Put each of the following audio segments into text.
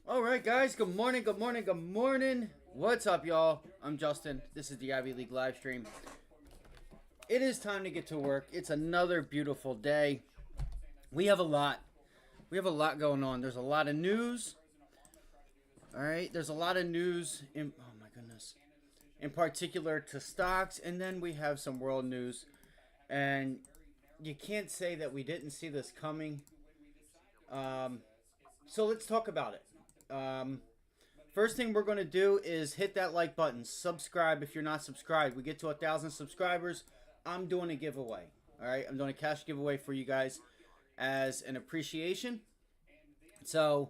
All right, guys. Good morning. Good morning. Good morning. What's up, y'all? I'm Justin. This is the Ivy League live stream. It is time to get to work. It's another beautiful day. We have a lot. We have a lot going on. There's a lot of news. All right. There's a lot of news. Oh my goodness. In particular to stocks, and then we have some world news. And you can't say that we didn't see this coming. So let's talk about it. First thing we're going to do is hit that like button. Subscribe if you're not subscribed. We get to 1,000 subscribers, I'm doing a giveaway. All right, I'm doing a cash giveaway for you guys as an appreciation. So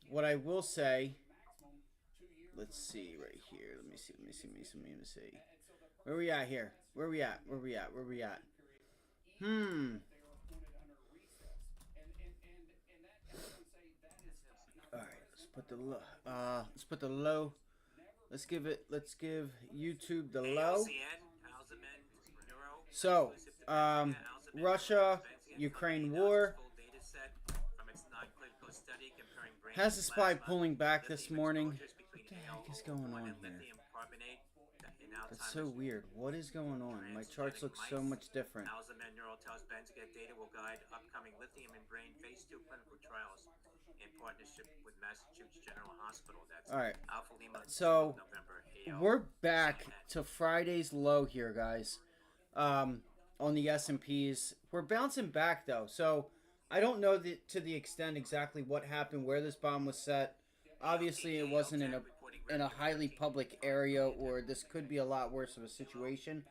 what I will say, let's see right here. Let me see. Where we at here? Where we at? All right, let's put the low. Let's give YouTube the low. So, Russia, Ukraine war has the SPY pulling back this morning. What the heck is going on here? That's so weird. What is going on? My charts look so much different. All right. So we're back to Friday's low here, guys. On the S&Ps, we're bouncing back though. So I don't know to the extent exactly what happened, where this bomb was set. Obviously, it wasn't in a highly public area, or this could be a lot worse of a situation.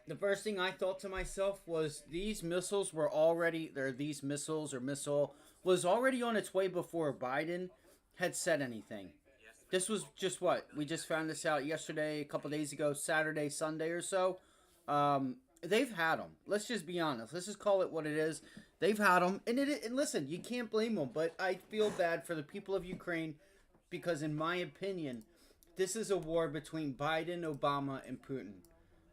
The first thing I thought to myself was these missiles were already missile was already on its way before Biden had said anything. This was just what? We just found this out yesterday, a couple days ago, Saturday, Sunday or so. They've had them. Let's just be honest. Let's just call it what it is. They've had them. And listen, you can't blame them. But I feel bad for the people of Ukraine because, in my opinion, this is a war between Biden, Obama, and Putin.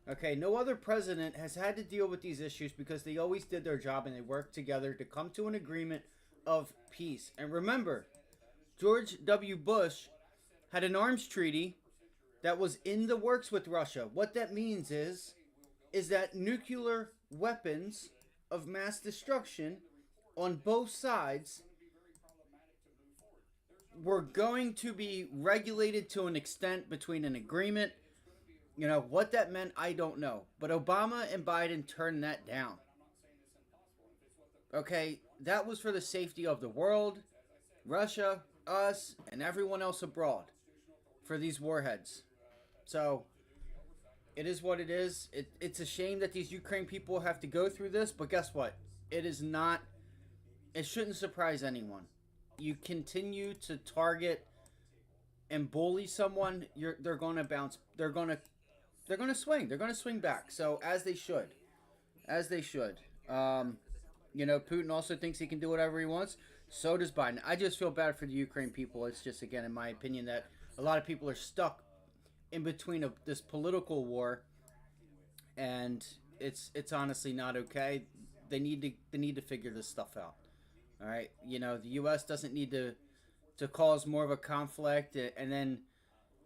Okay, no other president has had to deal with these issues because they always did their job and they worked together to come to an agreement of peace. And remember, George W. Bush had an arms treaty that was in the works with Russia. What that means is that nuclear weapons of mass destruction on both sides were going to be regulated to an extent between an agreement. You know, what that meant, I don't know. But Obama and Biden turned that down. Okay, that was for the safety of the world, Russia, us, and everyone else abroad for these warheads. So, it is what it is. It's a shame that these Ukraine people have to go through this, but guess what? It shouldn't surprise anyone. You continue to target and bully someone, they're going to bounce. They're going to swing. They're going to swing back. So, as they should. Putin also thinks he can do whatever he wants. So does Biden. I just feel bad for the Ukraine people. It's just, again, in my opinion, that a lot of people are stuck in between this political war, and it's honestly not okay. They need to figure this stuff out. All right, the U.S. doesn't need to cause more of a conflict and then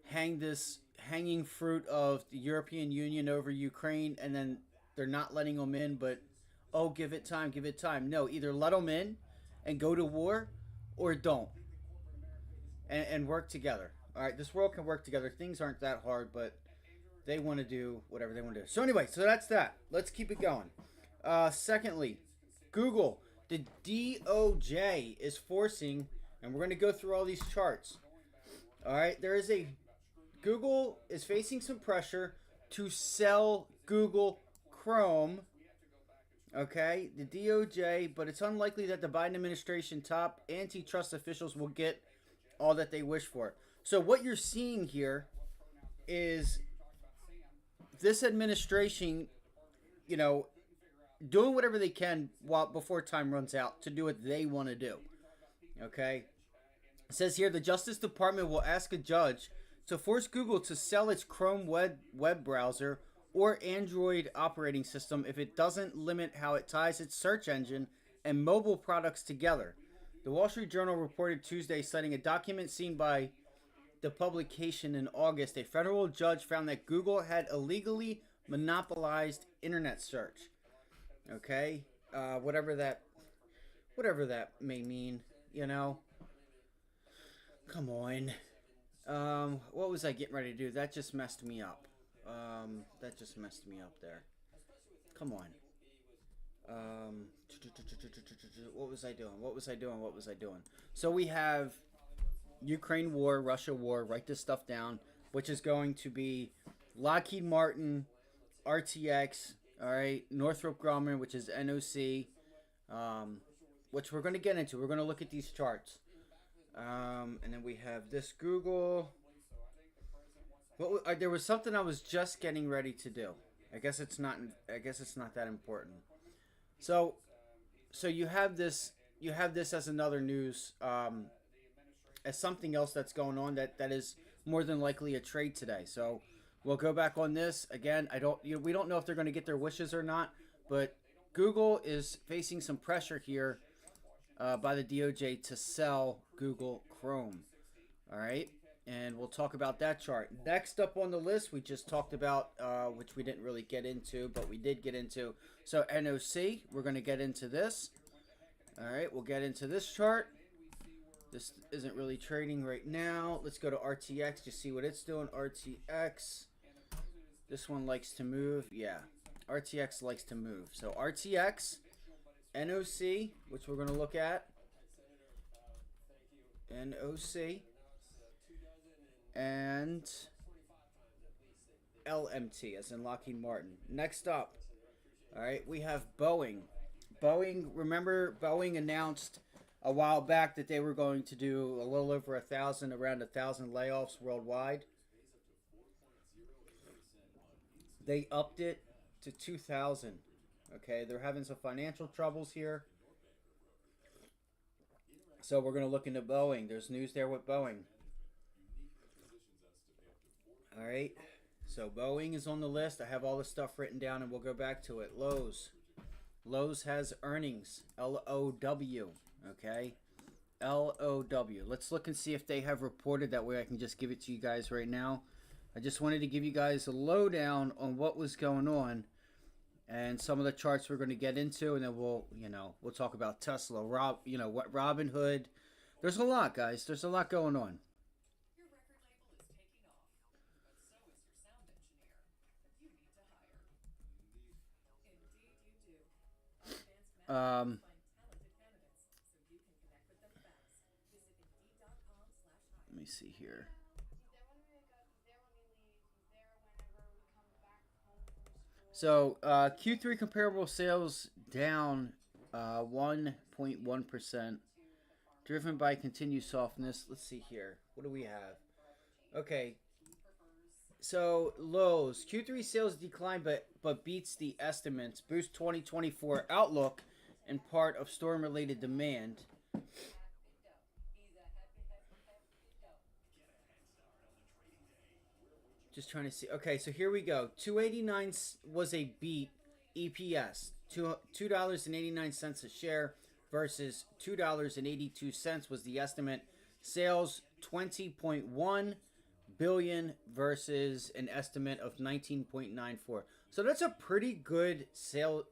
hanging fruit of the European Union over Ukraine, and then they're not letting them in. But give it time. No, either let them in and go to war, or don't, and work together. All right, this world can work together. Things aren't that hard, but they want to do whatever they want to do. So anyway, that's that. Let's keep it going. Secondly, Google. The DOJ is forcing, and we're going to go through all these charts. All right, Google is facing some pressure to sell Google Chrome. Okay, the DOJ, but it's unlikely that the Biden administration top antitrust officials will get all that they wish for. So what you're seeing here is this administration, doing whatever they can before time runs out to do what they want to do. Okay? It says here the Justice Department will ask a judge to force Google to sell its Chrome web browser or Android operating system if it doesn't limit how it ties its search engine and mobile products together. The Wall Street Journal reported Tuesday, citing a document seen by the publication in August, a federal judge found that Google had illegally monopolized internet search. Okay, whatever that may mean, you know. Come on. What was I getting ready to do? That just messed me up. That just messed me up there. Come on. What was I doing? What was I doing? What was I doing? So we have Ukraine war, Russia war. Write this stuff down, which is going to be Lockheed Martin, RTX, all right, Northrop Grumman, which is NOC, which we're going to get into. We're going to look at these charts. And then we have this Google. There was something I was just getting ready to do. I guess it's not that important. So you have this as another news, as something else that's going on that is more than likely a trade today. So we'll go back on this again. We don't know if they're going to get their wishes or not, but Google is facing some pressure here by the DOJ to sell Google Chrome. All right, and we'll talk about that chart. Next up on the list, we just talked about, which we didn't really get into, but we did get into. So NOC, we're going to get into this. All right, we'll get into this chart. This isn't really trading right now. Let's go to RTX, just see what it's doing. RTX. This one likes to move. Yeah, RTX likes to move. So RTX, NOC, which we're going to look at. NOC. And LMT, as in Lockheed Martin. Next up, all right, we have Boeing. Boeing, remember, Boeing announced a while back that they were going to do a little over around 1,000 layoffs worldwide. They upped it to 2,000. Okay, they're having some financial troubles here. So we're going to look into Boeing. There's news there with Boeing. All right, so Boeing is on the list. I have all the stuff written down, and we'll go back to it. Lowe's. Lowe's has earnings. LOW. Okay, LOW. Let's look and see if they have reported. That way I can just give it to you guys right now. I just wanted to give you guys a lowdown on what was going on and some of the charts we're going to get into, and then we'll talk about Tesla, Robinhood. There's a lot, guys. There's a lot going on. Let me see here. So Q3 comparable sales down 1.1%, driven by continued softness. Let's see here. What do we have? Okay. So Lowe's Q3 sales declined, but beats the estimates. Boost 2024 outlook and part of storm-related demand. Just trying to see. Okay, so here we go. $2.89 was a beat EPS. $2.89 a share versus $2.82 was the estimate. Sales 20.1 billion versus an estimate of 19.94. So that's a pretty good sale.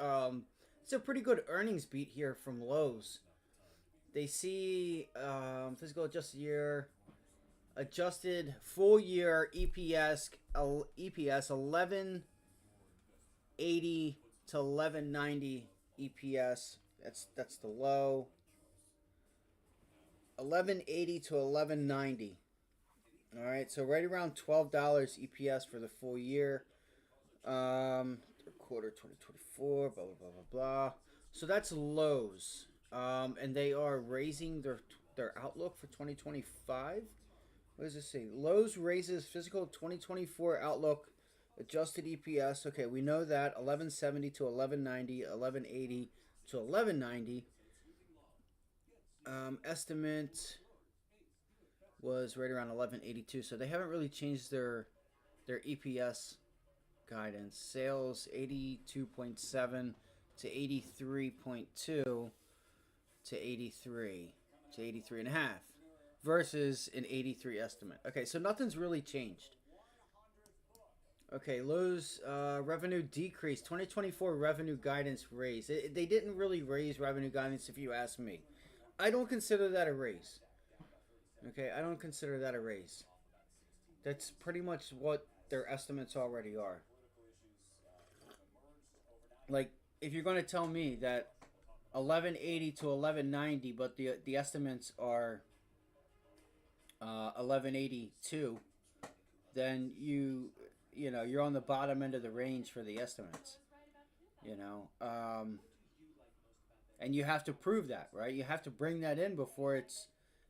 It's a pretty good earnings beat here from Lowe's. They see physical adjusted full year EPS 1180 to 1190 EPS. That's the low. 1180 to 1190. All right, so right around $12 EPS for the full year. Third quarter 2024, blah, blah, blah, blah, blah. So that's Lowe's. And they are raising their outlook for 2025. What does it say? Lowe's raises fiscal 2024 outlook, adjusted EPS. Okay, we know that. 1170 to 1190, 1180 to 1190. Estimate was right around 1182. So they haven't really changed their EPS guidance. Sales 82.7 to 83.2 to 83. to 83.5 versus an 83 estimate. Okay, so nothing's really changed. Okay, Lowe's revenue decrease. 2024 revenue guidance raise. They didn't really raise revenue guidance, if you ask me. I don't consider that a raise. Okay, I don't consider that a raise. That's pretty much what their estimates already are. Like, if you're going to tell me that 1180 to 1190, but the estimates are 1182, then you know, you're on the bottom end of the range for the estimates, you know, and you have to prove that, right? You have to bring that in before it's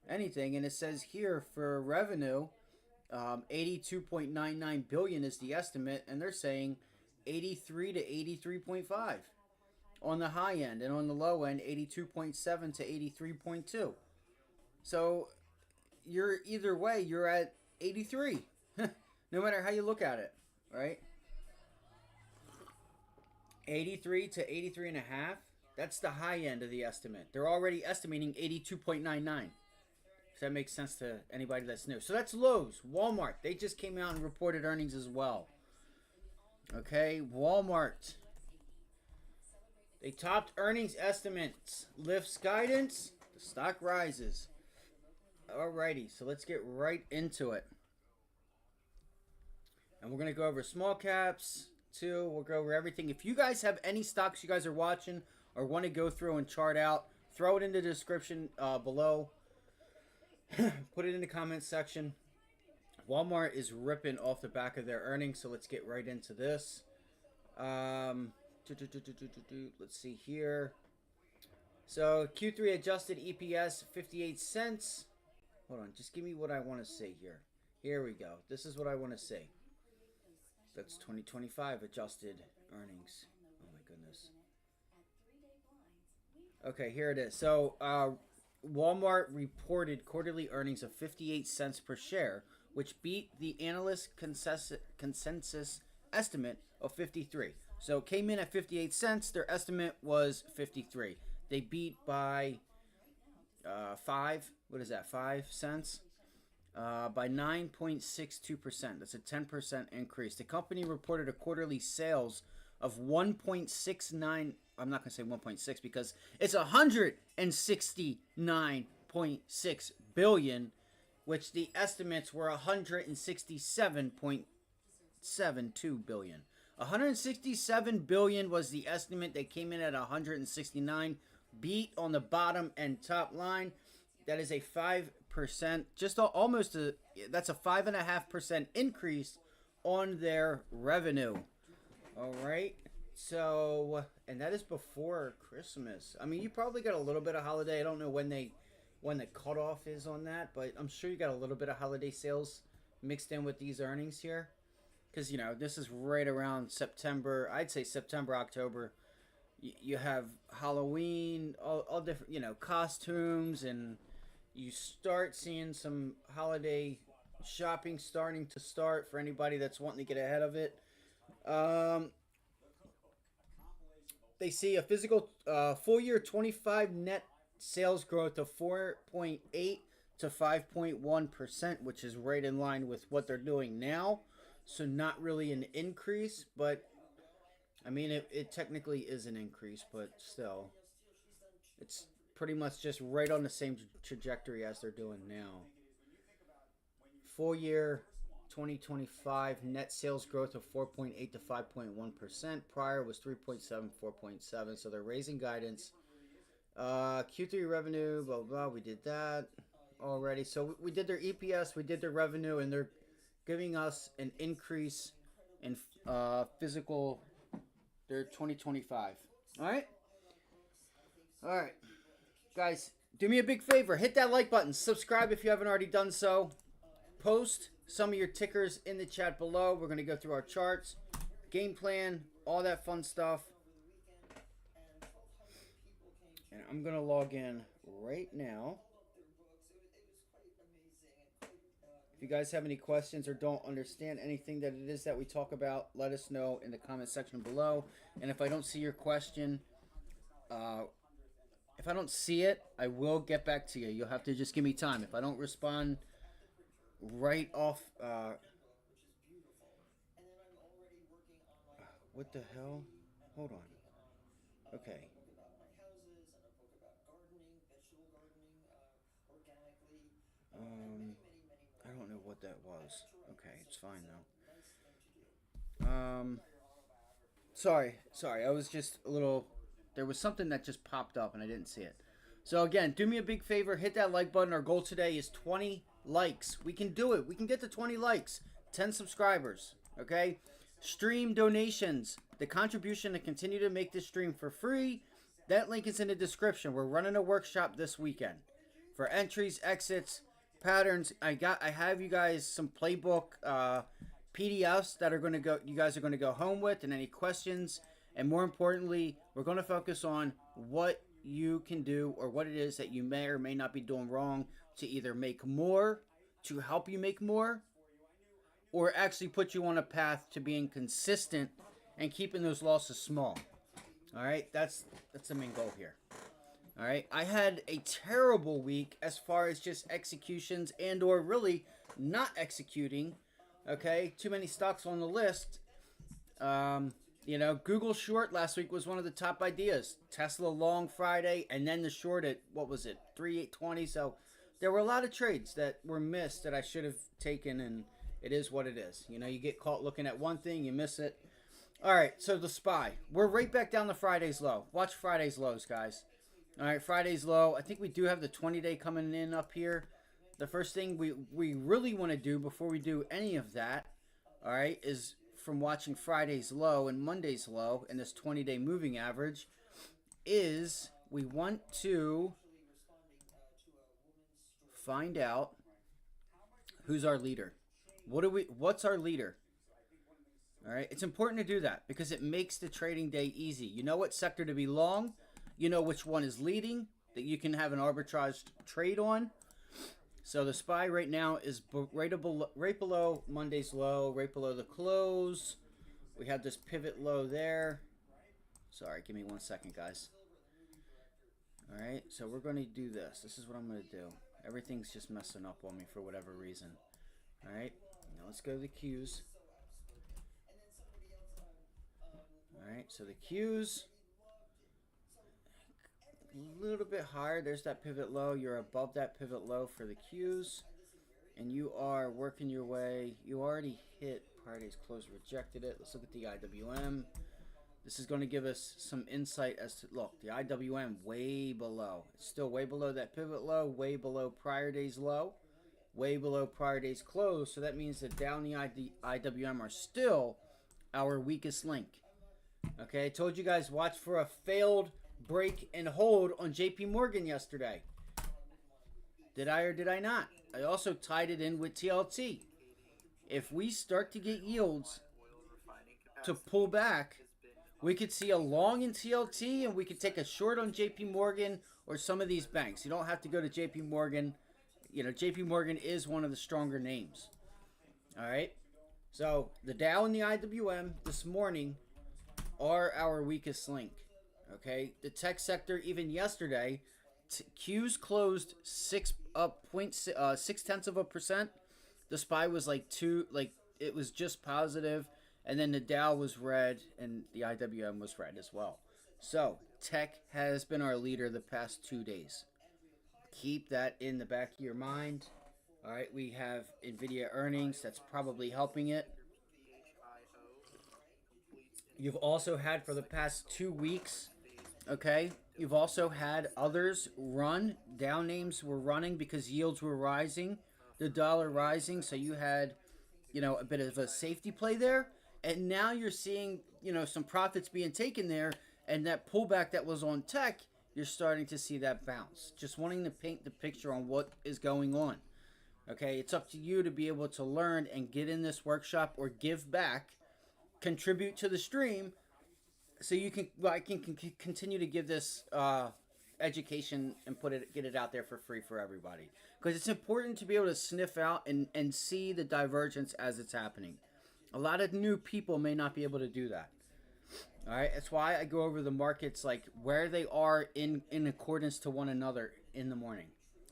anything. And it says here for revenue, 82.99 billion is the estimate, and they're saying 83 to 83.5 on the high end, and on the low end 82.7 to 83.2. So you're either way, you're at 83. No matter how you look at it, right? 83 to 83 and a half. That's the high end of the estimate. They're already estimating 82.99. If that makes sense to anybody that's new. So that's Lowe's. Walmart. They just came out and reported earnings as well. Okay, Walmart. They topped earnings estimates. Lifts guidance. The stock rises. Alrighty, so let's get right into it. And we're going to go over small caps, too. We'll go over everything. If you guys have any stocks you guys are watching or want to go through and chart out, throw it in the description below. Put it in the comments section. Walmart is ripping off the back of their earnings, so let's get right into this. Let's see here. So Q3 adjusted EPS 58 cents. Hold on, just give me what I want to say here. Here we go. This is what I want to say. That's 2025 adjusted earnings. Oh my goodness. Okay, here it is. So Walmart reported quarterly earnings of 58 cents per share, which beat the analyst consensus estimate of 53. So it came in at 58 cents. Their estimate was 53. They beat by 5 cents? By 9.62%. That's a 10% increase. The company reported a quarterly sales of 1.69. I'm not going to say 1.6 because it's 169.6 billion, which the estimates were 167.72 billion. 167 billion was the estimate. They came in at 169, beat on the bottom and top line. That is a 5%, just almost that's a 5.5% increase on their revenue. All right. So, and that is before Christmas. I mean, you probably got a little bit of holiday. I don't know when the cutoff is on that, but I'm sure you got a little bit of holiday sales mixed in with these earnings here. Because, you know, this is right around September. I'd say September, October. You have Halloween, all different, you know, costumes, and you start seeing some holiday shopping starting to start for anybody that's wanting to get ahead of it. They see a physical full year 25 net sales growth of 4.8 to 5.1%, which is right in line with what they're doing now. So not really an increase, but I mean, it technically is an increase, but still, it's pretty much just right on the same trajectory as they're doing now. Full year 2025 net sales growth of 4.8 to 5.1%. Prior was 3.7, 4.7. So they're raising guidance. Q3 revenue, blah, blah, we did that already. So we did their EPS, we did their revenue, and they're giving us an increase in physical, their 2025. All right? All right. Guys, do me a big favor. Hit that like button. Subscribe if you haven't already done so. Post some of your tickers in the chat below. We're going to go through our charts, game plan, all that fun stuff. And I'm going to log in right now. If you guys have any questions or don't understand anything that it is that we talk about, let us know in the comment section below. And if I don't see your question, If I don't see it, I will get back to you. You'll have to just give me time. If I don't respond right off, what the hell? Hold on. Okay. I don't know what that was. Okay, it's fine though. Sorry. I was just a little. There was something that just popped up and I didn't see it. So again, do me a big favor, hit that like button. Our goal today is 20 likes. We can do it. We can get to 20 likes, 10 subscribers. Okay. Stream donations. The contribution to continue to make this stream for free. That link is in the description. We're running a workshop this weekend for entries, exits, patterns. I have you guys some playbook PDFs that are going to go. You guys are going to go home with, and any questions. And more importantly, we're going to focus on what you can do or what it is that you may or may not be doing wrong to either make more, to help you make more, or actually put you on a path to being consistent and keeping those losses small. All right, that's the main goal here. All right, I had a terrible week as far as just executions and or really not executing. Okay, too many stocks on the list. Google short last week was one of the top ideas. Tesla long Friday, and then the short at, what was it, 3,820. So there were a lot of trades that were missed that I should have taken, and it is what it is. You get caught looking at one thing, you miss it. All right, so the SPY. We're right back down to Friday's low. Watch Friday's lows, guys. All right, Friday's low. I think we do have the 20-day coming in up here. The first thing we really want to do before we do any of that, all right, is from watching Friday's low and Monday's low and this 20-day moving average, is we want to find out who's our leader. What's our leader? All right, it's important to do that because it makes the trading day easy. You know what sector to be long. You know which one is leading that you can have an arbitrage trade on. So the SPY right now is right below Monday's low, right below the close. We have this pivot low there. Sorry, give me 1 second, guys. All right, so we're going to do this. This is what I'm going to do. Everything's just messing up on me for whatever reason. All right, now let's go to the Qs. All right, so the Qs, a little bit higher. There's that pivot low. You're above that pivot low for the Qs, and you are working your way. You already hit prior day's close, rejected it. Let's look at the IWM. This is going to give us some insight as to, look, the IWM way below. It's still way below that pivot low, way below prior day's low, way below prior day's close. So that means that down the IWM are still our weakest link. Okay, I told you guys watch for a failed break and hold on JP Morgan yesterday. Did I or did I not? I also tied it in with TLT. If we start to get yields to pull back, we could see a long in TLT and we could take a short on JP Morgan or some of these banks. You don't have to go to JP Morgan. JP Morgan is one of the stronger names. All right. So the Dow and the IWM this morning are our weakest link. Okay, the tech sector even yesterday, Q's closed 0.6%. The SPY was it was just positive, and then the Dow was red and the IWM was red as well. So tech has been our leader the past 2 days. Keep that in the back of your mind. All right, we have NVIDIA earnings. That's probably helping it. You've also had for the past 2 weeks, okay, you've also had others run. Dow names were running because yields were rising, the dollar rising. So you had, a bit of a safety play there. And now you're seeing, some profits being taken there. And that pullback that was on tech, you're starting to see that bounce. Just wanting to paint the picture on what is going on. Okay, it's up to you to be able to learn and get in this workshop or give back, contribute to the stream, so I can continue to give this education and get it out there for free for everybody. Because it's important to be able to sniff out and see the divergence as it's happening. A lot of new people may not be able to do that. All right, that's why I go over the markets like where they are in accordance to one another in the morning.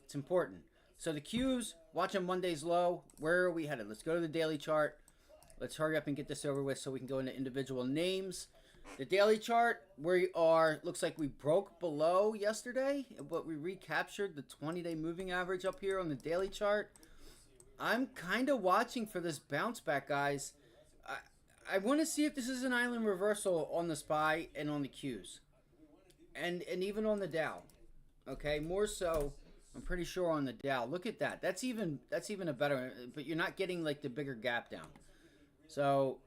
It's important. So the Qs, watching Monday's low. Where are we headed? Let's go to the daily chart. Let's hurry up and get this over with so we can go into individual names. The daily chart, we are, looks like we broke below yesterday, but we recaptured the 20-day moving average up here on the daily chart. I'm kind of watching for this bounce back, guys. I want to see if this is an island reversal on the SPY and on the Qs. And even on the Dow. Okay, more so, I'm pretty sure on the Dow. Look at that. That's even a better, but you're not getting like the bigger gap down. So,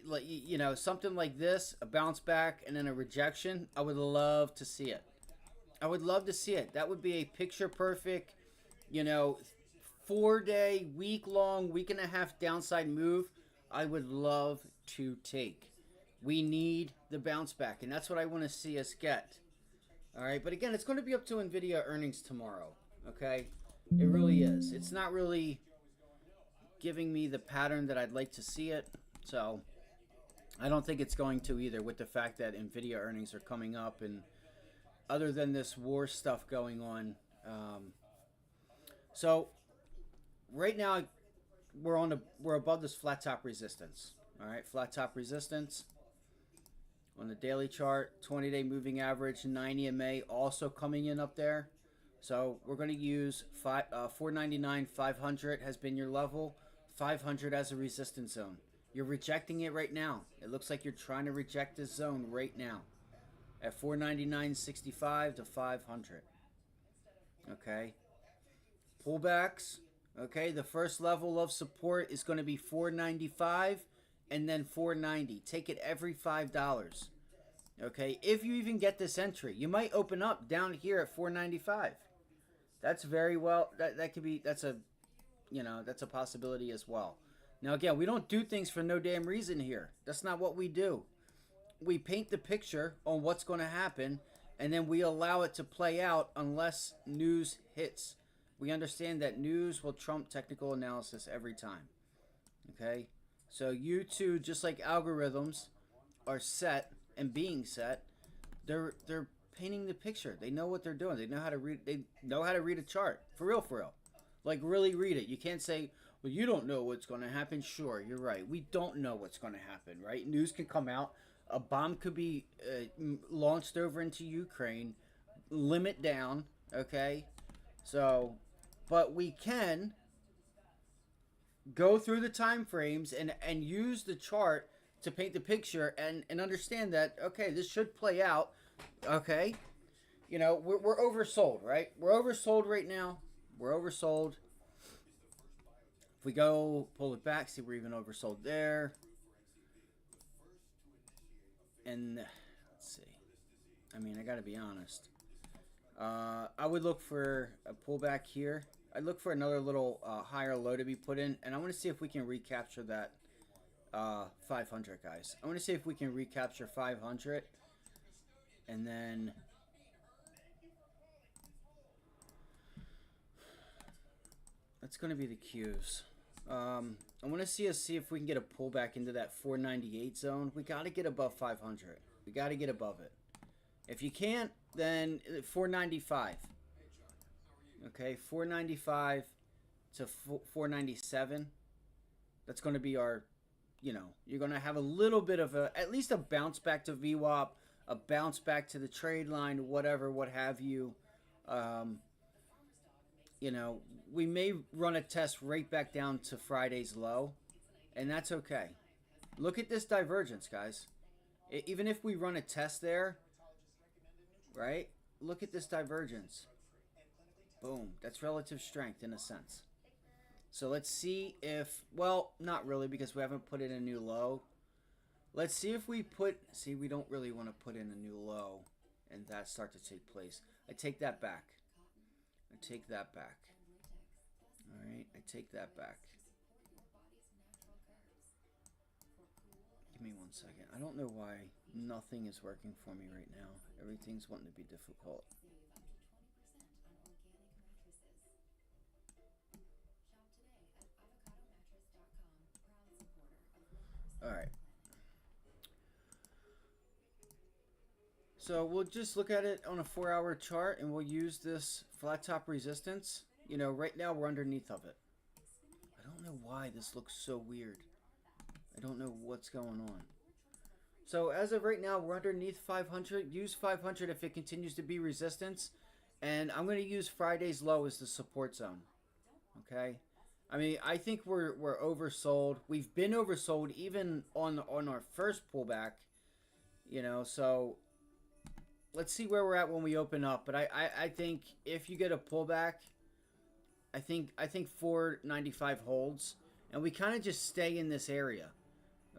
like, you know, something like this, a bounce back and then a rejection, I would love to see it. I would love to see it. That would be a picture perfect, you know, 4-day, week-long, week and a half downside move. I would love to take. We need the bounce back, and that's what I want to see us get. All right, but again, it's going to be up to NVIDIA earnings tomorrow, okay? It really is. It's not really giving me the pattern that I'd like to see it, so I don't think it's going to either with the fact that NVIDIA earnings are coming up, and other than this war stuff going on. So right now, we're above this flat top resistance. All right, flat top resistance on the daily chart. 20-day moving average, 90 MA also coming in up there. So we're going to use 499, 500 has been your level, 500 as a resistance zone. You're rejecting it right now. It looks like you're trying to reject this zone right now at 499.65 to 500. Okay, pullbacks. Okay, the first level of support is going to be 495 and then 490. Take it every $5. Okay, if you even get this entry, you might open up down here at 495. That's very well, that could be, that's a, you know, that's a possibility as well. Now again, we don't do things for no damn reason here. That's not what we do. We paint the picture on what's going to happen, and then we allow it to play out unless news hits. We understand that news will trump technical analysis every time. Okay? So you two, just like algorithms are set and being set, they're painting the picture. They know what they're doing. They know how to read a chart. For real, for real. Like really read it. You can't say, well, you don't know what's going to happen. Sure, you're right. We don't know what's going to happen, right? News can come out. A bomb could be launched over into Ukraine. Limit down, okay? So, but we can go through the time frames and use the chart to paint the picture and understand that, okay, this should play out, okay? You know, we're oversold, right? We're oversold right now. We're oversold. If we go pull it back, see we're even oversold there. And let's see. I mean, I got to be honest. I would look for a pullback here. I'd look for another little higher low to be put in. And I want to see if we can recapture that 500, guys. I want to see if we can recapture 500. And then that's going to be the Qs. I want to see if we can get a pullback into that 498 zone. We got to get above 500. We got to get above it. If you can't, then 495. Okay, 495 to 497. That's going to be our, you know, you're going to have a little bit of a, at least a bounce back to VWAP, a bounce back to the trade line, whatever, what have you. You know, we may run a test right back down to Friday's low, and that's okay. Look at this divergence, guys. Even if we run a test there, right? Look at this divergence. Boom. That's relative strength in a sense. So let's see if, well, not really because we haven't put in a new low. Let's see if we see, we don't really want to put in a new low and that start to take place. I take that back. I take that back. All right, I take that back. Give me 1 second. I don't know why nothing is working for me right now. Everything's wanting to be difficult. All right. So we'll just look at it on a 4-hour chart, and we'll use this flat top resistance. You know, right now we're underneath of it. I don't know why this looks so weird. I don't know what's going on. So as of right now, we're underneath 500. Use 500 if it continues to be resistance. And I'm going to use Friday's low as the support zone. Okay? I mean, I think we're oversold. We've been oversold even on our first pullback. You know, so let's see where we're at when we open up. But I think if you get a pullback, I think 495 holds. And we kind of just stay in this area.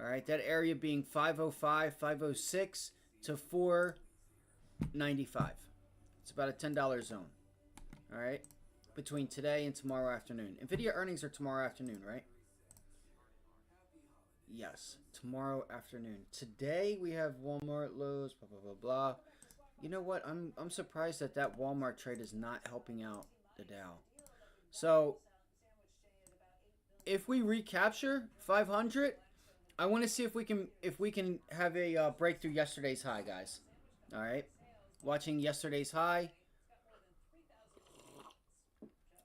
All right, that area being 505, 506 to 495. It's about a $10 zone. All right, between today and tomorrow afternoon. NVIDIA earnings are tomorrow afternoon, right? Yes, tomorrow afternoon. Today we have Walmart, Lowe's, blah, blah, blah, blah. You know what? I'm surprised that Walmart trade is not helping out the Dow. So if we recapture 500, I want to see if we can have a break through yesterday's high, guys. All right, watching yesterday's high,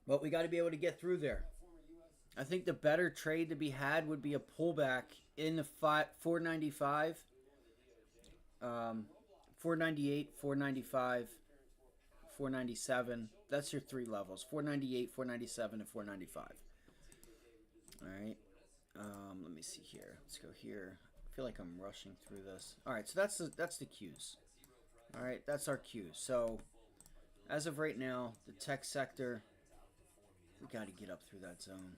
but we got to be able to get through there. I think the better trade to be had would be a pullback in the 495, 498, 495, 497. That's your three levels: 498, 497, and 495. All right. Let me see here. Let's go here. I feel like I'm rushing through this. All right, so that's the cues. All right, that's our cues. So as of right now, the tech sector, we got to get up through that zone.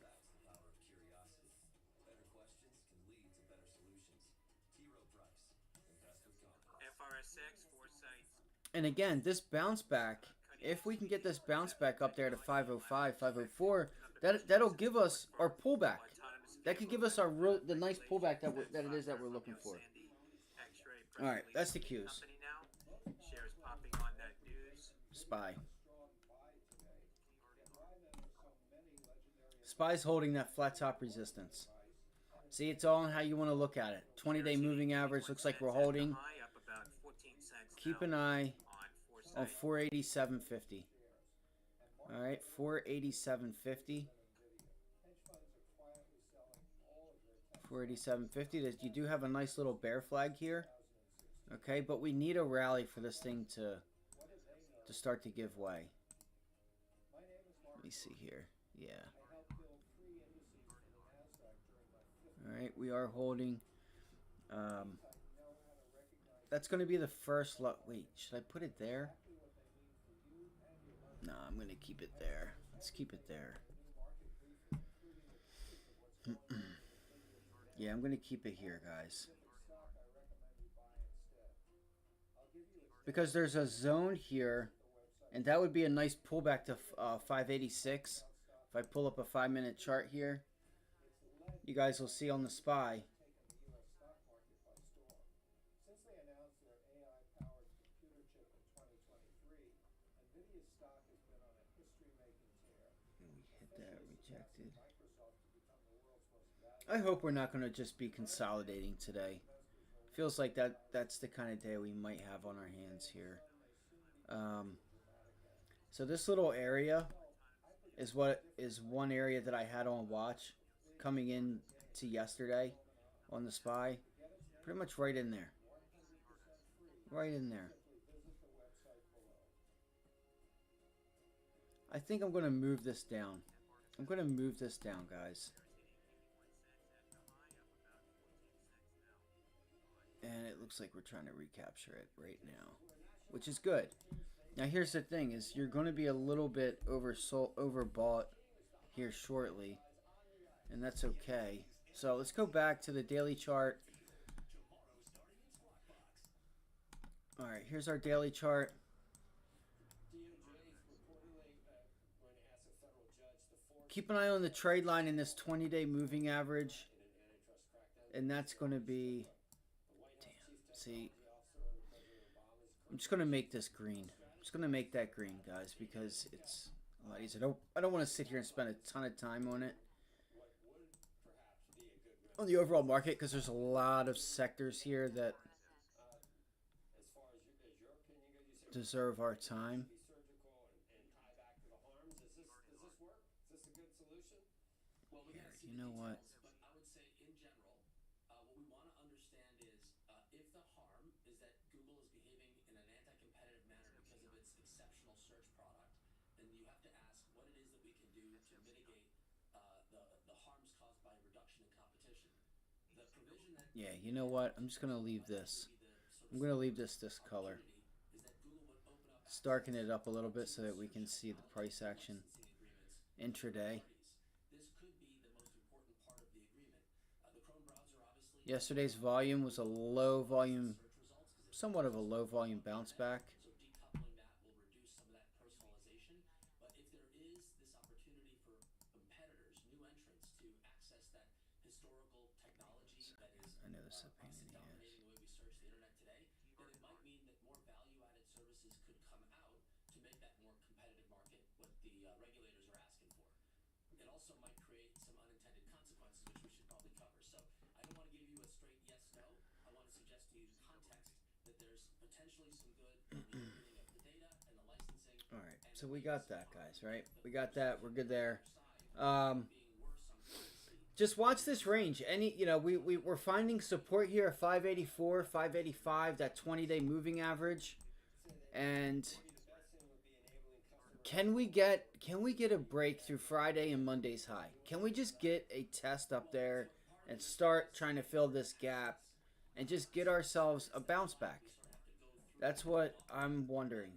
And again, this bounce back, if we can get this bounce back up there to 505, 504, that'll give us our pullback. That could give us the nice pullback that it is that we're looking for. All right, that's the cues. SPY. SPY's holding that flat top resistance. See, it's all on how you want to look at it. 20-day moving average looks like we're holding. Keep an eye on 487.50. All right, 487.50. 487.50. You do have a nice little bear flag here. Okay, but we need a rally for this thing to start to give way. Let me see here. Yeah. All right, we are holding. That's going to be the first lot. Wait, should I put it there? No, I'm going to keep it there. Let's keep it there. Yeah, I'm going to keep it here, guys. Because there's a zone here, and that would be a nice pullback to 586. If I pull up a 5-minute chart here, you guys will see on the SPY. Rejected. I hope we're not going to just be consolidating today. Feels like that's the kind of day we might have on our hands here. So this little area is one area that I had on watch coming in to yesterday on the SPY. Pretty much right in there. Right in there. I think I'm going to move this down. I'm going to move this down, guys. And it looks like we're trying to recapture it right now, which is good. Now here's the thing, is you're going to be a little bit overbought here shortly, and that's okay. So let's go back to the daily chart. All right, here's our daily chart. Keep an eye on the trade line in this 20-day moving average, and that's going to be, damn, see, I'm just going to make this green. I'm just going to make that green, guys, because it's a lot easier. I don't want to sit here and spend a ton of time on it, on the overall market, because there's a lot of sectors here that deserve our time. Here, you know what? Yeah, you know what? I'm just gonna leave this. I'm gonna leave this color. Let's darken it up a little bit so that we can see the price action intraday. Yesterday's volume was a low volume, somewhat of a low volume bounce back. I know this is a pain in the ass. All right, so we got that, guys. Right? We got that. We're good there. Um, just watch this range. We're finding support here at 584, 585, that 20-day moving average, and can we get a break through Friday and Monday's high? Can we just get a test up there and start trying to fill this gap and just get ourselves a bounce back? That's what I'm wondering.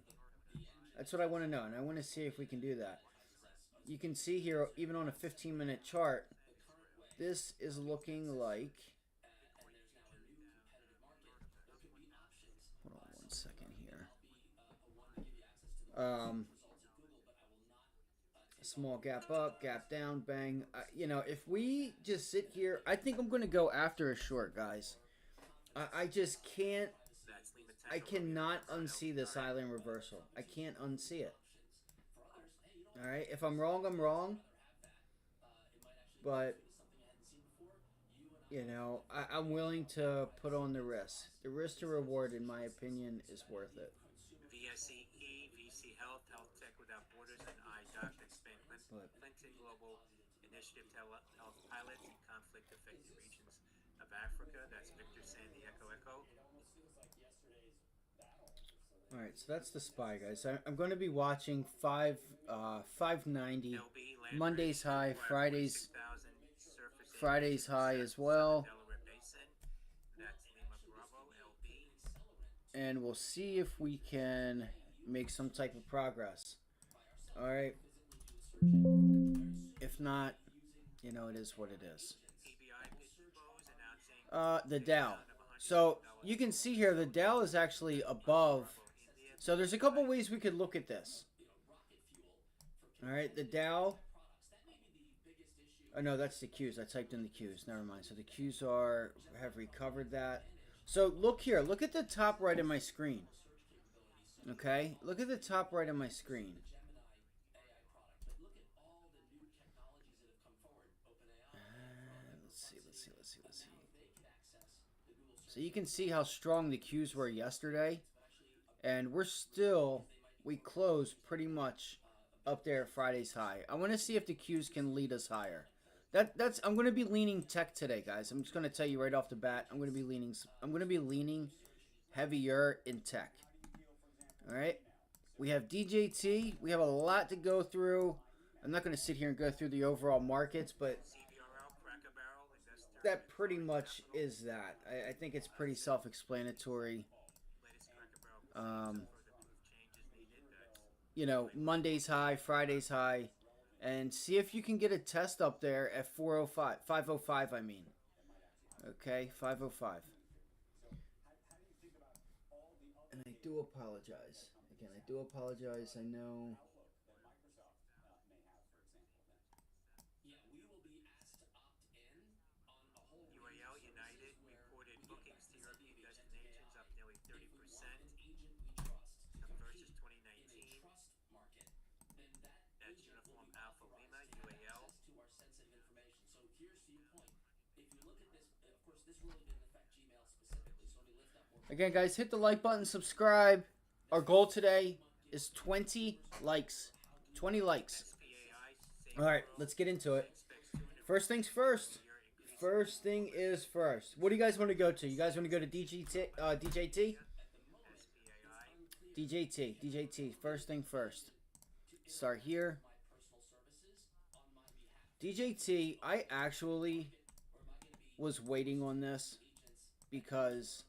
That's what I want to know, and I want to see if we can do that. You can see here, even on a 15-minute chart, this is looking like. Hold on 1 second here. Small gap up, gap down, bang. If we just sit here, I think I'm going to go after a short, guys. I just can't. I cannot unsee this island reversal. I can't unsee it. All right. If I'm wrong, I'm wrong. But I'm willing to put on the risk. The risk to reward, in my opinion, is worth it. VSE, VC Health, Health Tech Without Borders, and IDOC expand Clinton Global Initiative to help pilots in conflict-affected regions of Africa. That's Victor Sandy Echo Echo. All right, so that's the SPY, guys. I'm going to be watching 590 Monday's high, Friday's high as well. And we'll see if we can make some type of progress. All right. If not, it is what it is. The Dow. So you can see here the Dow is actually above. So there's a couple ways we could look at this. All right, the Dow. Oh no, that's the Qs. I typed in the Qs. Never mind. So the Qs have recovered that. So look here. Look at the top right of my screen. Okay, look at the top right of my screen. Let's see. So you can see how strong the Qs were yesterday, and we closed pretty much up there at Friday's high. I want to see if the Qs can lead us higher. I'm going to be leaning tech today, guys. I'm just going to tell you right off the bat. I'm going to be leaning heavier in tech. All right. We have DJT. We have a lot to go through. I'm not going to sit here and go through the overall markets, but that pretty much is that. I think it's pretty self-explanatory. Monday's high, Friday's high, and see if you can get a test up there at 405, 505. I mean, okay, 505. And I do apologize. Again, I do apologize. I know. UAL United reported bookings to European destinations up nearly 30% versus 2019. That's Uniform Alpha Lima, UAL. Again, guys, hit the like button, subscribe. Our goal today is 20 likes. 20 likes. All right, let's get into it. First things first. First thing is first. What do you guys want to go to? You guys want to go to DJT? DJT. First thing first. Start here. DJT, I actually was waiting on this because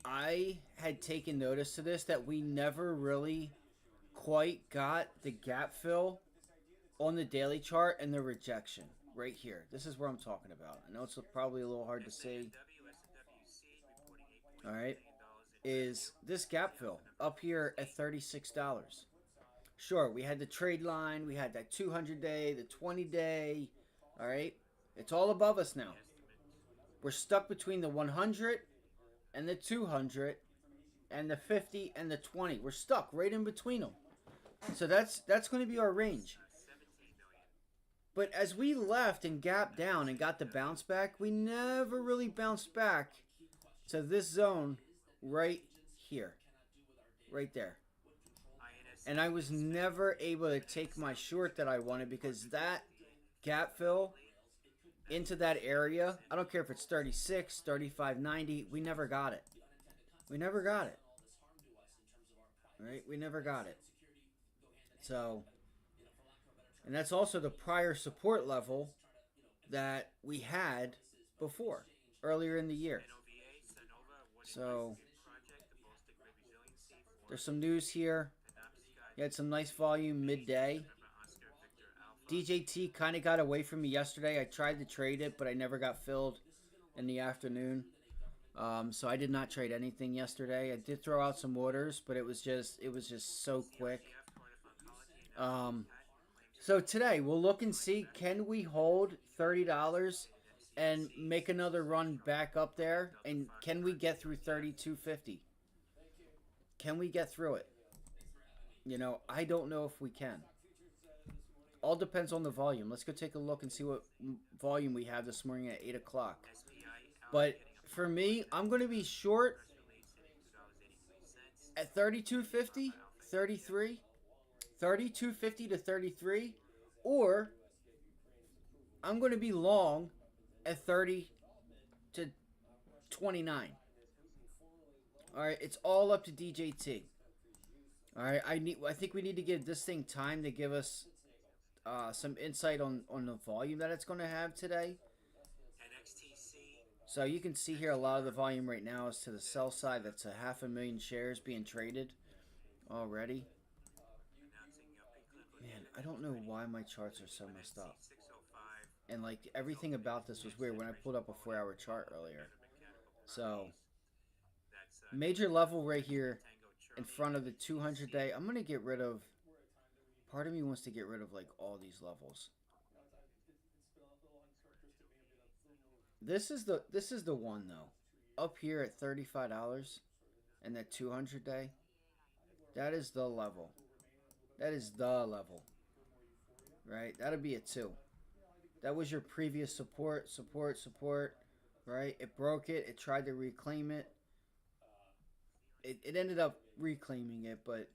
I had taken notice to this that we never really quite got the gap fill on the daily chart and the rejection right here. This is where I'm talking about. I know it's probably a little hard to see. All right. Is this gap fill up here at $36. Sure, we had the trade line. We had that 200-day, the 20-day. All right. It's all above us now. We're stuck between the 100 and the 200 and the 50 and the 20. We're stuck right in between them. So that's going to be our range. But as we left and gapped down and got the bounce back, we never really bounced back to this zone right here. Right there. And I was never able to take my short that I wanted because that gap fill into that area, I don't care if it's 36, 35.90, we never got it. We never got it. All right, we never got it. So, and that's also the prior support level that we had before, earlier in the year. So, there's some news here. You had some nice volume midday. DJT kind of got away from me yesterday. I tried to trade it, but I never got filled in the afternoon. So I did not trade anything yesterday. I did throw out some orders, but it was just so quick. So today we'll look and see, can we hold $30 and make another run back up there, and can we get through 32.50? Can we get through it? You know, I don't know if we can. All depends on the volume. Let's go take a look and see what volume we have this morning at 8 o'clock. But for me, I'm going to be short at 32.50, 33, 32.50 to 33, or I'm going to be long at 30 to 29. All right, it's all up to DJT. All right, I think we need to give this thing time to give us some insight on the volume that it's going to have today. So you can see here a lot of the volume right now is to the sell side. That's 500,000 shares being traded already. Man, I don't know why my charts are so messed up. And like everything about this was weird when I pulled up a 4-hour chart earlier. So major level right here in front of the 200-day. I'm going to get rid of, part of me wants to get rid of like all these levels. This is the one though. Up here at $35 and that 200-day. That is the level. That is the level. Right? That'll be a 2. That was your previous support. Right? It broke it. It tried to reclaim it. It ended up reclaiming it, but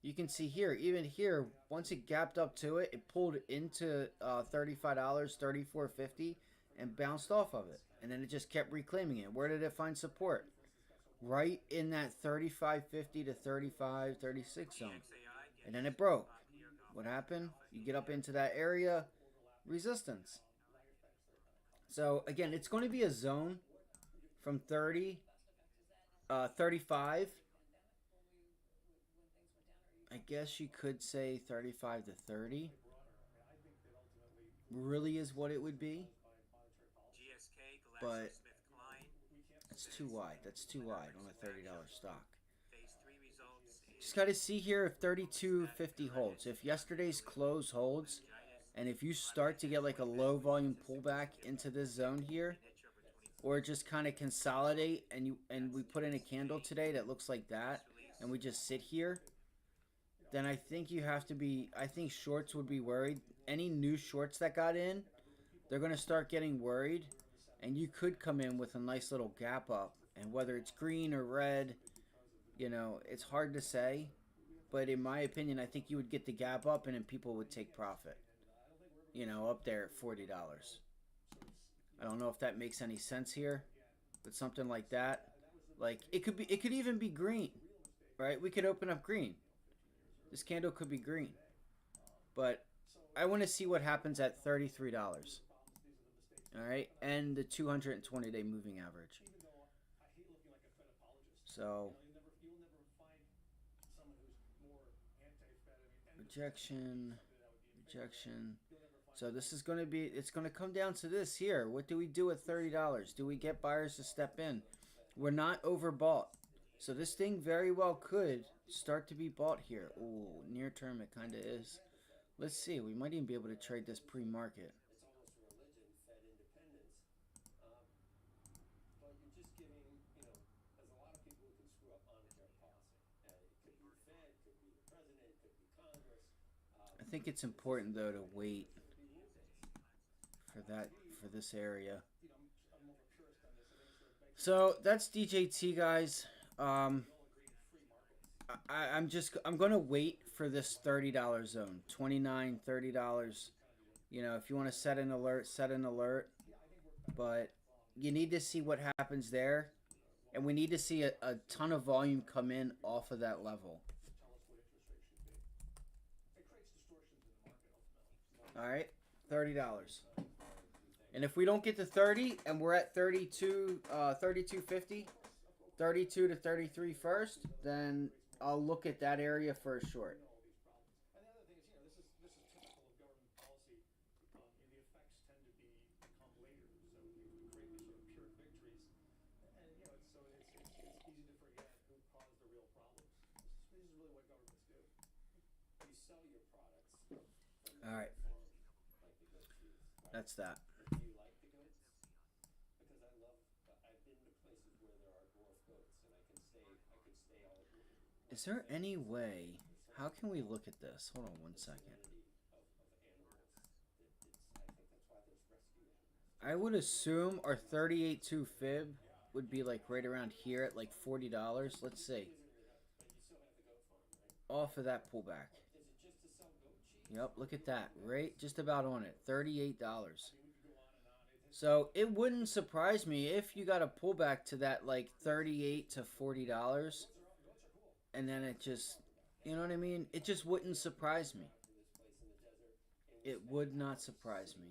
you can see here, even here, once it gapped up to it, it pulled into $35, $34.50, and bounced off of it. And then it just kept reclaiming it. Where did it find support? Right in that 35.50 to 35, 36 zone. And then it broke. What happened? You get up into that area, resistance. So again, it's going to be a zone from 35. I guess you could say 35 to 30. Really is what it would be. But that's too wide. That's too wide on a $30 stock. Just got to see here if 32.50 holds. If yesterday's close holds, and if you start to get like a low volume pullback into this zone here, or just kind of consolidate and we put in a candle today that looks like that, and we just sit here, then I think you have to be, I think shorts would be worried. Any new shorts that got in, they're going to start getting worried, and you could come in with a nice little gap up, and whether it's green or red, You know, it's hard to say, but in my opinion, I think you would get the gap up and then people would take profit. You know, up there at $40. I don't know if that makes any sense here, but something like that. Like it could even be green, right? We could open up green. This candle could be green, but I want to see what happens at $33. All right, and the 220-day moving average. So rejection, rejection. So this is going to be, it's going to come down to this here. What do we do at $30? Do we get buyers to step in? We're not overbought. So this thing very well could start to be bought here. Ooh, near term it kind of is. Let's see. We might even be able to trade this pre-market. I think it's important though to wait for that, for this area. So that's DJT, guys. I'm gonna wait for this $30 zone, $29, $30. You know, if you want to set an alert, set an alert. But you need to see what happens there, and we need to see a ton of volume come in off of that level. All right, $30. And if we don't get to 30 and we're at 32, 32.50, 32 to 33 first, then I'll look at that area for a short. All right. That's that. Is there any way? How can we look at this? Hold on one second. I would assume our 38.2 fib would be like right around here at like $40. Let's see. Off of that pullback. Yep, look at that. Right just about on it. $38. So it wouldn't surprise me if you got a pullback to that like $38 to $40. And then it just, you know what I mean? It just wouldn't surprise me. It would not surprise me.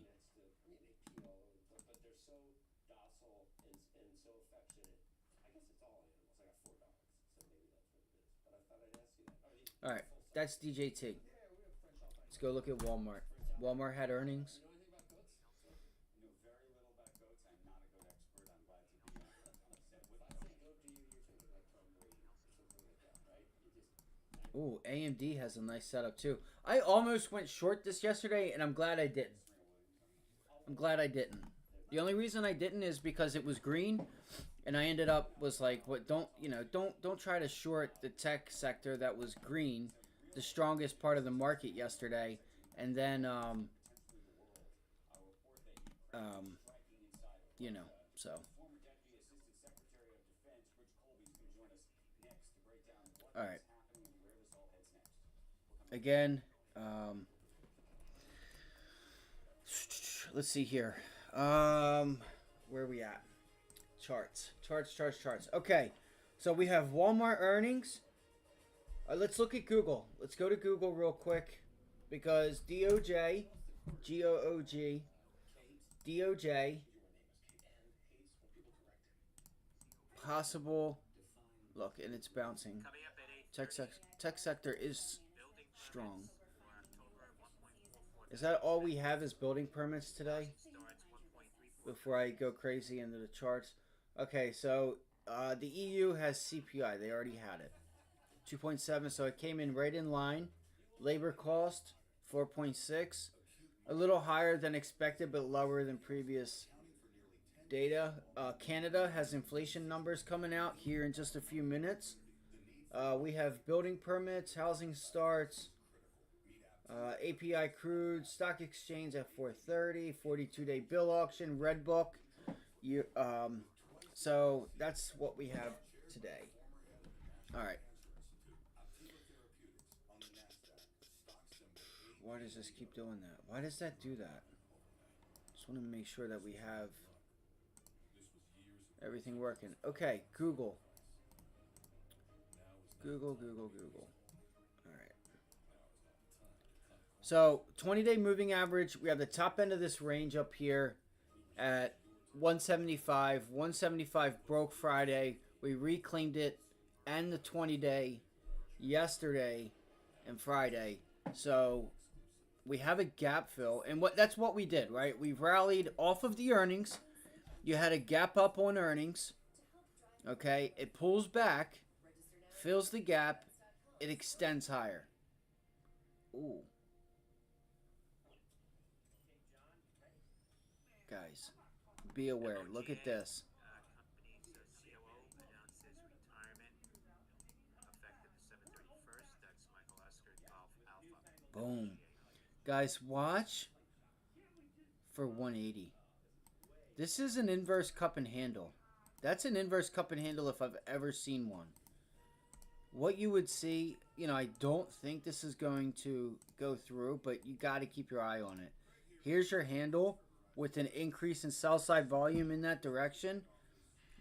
All right, that's DJT. Let's go look at Walmart. Walmart had earnings. Ooh, AMD has a nice setup too. I almost went short this yesterday, and I'm glad I didn't. I'm glad I didn't. The only reason I didn't is because it was green, and I ended up was like, what? Don't try to short the tech sector that was green, the strongest part of the market yesterday, and then you know, so. All right. Again, let's see here. Where are we at? Charts. Okay, so we have Walmart earnings. Let's look at Google. Let's go to Google real quick because DOJ, GOOG, DOJ, possible. Look, and it's bouncing. Tech sector is strong. Is that all we have is building permits today? Before I go crazy into the charts. Okay, so the EU has CPI. They already had it. 2.7, so it came in right in line. Labor cost, 4.6. A little higher than expected, but lower than previous data. Canada has inflation numbers coming out here in just a few minutes. We have building permits, housing starts, API crude, stock exchange at 4:30, 42-day bill auction, red book. So that's what we have today. All right. Why does this keep doing that? Why does that do that? Just want to make sure that we have everything working. Okay, Google. Google, Google, Google. All right. So 20-day moving average, we have the top end of this range up here at 175. 175 broke Friday. We reclaimed it and the 20-day yesterday and Friday. So we have a gap fill, and that's what we did, right? We rallied off of the earnings. You had a gap up on earnings. Okay, it pulls back, fills the gap, it extends higher. Ooh. Guys, be aware. Look at this. Company's COO announces retirement effective December 31st. That's Michael Oscar, Golf Alpha. Boom. Guys, watch for 180. This is an inverse cup and handle. That's an inverse cup and handle if I've ever seen one. What you would see, I don't think this is going to go through, but you got to keep your eye on it. Here's your handle with an increase in sell side volume in that direction.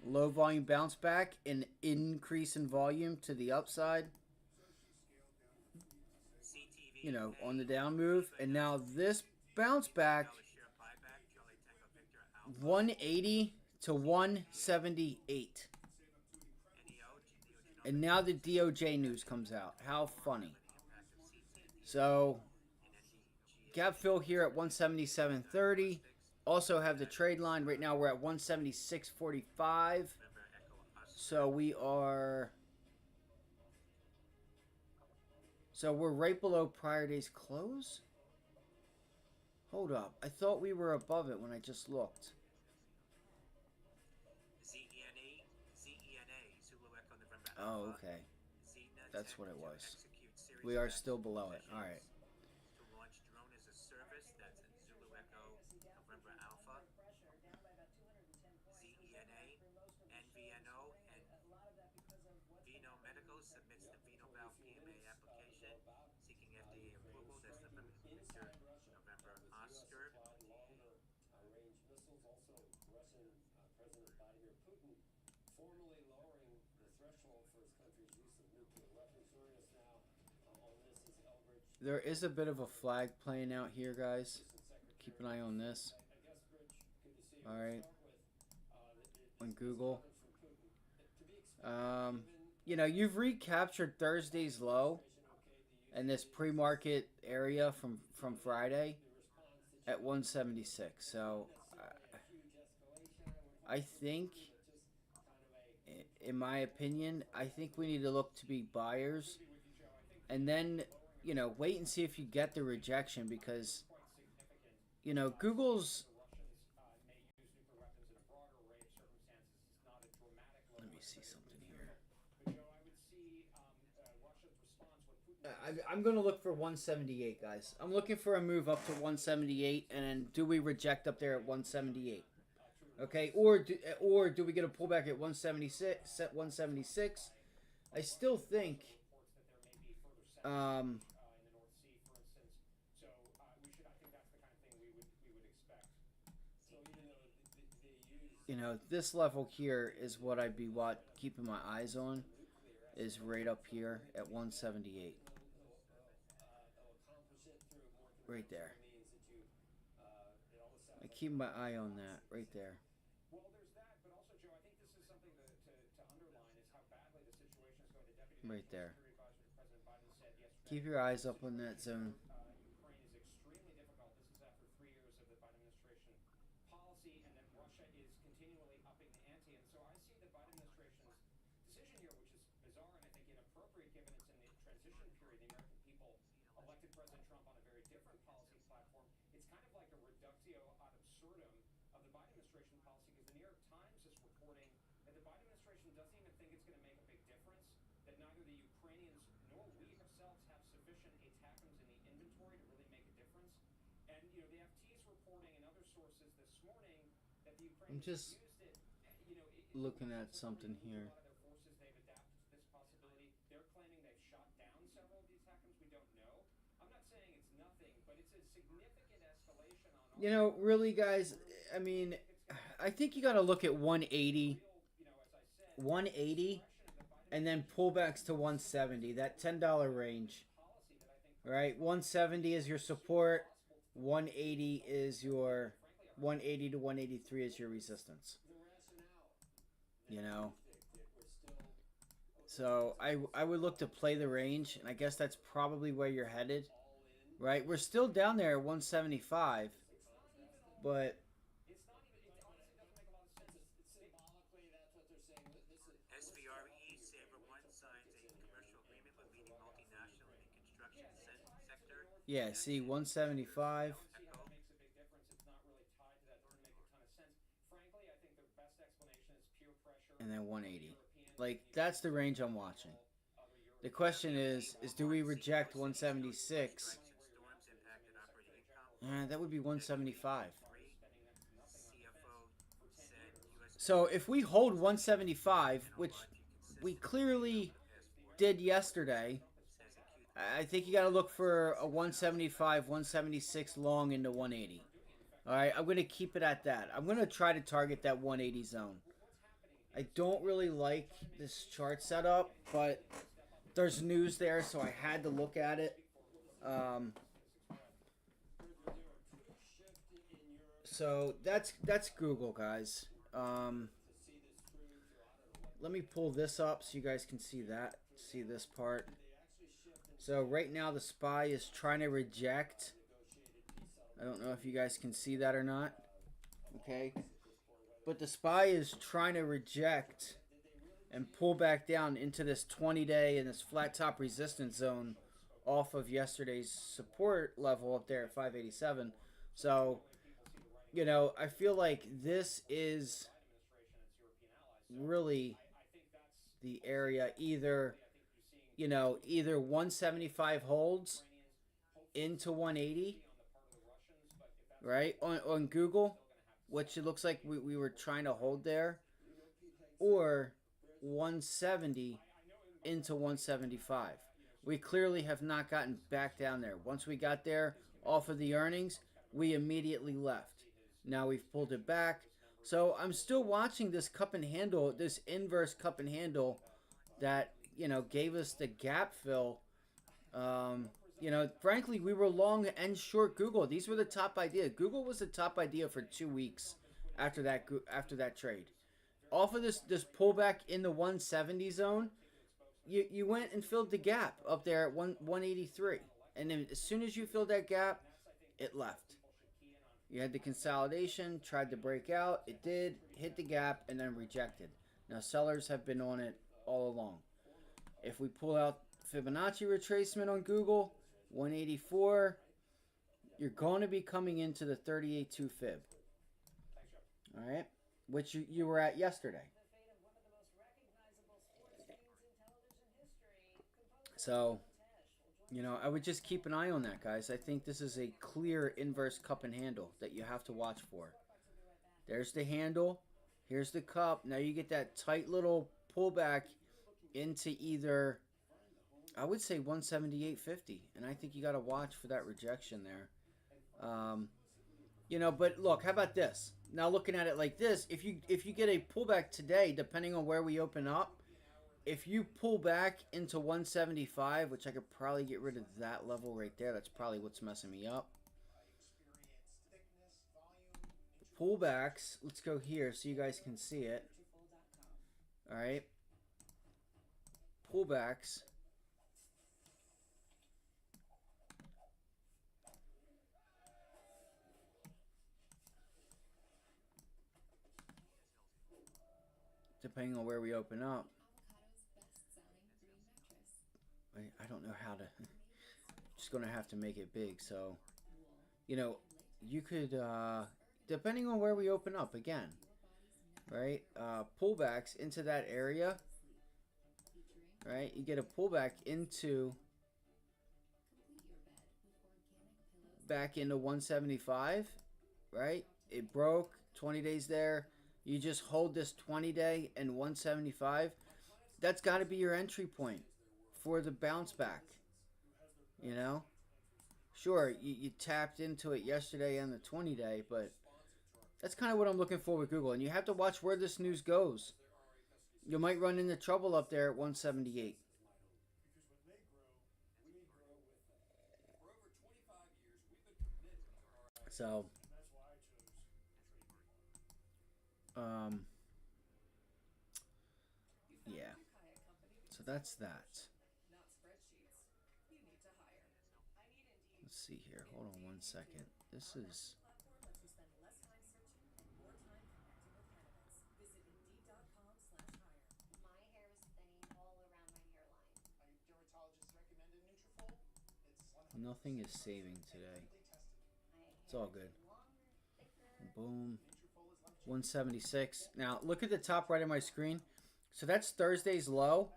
Low volume bounce back, an increase in volume to the upside. On the down move. And now this bounce back 180 to 178. And now the DOJ news comes out. How funny. So, gap fill here at 177.30. Also have the trade line. Right now we're at 176.45. So we are... So we're right below prior day's close? Hold up. I thought we were above it when I just looked. Oh, okay. That's what it was. We are still below it. All right. To launch drone as a service, that's Zulu Echo November Alpha. ZENA, NVNO, and Vino Medical submits the VenoValve PMA application seeking FDA approval. That's November Victor, November Oscar. Formally lowering the threshold for his country's use of nuclear weapons. Joining us now on this is Elbridge. There is a bit of a flag playing out here, guys. Keep an eye on this. All right. On Google. You've recaptured Thursday's low and this pre-market area from Friday at 176. So I think, in my opinion, I think we need to look to be buyers, and then wait and see if you get the rejection, because Google's. Let me see something here. I'm going to look for 178, guys. I'm looking for a move up to 178, and then do we reject up there at 178? Okay, or do we get a pullback at 176? Set 176. I still think. This level here is what I'd be keeping my eyes on. Is right up here at 178. Right there. I keep my eye on that right there. Well, there's that, but also, Joe, I think this is something to underline is how badly the situation is going to Deputy right there. Secretary Advisor to President Biden said yesterday. Keep your eyes up on that zone. Ukraine is extremely difficult. This is after 3 years of the Biden administration policy, and that Russia is continually upping the ante. And so I see the Biden administration's decision here, which is bizarre and I think inappropriate given it's in the transition period. The American people elected President Trump on a very different policy platform. It's kind of like a reductio ad absurdum of the Biden administration policy, because the New York Times is reporting that the Biden administration doesn't even think it's going to make a big difference, that neither the Ukrainians nor we ourselves have sufficient ATACMS in the inventory to really make a difference. And, the FT is reporting and other sources this morning that the Ukrainians I'm just used it, looking at something here. a lot of their forces, they've adapted to this possibility. significant escalation on all You know, really, guys, I mean, I think you got to look at 180, real, as I said, 180, expression of the Biden and then pullbacks to 170, that $10 range, policy that I think right? 170 is your support, 180 is your 180 to 183 is your resistance. You know, so I would look to play the range, and I guess that's probably where you're headed, right? We're still down there at 175, but it's not even, it honestly doesn't make a lot of sense. Symbolically, that's what they're saying. SVRE Saber One signs a commercial agreement with leading multinational in the construction sector. yeah, see 175. See how it makes a big difference. It's not really tied to that. Doesn't make a ton of sense. Frankly, I think the best explanation is peer pressure. And then 180. Like, that's the range I'm watching. The question is do we reject 176? Strikes and storms impacted operating income. That would be 175. CFO said U.S. So if we hold 175, which we clearly did yesterday, I think you got to look for a 175, 176 long into 180. All right, I'm going to keep it at that. I'm going to try to target that 180 zone. I don't really like this chart setup, but there's news there, so I had to look at it. So that's Google, guys. Let me pull this up so you guys can see that. See this part. So right now the SPY is trying to reject. I don't know if you guys can see that or not. Okay. But the SPY is trying to reject and pull back down into this 20-day and this flat top resistance zone off of yesterday's support level up there at 587. So, you know, I feel like this is really the area either, you know, either 175 holds into 180, right, on Google, which it looks like we were trying to hold there, or 170 into 175. We clearly have not gotten back down there. Once we got there off of the earnings, we immediately left. Now we've pulled it back. So I'm still watching this cup and handle, this inverse cup and handle that, you know, gave us the gap fill. You know, frankly, we were long and short Google. These were the top idea. Google was the top idea for 2 weeks after that trade. Off of this pullback in the 170 zone, you went and filled the gap up there at 183. And then as soon as you filled that gap, it left. You had the consolidation, tried to break out. It did, hit the gap, and then rejected. Now, sellers have been on it all along. If we pull out Fibonacci retracement on Google, 184, you're going to be coming into the 38.2 fib. All right, which you were at yesterday. So, you know, I would just keep an eye on that, guys. I think this is a clear inverse cup and handle that you have to watch for. There's the handle. Here's the cup. Now you get that tight little pullback into either, I would say 178.50, and I think you got to watch for that rejection there. You know, but look, how about this? Now looking at it like this, if you get a pullback today, depending on where we open up, if you pull back into 175, which I could probably get rid of that level right there, that's probably what's messing me up. Pullbacks, let's go here so you guys can see it. All right. Pullbacks. Depending on where we open up. I don't know how to. Just gonna have to make it big. So, you know, you could, depending on where we open up again, right? Pullbacks into that area, right? You get a pullback into back into 175, right? It broke 20 days there. You just hold this 20-day and 175. That's got to be your entry point for the bounce back. You know, Sure, you tapped into it yesterday and the 20-day, but that's kind of what I'm looking for with Google. And you have to watch where this news goes. You might run into trouble up there at 178. So, yeah. So that's that. Let's see here. Hold on one second. This is. My hair is thinning all around my hairline. My dermatologist recommended Nutrafol. It's 100% Nothing is saving today. tested. My hair It's all good. is longer, thicker. Boom. Nutrafol is life 176. Now, look at the top right of my screen. So that's Thursday's low.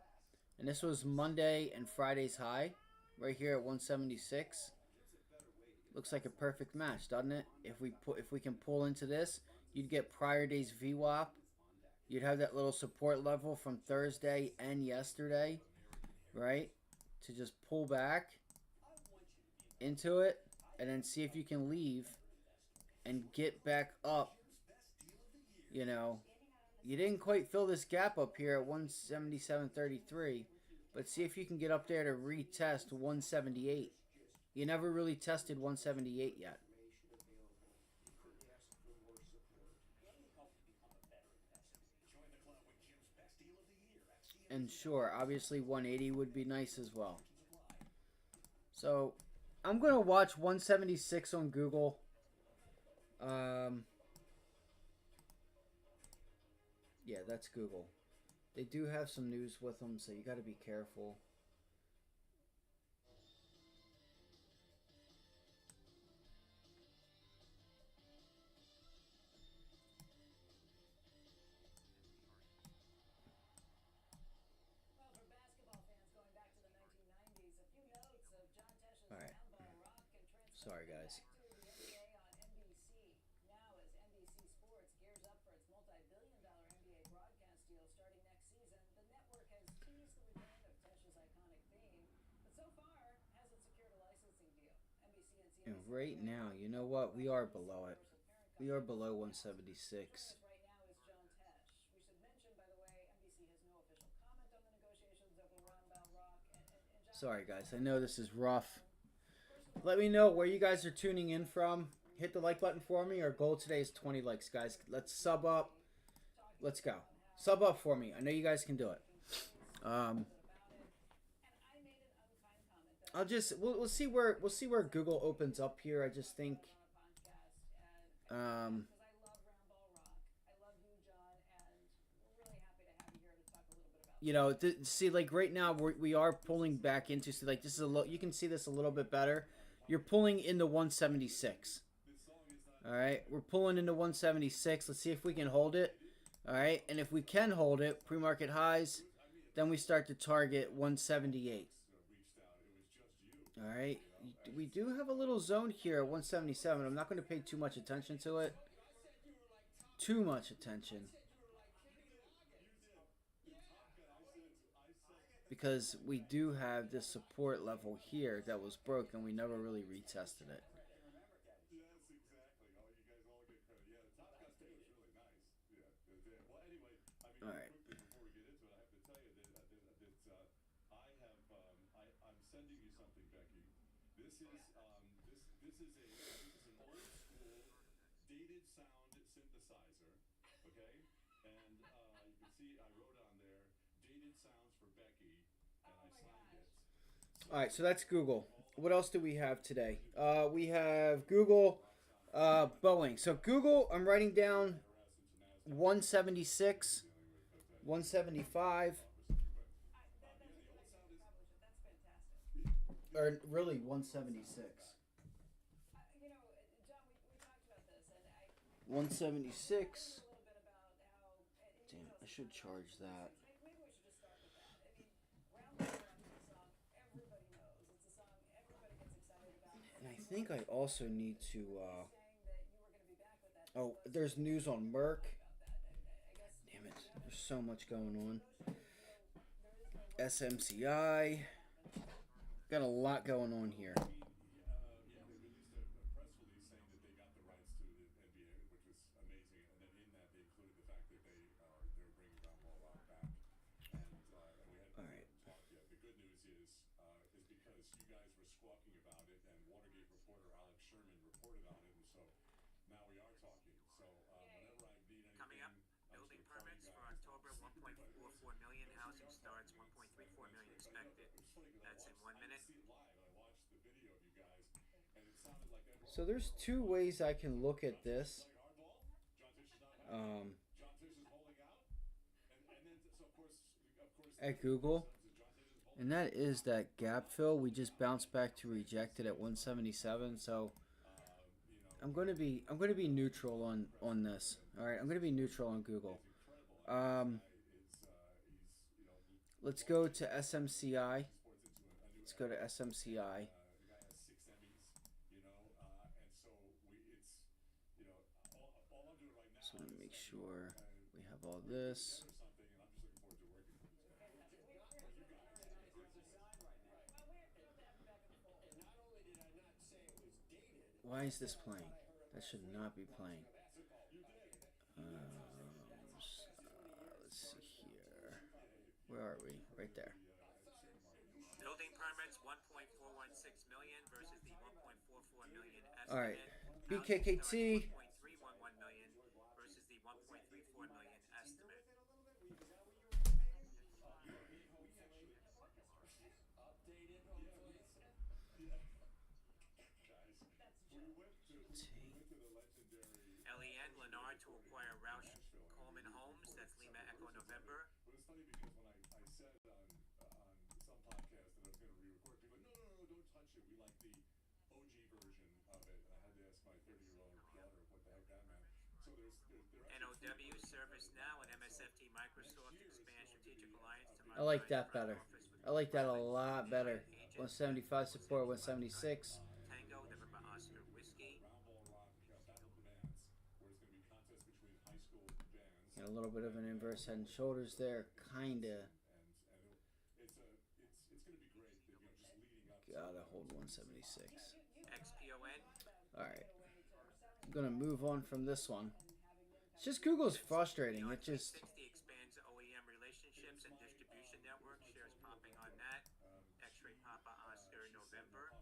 And this was Monday and Friday's high. Right here at 176. Looks like a perfect match, doesn't it? If we can pull into this, you'd get prior day's VWAP. You'd have that little support level from Thursday and yesterday, right? To just pull back into it and then see if you can leave and get back up. You know, you didn't quite fill this gap up here at 177.33, but see if you can get up there to retest 178. You never really tested 178 yet. And sure, obviously 180 would be nice as well. So, I'm going to watch 176 on Google. Yeah, that's Google. They do have some news with them, so you got to be careful. Well, for basketball fans going back to the 1990s, a few notes of John Tesh's All right. round ball rock and Sorry, guys. back to the NBA on NBC. Now, as NBC Sports gears up for its multi-billion-dollar NBA broadcast deal starting next season, the network has teased the return of Tesh's iconic theme, but so far hasn't secured a licensing deal. NBC and And CNBC right now, you know what? We are below it. We are below 176. right now is John Tesh. We should mention, by the way, NBC has no official comment on the negotiations over Round Bell Rock. And John Sorry, guys. I know this is rough. Let me know where you guys are tuning in from. Hit the like button for me. Our goal today is 20 likes, guys. Let's sub up. Let's go. Sub up for me. I know you guys can do it. I'll just we'll see where Google opens up here. I just think you know, see, like right now we are pulling back into, see, like this is you can see this a little bit better. You're pulling into 176. All right, we're pulling into 176. Let's see if we can hold it. All right, and if we can hold it, pre-market highs, then we start to target 178. All right, we do have a little zone here at 177. I'm not going to pay too much attention to it. Too much attention. Because we do have this support level here that was broken. We never really retested it. All right. All right, so that's Google. What else do we have today? We have Google, Boeing. So Google, I'm writing down 176, 175, or really 176. 176. Damn, I should charge that. And I think I also need to, oh, there's news on Merck. Damn it, there's so much going on. SMCI. Got a lot going on here. course, you guys were squawking about it, and Watergate reporter Alex Sherman reported on it, and so now we are talking. So whenever I need anything, Coming up, I'm building just going to call you permits for guys. October, 1.44 million. Housing starts, 1.34 million expected. That's in 1 minute. I didn't see it live. I watched the video of you guys, and it sounded like So there's two ways I can look at this. John Tish is not happy. John Tish is holding out, and then so of course At Google, and that is that gap fill. We just bounced back to rejected at 177. So I'm going to be neutral on this. All right, I'm going to be neutral on Google. Let's go to SMCI. Let's go to SMCI. So let me make sure we have all this. Why is this playing? That should not be playing. Let's see here. Where are we? Right there. Building permits, 1.416 million versus the 1.44 million estimate. All right. BKKT. 1.311 million versus the 1.34 million estimate. LEN Lennar to acquire Roush Coleman Homes. That's Lima Echo November. But it's funny because when I said on some podcast that I was going to re-record, people were like, no, don't touch it. We like the OG version of it. And I had to ask my 30-year-old daughter what the heck that meant. So they're NOW, ServiceNow, and MSFT Microsoft expand strategic alliance to I like that better. I like that a lot better. 175 support, 176. Tango, November Oscar Whiskey. And a little bit of an inverse head and shoulders there, kinda. Gotta hold 176. XPON. Alright. I'm gonna move on from this one. It's just Google's frustrating. It just 60 expands OEM relationships and distribution network. Shares popping on that. X-Ray Papa Oscar November.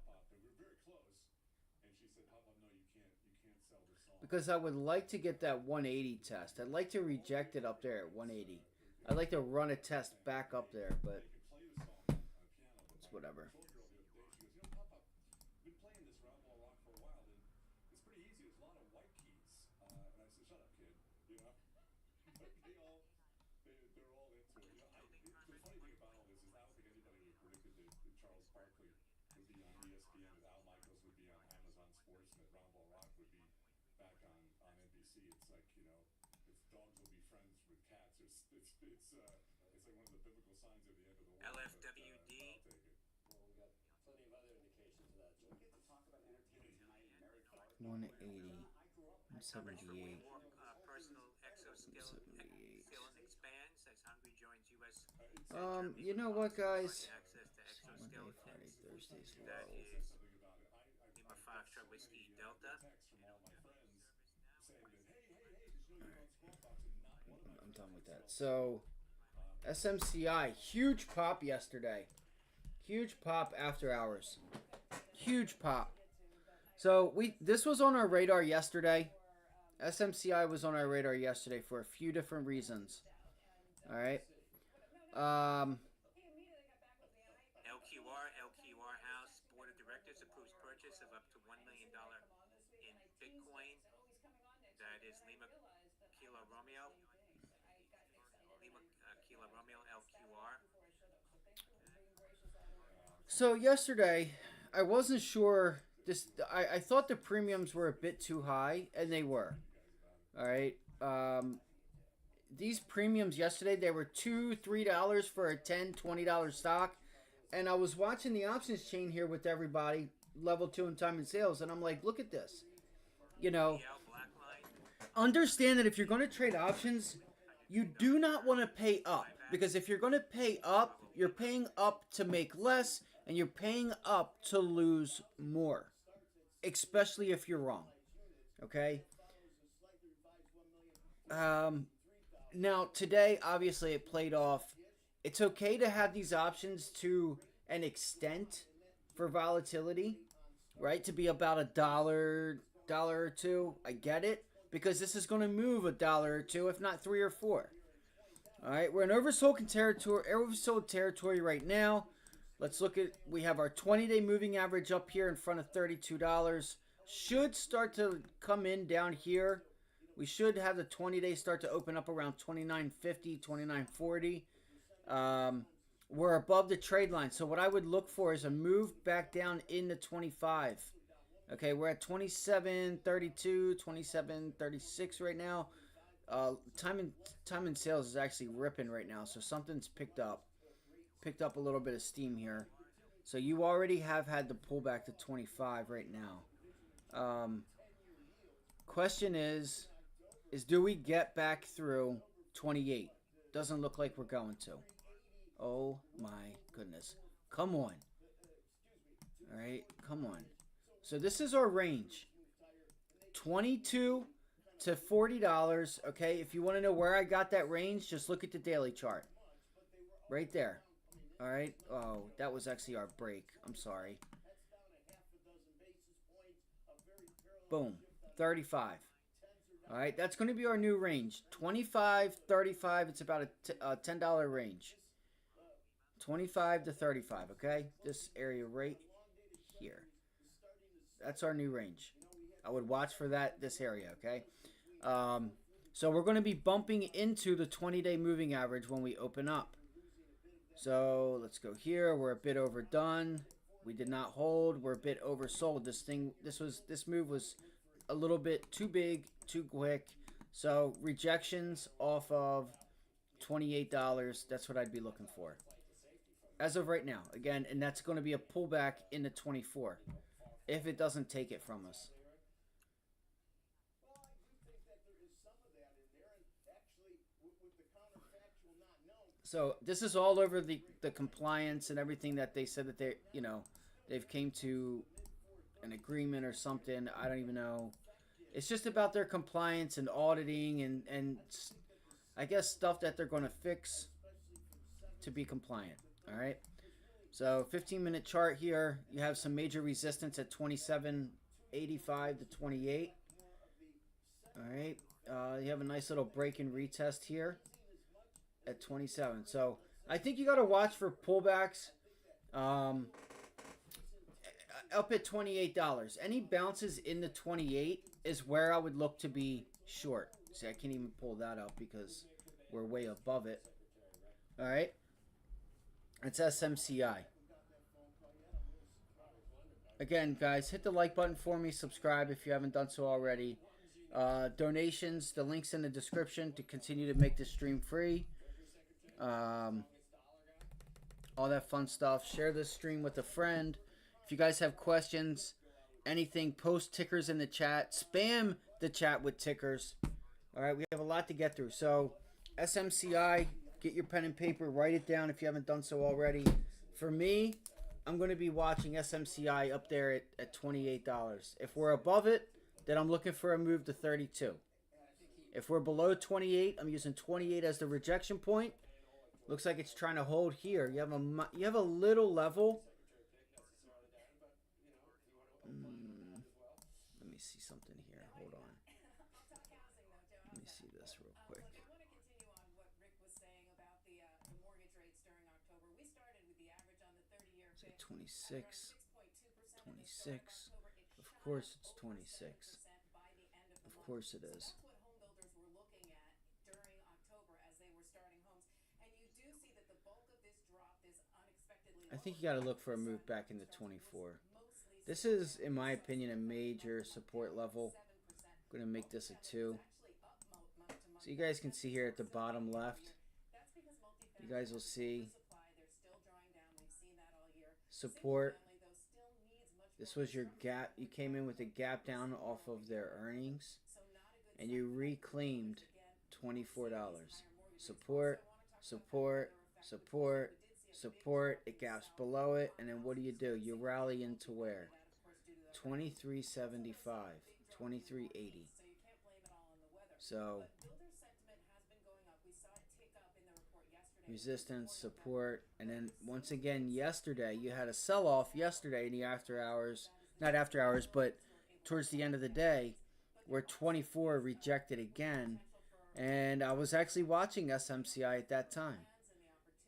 because I would like to get that 180 test. I'd like to reject it up there at 180. I'd like to run a test back up there, but it's whatever. It's like, you know, it's dogs will be friends with cats. It's like one of the biblical signs of the end of the world. LFWD. But, well, we got plenty of other indications of that. So we get to talk about entertainment tonight. 180. Coverage for 178. personal exoskeleton expands as Hungary joins U.S. You know what, guys? Access to Monday, Friday, exoskeletons. Thursday's That low. is Lima Foxtrot Whiskey Delta. I'm done with that. So, SMCI, huge pop yesterday. Huge pop after hours. Huge pop. So, this was on our radar yesterday. SMCI was on our radar yesterday for a few different reasons. All right. LQR House Board of Directors approves purchase of up to $1 million in Bitcoin. That is Lima Kilo Romeo. Lima Kilo Romeo LQR. So yesterday, I wasn't sure. I thought the premiums were a bit too high, and they were. All right. These premiums yesterday, they were $2, $3 for a $10, $20 stock. And I was watching the options chain here with everybody, level 2 and time and sales, and I'm like, look at this. You know, understand that if you're going to trade options, you do not want to pay up. Because if you're going to pay up, you're paying up to make less, and you're paying up to lose more. Especially if you're wrong. Okay? Now, today, obviously, it played off. It's okay to have these options to an extent for volatility, right? To be about dollar or two. I get it because this is going to move a dollar or two, if not 3 or 4. All right, we're in oversold territory right now. Let's look at, we have our 20-day moving average up here in front of $32. Should start to come in down here. We should have the 20-day start to open up around 29.50, 29.40. We're above the trade line. So what I would look for is a move back down into 25. Okay, we're at 27.32, 27.36 right now. Time and sales is actually ripping right now, so something's picked up a little bit of steam here. So you already have had the pullback to 25 right now. Question is do we get back through 28? Doesn't look like we're going to. Oh my goodness. Come on. All right, come on. So this is our range. $22 to $40. Okay, if you want to know where I got that range, just look at the daily chart. Right there. All right. Oh, that was actually our break. I'm sorry. Boom. 35. All right, that's going to be our new range. 25, 35. It's about a $10 range. 25 to 35, okay? This area right here. That's our new range. I would watch for this area, okay? So we're going to be bumping into the 20-day moving average when we open up. So let's go here. We're a bit overdone. We did not hold. We're a bit oversold. This move was a little bit too big, too quick. So rejections off of $28. That's what I'd be looking for. As of right now, again, and that's going to be a pullback into 24 if it doesn't take it from us. So this is all over the compliance and everything that they said that they've came to an agreement or something. I don't even know. It's just about their compliance and auditing and I guess stuff that they're going to fix to be compliant. All right. So 15-minute chart here. You have some major resistance at 27.85 to 28. All right. You have a nice little break and retest here at 27. So I think you got to watch for pullbacks up at $28. Any bounces in the 28 is where I would look to be short. See, I can't even pull that up because we're way above it. All right. It's SMCI. Again, guys, hit the like button for me. Subscribe if you haven't done so already. Donations, the link's in the description to continue to make this stream free. All that fun stuff. Share this stream with a friend. If you guys have questions, anything, post tickers in the chat. Spam the chat with tickers. All right, we have a lot to get through. So, SMCI, get your pen and paper. Write it down if you haven't done so already. For me, I'm going to be watching SMCI up there at $28. If we're above it, then I'm looking for a move to 32. If we're below 28, I'm using 28 as the rejection point. Looks like it's trying to hold here. You have a little level. Let me see something here. Hold on. Let me see this real quick. I want to continue on what Rick was saying about the mortgage rates during October. We started with the average on the 30-year Say fixed 26. 6.2%. 26. Of course it's 26. Of course it is. That's what home builders were looking at during October as they were starting homes. And you do see that the bulk of this drop, this unexpectedly I think you got to look for a move back into 24. This is, in my opinion, a major support level. I'm going to make this a 2. So you guys can see here at the bottom left. You guys will see support. This was your gap. You came in with a gap down off of their earnings. And you reclaimed $24. Support, support, support, support. It gaps below it. And then what do? You rally into where? 23.75, 23.80. So resistance, support, and then once again yesterday you had a sell-off yesterday in the after hours, not after hours, but towards the end of the day, where 24 rejected again, and I was actually watching SMCI at that time,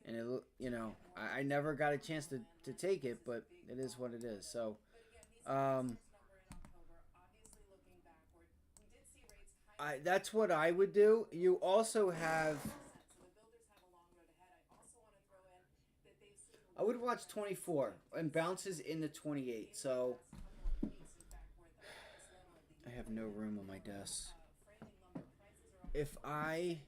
and it, I never got a chance to take it, but it is what it is. So, that's what I would do. You also have. I would watch 24 and bounces into 28. So I have no room on my desk. If I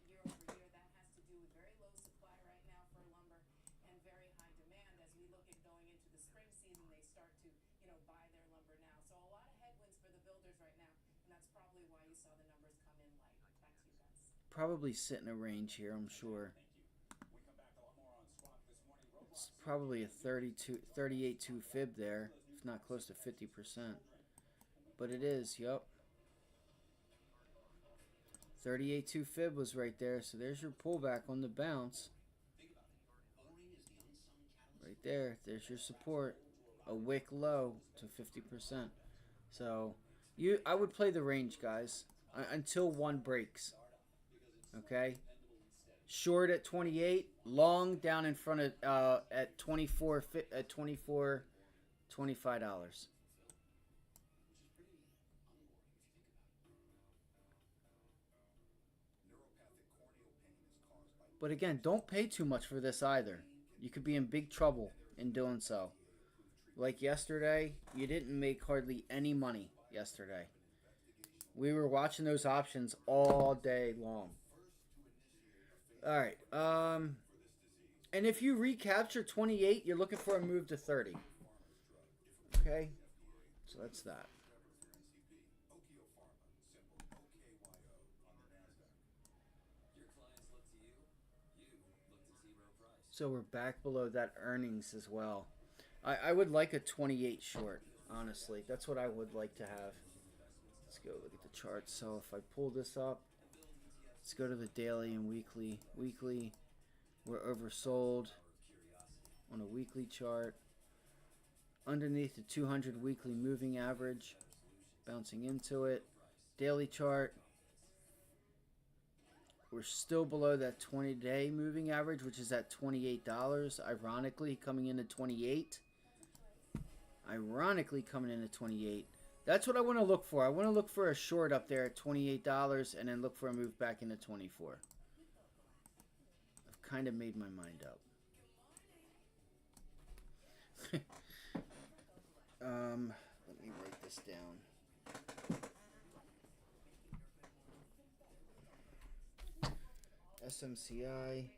probably sit in a range here, I'm sure. It's probably a 38.2 fib there, if not close to 50%. But it is, yup. 38.2 fib was right there, so there's your pullback on the bounce. Right there, there's your support. A wick low to 50%. So I would play the range, guys, until one breaks. Okay? Short at 28, long down in front of at 24 at 24 $25. But again, don't pay too much for this either. You could be in big trouble in doing so. Like yesterday, you didn't make hardly any money yesterday. We were watching those options all day long. All right. And if you recapture 28, you're looking for a move to 30. Okay? So that's that. So we're back below that earnings as well. I would like a 28 short, honestly. That's what I would like to have. Let's go look at the chart. So if I pull this up, let's go to the daily and weekly. Weekly, we're oversold on a weekly chart. Underneath the 200 weekly moving average, bouncing into it. Daily chart, we're still below that 20-day moving average, which is at $28. Ironically, coming into 28. That's what I want to look for. I want to look for a short up there at $28 and then look for a move back into 24. I've kind of made my mind up. Let me write this down. SMCI.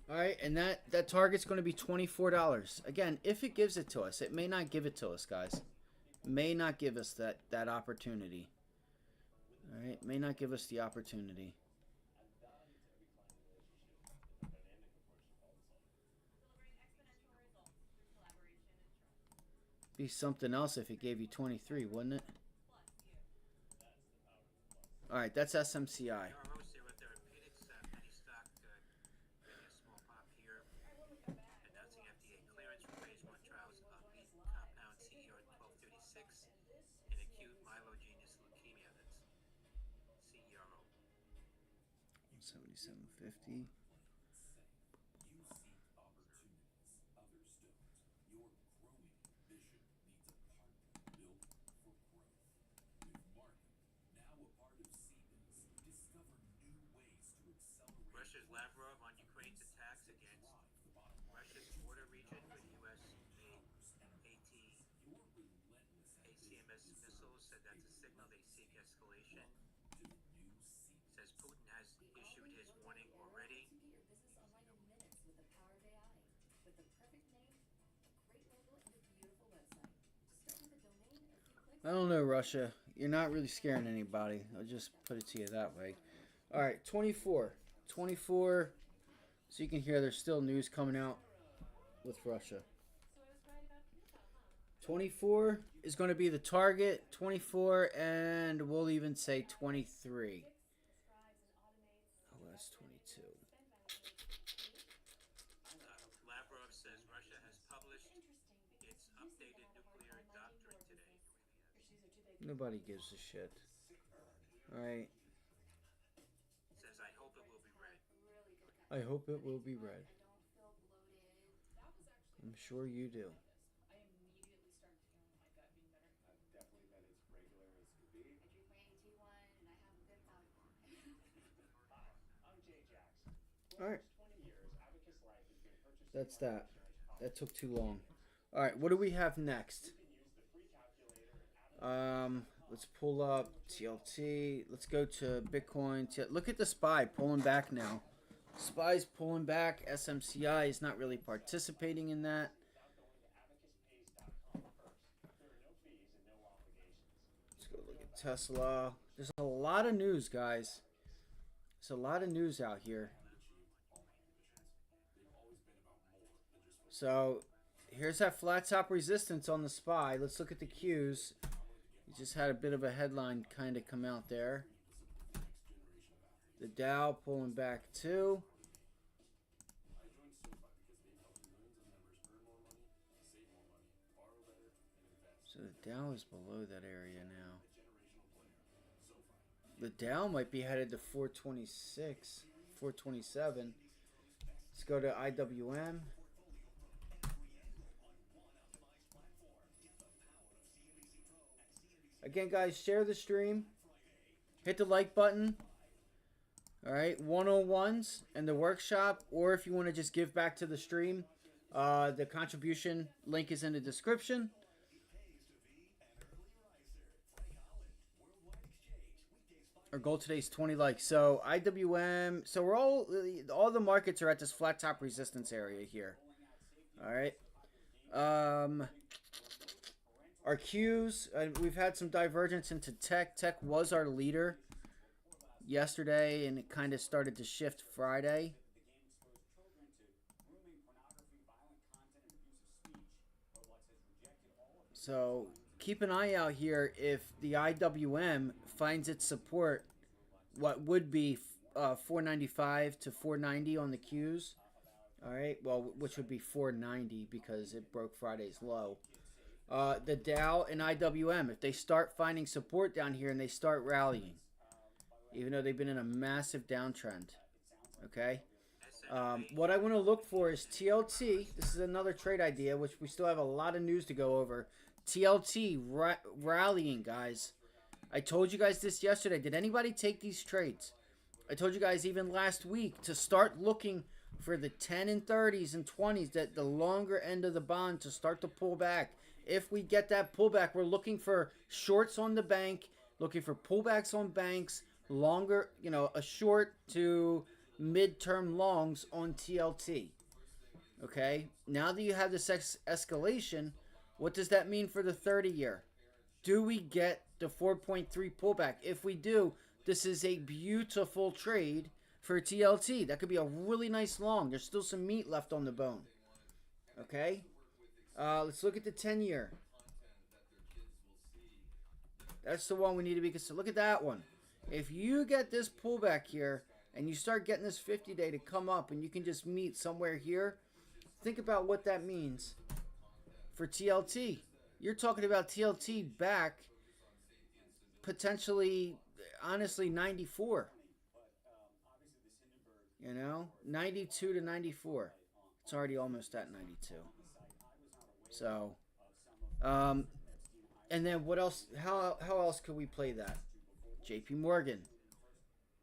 All right, and that target's going to be $24. Again, if it gives it to us, it may not give it to us, guys. May not give us that opportunity. All right, may not give us the opportunity. Be something else if it gave you 23, wouldn't it? All right, that's SMCI. $77.50. Russia's Lavrov on Ukraine's attacks against Russia's border region with U.S.-made ACMS missiles said that's a signal they seek escalation. Says Putin has issued his warning already. I don't know, Russia. You're not really scaring anybody. I'll just put it to you that way. All right, 24. 24. So you can hear there's still news coming out. with Russia. 24 is going to be the target. 24, and we'll even say 23. Oh, that's 22. Lavrov says Russia has published its updated nuclear doctrine today. Nobody gives a shit. All right. Says, I hope it will be read. I hope it will be read. I'm sure you do. Definitely that it's regular as could be. I drink my AT1 and I have a good volleyball. Hi, I'm Jay Jacks. All right. 20 years, Abacus Life has been purchasing That's life that. insurance That policies. took too long. All right. What do we have next? You can use the free calculator at Let's pull up TLT. Let's go to Bitcoin. Look at the SPY pulling back now. SPY's pulling back. SMCI is not really participating in that. without going to abacuspays.com first. There are no fees and no obligations. Let's go look at Tesla. There's a lot of news, guys. There's a lot of news out here. So here's that flat top resistance on the SPY. Let's look at the Qs. You just had a bit of a headline kind of come out there. The Dow pulling back too. So the Dow is below that area now. The Dow might be headed to 426, 427. Let's go to IWM. Again, guys, share the stream. Hit the like button. All right, 101s and the workshop, or if you want to just give back to the stream, the contribution link is in the description. Our goal today is 20 likes. So IWM, so we're all the markets are at this flat top resistance area here. All right. Our Qs, we've had some divergence into tech. Tech was our leader yesterday, and it kind of started to shift Friday. So keep an eye out here if the IWM finds its support, what would be 495 to 490 on the Qs. All right, well, which would be 490 because it broke Friday's low. The Dow and IWM, if they start finding support down here and they start rallying, even though they've been in a massive downtrend. Okay. What I want to look for is TLT. This is another trade idea, which we still have a lot of news to go over. TLT rallying, guys. I told you guys this yesterday. Did anybody take these trades? I told you guys even last week to start looking for the 10 and 30s and 20s, that the longer end of the bond to start to pull back. If we get that pullback, we're looking for shorts on the bank, looking for pullbacks on banks, longer, a short to midterm longs on TLT. Okay? Now that you have this escalation, what does that mean for the 30-year? Do we get the 4.3 pullback? If we do, this is a beautiful trade for TLT. That could be a really nice long. There's still some meat left on the bone. Okay? Let's look at the 10-year. That's the one we need to be considered. Look at that one. If you get this pullback here and you start getting this 50-day to come up and you can just meet somewhere here, think about what that means for TLT. You're talking about TLT back potentially, honestly, 94. 92 to 94. It's already almost at 92. So, and then what else? How else could we play that? JP Morgan.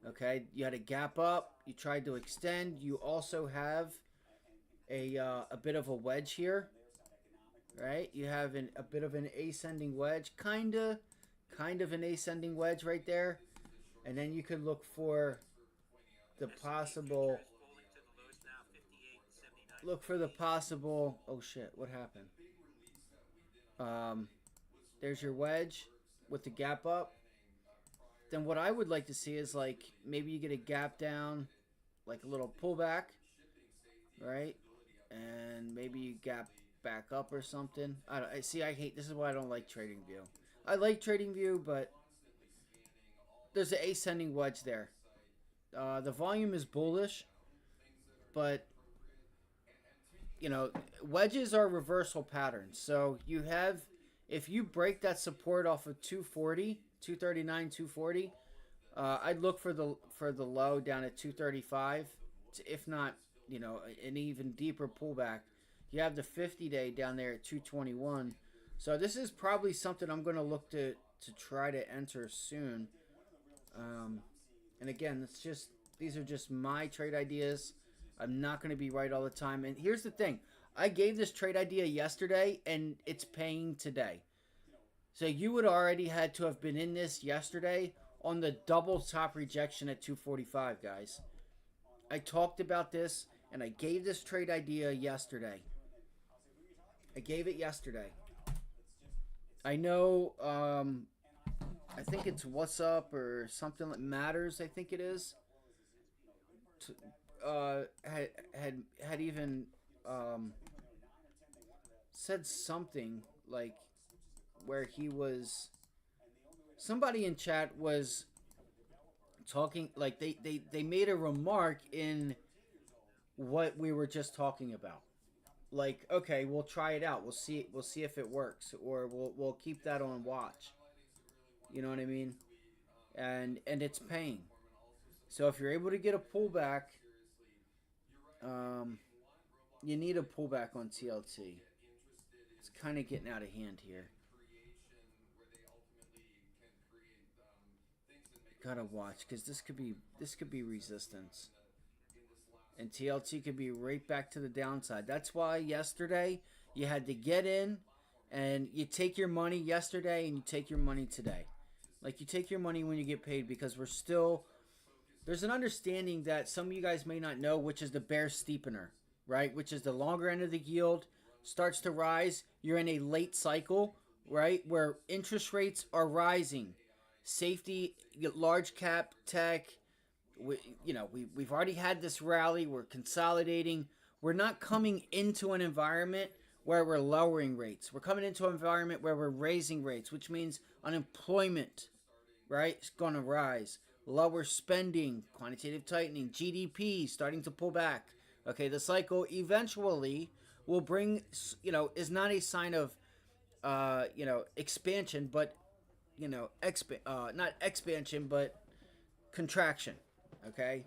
Okay, you had a gap up. You tried to extend. You also have a bit of a wedge here, right? You have a bit of an ascending wedge, kind of an ascending wedge right there, and then you could look for the possible. Look for the possible. Oh shit! What happened? There's your wedge with the gap up. Then what I would like to see is like maybe you get a gap down, like a little pullback, right? and maybe you gap back up or something. I see. I hate. This is why I don't like TradingView. I like TradingView, but there's an ascending wedge there. The volume is bullish, but wedges are reversal patterns. So you have, if you break that support off of 240, 239, 240, I'd look for the low down at 235. If not, an even deeper pullback. You have the 50-day down there at 221. So this is probably something I'm going to look to try to enter soon. And again, these are just my trade ideas. I'm not going to be right all the time. And here's the thing. I gave this trade idea yesterday, and it's paying today. So you would already had to have been in this yesterday on the double top rejection at 245, guys. I talked about this, and I gave this trade idea yesterday. I gave it yesterday. I know, I think it's What's Up or something that matters, I think it is. Had even said something like where somebody in chat was talking, like they made a remark in what we were just talking about. Like, okay, we'll try it out. We'll see if it works, or we'll keep that on watch. You know what I mean? And it's paying. So if you're able to get a pullback, you need a pullback on TLT. It's kind of getting out of hand here. Gotta watch, because this could be resistance, and TLT could be right back to the downside. That's why yesterday you had to get in, and you take your money yesterday and you take your money today. Like, you take your money when you get paid, because there's an understanding that some of you guys may not know, which is the bear steepener, right? Which is the longer end of the yield starts to rise. You're in a late cycle, right, where interest rates are rising. Safety, large cap tech, we've already had this rally. We're consolidating. We're not coming into an environment where we're lowering rates. We're coming into an environment where we're raising rates, which means unemployment, right, is going to rise. Lower spending, quantitative tightening, GDP starting to pull back. Okay, the cycle eventually will bring, is not a sign of, expansion, but, not expansion, but contraction. Okay,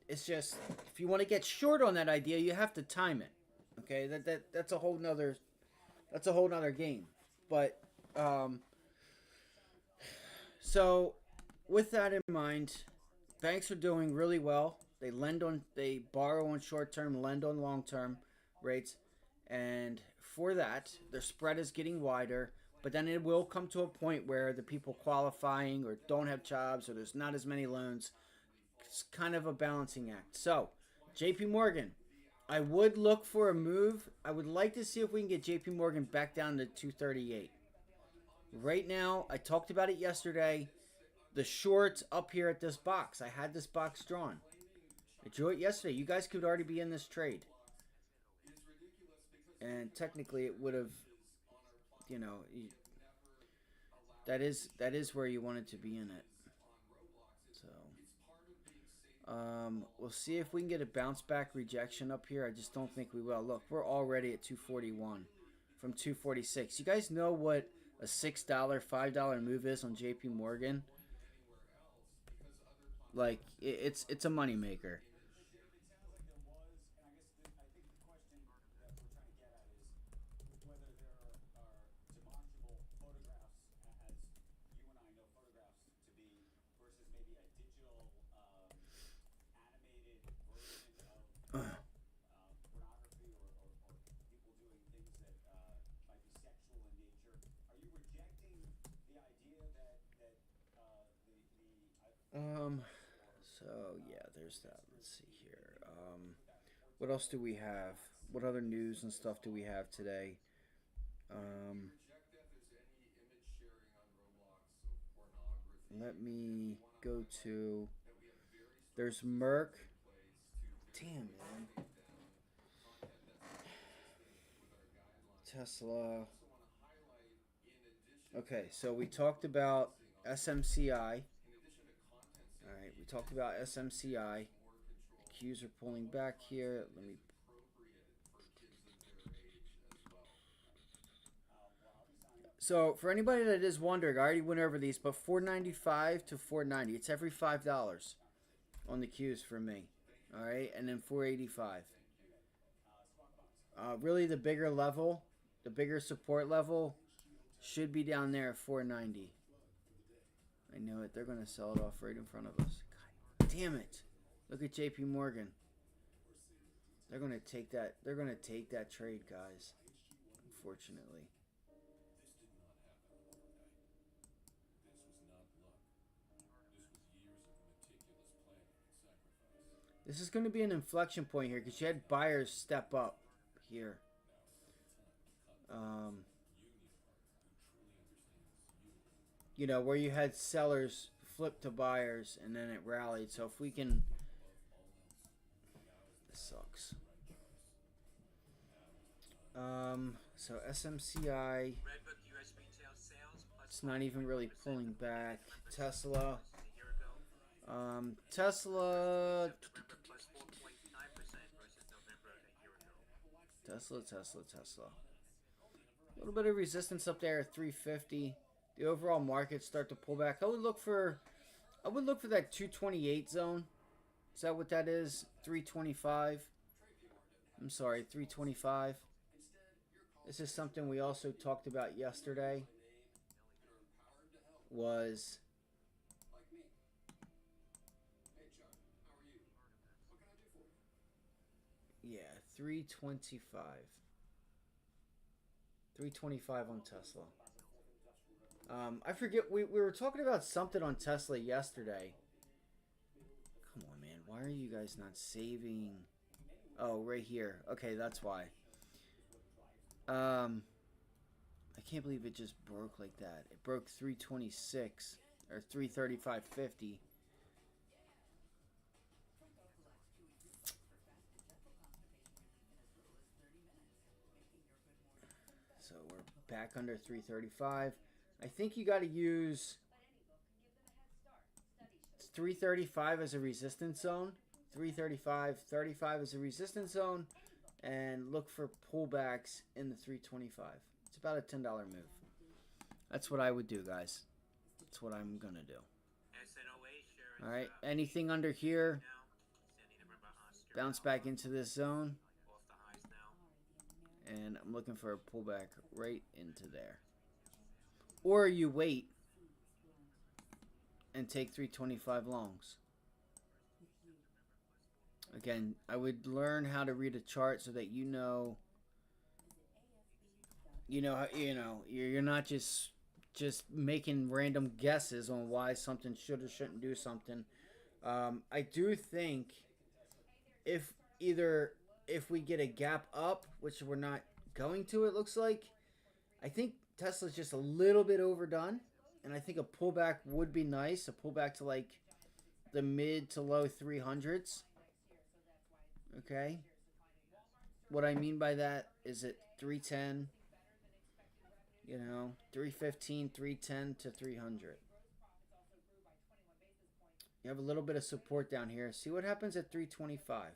it's just, if you want to get short on that idea, you have to time it. Okay, that's a whole nother game. But so with that in mind, banks are doing really well. They borrow on short term, lend on long term rates, and for that, their spread is getting wider. But then it will come to a point where the people qualifying or don't have jobs, or there's not as many loans. It's kind of a balancing act. So, JP Morgan, I would look for a move. I would like to see if we can get JP Morgan back down to 238. Right now, I talked about it yesterday. The shorts up here at this box. I had this box drawn. I drew it yesterday. You guys could already be in this trade. And technically it would have, that is where you wanted to be in it. So we'll see if we can get a bounce back rejection up here. I just don't think we will. Look, we're already at 241 from 246. You guys know what a $6, $5 move is on JP Morgan? Like, it's a moneymaker. So yeah, there's that. Let's see here. What else do we have? What other news and stuff do we have today? Let me go to. There's Merck. Damn, man. Tesla. also want to highlight, in addition Okay, to so we talked about SMCI. in addition to content All safety, right, we talked about SMCI. more control The Qs are pulling what back here. content Let me. is appropriate for kids of their age as well. So for anybody that is wondering, I already went over these, but $4.95 to $4.90. It's every $5 on the Qs for me. All right, and then $4.85. Really, the bigger level, the bigger support level, should be down there at $4.90. I know it. They're gonna sell it off right in front of us. God damn it! Look at J.P. Morgan. They're gonna take that. They're gonna take that trade, guys. Unfortunately. This did not happen overnight. This was not luck. This was years of meticulous planning and sacrifice. This is going to be an inflection point here because you had buyers step up here. You know, where you had sellers flip to buyers and then it rallied. So if we can... This sucks. So SMCI... Redbook US retail sales plus It's not even really pulling back. Tesla... a year ago. Tesla... November plus 4.9% versus November a year ago. Tesla. A little bit of resistance up there at 350. The overall market start to pull back. I would look for that 228 zone. Is that what that is? 325. I'm sorry, 325. This is something we also talked about yesterday. Was Like me. Hey, Chuck, how are you? What can I do for you? yeah, 325. 325 on Tesla. I forget, we were talking about something on Tesla yesterday. Come on, man. Why are you guys not saving? Oh, right here. Okay, that's why. I can't believe it just broke like that. It broke 326 or 335.50. So we're back under 335. I think you got to use 335 as a resistance zone. 335, 35 as a resistance zone. And look for pullbacks in the 325. It's about a $10 move. That's what I would do, guys. That's what I'm going to do. SNOA share All right. Anything under here, now. Sandy November Oscar bounce back into this zone. off the highs now. And I'm looking for a pullback right into there. Or you wait and take 325 longs. Again, I would learn how to read a chart so that you're not just making random guesses on why something should or shouldn't do something. I do think if we get a gap up, which we're not going to, it looks like, I think Tesla's just a little bit overdone, and I think a pullback would be nice. A pullback to like the mid to low 300s. Okay. What I mean by that is at 310, 315, 310 to 300. You have a little bit of support down here. See what happens at 325.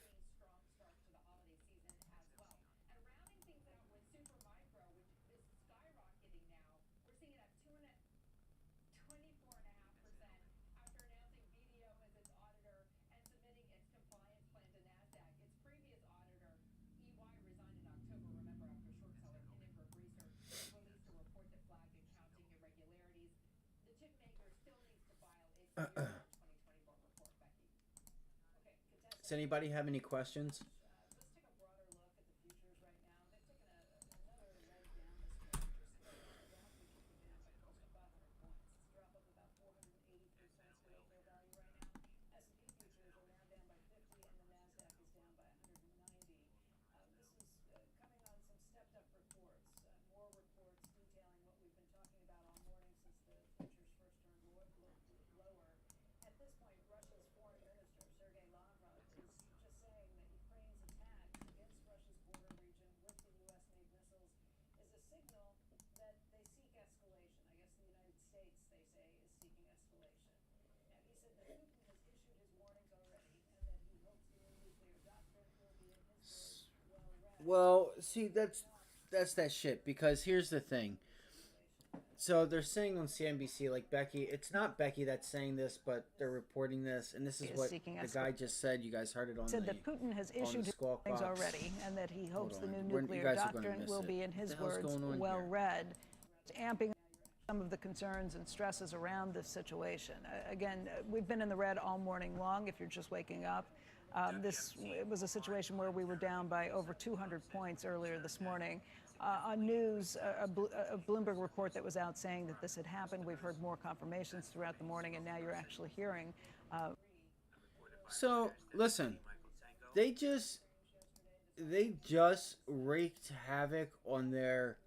Does anybody have any questions? Well, see, that's that shit. Because here's the thing. So they're saying on CNBC, like Becky, it's not Becky that's saying this, but they're reporting this, and this is Is what seeking the guy just said. You guys heard it on said the that Putin has on issued the his Squawk things Box. already, and that he hopes the new You nuclear guys are gonna doctrine miss will it. be, in What his the hell's words, going on well here? read, amping some of the concerns and stresses around this situation. Again, we've been in the red all morning long. If you're just waking up, it was a situation where we were down by over 200 points earlier this morning. On news, a Bloomberg report that was out saying that this had happened. We've heard more confirmations throughout the morning, and now you're actually hearing. So listen, they just they just wreaked havoc on their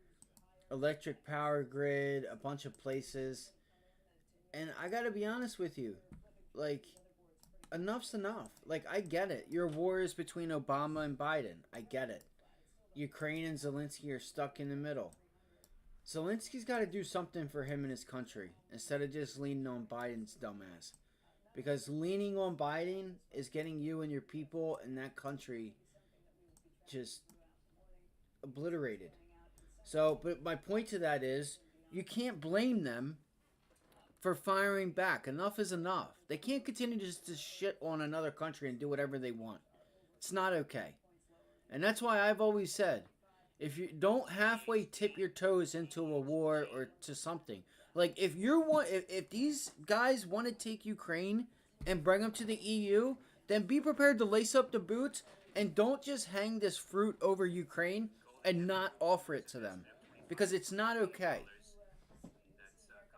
electric power grid, a bunch of places, and I gotta be honest with you, like enough's enough. Like I get it. Your war is between Obama and Biden. I get it. Ukraine and Zelensky are stuck in the middle. Zelensky's got to do something for him and his country instead of just leaning on Biden's dumbass. Because leaning on Biden is getting you and your people in that country just obliterated. So, but my point to that is you can't blame them for firing back. Enough is enough. They can't continue just to shit on another country and do whatever they want. It's not okay. And that's why I've always said, if you don't halfway tip your toes into a war or to something, like if these guys want to take Ukraine and bring them to the EU, then be prepared to lace up the boots and don't just hang this fruit over Ukraine and not offer it to them, because it's not okay.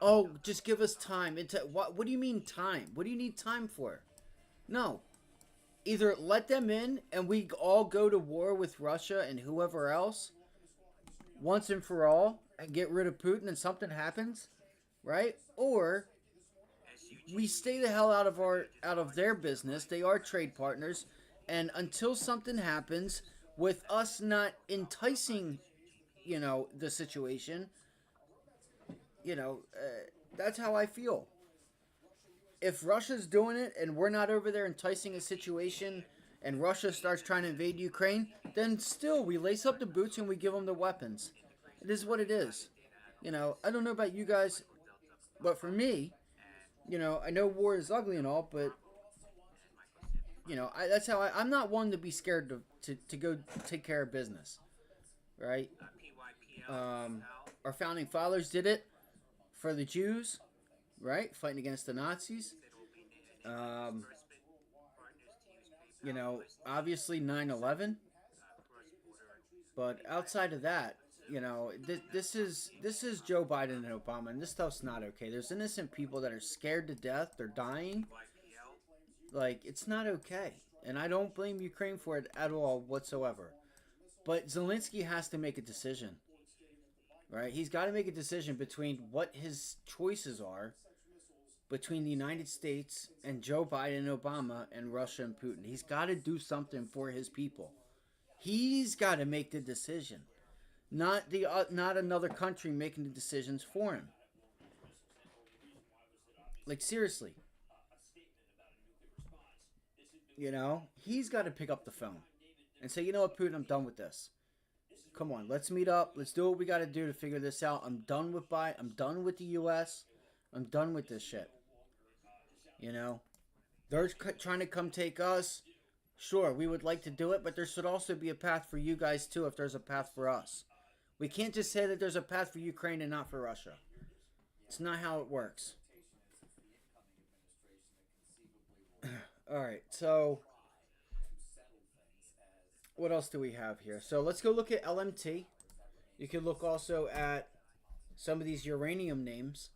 Oh, just give us time. What do you mean time? What do you need time for? No. Either let them in and we all go to war with Russia and whoever else once and for all and get rid of Putin and something happens, right? Or we stay the hell out of their business. They are trade partners, and until something happens with us not enticing, the situation, that's how I feel. If Russia's doing it and we're not over there enticing a situation and Russia starts trying to invade Ukraine, then still we lace up the boots and we give them the weapons. It is what it is. I don't know about you guys, but for me, I know war is ugly and all, but that's how I'm not one to be scared to go take care of business, right? Our founding fathers did it for the Jews, right? Fighting against the Nazis. Obviously 9/11, but outside of that, this is Joe Biden and Obama, and this stuff's not okay. There's innocent people that are scared to death. They're dying. Like, it's not okay. And I don't blame Ukraine for it at all whatsoever. But Zelensky has to make a decision, right? He's got to make a decision between what his choices are between the United States and Joe Biden and Obama and Russia and Putin. He's got to do something for his people. He's got to make the decision, not another country making the decisions for him. Like, seriously. He's got to pick up the phone and say, you know what, Putin, I'm done with this. Come on, let's meet up. Let's do what we got to do to figure this out. I'm done with I'm done with the U.S. I'm done with this shit. They're trying to come take us. Sure, we would like to do it, but there should also be a path for you guys too if there's a path for us. We can't just say that there's a path for Ukraine and not for Russia. It's not how it works. All right, so what else do we have here? So let's go look at LMT. You can look also at some of these uranium names.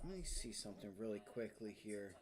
Let me see something really quickly here.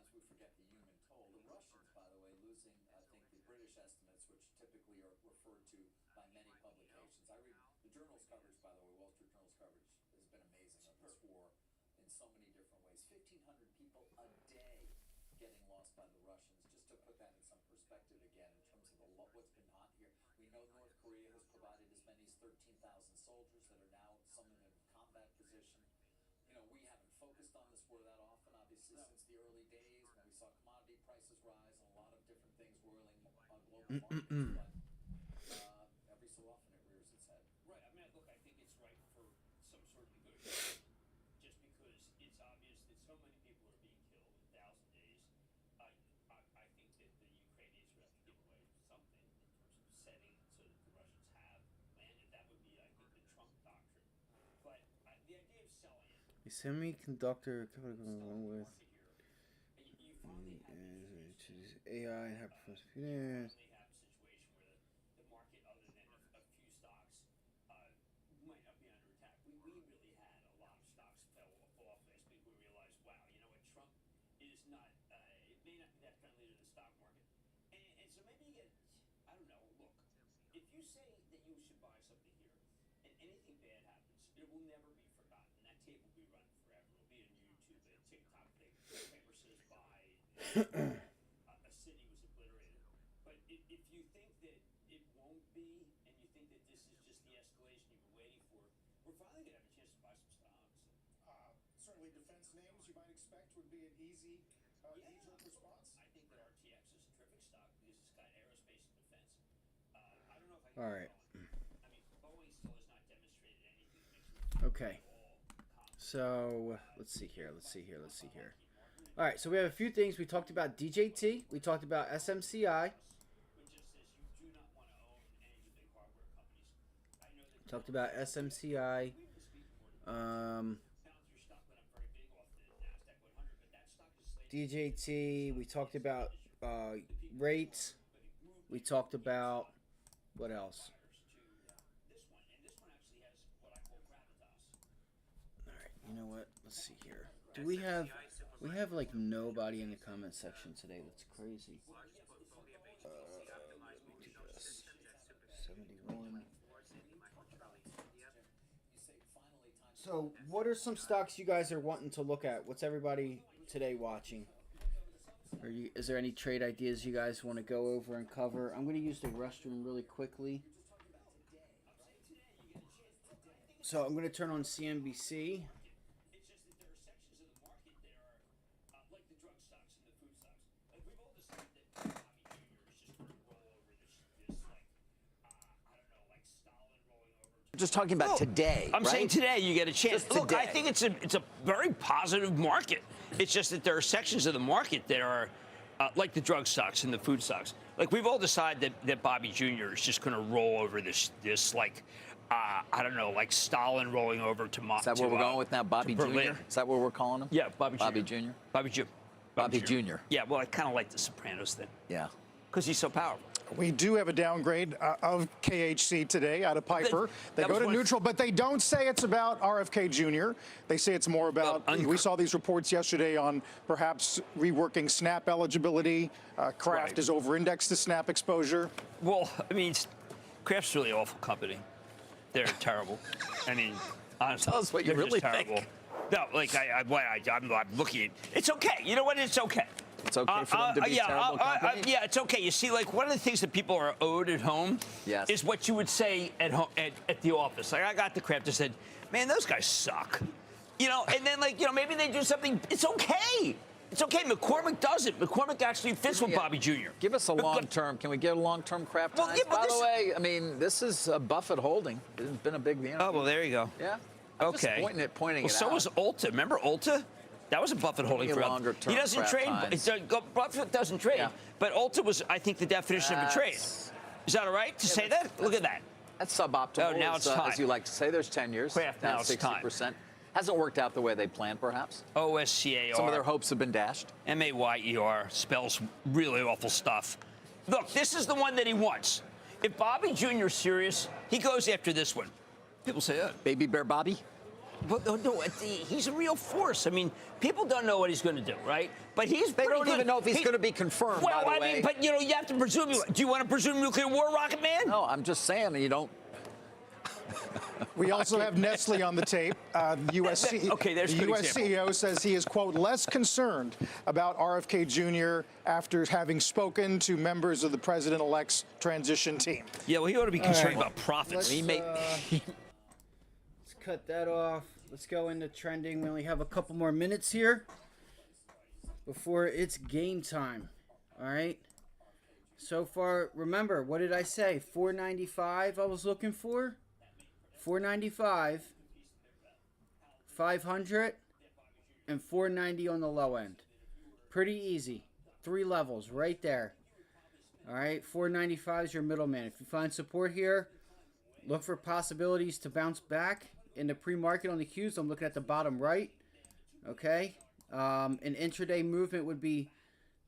every so often it rears its head. Right. I mean, look, I think it's right for some sort of negotiation, just because it's obvious that so many people are being killed in 1,000 days. I think that the Ukrainians would have to give away something in terms of setting so that the Russians have landed. That would be, I think, the Trump doctrine. But the idea of selling it. A semiconductor with You finally have AI and high-performance computers. they have a situation where the market, other than a few stocks, might not be under attack. We really had a lot of stocks fell off last week. We realized, wow, you know what, Trump is not, it may not be that friendly to the stock market. And so maybe you get, I don't know, look, if you say that you should buy something here and anything bad happens, it will never be forgotten. That tape will be running forever. It'll be on YouTube, a TikTok thing. The paper says buy. A city was obliterated. But if you think that it won't be, and you think that this is just the escalation you've been waiting for, we're finally going to have a chance to buy some stocks. Certainly defense names you might expect would be an easy, knee-jerk response. I think that RTX is a terrific stock because it's got aerospace and defense. I don't know if I can. All right. I mean, Boeing still has not demonstrated anything that makes me Okay. So let's see here. All right. So we have a few things. We talked about DJT. We talked about SMCI. which just says you do not want to own any of the big hardware companies. I know that Talked about SMCI. Palantir stock went up very big off the NASDAQ 100, but that stock is slated DJT. We talked about rates. We talked about what else? to this one, and this one actually has what I call gravitas. All right. You know what? Let's see here. Do we have like nobody in the comment section today? That's crazy. Do this. 71. So, what are some stocks you guys are wanting to look at? What's everybody today watching? Is there any trade ideas you guys want to go over and cover? I'm going to use the restroom really quickly. So, I'm going to turn on CNBC. It's just that there are sections of the market that are like the drug stocks and the food stocks. Like we've all decided that Bobby Jr. is just going to roll over this like I don't know, like Stalin rolling over. Just talking about today. I'm saying today you get a chance. Just Look, I today. think it's a very positive market. It's just that there are sections of the market that are like the drug stocks and the food stocks. Like we've all decided that Bobby Jr. is just going to roll over this like I don't know, like Stalin rolling over to Moscow. Is that what we're going with now, Bobby Jr.? Is that what we're calling him? Yeah, Bobby Jr. Bobby Jr. Bobby Jr. Bobby Jr. Yeah, well, I kind of like the Sopranos thing Yeah. because he's so powerful. We do have a downgrade of KHC today out of Piper. They that go was to one- neutral, but they don't say it's about RFK Jr. They say it's more about, we saw these reports yesterday on perhaps reworking SNAP eligibility. Kraft Right. is over-indexed to SNAP exposure. Well, I mean, Kraft's a really awful company. They're terrible. I mean, honestly, Tell us what you they're really just terrible. think. No, like I'm looking at. It's okay. You know what? It's okay. It's okay for them to be a terrible company? Yeah, it's okay. You see, like one of the things that people are owed at home Yes. is what you would say at home at the office. Like I got the Kraft and said, "Man, those guys suck." You know, and then like maybe they do something. It's okay. It's okay. McCormick does it. McCormick actually fits with Bobby Jr. Give us a long-term. Can we get a long-term Kraft Well, Heinz? yeah, but By the this- way, I mean, this is a Buffett holding. It's been a big, Oh well, there you go. Yeah. I'm just Okay. pointing Well, it so out. was Ulta. Remember Ulta? That was a Buffett holding a for longer term He doesn't Kraft trade. Heinz. Buffett doesn't trade. Yeah. But Ulta was, I think, the definition of a trade. That's- Is that all right to say that's- that? Look at that. That's suboptimal. Oh, now it's time. As you like to say, there's 10 years. Kraft, now it's time. 60%. Hasn't worked out the way they planned, perhaps. OSCAR. Some of their hopes have been dashed. MAYER spells really awful stuff. Look, this is the one that he wants. If Bobby Jr. is serious, he goes after this one. People say, Baby Bear Bobby? but no, he's a real force. I mean, people don't know what he's going to do, right? But he's They pretty don't good. even know if he's going to be confirmed, Well, by the I way. mean, but you have to presume. Do you want to presume nuclear war, Rocket Man? No, I'm just saying you don't. We also have Nestle on the tape. The Okay, there's a good U.S. example. CEO says he is, quote, less concerned about RFK Jr. after having spoken to members of the president-elect's transition team. Yeah, well, he ought to be concerned right. about profits. Let's cut that off. Let's go into trending. We only have a couple more minutes here before it's game time. All right. So far, remember, what did I say? 495 I was looking for? 495, 500, and 490 on the low end. Pretty easy. 3 levels right there. All right, 495 is your middleman. If you find support here, look for possibilities to bounce back in the pre-market on the Qs. I'm looking at the bottom right. Okay. An intraday movement would be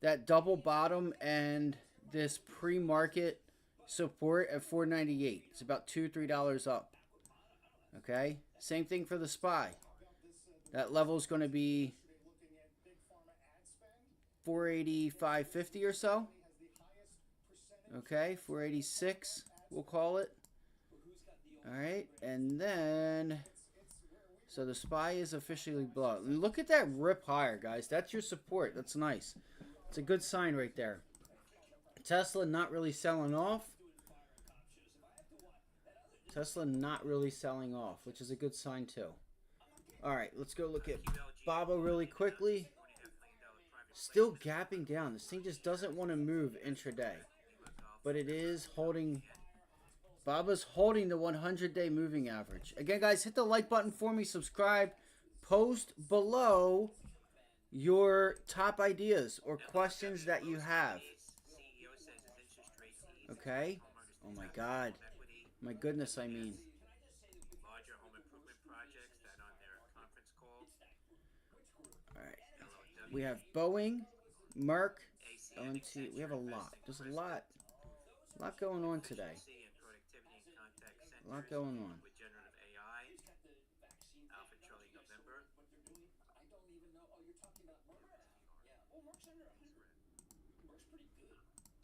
that double bottom and this pre-market support at 498. It's about $2-3 up. Okay. Same thing for the SPY. That level is going to be 485.50 or so. Okay, 486 we'll call it. All right, and then so the SPY is officially below. And look at that rip higher, guys. That's your support. That's nice. It's a good sign right there. Tesla not really selling off. Tesla not really selling off, which is a good sign too. All right, let's go look at BABA really quickly. Still gapping down. This thing just doesn't want to move intraday. But it is holding. BABA's holding the 100-day moving average. Again, guys, hit the like button for me. Subscribe. Post below your top ideas or questions that you have. Okay? Oh, my God. My goodness, I mean. Larger home improvement projects that on their conference call. All right. We have Boeing, Merck, LMT. We have a lot. There's a lot going on today. A lot going on. With generative AI, Alpha Charlie November. I don't even know. Oh, you're talking about Merck? Yeah. Well, Merck's under 100. Merck's pretty good.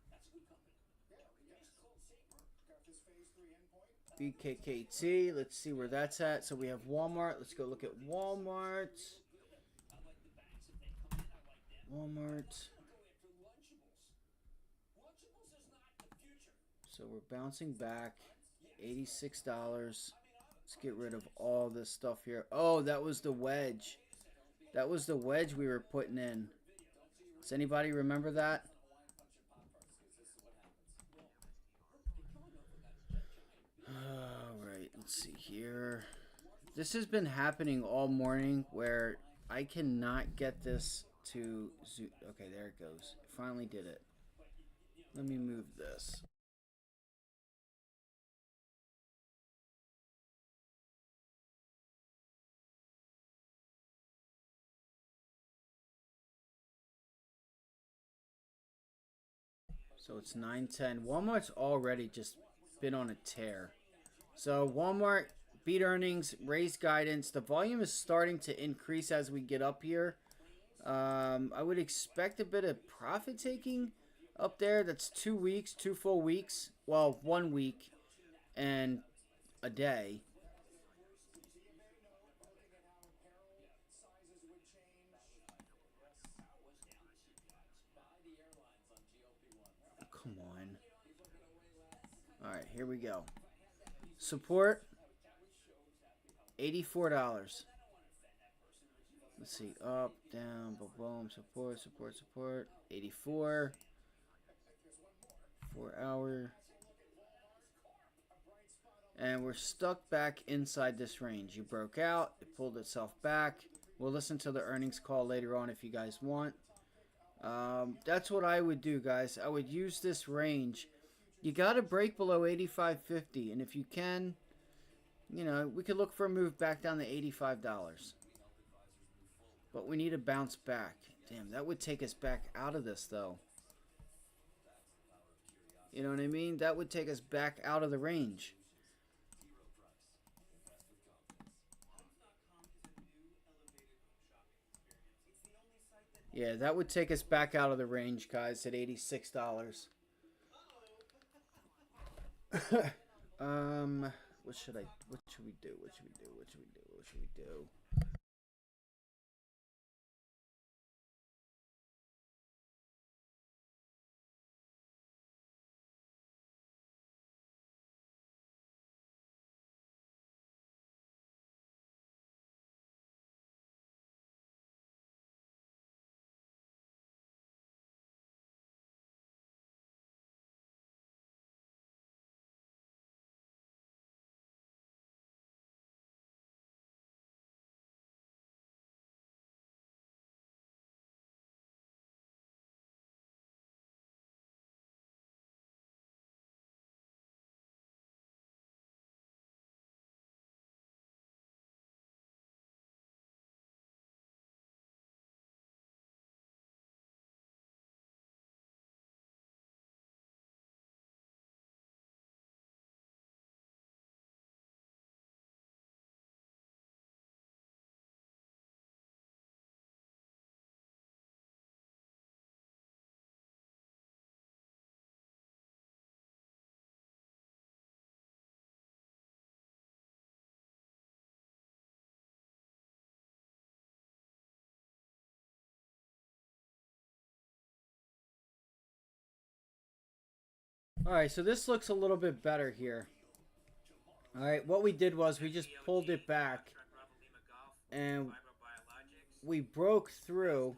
That's a good company. Yeah, it's called St. Merck. Got this phase 3 endpoint. BKKT. Let's see where that's at. So we have Walmart. Let's go look at Walmart. Walmart. So we're bouncing back. $86. Let's get rid of all this stuff here. Oh, that was the wedge. That was the wedge we were putting in. Does anybody remember that? All right, let's see here. This has been happening all morning where I cannot get this to zoom. Okay, there it goes. Finally did it. Let me move this. So it's 9:10. Walmart's already just been on a tear. So Walmart beat earnings, raised guidance. The volume is starting to increase as we get up here. I would expect a bit of profit taking up there. That's 2 weeks, 2 full weeks. Well, 1 week and a day. Come on. All right, here we go. Support, $84. Let's see, up, down, boom, support, 84. 4 hour. And we're stuck back inside this range. You broke out, it pulled itself back. We'll listen to the earnings call later on if you guys want. That's what I would do, guys. I would use this range. You got to break below 85.50, and if you can, you know, we could look for a move back down to $85. But we need to bounce back. Damn, that would take us back out of this, though. You know what I mean? That would take us back out of the range. Yeah, that would take us back out of the range, guys, at $86. What should we do? What should we do? What should we do? All right, so this looks a little bit better here. All right, what we did was we just pulled it back, and we broke through.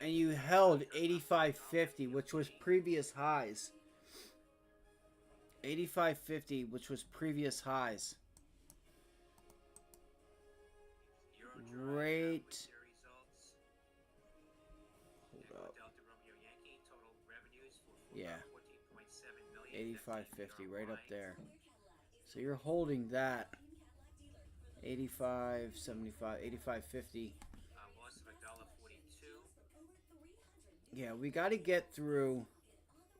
And you held 85.50, which was previous highs. 85.50, which was previous highs. Great. Hold up. Yeah. 85.50, right up there. So you're holding that. 85.75, 85.50. Yeah, we got to get through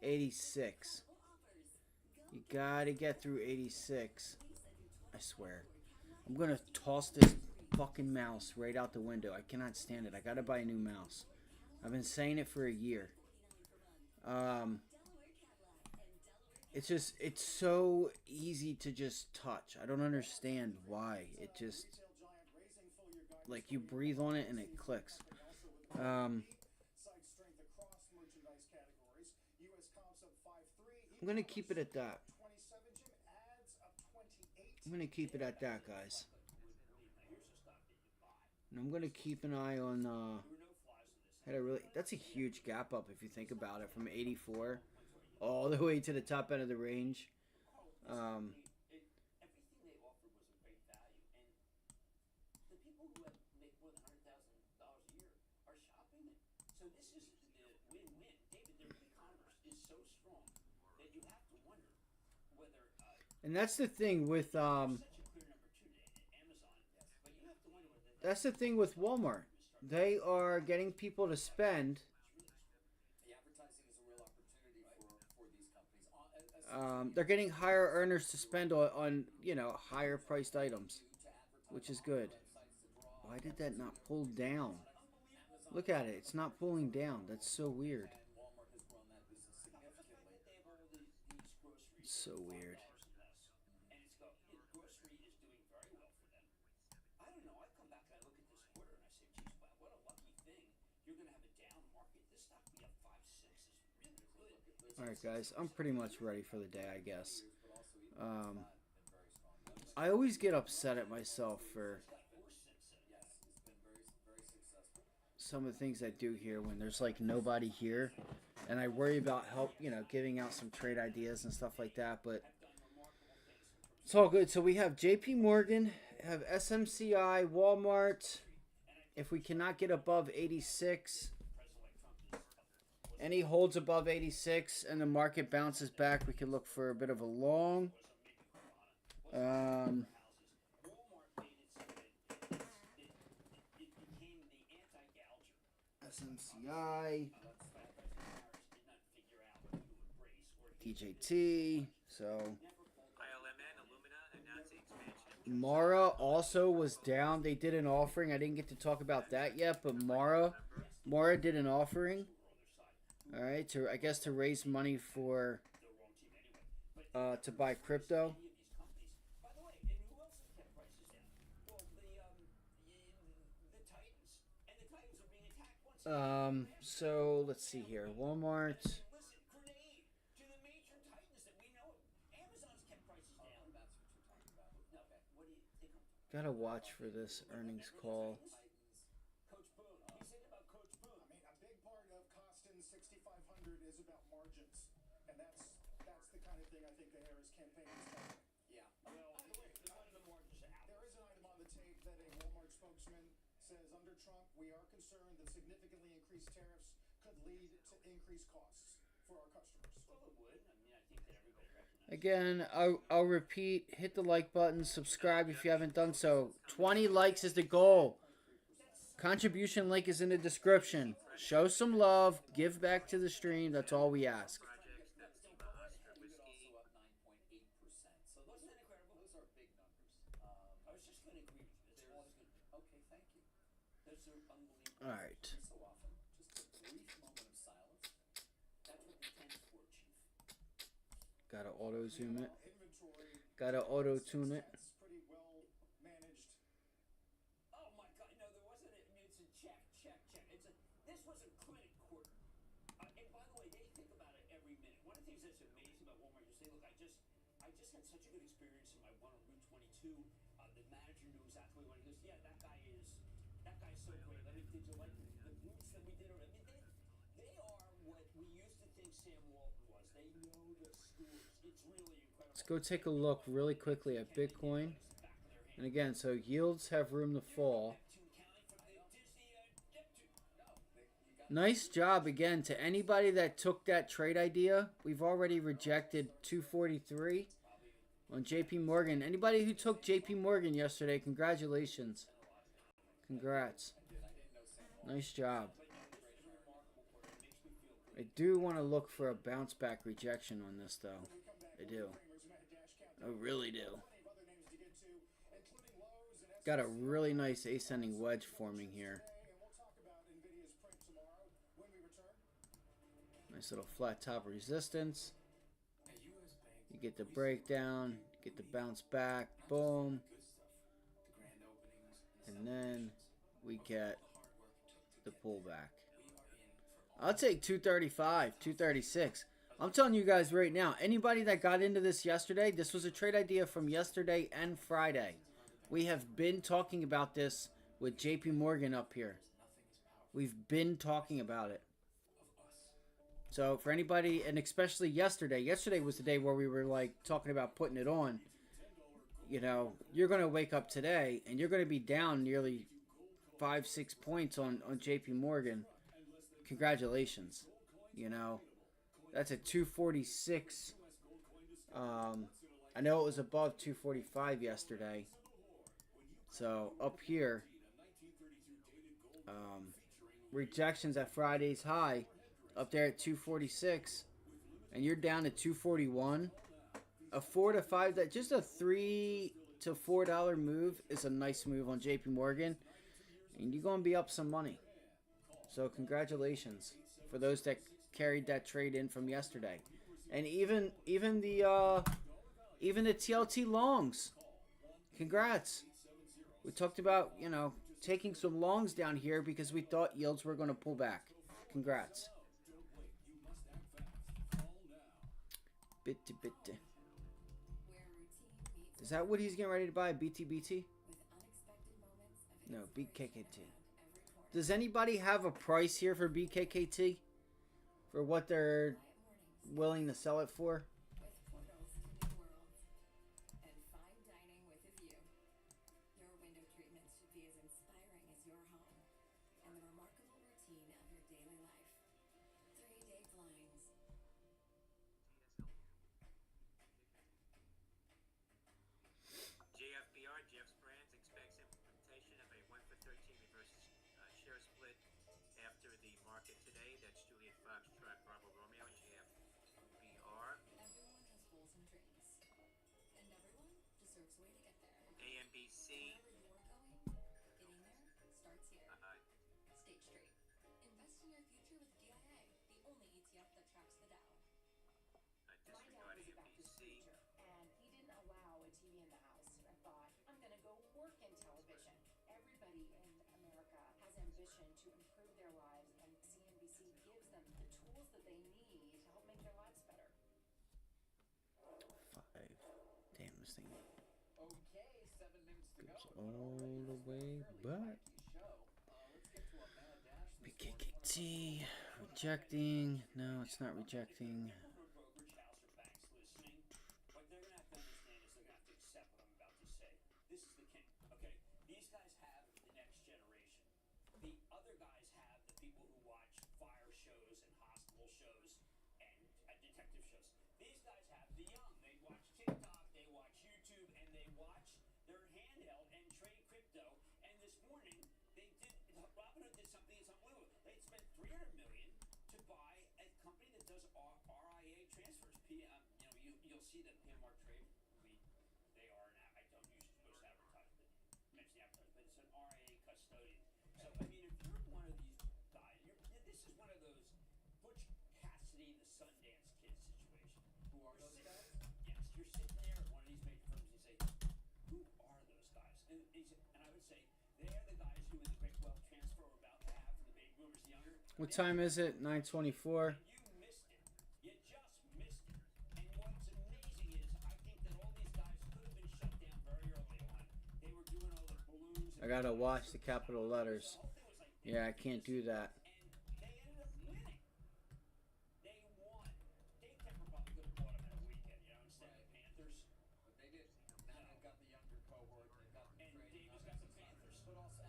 86. You got to get through 86. I swear. I'm going to toss this fucking mouse right out the window. I cannot stand it. I got to buy a new mouse. I've been saying it for a year. It's so easy to just touch. I don't understand why. It just, like, you breathe on it and it clicks. I'm going to keep it at that. I'm going to keep it at that, guys. And I'm going to keep an eye on, that's a huge gap up if you think about it, from 84 all the way to the top end of the range. And that's the thing with Walmart. They are getting people to spend. They're getting higher earners to spend on higher priced items, which is good. Why did that not pull down? Look at it. It's not pulling down. That's so weird. It's so weird. Alright guys, I'm pretty much ready for the day, I guess. I always get upset at myself for some of the things I do here when there's like nobody here. And I worry about giving out some trade ideas and stuff like that, but it's all good. So we have JP Morgan, have SMCI, Walmart. If we cannot get above 86, any holds above 86 and the market bounces back, we could look for a bit of a long. SMCI, DJT, so Mara also was down. They did an offering. I didn't get to talk about that yet, but Mara did an offering. All right, to raise money for to buy crypto. So let's see here. Walmart. Gotta watch for this earnings call. A big part of Costin's 6,500 is about margins, and that's the kind of thing I think the Harris campaign is targeting. Yeah. Well, by the way, the margins are out. There is an item on the tape that a Walmart spokesman says under Trump, we are concerned that significantly increased tariffs could lead to increased costs for our customers. Well, it would. I mean, I think that everybody recognizes. Again, I'll repeat, hit the like button, subscribe if you haven't done so. 20 likes is the goal. Contribution link is in the description. Show some love, give back to the stream, that's all we ask. All right. Gotta auto zoom it. Gotta auto tune it. Pretty well managed. Oh my God! No, there wasn't. It's a check. this was a credit quarter. And by the way, they think about it every minute. One of the things that's amazing about Walmart is they look. I just had such a good experience in my one on Route 22. The manager knew exactly what he goes. Yeah, that guy's so great. I mean, did you like the booths that we did? I mean, they are what we used to think Sam Walton was. They know the stores. It's really incredible. Let's go take a look really quickly at Bitcoin. And again, so yields have room to fall. Nice job again to anybody that took that trade idea. We've already rejected 243 on JP Morgan. Anybody who took JP Morgan yesterday, congratulations. Congrats. Nice job. I do want to look for a bounce back rejection on this though. I do. I really do. Got a really nice ascending wedge forming here. Nice little flat top resistance. You get the breakdown, get the bounce back, boom. And then we get the pullback. I'll take 235, 236. I'm telling you guys right now, anybody that got into this yesterday, this was a trade idea from yesterday and Friday. We have been talking about this with JP Morgan up here. We've been talking about it. So for anybody, and especially yesterday was the day where we were like talking about putting it on. You know, you're going to wake up today and you're going to be down nearly 5-6 points on JP Morgan. Congratulations. You know, that's a 246. I know it was above 245 yesterday. So up here, rejections at Friday's high, up there at 246, and you're down to 241. A $4 to $5, that just a $3 to $4 move is a nice move on JP Morgan, and you're gonna be up some money. So congratulations for those that carried that trade in from yesterday, and even the TLT longs. Congrats. We talked about, you know, taking some longs down here because we thought yields were going to pull back. Congrats. Bitty. Is that what he's getting ready to buy? BTBT? No, BKKT. Does anybody have a price here for BKKT? For what they're willing to sell it for? Jeff's Brands expects implementation of a 1-for-13 reverse share split after the market today. That's Juliet Foxtrot Bravo Romeo, JFBR. Everyone has goals and dreams, and everyone deserves a way to get there. AMBC. Wherever you're going, getting there starts here. State Street. Invest in your future with DIA, the only ETF that tracks the Dow. Disregard AMBC. And he didn't allow a TV in the house. I thought, I'm going to go work in television. Everybody in America has ambition to improve their lives, and CNBC gives them the tools that they need to help make their lives better. 5. Damn, this thing Okay, 7 minutes to goes go. all the way back. Let's get to a mad dash this BKKT rejecting. No, it's not rejecting. Brokerage house or banks listening, what they're going to have to understand is they're going to have to accept what I'm about to say. This is the king, okay? These guys have the next generation. The other guys have the people who watch fire shows and hospital shows and detective shows. These guys have the young. They watch TikTok, they watch YouTube, and they watch their handheld and trade crypto. And this morning, Robinhood did something that's unbelievable. They spent $300 million to buy a company that does RIA transfers. You'll see them, PMR Trade. They are I don't usually post advertisement, mention advertisement, but it's an RIA custodian. So I mean, if you're one of these guys, this is one of those Butch Cassidy, the Sundance Kid situation. Who are those guys? Yes, you're sitting there at one of these major firms and you say, who are those guys? And I would say they're the guys who in the great wealth transfer are about to have from the baby boomers younger. What time is it? 9:24. You missed it. You just missed it. And what's amazing is I think that all these guys could have been shut down very early on. They were doing all the balloons. I gotta watch the capital letters. Yeah, I can't do that. And they ended up winning. They won. Dave Tepper probably could have bought them in a weekend, you know, instead of the Panthers. But they did. Now they've got the younger cohort. They've got the And trading. Davis got the Panthers. But also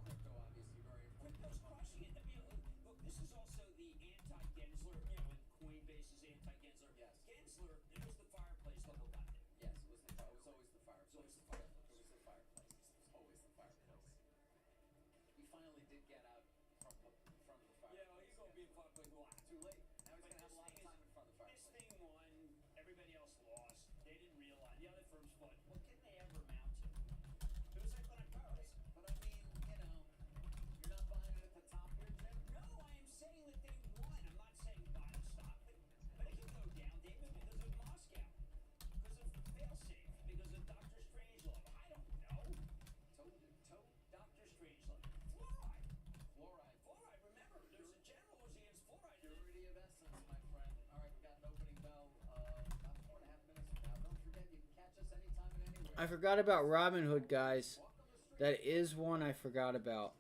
crypto, obviously, very important. Crypto's crushing it. I mean, look, this is also the anti-Gensler, you know, when Coinbase is anti-Gensler. Yes. Gensler, it was the fireplace level got there. Yes, it was always the fire. It was always the fireplace. It was the fireplace. It was always the fireplace. He finally did get out from the fireplace. Yeah, well, you go be in fireplace. Well, too late. Now he's gonna have a lot of time in front of the fireplace. This thing won. Everybody else lost. They didn't realize. The other firms thought, what can they ever amount to? It was like when I first. But I mean, you know, you're not buying it at the top here, Jim. No, I am saying that they won. I'm not saying buy the stock, but it can go down, David, because of Moscow, because of failsafe, because of Dr. Strangelove. I don't know. Dr. Strangelove. Fluoride. Remember, there's a general who's against fluoride. Purity of essence, my friend. All right, we got an opening bell about 4.5 minutes from now. Don't forget, you can catch us anytime and anywhere. I forgot about Robinhood, guys. That is one I forgot about.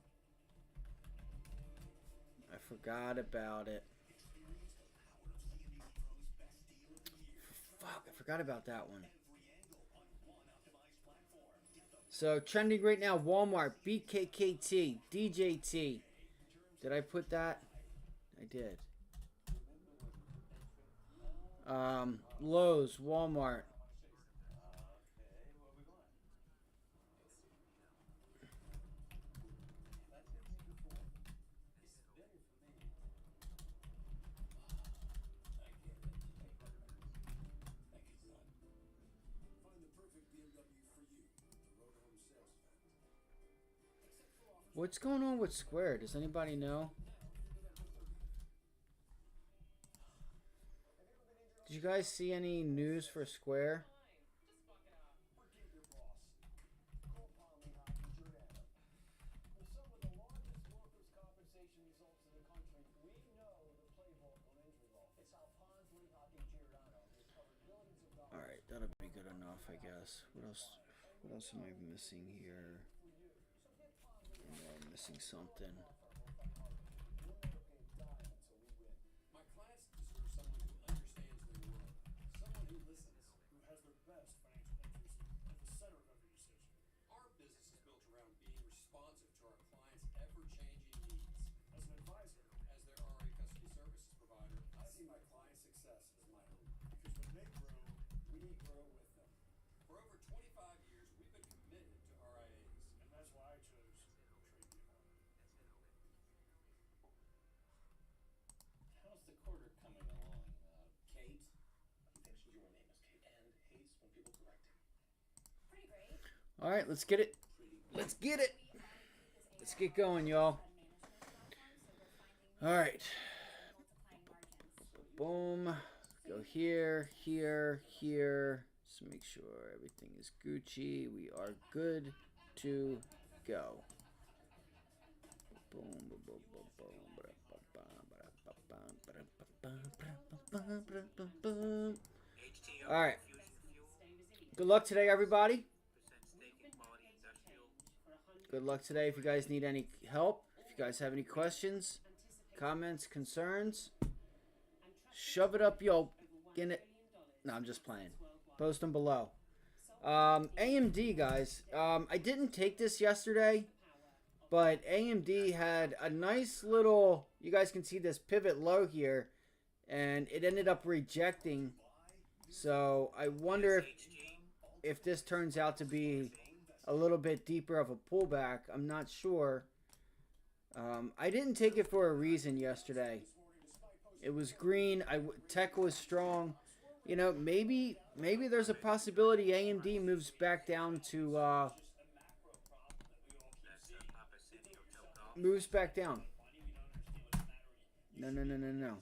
I forgot about it. Fuck, I forgot about that one. So, trending right now, Walmart, BKKT, DJT. Did I put that? I did. Lowe's, Walmart. What's going on with Square? Does anybody know? Did you guys see any news for Square? Alright, that'll be good enough, I guess. What else am I missing here? I know I'm missing something. My clients deserve someone who understands their world, someone who listens, who has their best financial interest at the center of every decision. Our business is built around being responsive to our clients' ever-changing needs. As an advisor, as their RA custody services provider, I see my clients' success as my own. Because when they grow, we grow with them. For over 25 years, we've been committed to RIAs, and that's why I chose How's the quarter coming along? Kate? He thinks your name is Kate and hates when people correct him. Pretty great. All right, let's get it. Let's get it. Let's get going, y'all. All right. Boom. Go here, here, here. Just make sure everything is Gucci. We are good to go. Boom, boom, boom, boom, boom. All right. Good luck today, everybody. Good luck today. If you guys need any help, if you guys have any questions, comments, concerns, shove it up yo. Get it. No, I'm just playing. Post them below. AMD, guys. I didn't take this yesterday, but AMD had a nice little, you guys can see this pivot low here, and it ended up rejecting. So I wonder if this turns out to be a little bit deeper of a pullback. I'm not sure. I didn't take it for a reason yesterday. It was green. Tech was strong. You know, maybe there's a possibility AMD moves back down to moves back down. No.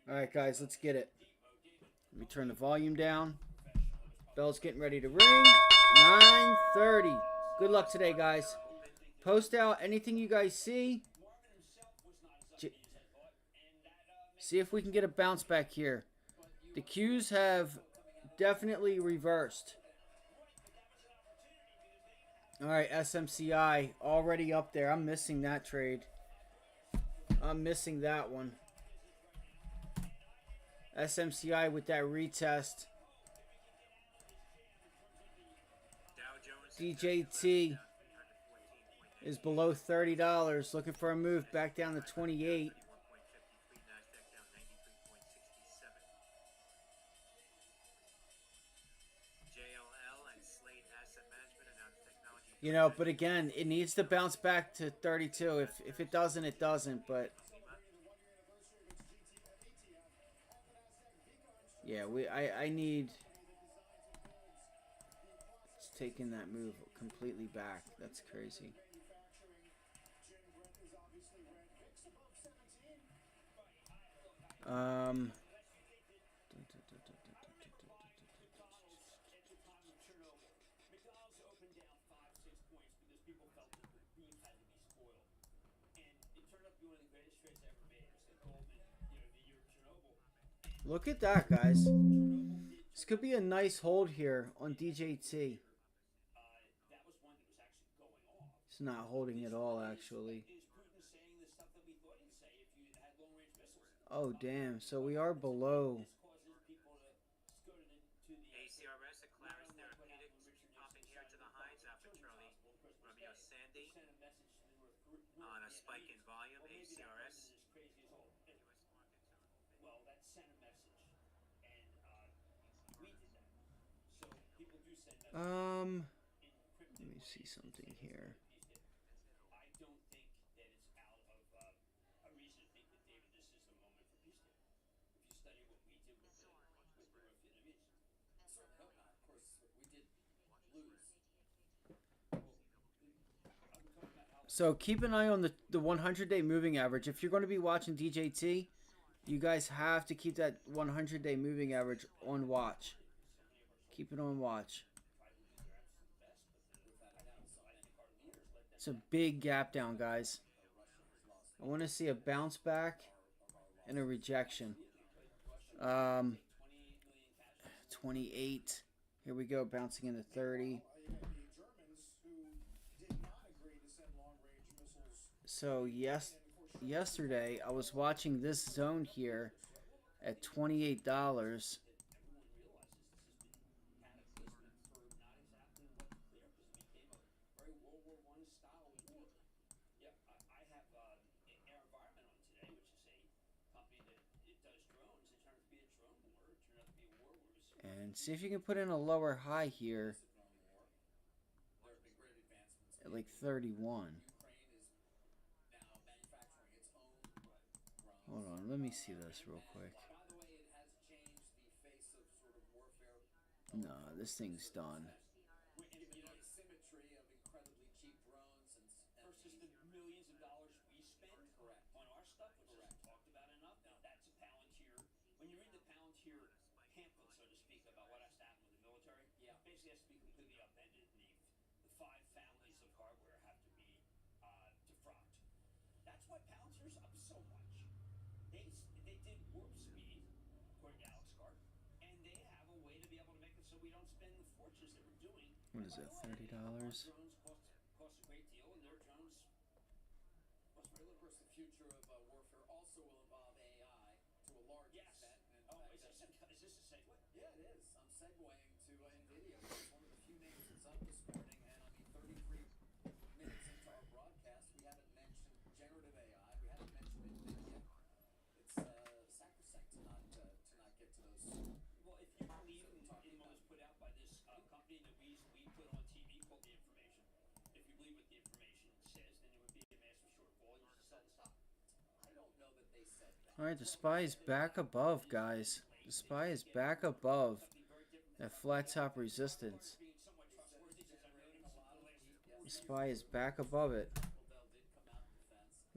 All right, guys, let's get it. Let me turn the volume down. Bell's getting ready to ring. 9:30. Good luck today, guys. Post out anything you guys see. See if we can get a bounce back here. The Qs have definitely reversed. All right, SMCI already up there. I'm missing that trade. I'm missing that one. SMCI with that retest. DJT is below $30. Looking for a move back down to 28. You know, but again, it needs to bounce back to 32. If it doesn't, it doesn't. But yeah, I need. It's taking that move completely back. That's crazy. Look at that, guys. This could be a nice hold here on DJT. It's not holding at all, actually. Oh, damn. So we are below. ACRS, Aclaris Therapeutics, popping here to the highs after Charlie Romeo Sandy on a spike in volume. ACRS. Well, that sent a message, and we did that. So people do send messages. Let me see something here. I don't think that it's out of a reason to think that, David, this is the moment for peace deal. If you study what we did with the North Vietnamese. Certainly hope not. Of course, we did lose. So keep an eye on the 100-day moving average. If you're going to be watching DJT, you guys have to keep that 100-day moving average on watch. Keep it on watch. It's a big gap down, guys. I want to see a bounce back and a rejection. 28. Here we go, bouncing into 30. So yesterday I was watching this zone here at $28. And see if you can put in a lower high here at like 31. Hold on, let me see this real quick. No, this thing's done. Versus the millions of dollars we spend on our stuff, which isn't talked about enough. That's a Palantir. When you read the Palantir pamphlet, so to speak, about what has to happen with the military, it basically has to be completely upended. The 5 families of hardware have to be defrocked. That's why Palantir's up so much. They did warp speed, according to Alex Gard, and they have a way to be able to make it so we don't spend the fortunes that we're doing. What is it, $30? Drones cost a great deal, and their drones cost very little. Of course, the future of warfare also will involve AI to a large extent. And Is this a segue? Yeah, it is. I'm segueing to NVIDIA, which is one of the few names that's up this morning. And I mean, 33 minutes into our broadcast, we haven't mentioned generative AI. We haven't mentioned NVIDIA. It's sacrosanct to not get to those. Well, if you believe in what was put out by this company that we put on TV called The Information, if you believe what The Information says, then it would be a massive shortfall and you should sell the stock. I don't know that they said that. All right, the SPY is back above, guys. The SPY is back above that flat top resistance. The SPY is back above it.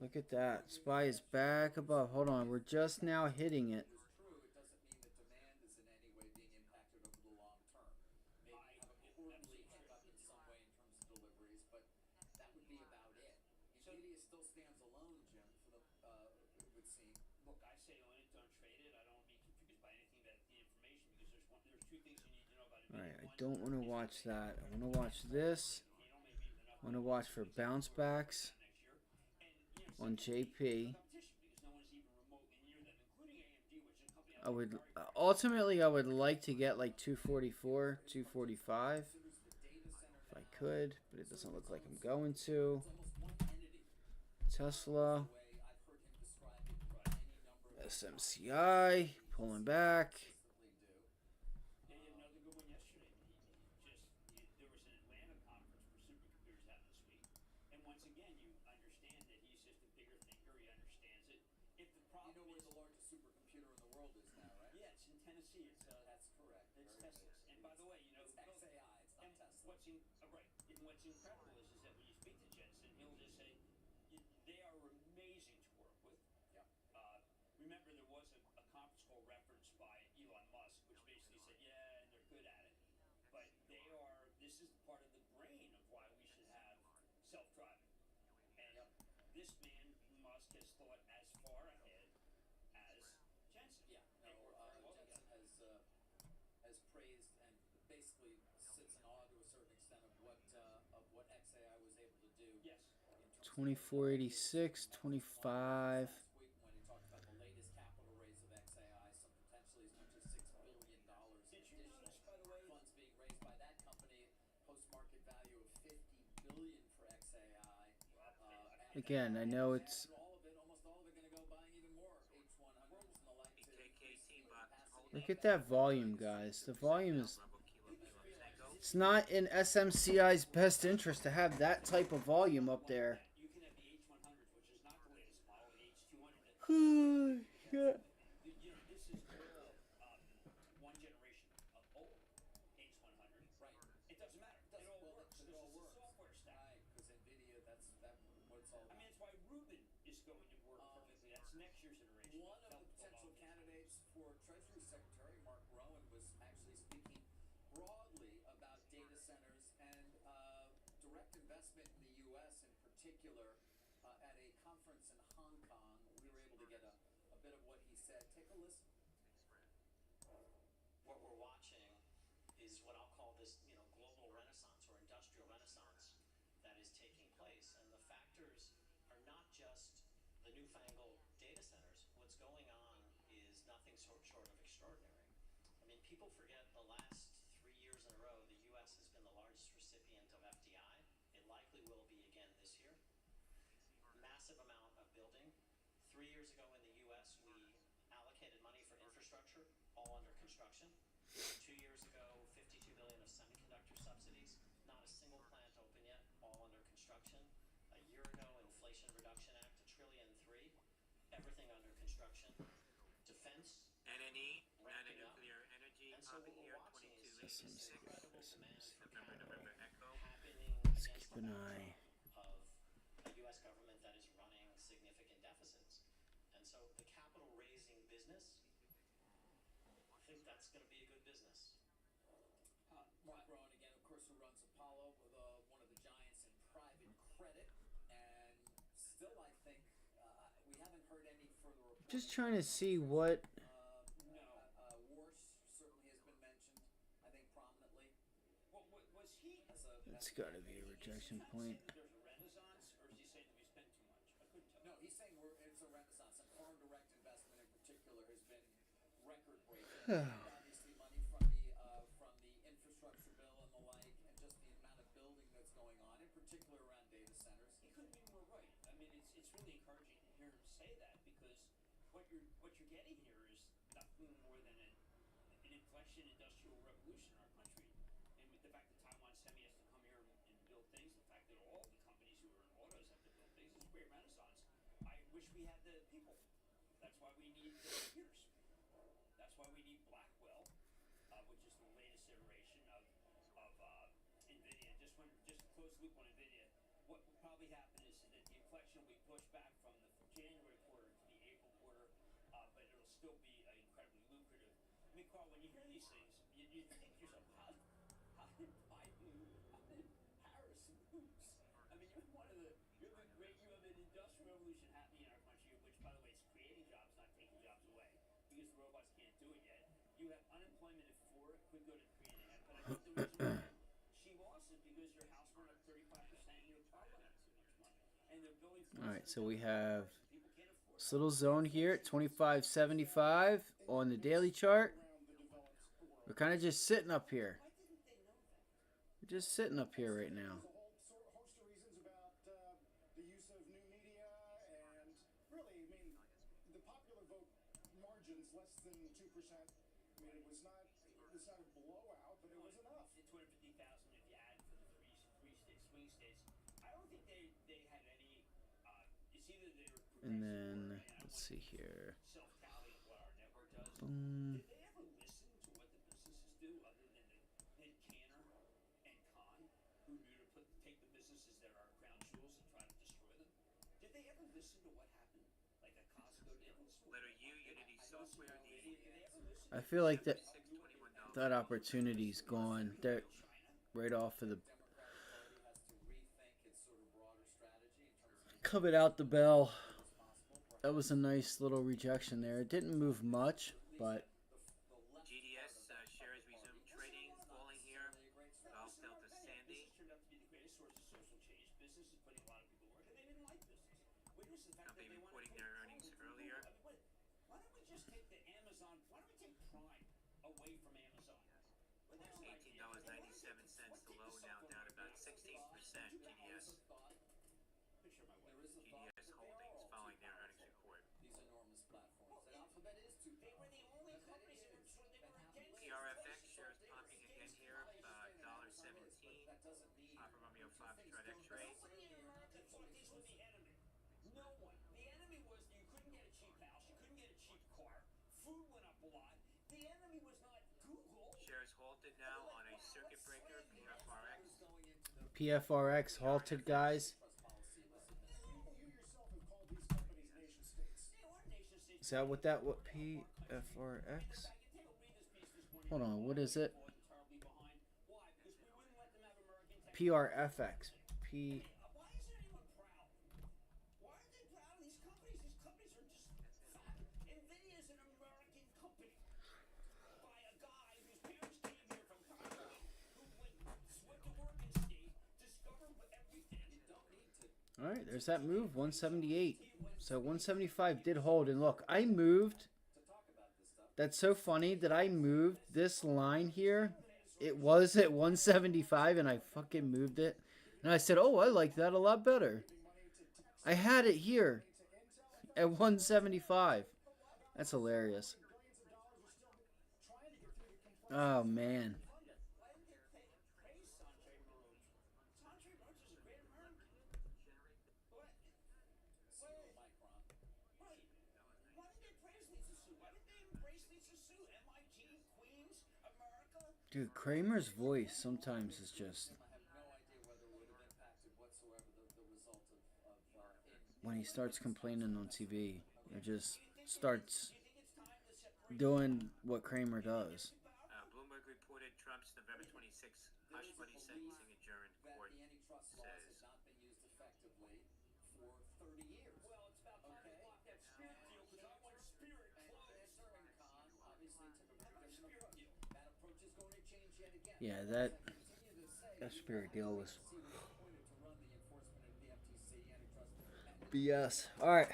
Look at that. SPY is back above. Hold on, we're just now hitting it. True, it doesn't mean that demand is in any way being impacted over the long term. All right, I don't want to watch that. I want to watch this. I want to watch for bounce backs on JP. I would ultimately I would like to get like 244, 245 if I could, but it doesn't look like I'm going to. Tesla, SMCI pulling back. You know where the largest supercomputer in the world is now, right? Yeah, it's in Tennessee. It's That's correct. it's Very Tesla's. good. And by the way, you know, It's XAI. It's not Tesla. right? And what's incredible is that when you speak to Jensen, he'll just say they are amazing to work with. Yep. Remember, there was a conference call referenced by Elon Musk, which basically said, yeah, and they're good at it, but they are. This is part of the brain of why we should have self-driving. And this man Musk has thought as far ahead as Jensen. Yeah. No, Jensen has praised and basically sits in awe to a certain extent of what XAI was able to do. Yes. 2486, 25. Last week when he talked about the latest capital raise of XAI, some potentially as much as $6 billion. Did you notice, by the way, funds being raised by that company, post-market value of $50 billion for XAI. Again, I know it's Almost all of it going to go buying even more H100s and the like to increase the capacity. look at that volume, guys. The volume is. It's not in SMCI's best interest to have that type of volume up there. you can have the H100s, which is not the latest model, the H200. Yeah. This is all one generation of old H100. Right. It doesn't matter. It all works. It This all is works. a software stack. Right, because NVIDIA, that's what it's all I about. mean, it's why Rubin is going to work perfectly. That's next year's iteration. One of the potential candidates for Treasury Secretary, Mark Rowan, was actually speaking broadly about data centers and direct investment in the U.S. in particular at a conference in Hong Kong. We were able to get a bit of what he said. Take a listen. What we're watching is what I'll call this, global renaissance or industrial renaissance that is taking place. And the factors are not just the newfangled data centers. What's going on is nothing short of extraordinary. I mean, people forget the last 3 years in a row, the U.S. has been the largest recipient of FDI. It likely will be again this year. Massive amount of building. 3 years ago in the U.S., we allocated money for infrastructure, all under construction. 2 years ago, $52 billion of semiconductor subsidies. Not a single plant open yet, all under construction. A year ago, Inflation Reduction Act, $1.3 trillion. Everything under construction. Defense. NNE, ramping up. nuclear energy, And so what we're year watching 22 is This this is- incredible this demand is- for November capital Echo. happening Let's against keep the an eye. backdrop of a U.S. government that is running significant deficits. And so the capital raising business, I think that's going to be a good business. Mark Rowan again, of course, who runs Apollo, one of the giants in private credit, and still, I think we haven't heard any further reports. Just trying to see what. Worse certainly has been mentioned, I think, prominently. Was he? It's got to be a rejection point. There's a renaissance, or is he saying that we spend too much? I couldn't tell. No, he's saying it's a renaissance, and foreign direct investment in particular has been record-breaking. Obviously, money from the infrastructure bill and the like, and just the amount of building that's going on, in particular around data centers. He couldn't be more right. I mean, it's really encouraging to hear him say that, because what you're getting here is nothing more than an inflection industrial revolution in our country. And with the fact that Taiwan Semi has to come here and build things, the fact that all the companies who are in autos have to build things, it's a great renaissance. I wish we had the people. That's why we need the computers. That's why we need Blackwell, which is the latest iteration of NVIDIA. Just to close the loop on NVIDIA, what will probably happen is that the inflection will be pushed back from the January quarter to the April quarter, but it'll still be incredibly lucrative. I mean, Carl, when you hear these things, you think to yourself, how did Harris lose? I mean, you have an industrial revolution happening in our country, which, by the way, is creating jobs, not taking jobs away, because the robots can't do it yet. You have unemployment at 4.5%. could go to 3.5. But I think the reason why she lost is because her house went up 35% and your car went up too much money. And they're building. All right, so we have this little zone here at 25.75 on the daily chart. We're kind of just sitting up here. We're just sitting up here right now. There's a whole host of reasons about the use of new media, and really, I mean, the popular vote margins less than 2%. I mean, it was not a blowout, but it was enough. 250,000 if you add for the three state swing states. I don't think they had any. It's either they were. And then let's see here. Self-tallying what our network does. Boom. Did they ever listen to what the businesses do, other than Ned Canner and Khan, who knew to take the businesses that are crown jewels and try to destroy them? Did they ever listen to what happened? Like a Costco did. Letter U, Unity Software, I feel like that opportunity's gone. They're right off of the coming out the bell. That was a nice little rejection there. It didn't move much, but GDS shares resume trading, falling here. Gulf Delta Sandy. Turned out to be the greatest source of social change. Business is putting a lot of people to work, and they didn't like business. Witness the fact Company that they reporting wanted their earnings earlier. I mean, why don't we just take the Amazon? Why don't we take Prime away from Amazon? $18.97 the low, now down about 16%. GDS. Picture my wife. GDS Holdings following their earnings report. These enormous platforms. And Alphabet is too. They were the only companies that were against. PRFX shares popping again here, $1.17. That doesn't mean Papa Romeo 5 to try X-ray. Nobody in America thought these were the enemy. No one. The enemy was you couldn't get a cheap house, you couldn't get a cheap car, food went up a lot. The enemy was not Google. Shares halted now on a circuit breaker, PFRX. PFRX halted, guys. You yourself have called these companies nation states. Is that what PFRX? Hold on, what is it? PRFX. P. Why isn't anyone proud? Why aren't they proud of these companies? These companies are just fat. NVIDIA is an American company by a guy whose parents came here from Congo, who went to Oregon State, discovered everything. You don't need to. All right, there's that move, 178. So 175 did hold, and look, I moved. That's so funny that I moved this line here. It was at 175, and I fucking moved it. And I said, oh, I like that a lot better. I had it here at 175. That's hilarious. Oh, man. Dude, Kramer's voice sometimes is just... When he starts complaining on TV, it just starts doing what Kramer does. Bloomberg reported Trump's November 26th hush money sentencing adjourned. Court says. Not been used effectively for 30 years. Well, it's about time to block that Spirit deal because I want Spirit closed. And Khan obviously took a very different approach. That approach is going to change yet again. Yeah, that Spirit deal was BS. All right,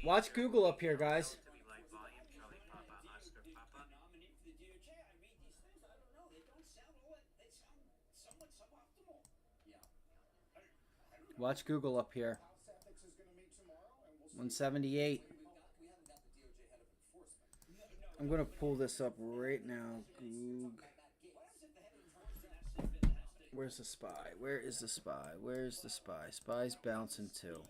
watch Google up here, guys. Watch Google up here. 178. I'm gonna pull this up right now. Goog. Where's the spy? Where is the spy? Where's the spy? Spy's bouncing too.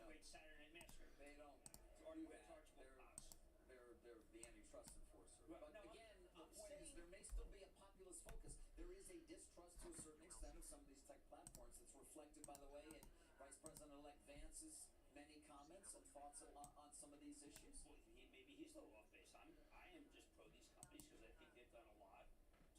By the way, in Vice President-elect Vance's many comments and thoughts on some of these issues. Well, maybe he's a little off base. I am just pro these companies because I think they've done a lot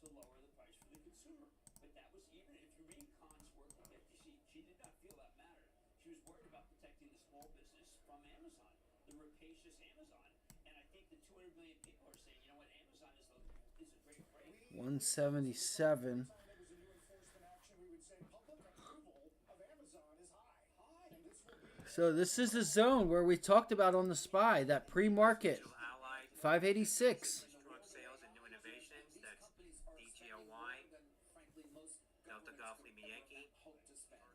to lower the price for the consumer. But that was even if you read Khan's work with FTC, she did not feel that mattered. She was worried about protecting the small business from Amazon, the rapacious Amazon. And I think the 200 million people are saying, you know what, Amazon is a great break. 177. Anytime there was a new enforcement action, we would say public approval of Amazon is high. And this will be So this is the zone where we talked about on the SPY, that pre-market, Digital Ally 586. strong sales and new innovations. These That's companies are spending DJOY, more than, frankly, most Delta governments Golf could Lima ever Yankee. hope to spend.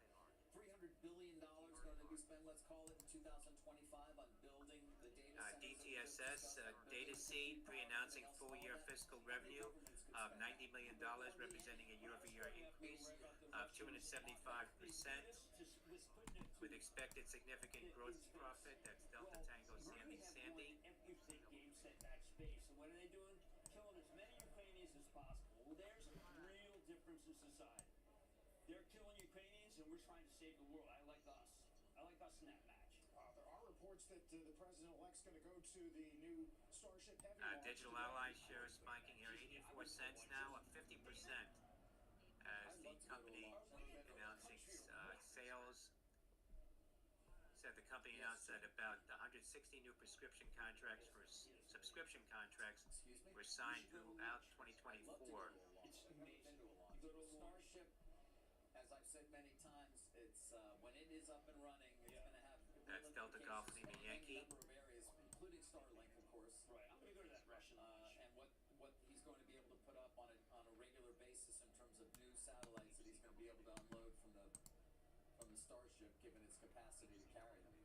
$300 billion going to be spent, let's call it, in 2025 on building the data centers. DTSS Data Seed pre-announcing full-year fiscal revenue of $90 million, representing a year-over-year increase of 275%, with expected significant gross profit. That's Delta Tango Sandy Sandy. Everything game set match space. And what are they doing? Killing as many Ukrainians as possible. Well, there's a real difference in society. They're killing Ukrainians, and we're trying to save the world. I like us. I like us in that match. there are reports that the president-elect's going to go to the new Starship Heavy launch Digital today. Ally shares spiking here 84 cents now, up 50%, as the company announcing sales. Said the company announced that about 160 new prescription contracts for subscription contracts were signed throughout 2024. It's amazing. You go to Starship, as I've said many times, it's when it is up and running, it's going to have That's Delta Golf Lima Yankee. a number of areas, including Starlink, of course. Right. I'm going to go to that Russian launch. And what he's going to be able to put up on a regular basis in terms of new satellites that he's going to be able to unload from the Starship, given its capacity to carry them.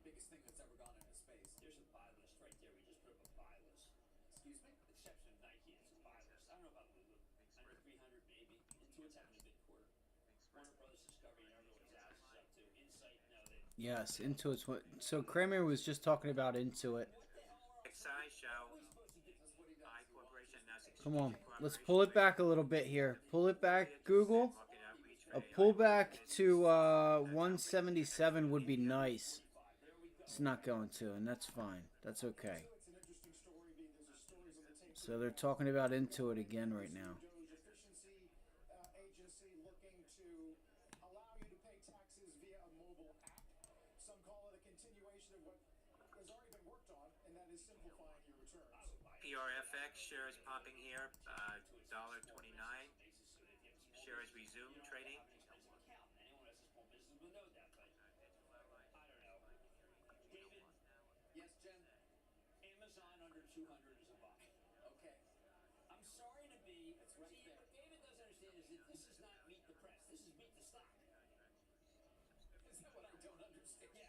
Biggest thing that's ever gone into space. There's a buy list right there. We just put up a buy list. Excuse me? Exception of Nike, it's a buy list. I don't know about Lulu. Under 300 maybe. Intuit's having a big quarter. Warner Brothers Discovery, you know what Zaz is up to. Insight, no, they. Yes, Intuit's what. So Kramer was just talking about Intuit. XI show I Corporation announcing Come on, strategic let's cooperation pull it with back a little bit here. Pull it back, Google. market outreach for A AI pullback business. to 177 would be nice. It's not going to, and that's fine. That's okay. It's an interesting story. There's a stories on the tape. So they're talking about Intuit again right now. DOJ efficiency agency looking to allow you to pay taxes via a mobile app. Some call it a continuation of what has already been worked on, and that is simplifying your returns. PRFX shares popping here, $1.29. Shares resume trading. Anyone who has a small business will know that, but I don't know. David, Yes, Jen? Amazon under 200 is a buy. Okay. I'm sorry to be. It's right See, there. what David doesn't understand is that this is not meet the press. This is meet the stock. Is that what I don't understand? Yeah,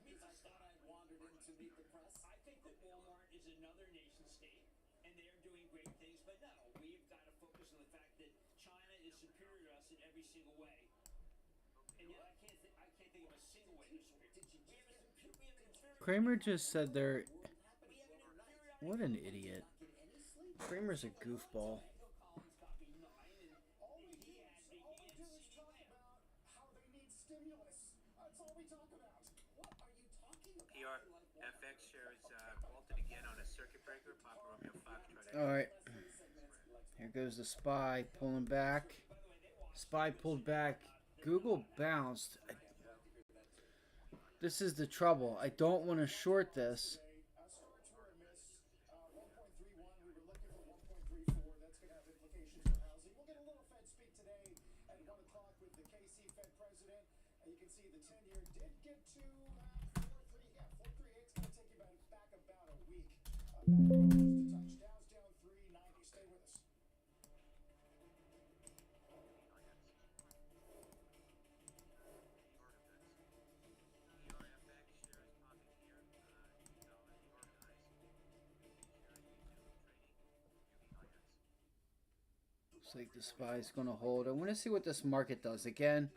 meet the I stock. thought I'd wandered in to meet the press. I think that Walmart is another nation state, and they are doing great things. But no, we've got to focus on the fact that China is superior to us in every single way. And yet, I can't think of a single way they're superior. We have an inferior. Kramer just said they're. We have an inferiority. What an idiot. Kramer's a goofball. Bill Collins got me 9, and All we he do had is, me all we and do is CD talk Lamb. about how they need stimulus. That's all we talk about. What are you talking about? PRFX shares vaulted again on a circuit breaker. Papa Romeo Foxtrot. All right. Here goes the SPY pulling back. SPY pulled back. Google bounced. This is the trouble. I don't want to short this. Starts were a miss. 1.31. We were looking for 1.34. That's going to have implications for housing. We'll get a little Fed speak today at 1 o'clock with the KC Fed president. You can see the 10-year did get to 4.38. It's going to take you back about a week. Back to touch. Dow's down 390. Stay with us. Looks like the SPY's going to hold. I want to see what this market does. Again,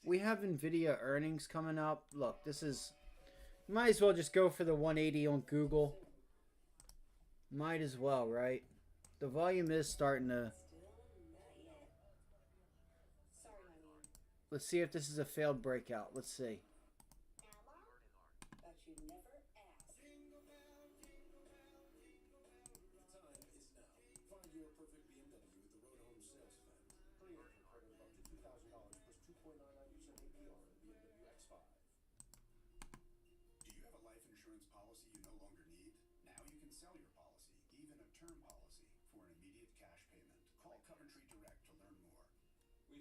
we have NVIDIA earnings coming up. Look, this is... Might as well just go for the 180 on Google. Might as well, right? The volume is starting to... Let's see if this is a failed breakout. Let's see. But you never asked. The time is now. Find your perfect BMW at the Road Home Sales Event. Pre-owned credit of up to $2,000 plus 2.99% APR on BMW X5. Do you have a life insurance policy you no longer need? Now you can sell your policy, even a term policy, for an immediate cash payment. Call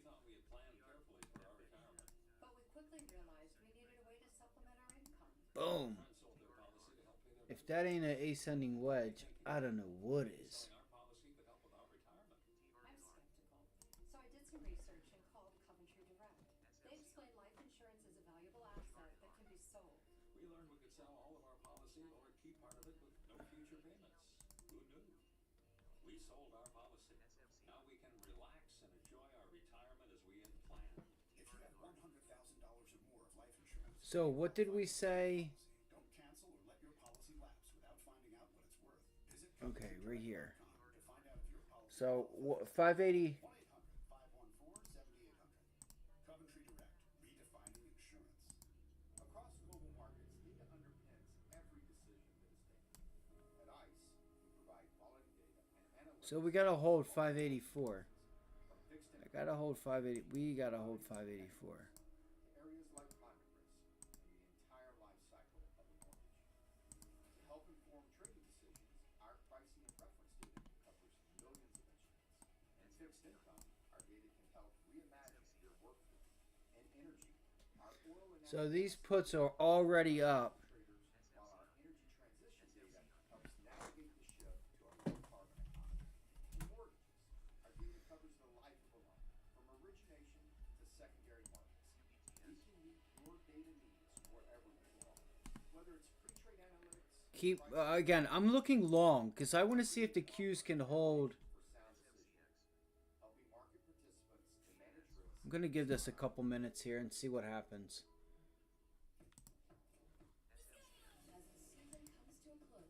thought we had planned carefully for our retirement. But we quickly realized we needed a way to supplement our income. Boom. Friends sold their policy to help pay their If that ain't an ascending wedge, I don't know what is. Selling our policy could help with our retirement. I'm skeptical. So I did some research and called Coventry Direct. They explain life insurance is a valuable asset that can be sold. We learned we could sell all of our policy or keep part of it with no future payments. Who knew? We sold our policy. Now we can relax and enjoy our retirement as we had planned. If you have $100,000 or more of life insurance, So what did we say? don't cancel or let your policy lapse without finding out what it's worth. Visit Okay, right here. to find out if your policy So 580. 1-800-514-7800. Coventry Direct, redefining insurance. Across global markets, data underpins every decision that is taken. At ICE, we provide quality data and analytics. So we gotta hold 584. From fixed I gotta hold 580. We gotta hold 584. to areas like climate risk and the entire life cycle of a mortgage. To help inform trading decisions, our pricing and preference data covers millions of instruments. And in fixed income, our data can help reimagine your workflow. And energy, our oil and So these puts are already up. traders, while our energy transition data helps navigate the shift to a low carbon economy. In mortgages, our data covers the life of a loan, from origination to secondary markets. We can meet your data needs wherever you are. Whether it's pre-trade analytics, Keep again. I'm looking long because I want to see if the Qs can hold. for sound decisions, helping market participants to manage risk. I'm gonna give this a couple minutes here and see what happens. As the season comes to a close,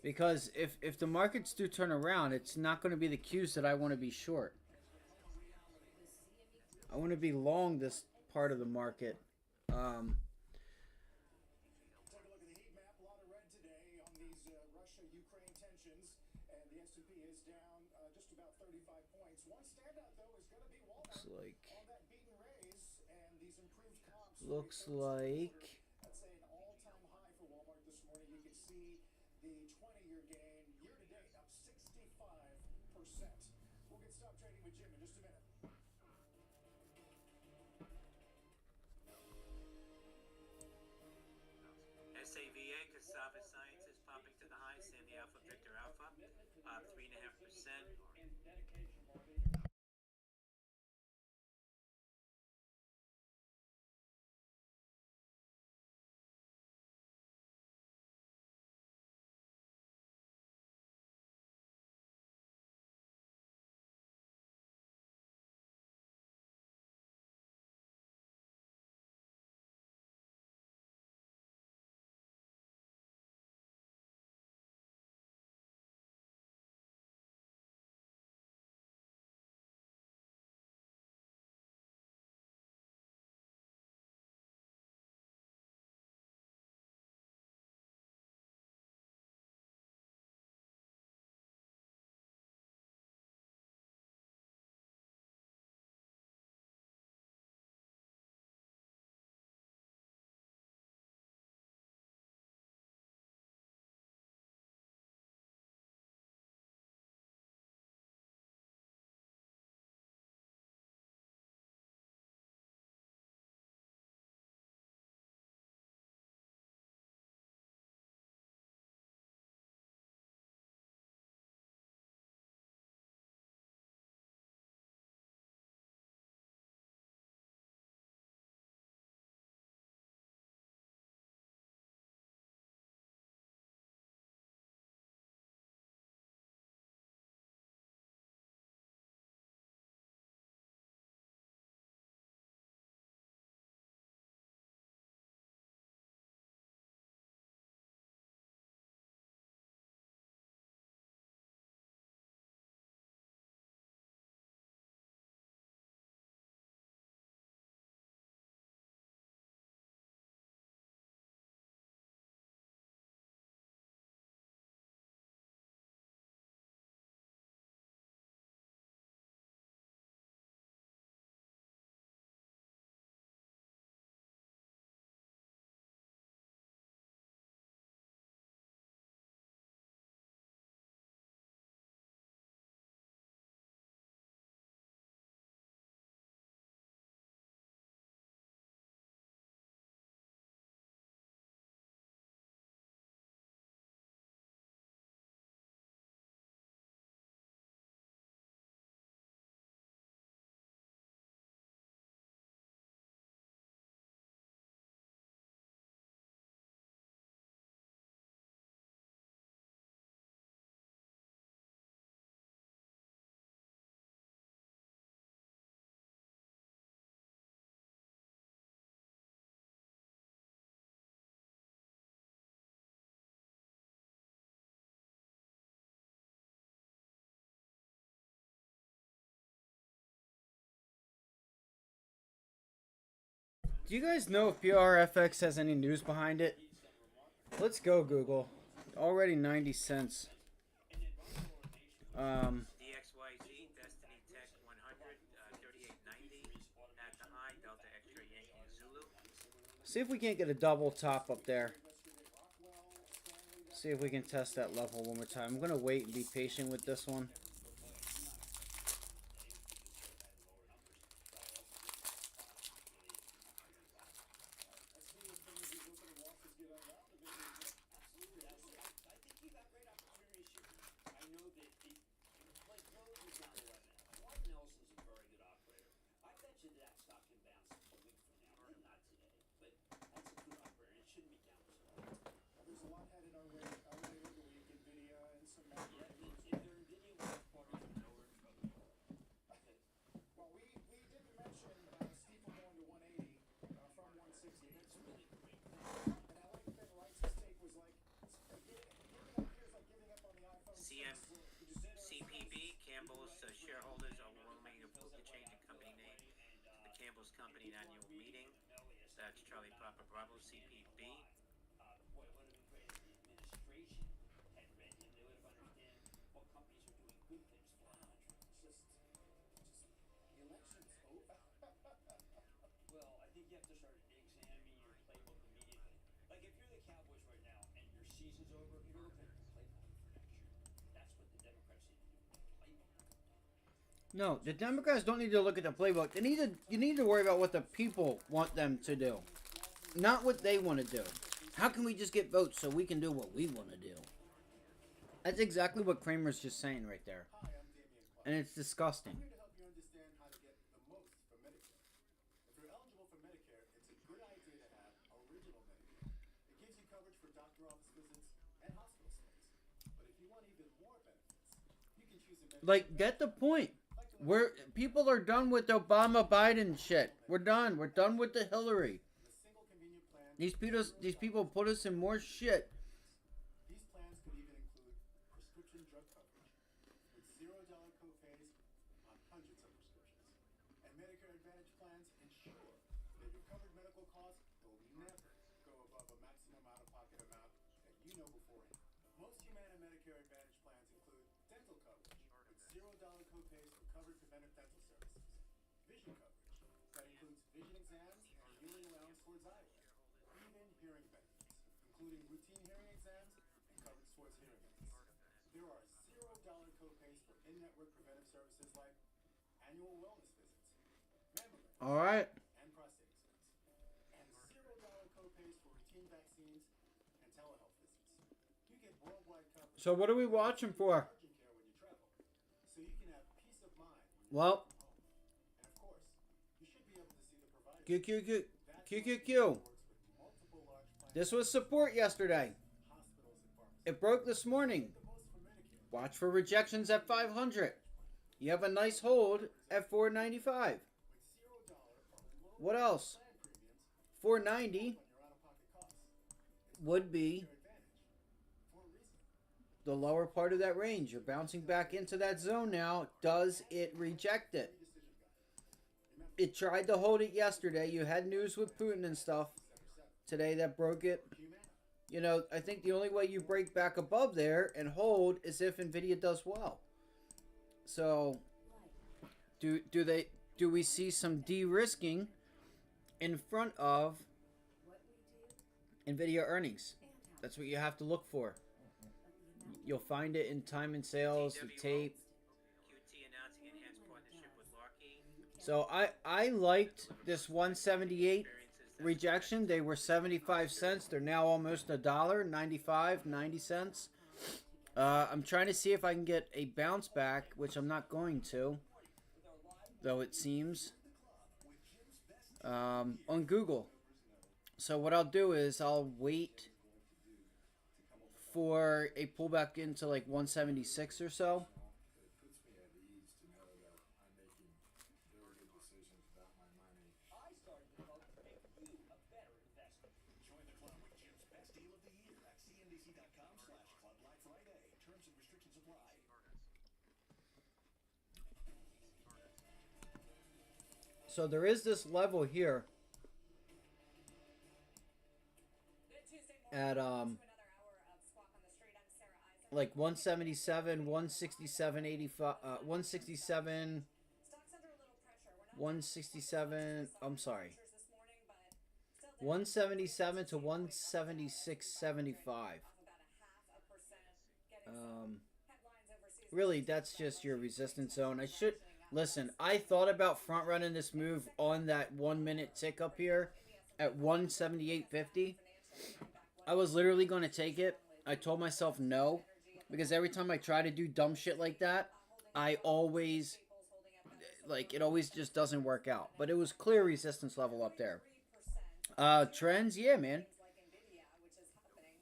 Because if the markets do turn around, it's not going to be the Qs that I want to be short. I want to be long this part of the market. Take a look at the heat map. A lot of red today on these Russia-Ukraine tensions, and the S&P is down just about 35 points. One standout, though, is going to be Walmart Looks like. on that beaten raise and these improved comps. Looks for the third like. quarter. That's an all-time high for Walmart this morning. You can see the 20-year gain year-to-date up 65%. We'll get stopped trading with Jim in just a minute. SAVA, Cassava Sciences, popping to the high. Sandy Alpha, Victor Alpha, up 3.5%. Do you guys know if PRFX has any news behind it? Let's go, Google. Already 90 cents. DXYZ, Destiny Tech 100, 3890 at the high, Delta X-ray Yankee Zulu. See if we can't get a double top up there. See if we can test that level one more time. I'm going to wait and be patient with this one. CPB, Campbell's shareholders overwhelmingly approved the change in company name to the Campbell's Company annual meeting. That's Charlie Papa Bravo, CPB. What would have been great if the administration had read him. They would have understood what companies are doing good things for our country. The election's over. Well, I think you have to start examining your playbook immediately. Like if you're the Cowboys right now and your season's over, you're looking at your playbook for next year. That's what the Democrats need to do. Playbook. No, the Democrats don't need to look at the playbook. You need to worry about what the people want them to do. Not what they want to do. How can we just get votes so we can do what we want to do? That's exactly what Kramer's just saying right there. And it's disgusting. I'm here to help you understand how to get the most from Medicare. If you're eligible for Medicare, it's a good idea to have original Medicare. It gives you coverage for doctor office visits and hospital stays. But if you want even more benefits, you can choose a Medicare. Like, get the point. People are done with Obama Biden shit. We're done. We're done with the Hillary. These people put us in more shit. These plans could even include prescription drug coverage with $0 copays on hundreds of prescriptions. And Medicare Advantage plans ensure that your covered medical costs will never go above a maximum out-of-pocket amount that you know beforehand. Most Humana Medicare Advantage plans include dental coverage with $0 copays for covered preventive dental services. Vision coverage that includes vision exams and yearly allowance towards eyewear. Even hearing benefits, including routine hearing exams and coverage towards hearing aids. There are $0 copays for in-network preventive services like annual wellness visits, mammograms, All right. and prostate exams, and $0 copays for routine vaccines and telehealth visits. You get worldwide coverage. So what are we watching for? Urgent care when you travel, so you can have peace of mind when you Well, come home. And of course, you should be able to see the provider. QQQ. This was support yesterday. It broke this morning. Watch for rejections at 500. You have a nice hold at 495. What else? 490 would be the lower part of that range. You're bouncing back into that zone now. Does it reject it? It tried to hold it yesterday. You had news with Putin and stuff today that broke it. You know, I think the only way you break back above there and hold is if NVIDIA does well. So, do we see some de-risking in front of NVIDIA earnings? That's what you have to look for. You'll find it in time and sales, the tape. QT announcing enhanced partnership with Larky. So I liked this 178 rejection. They were 75 cents. They're now almost $1, 95, 90 cents. I'm trying to see if I can get a bounce back, which I'm not going to, though it seems, on Google. So what I'll do is I'll wait for a pullback into like 176 or so. So there is this level here at like 177, 167, 85, 167, 167. I'm sorry, 177 to 176.75. Really, that's just your resistance zone. I should listen. I thought about front running this move on that 1 minute tick up here at 178.50. I was literally going to take it. I told myself no, because every time I try to do dumb shit like that, I always, like, it always just doesn't work out. But it was clear resistance level up there. Trends, yeah, man.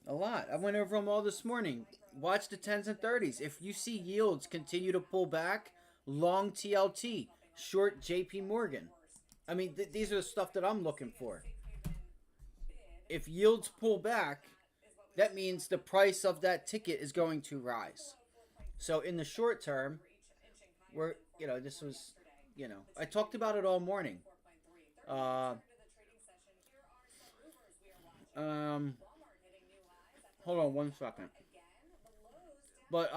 A lot. I went over them all this morning. Watch the 10s and 30s. If you see yields continue to pull back, long TLT, short JP Morgan. I mean, these are the stuff that I'm looking for. If yields pull back, that means the price of that ticket is going to rise. So in the short term, we're, you know, this was, you know, I talked about it all morning. Hold on 1 second. But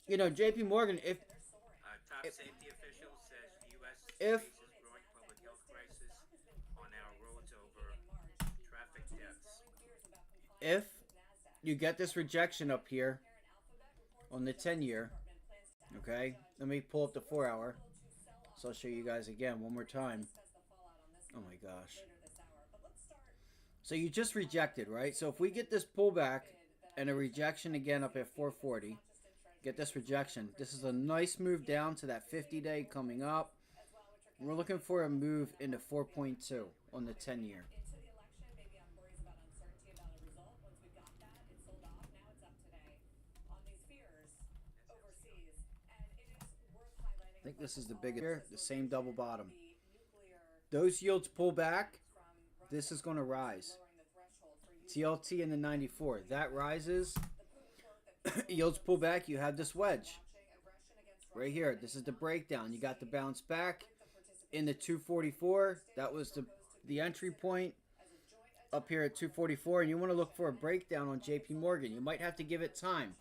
you know, JP Morgan, if top safety official says U.S. if faces growing public health crisis on our roads over traffic deaths. if you get this rejection up here on the 10-year, okay, let me pull up the 4-hour, so I'll show you guys again one more time. Oh my gosh. So you just rejected, right? So if we get this pullback and a rejection again up at 440, get this rejection. This is a nice move down to that 50-day coming up. We're looking for a move into 4.2 on the 10-year. I think this is the biggest here, the same double bottom. Those yields pull back, this is going to rise. TLT in the 94, that rises. Yields pull back, you have this wedge. Right here, this is the breakdown. You got the bounce back in the 244. That was the entry point up here at 244. And you want to look for a breakdown on JP Morgan. You might have to give it time.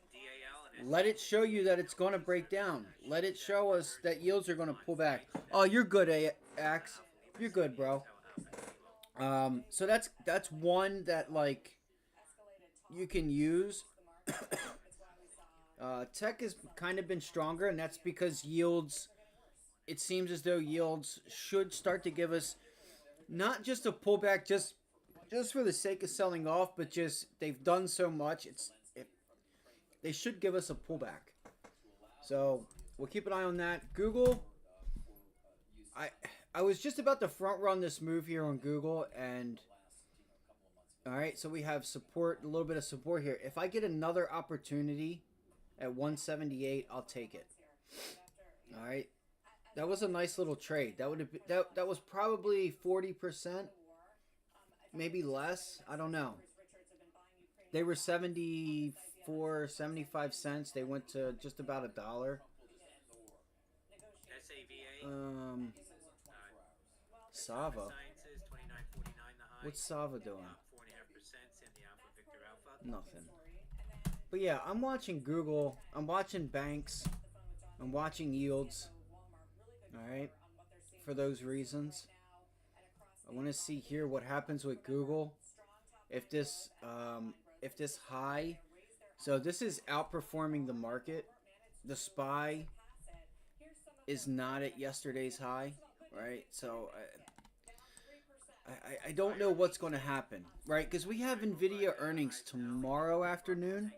Let it show you that it's going to break down. Let it show us that yields are going to pull back. Oh, you're good, Axe. You're good, bro. So that's one that, like, you can use. Tech has kind of been stronger, and that's because yields, it seems as though yields should start to give us not just a pullback just for the sake of selling off, but just they've done so much. They should give us a pullback. So we'll keep an eye on that. Google, I was just about to front run this move here on Google, and all right, so we have support, a little bit of support here. If I get another opportunity at 178, I'll take it. All right, that was a nice little trade. That would have been, that was probably 40%, maybe less. I don't know. They were 74, 75 cents. They went to just about $1. Sava. What's Sava doing? Nothing. But yeah, I'm watching Google. I'm watching banks. I'm watching yields. All right. For those reasons, I want to see here what happens with Google. If this high, so this is outperforming the market. The SPY is not at yesterday's high, right? So I don't know what's going to happen, right? Because we have NVIDIA earnings tomorrow afternoon.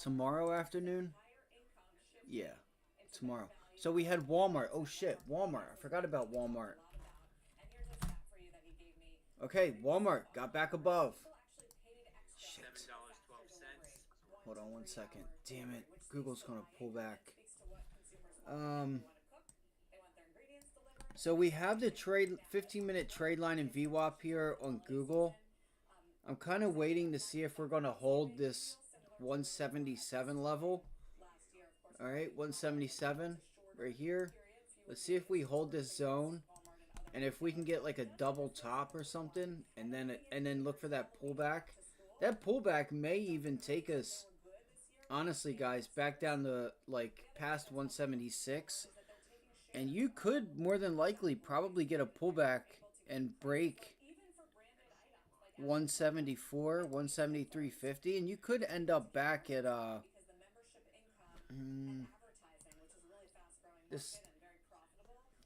Tomorrow afternoon? Yeah, tomorrow. So we had Walmart. Oh shit, Walmart. I forgot about Walmart. Okay, Walmart got back above. Shit. Hold on 1 second. Damn it. Google's going to pull back. So we have the 15-minute trade line in VWAP here on Google. I'm kind of waiting to see if we're going to hold this 177 level. All right, 177 right here. Let's see if we hold this zone. And if we can get like a double top or something, and then look for that pullback may even take us, honestly, guys, back down to like past 176, and you could more than likely probably get a pullback and break 174, 173.50, and you could end up back at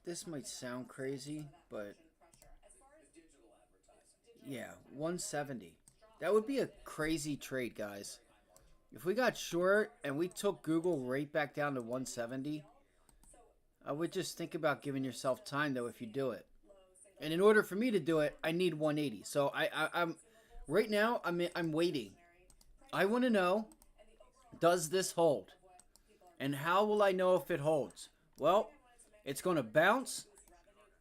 this might sound crazy, but yeah, 170. That would be a crazy trade, guys. If we got short and we took Google right back down to 170, I would just think about giving yourself time, though, if you do it. And in order for me to do it, I need 180. So I'm right now. I'm waiting. I want to know, does this hold? And how will I know if it holds? Well, it's going to bounce,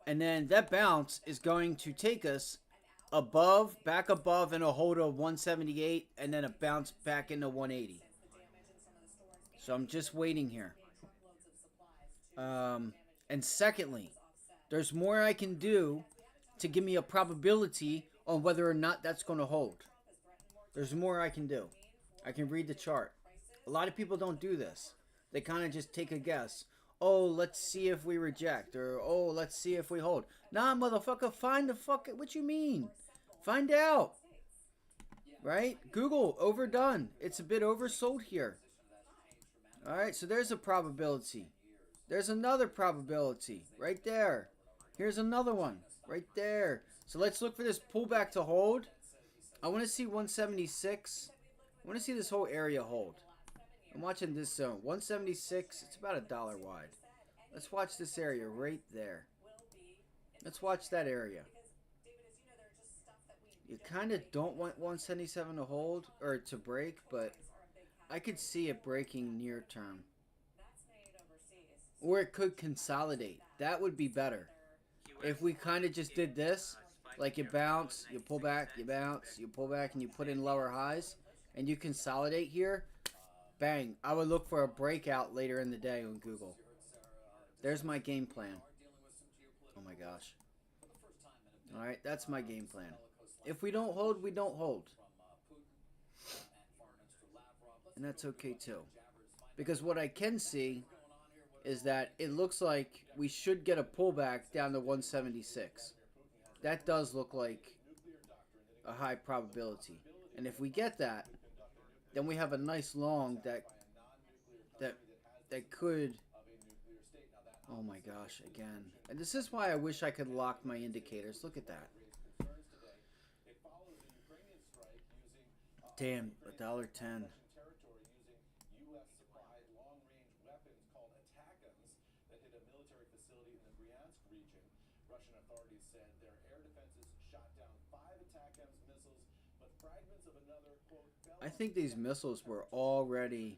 and then that bounce is going to take us above, back above, and a hold of 178, and then a bounce back into 180. So I'm just waiting here. And secondly, there's more I can do to give me a probability on whether or not that's going to hold. There's more I can do. I can read the chart. A lot of people don't do this. They kind of just take a guess. Oh, let's see if we reject. Or, oh, let's see if we hold. Nah, motherfucker, find the fuck. What you mean? Find out. Right? Google, overdone. It's a bit oversold here. All right, so there's a probability. There's another probability right there. Here's another one right there. So let's look for this pullback to hold. I want to see 176. I want to see this whole area hold. I'm watching this zone. 176. It's about $1 wide. Let's watch this area right there. Let's watch that area. You kind of don't want 177 to hold or to break, but I could see it breaking near term. Or it could consolidate. That would be better. If we kind of just did this, like you bounce, you pull back, you bounce, you pull back, and you put in lower highs, and you consolidate here, bang. I would look for a breakout later in the day on Google. There's my game plan. Oh my gosh. Alright, that's my game plan. If we don't hold, we don't hold. And that's okay too. Because what I can see is that it looks like we should get a pullback down to 176. That does look like a high probability. And if we get that, then we have a nice long that could... Oh my gosh, again. And this is why I wish I could lock my indicators. Look at that. Damn, $1.10. Russian authorities said their air defenses shot down 5 ATACMS missiles, but fragments of another, quote, I think these missiles were already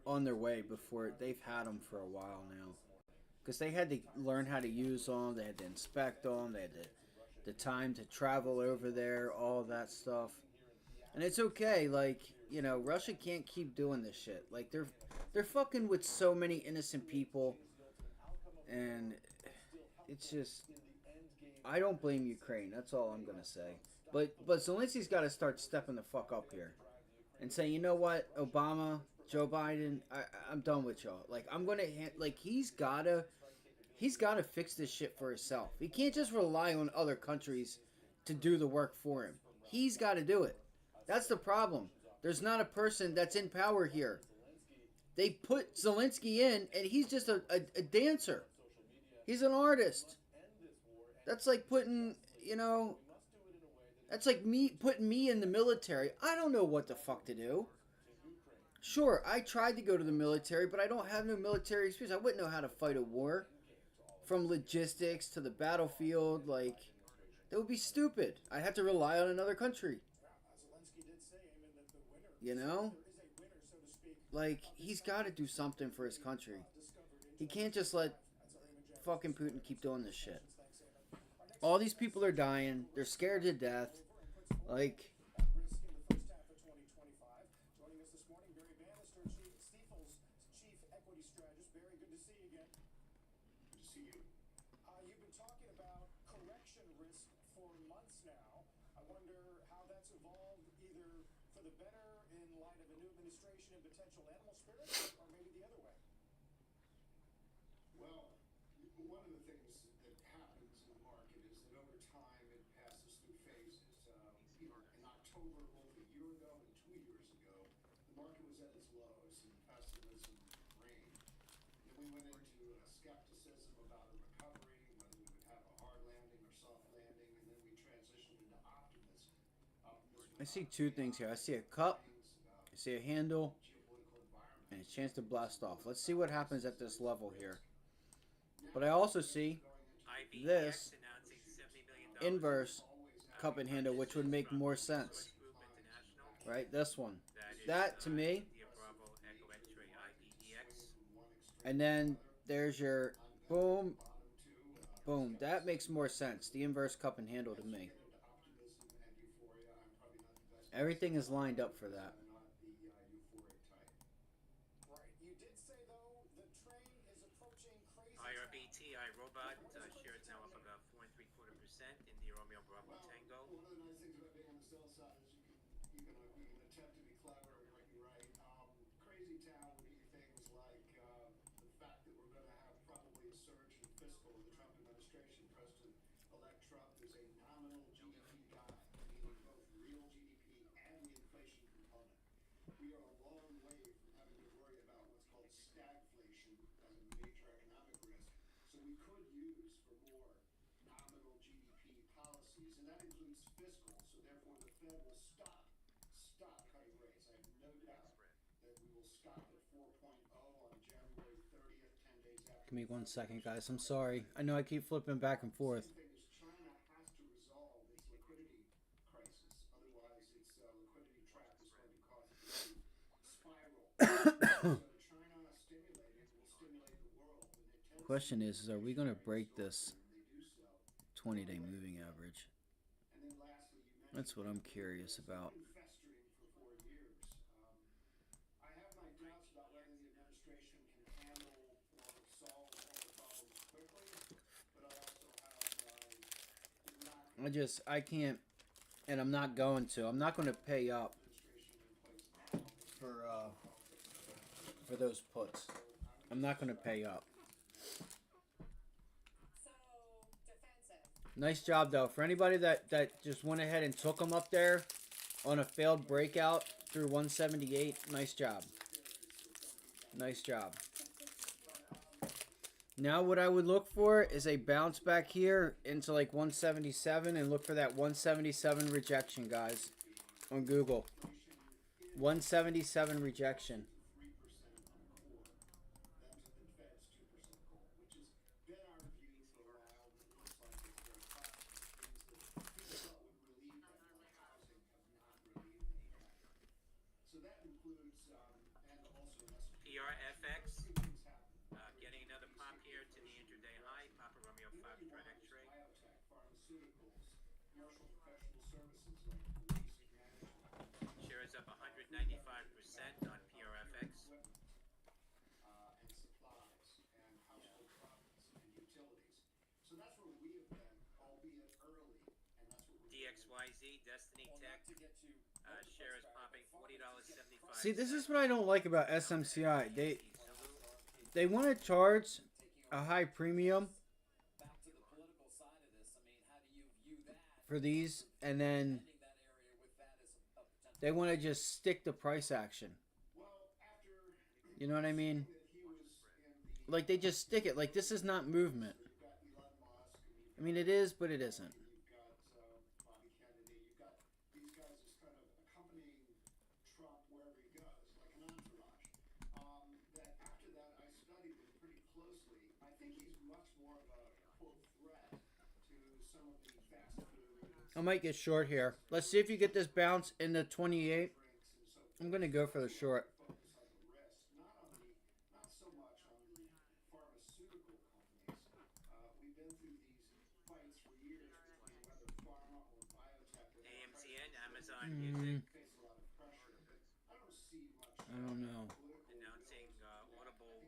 on their way before. They've had them for a while now. Because they had to learn how to use them, they had to inspect them, they had the time to travel over there, all that stuff. And it's okay, like, you know, Russia can't keep doing this shit. Like, they're fucking with so many innocent people, and it's just, I don't blame Ukraine. That's all I'm gonna say. But Zelensky's got to start stepping the fuck up here, and say, you know what, Obama, Joe Biden, I'm done with y'all. Like, I'm gonna like he's gotta fix this shit for himself. He can't just rely on other countries to do the work for him. He's got to do it. That's the problem. There's not a person that's in power here. They put Zelensky in, and he's just a dancer. He's an artist. That's like putting, you know, that's like putting me in the military. I don't know what the fuck to do. Sure, I tried to go to the military, but I don't have no military experience. I wouldn't know how to fight a war. From logistics to the battlefield, like, that would be stupid. I'd have to rely on another country. You know? Like, he's got to do something for his country. He can't just let fucking Putin keep doing this shit. All these people are dying. They're scared to death. Like... You've been talking about correction risk for months now. I wonder how that's evolved, either for the better in light of a new administration and potential animal spirits, or maybe the other way. Well, one of the things that happens in the market is that over time it passes through phases. In October, both a year ago and 2 years ago, the market was at its lows and pessimism reigned. Then we went into skepticism about a recovery, whether we would have a hard landing or soft landing, and then we transitioned into optimism. I see two things here. I see a cup, I see a handle, and a chance to blast off. Let's see what happens at this level here. But I also see this inverse cup and handle, which would make more sense. Right? This one. That, to me. And then there's your boom, boom. That makes more sense. The inverse cup and handle to me. Everything is lined up for that. Right. You did say, though, the train is approaching crazy. IRBT, iRobot, shares now up about 4.75% in the Romeo Bravo Tango. One of the nice things about being on the sell side is you can attempt to be clever and might be right. Crazy town would be things like the fact that we're going to have probably a surge in fiscal with the Trump administration. President-elect Trump is a nominal GDP guy, meaning both real GDP and the inflation component. We are a long way from having to worry about what's called stagflation as a major economic risk. So we could use for more nominal GDP policies, and that includes fiscal. So therefore, the Fed will stop cutting rates. I have no doubt that we will stop at 4.0 on January 30th, 10 days after. Give me 1 second, guys. I'm sorry. I know I keep flipping back and forth. The thing is, China has to resolve its liquidity crisis. Otherwise, its liquidity trap is going to cause it to spiral. So China stimulating will stimulate the world. Question is are we going to break this 20-day moving average? And then lastly, you mentioned That's what I'm curious about. been festering for 4 years. I have my doubts about whether the administration can handle or solve all the problems quickly, but I also have I can't, and I'm not going to. I'm not going to pay up for those puts. I'm not going to pay up. So defensive. Nice job, though. For anybody that just went ahead and took them up there on a failed breakout through 178, nice job. Nice job. Now what I would look for is a bounce back here into like 177 and look for that 177 rejection, guys, on Google. 177 rejection. PRFX, getting another pop here to the intraday high. Papa Romeo 5 Trend X-ray. Shares up 195% on PRFX. And supplies and household products and utilities. So that's where we have been, albeit early, and that's what we're DXYZ, Destiny Tech, shares popping $40.75. See, this is what I don't like about SMCI. They want to charge a high premium for these, and then they want to just stick to price action. You know what I mean? Like, they just stick it. Like, this is not movement. I mean, it is, but it isn't. I might get short here. Let's see if you get this bounce in the 28. I'm going to go for the short. AMZN, Amazon Music. I don't know. Announcing Audible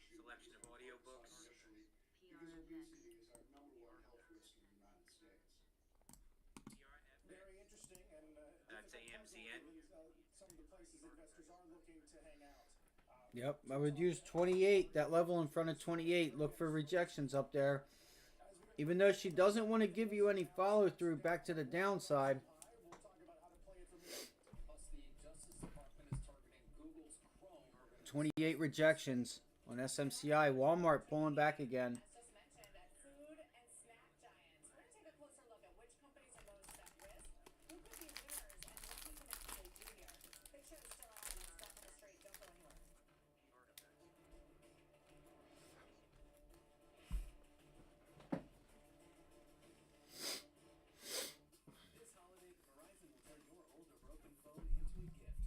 selection of audiobooks. because obesity is our #1 health risk in the United States. Very interesting and That's AMZN. some of the places investors are looking to hang out. Yep, I would use 28, that level in front of 28. Look for rejections up there. Even though she doesn't want to give you any follow through back to the downside. We'll talk about how to play it from here. Plus, the Justice Department is targeting Google's Chrome organization. 28 rejections on SMCI. Walmart pulling back again. As just mentioned, food and snack giants. We're going to take a closer look at which companies are most at risk, who could be winners, and what we can actually do here. Big Show is still on. It's Stuff on the Street. Don't go anywhere. This holiday, Verizon will turn your old or broken phone into a gift.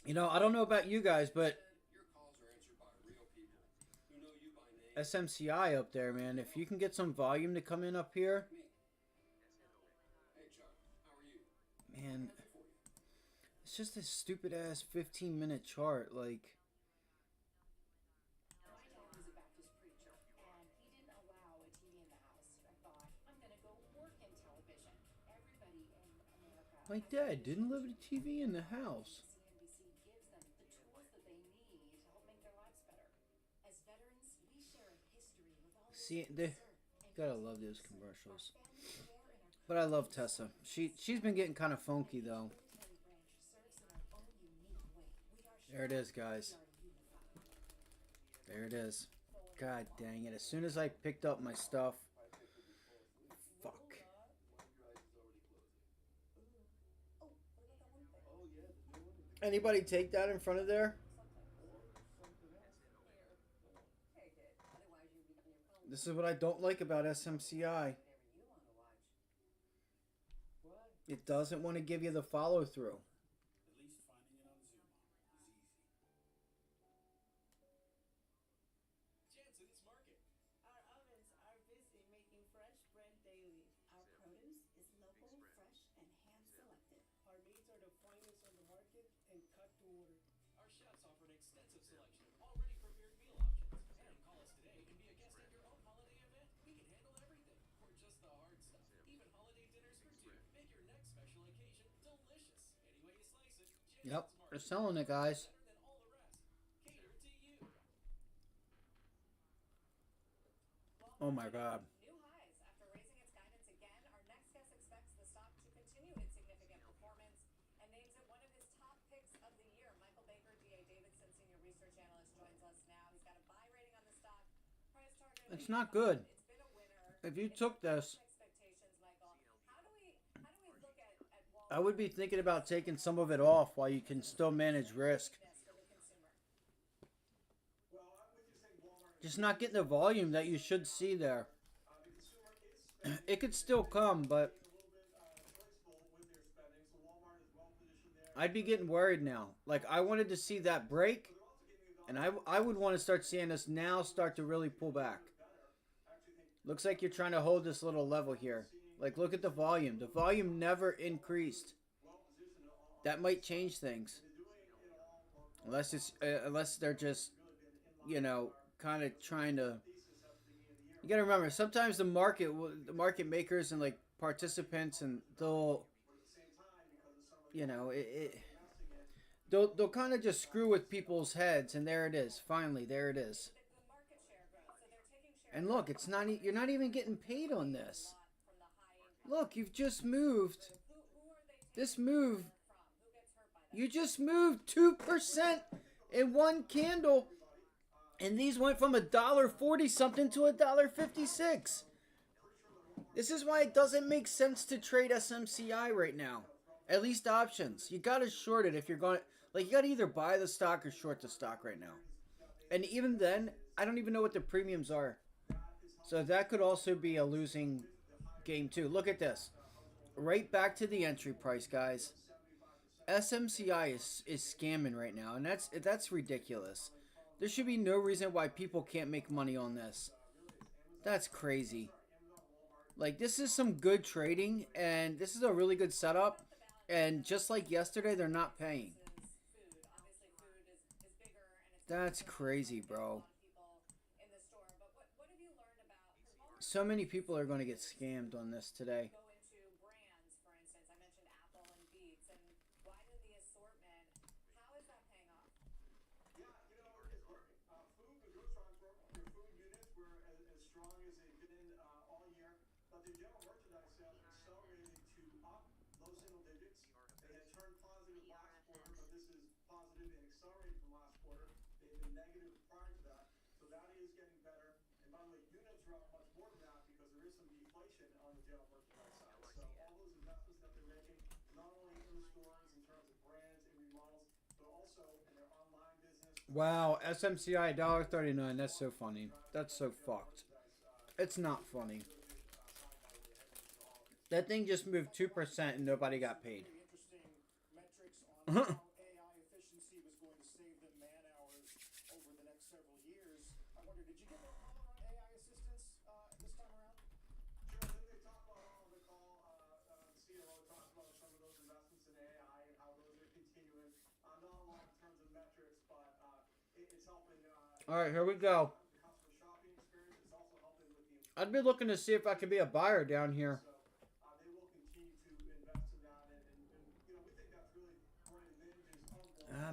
You know, I don't know about you guys, but Your calls are answered by real people who know you by name. SMCI up there, man. If you can get some volume to come in up here, Hey, Chuck, how are you? man, it's just a stupid ass 15-minute chart. Like, My dad was a Baptist preacher, and he didn't allow a TV in the house. I thought, I'm going to go work in television. Everybody in America. my dad didn't live with a TV in the house. CNBC gives them the tools that they need to help make their lives better. As veterans, we share a history with all See, they gotta love those commercials. But I love Tessa. She's been getting kind of funky though. There it is, guys. There it is. God dang it! As soon as I picked up my stuff, fuck. Anybody take that in front of there? This is what I don't like about SMCI. It doesn't want to give you the follow through. At least finding it on Zoom is easy. Jansen's Market. Our ovens are busy making fresh bread daily. Our produce is local, fresh, and hand-selected. Our meats are the finest on the market and cut to order. Our chefs offer an extensive selection of already prepared meal options. And call us today and be a guest at your own holiday event. We can handle everything, or just the hard stuff. Even holiday dinners for two. Make your next special occasion delicious. Any way you slice it. Yep, they're selling it, guys. Better than all the rest. Cater to you. Oh my God. New highs after raising its guidance again. Our next guest expects the stock to continue its significant performance and names it one of his top picks of the year. Michael Baker, D.A. Davidson, senior research analyst, joins us now. He's got a buy rating on the stock. Price target. It's not good. It's been a winner. If you took this, Expectations, Michael. How do we look at Walmart I would be thinking about taking some of it off while you can still manage risk. for the consumer? Well, I'm with you saying Walmart Just not getting the volume that you should see there. the consumer is spending It could still come, but a little bit choiceful with their spending, so Walmart is well positioned there. I'd be getting worried now. Like, I wanted to see that break, and I would want to start seeing us now start to really pull back. Looks like you're trying to hold this little level here. Like, look at the volume. The volume never increased. That might change things. Unless they're just, you know, kind of trying to. You got to remember, sometimes the market makers and like participants, and they'll, you know, they'll kind of just screw with people's heads, and there it is. Finally, there it is. The market share growth. So they're taking share And look, it's not. You're not even getting paid on this. from the high income. Look, you've just moved. Who are they taking This move. from? Who gets hurt by that? You just moved 2% in one candle, and these went from $1.40 something to $1.56. This is why it doesn't make sense to trade SMCI right now. At least options. You gotta short it if you're going. Like, you got to either buy the stock or short the stock right now. And even then, I don't even know what the premiums are. So that could also be a losing game too. Look at this. Right back to the entry price, guys. SMCI is scamming right now, and that's ridiculous. There should be no reason why people can't make money on this. That's crazy. Like, this is some good trading, and this is a really good setup. And just like yesterday, they're not paying. That's crazy, bro. So many people are going to get scammed on this today. But their general merchandise sales accelerated to up low single digits. They had turned positive last quarter, but this is positive and accelerated from last quarter. They had been negative prior to that. So that is getting better. And by the way, units are up much more than that because there is some deflation on the general merchandise side. So all those investments that they're making, not only in the stores in terms of brands and remodels, but also in their online business. Wow, SMCI $1.39. That's so funny. That's so fucked. It's not funny. That thing just moved 2% and nobody got paid. Interesting metrics on how AI efficiency was going to save them man hours over the next several years. I wonder, did you get more color on AI assistance this time around? Sure. They talked about it on the call. CLO talked about some of those investments in AI and how those are continuing. Not a lot in terms of metrics, but it's helping. All right, here we go. The customer shopping experience. It's also helping with the. I'd be looking to see if I could be a buyer down here.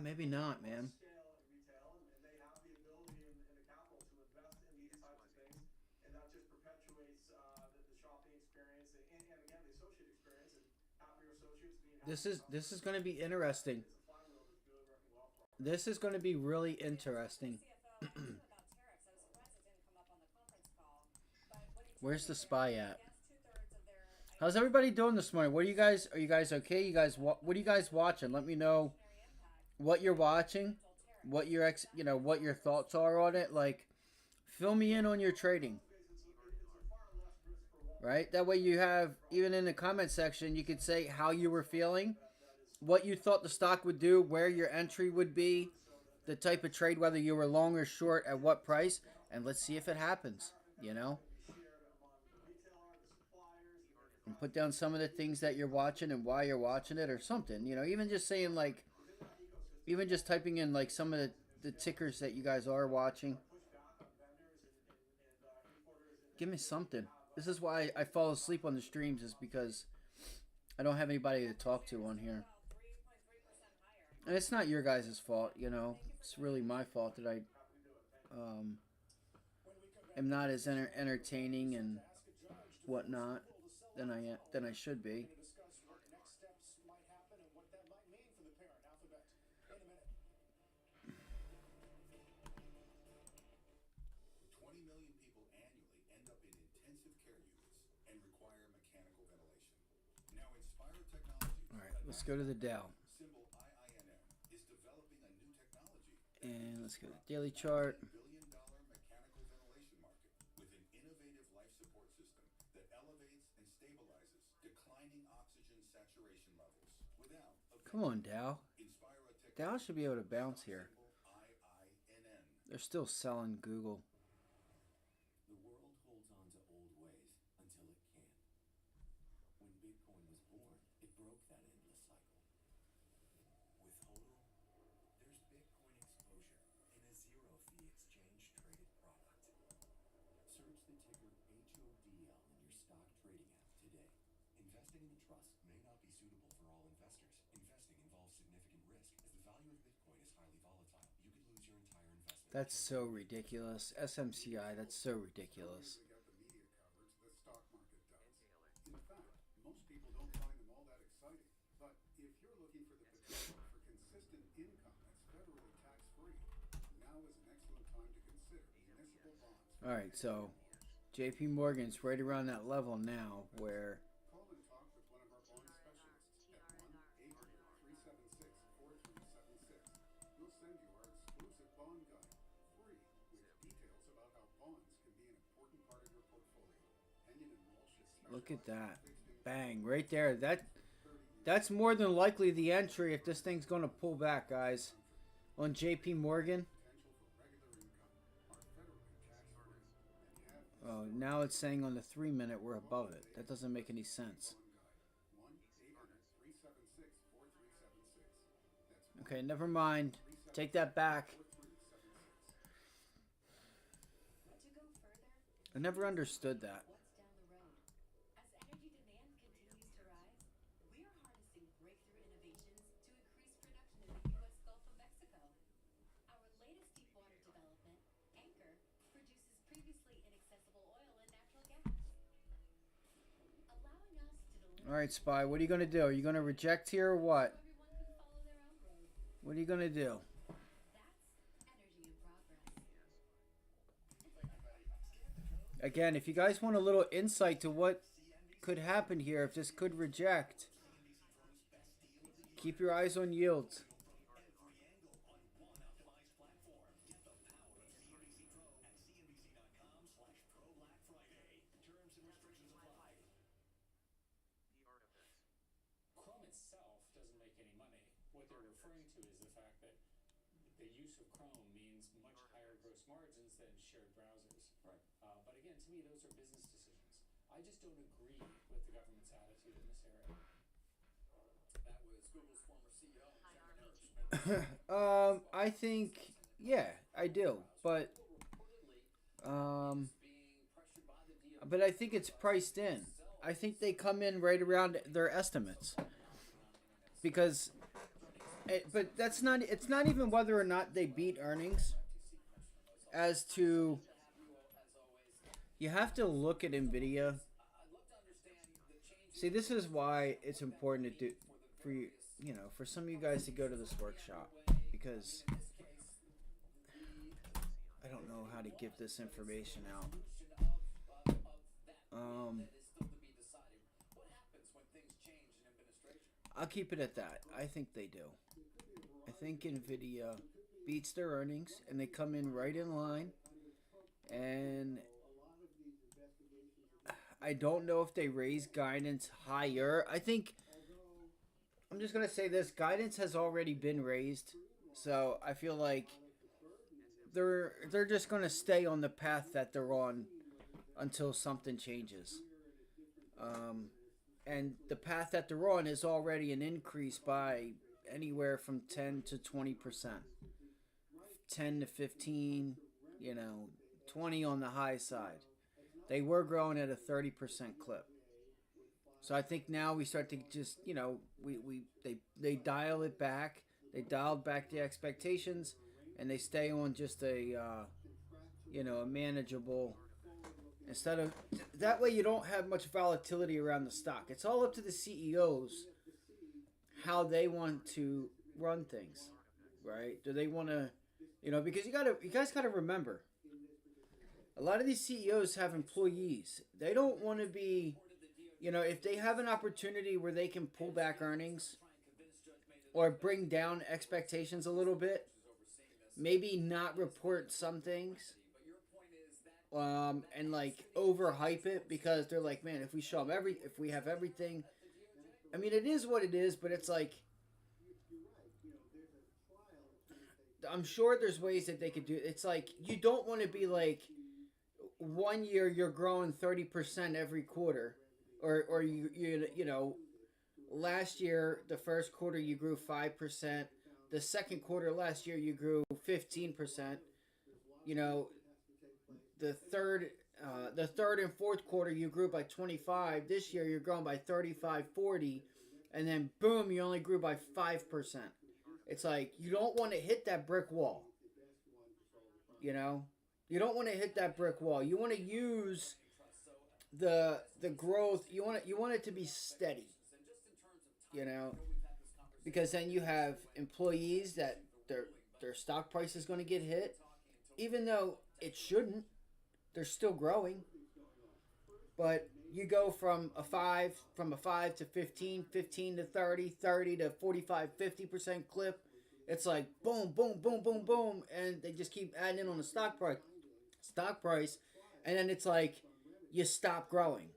Maybe not, man. Scale in retail, and they have the ability and the capital to invest in these types of things, and that just perpetuates the shopping experience and again the associate experience and happier associates being happy. This is going to be interesting. This is going to be really interesting. Where's the spy at? How's everybody doing this morning? What are you guys okay? What are you guys watching? Let me know what you're watching, what your what your thoughts are on it. Like, fill me in on your trading. Right? That way you have, even in the comment section, you could say how you were feeling, what you thought the stock would do, where your entry would be, the type of trade, whether you were long or short, at what price, and let's see if it happens, And put down some of the things that you're watching and why you're watching it or something, even just saying, like, even just typing in, like, some of the tickers that you guys are watching. Give me something. This is why I fall asleep on the streams, is because I don't have anybody to talk to on here. And it's not your guys' fault, It's really my fault that I am not as entertaining and whatnot than I should be. Let's go to the Dow. And let's go to the daily chart. Come on, Dow. Dow should be able to bounce here. They're still selling Google. The world holds on to old ways until it can't. When Bitcoin was born, it broke that endless cycle. With HODL, there's Bitcoin exposure in a zero-fee exchange-traded product. Search the ticker HODL in your stock trading app today. Investing in the trust may not be suitable for all investors. Investing involves significant risk, as the value of Bitcoin is highly volatile. You could lose your entire investment. That's so ridiculous. SMCI, that's so ridiculous. The media coverage the stock market does. In fact, most people don't find them all that exciting. But if you're looking for the potential for consistent income that's federally tax-free, now is an excellent time to consider municipal bonds. All right, so JP Morgan's right around that level now where Call and talk with one of our bond specialists at 1-800-376-4376. Look at that. Bang, right there. That's more than likely the entry if this thing's going to pull back, guys. On JP Morgan. Oh, now it's saying on the 3-minute we're above it. That doesn't make any sense. Okay, never mind. Take that back. I never understood that. What's down the road? As energy demand continues to rise, we are harnessing breakthrough innovations to increase production in the U.S. Gulf of Mexico. Our latest deep water development, Anchor, produces previously inaccessible oil and natural gas, allowing us to deliver. All right, Spy, what are you going to do? Are you going to reject here or what? Everyone can follow their own road. What are you going to do? That's energy in progress. Again, if you guys want a little insight to what could happen here, if this could reject, keep your eyes on yields. Chrome itself doesn't make any money. What they're referring to is the fact that the use of Chrome means much higher gross margins than shared browsers. Right. But again, to me, those are business decisions. I just don't agree with the government's attitude in this area. That was Google's former CEO, Chairman Eric Schmidt. I think, yeah, I do, but I think it's priced in. I think they come in right around their estimates because, but that's not. It's not even whether or not they beat earnings. As to, you have to look at NVIDIA. See, this is why it's important to do for you. You know, for some of you guys to go to this workshop, because I don't know how to give this information out. I'll keep it at that. I think they do. I think NVIDIA beats their earnings, and they come in right in line. And I don't know if they raise guidance higher. I think, I'm just going to say this, guidance has already been raised. So I feel like they're just going to stay on the path that they're on until something changes. And the path that they're on is already an increase by anywhere from 10 to 20%. 10 to 15, 20 on the high side. They were growing at a 30% clip. So I think now we start to just, they dial it back. They dialed back the expectations, and they stay on just a manageable. Instead of that way, you don't have much volatility around the stock. It's all up to the CEOs how they want to run things, right? Do they want to, because you guys gotta remember, a lot of these CEOs have employees. They don't want to be, if they have an opportunity where they can pull back earnings or bring down expectations a little bit, maybe not report some things. And overhype it because they're like, man, if we show them if we have everything, I mean, it is what it is, but it's like, I'm sure there's ways that they could do it. It's like, you don't want to be like, one year you're growing 30% every quarter, or last year, the first quarter you grew 5%, the second quarter last year you grew 15%, the third and fourth quarter you grew by 25. This year you're growing by 35, 40, and then boom, you only grew by 5%. It's like, you don't want to hit that brick wall. You don't want to hit that brick wall. You want to use the growth. You want it to be steady. Because then you have employees that their stock price is going to get hit, even though it shouldn't. They're still growing, but you go from a 5 to 15, 15 to 30, 30 to 45, 50% clip. It's like boom, boom, boom, boom, boom, and they just keep adding in on the stock price, and then it's like you stop growing.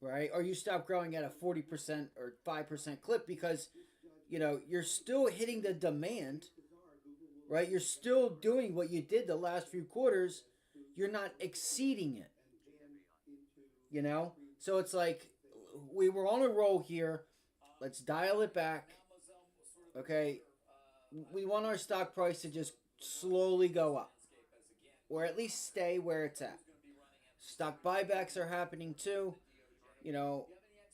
right? Or you stop growing at a 40% or 5% clip because, you're still hitting the demand, right? You're still doing what you did the last few quarters. You're not exceeding it, So it's like we were on a roll here. Let's dial it back. Okay. We want our stock price to just slowly go up, or at least stay where it's at. Stock buybacks are happening too,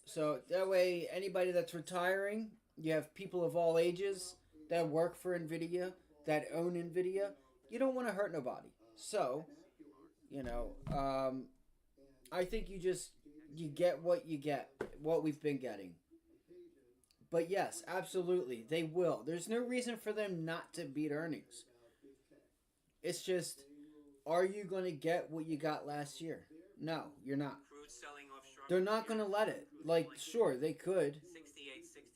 so that way anybody that's retiring, you have people of all ages that work for NVIDIA, that own NVIDIA. You don't want to hurt nobody. So, I think you get what we've been getting. But yes, absolutely, they will. There's no reason for them not to beat earnings. It's just, are you going to get what you got last year? No, you're not. They're not going to let it. Like, sure, they could.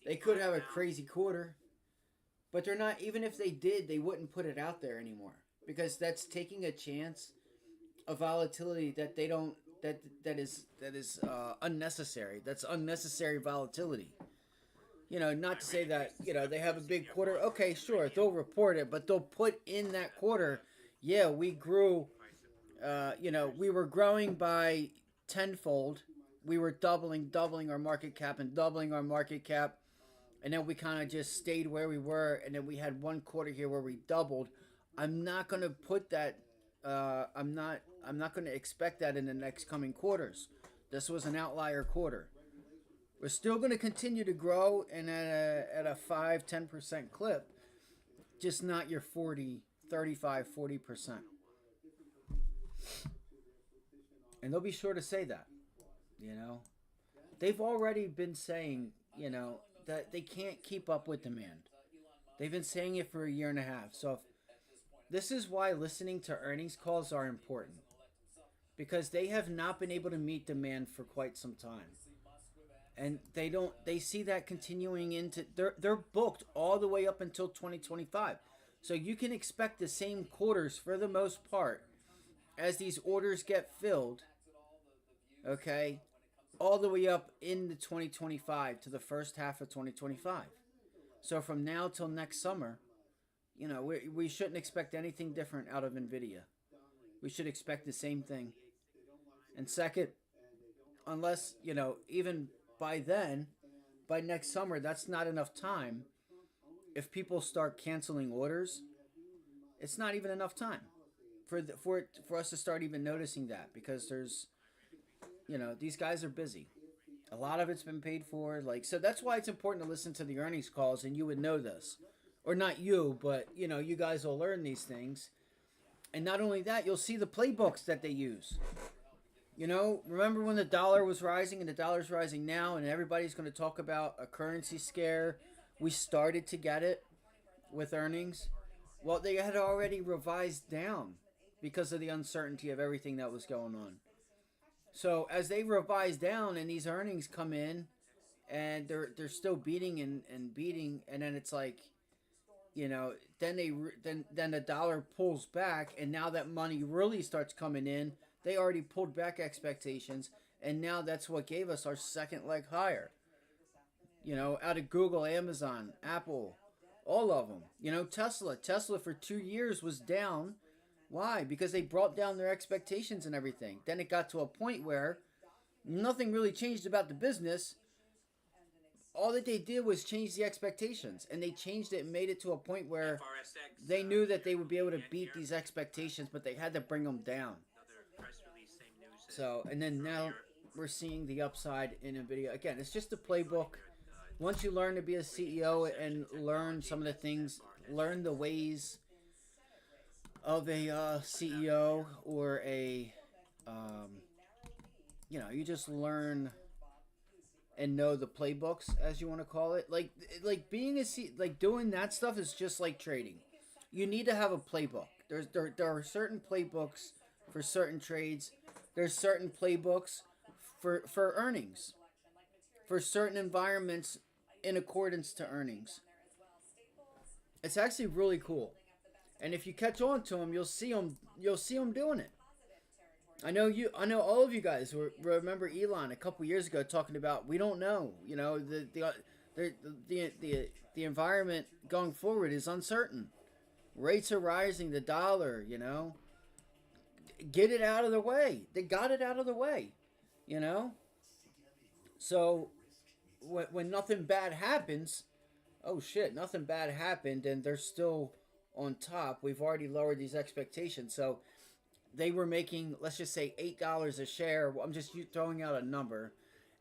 They could have a crazy quarter. But they're not, even if they did, they wouldn't put it out there anymore. Because that's taking a chance of volatility that they don't, that is unnecessary. That's unnecessary volatility. Not to say that, they have a big quarter. Okay, sure, they'll report it, but they'll put in that quarter, yeah, we grew, we were growing by tenfold. We were doubling our market cap and doubling our market cap. And then we kind of just stayed where we were. And then we had one quarter here where we doubled. I'm not going to put that, I'm not going to expect that in the next coming quarters. This was an outlier quarter. We're still going to continue to grow and at a 5-10% clip, just not your 35-40%. And they'll be sure to say that, They've already been saying, that they can't keep up with demand. They've been saying it for a year and a half. So this is why listening to earnings calls are important. Because they have not been able to meet demand for quite some time. And they see that continuing into, they're booked all the way up until 2025. So you can expect the same quarters for the most part as these orders get filled, okay, all the way up into 2025 to the first half of 2025. So from now till next summer, we shouldn't expect anything different out of NVIDIA. We should expect the same thing. And second, unless, even by then, by next summer, that's not enough time. If people start canceling orders, it's not even enough time for us to start even noticing that, because there's, these guys are busy. A lot of it's been paid for. So that's why it's important to listen to the earnings calls, and you would know this. Or not you, but, you guys will learn these things. And not only that, you'll see the playbooks that they use. Remember when the dollar was rising and the dollar's rising now and everybody's going to talk about a currency scare? We started to get it with earnings. Well, they had already revised down because of the uncertainty of everything that was going on. So as they revise down and these earnings come in and they're still beating and beating, and then it's like, then the dollar pulls back, and now that money really starts coming in. They already pulled back expectations, and now that's what gave us our second leg higher. Out of Google, Amazon, Apple, all of them. Tesla for 2 years was down. Why? Because they brought down their expectations and everything. Then it got to a point where nothing really changed about the business. All that they did was change the expectations, and they changed it and made it to a point where they knew that they would be able to beat these expectations, but they had to bring them down. So, and then now we're seeing the upside in NVIDIA. Again, it's just a playbook. Once you learn to be a CEO and learn some of the things, learn the ways of a CEO or a, you just learn and know the playbooks, as you want to call it. Like being doing that stuff is just like trading. You need to have a playbook. There are certain playbooks for certain trades. There's certain playbooks for earnings, for certain environments in accordance to earnings. It's actually really cool. And if you catch on to them, you'll see them doing it. I know you. I know all of you guys remember Elon a couple years ago talking about we don't know. You know the environment going forward is uncertain. Rates are rising. The dollar. You know, get it out of the way. They got it out of the way. You know, so when nothing bad happens, oh shit, nothing bad happened, and they're still on top. We've already lowered these expectations, so they were making, let's just say, $8 a share. I'm just throwing out a number,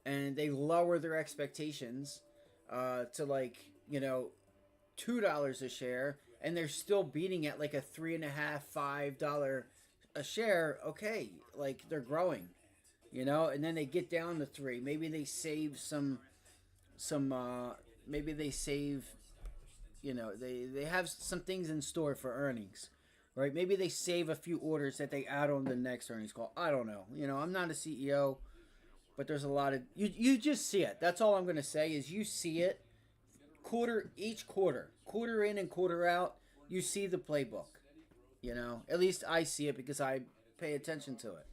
and they lower their expectations to like $2 a share, and they're still beating at like a $3.5, $5 a share. Okay, like they're growing, and then they get down to three. Maybe they save some. Maybe they save. They have some things in store for earnings. Right? Maybe they save a few orders that they add on the next earnings call. I don't know. I'm not a CEO, but there's a lot of you just see it. That's all I'm going to say is you see it each quarter in and quarter out, you see the playbook. At least I see it because I pay attention to it.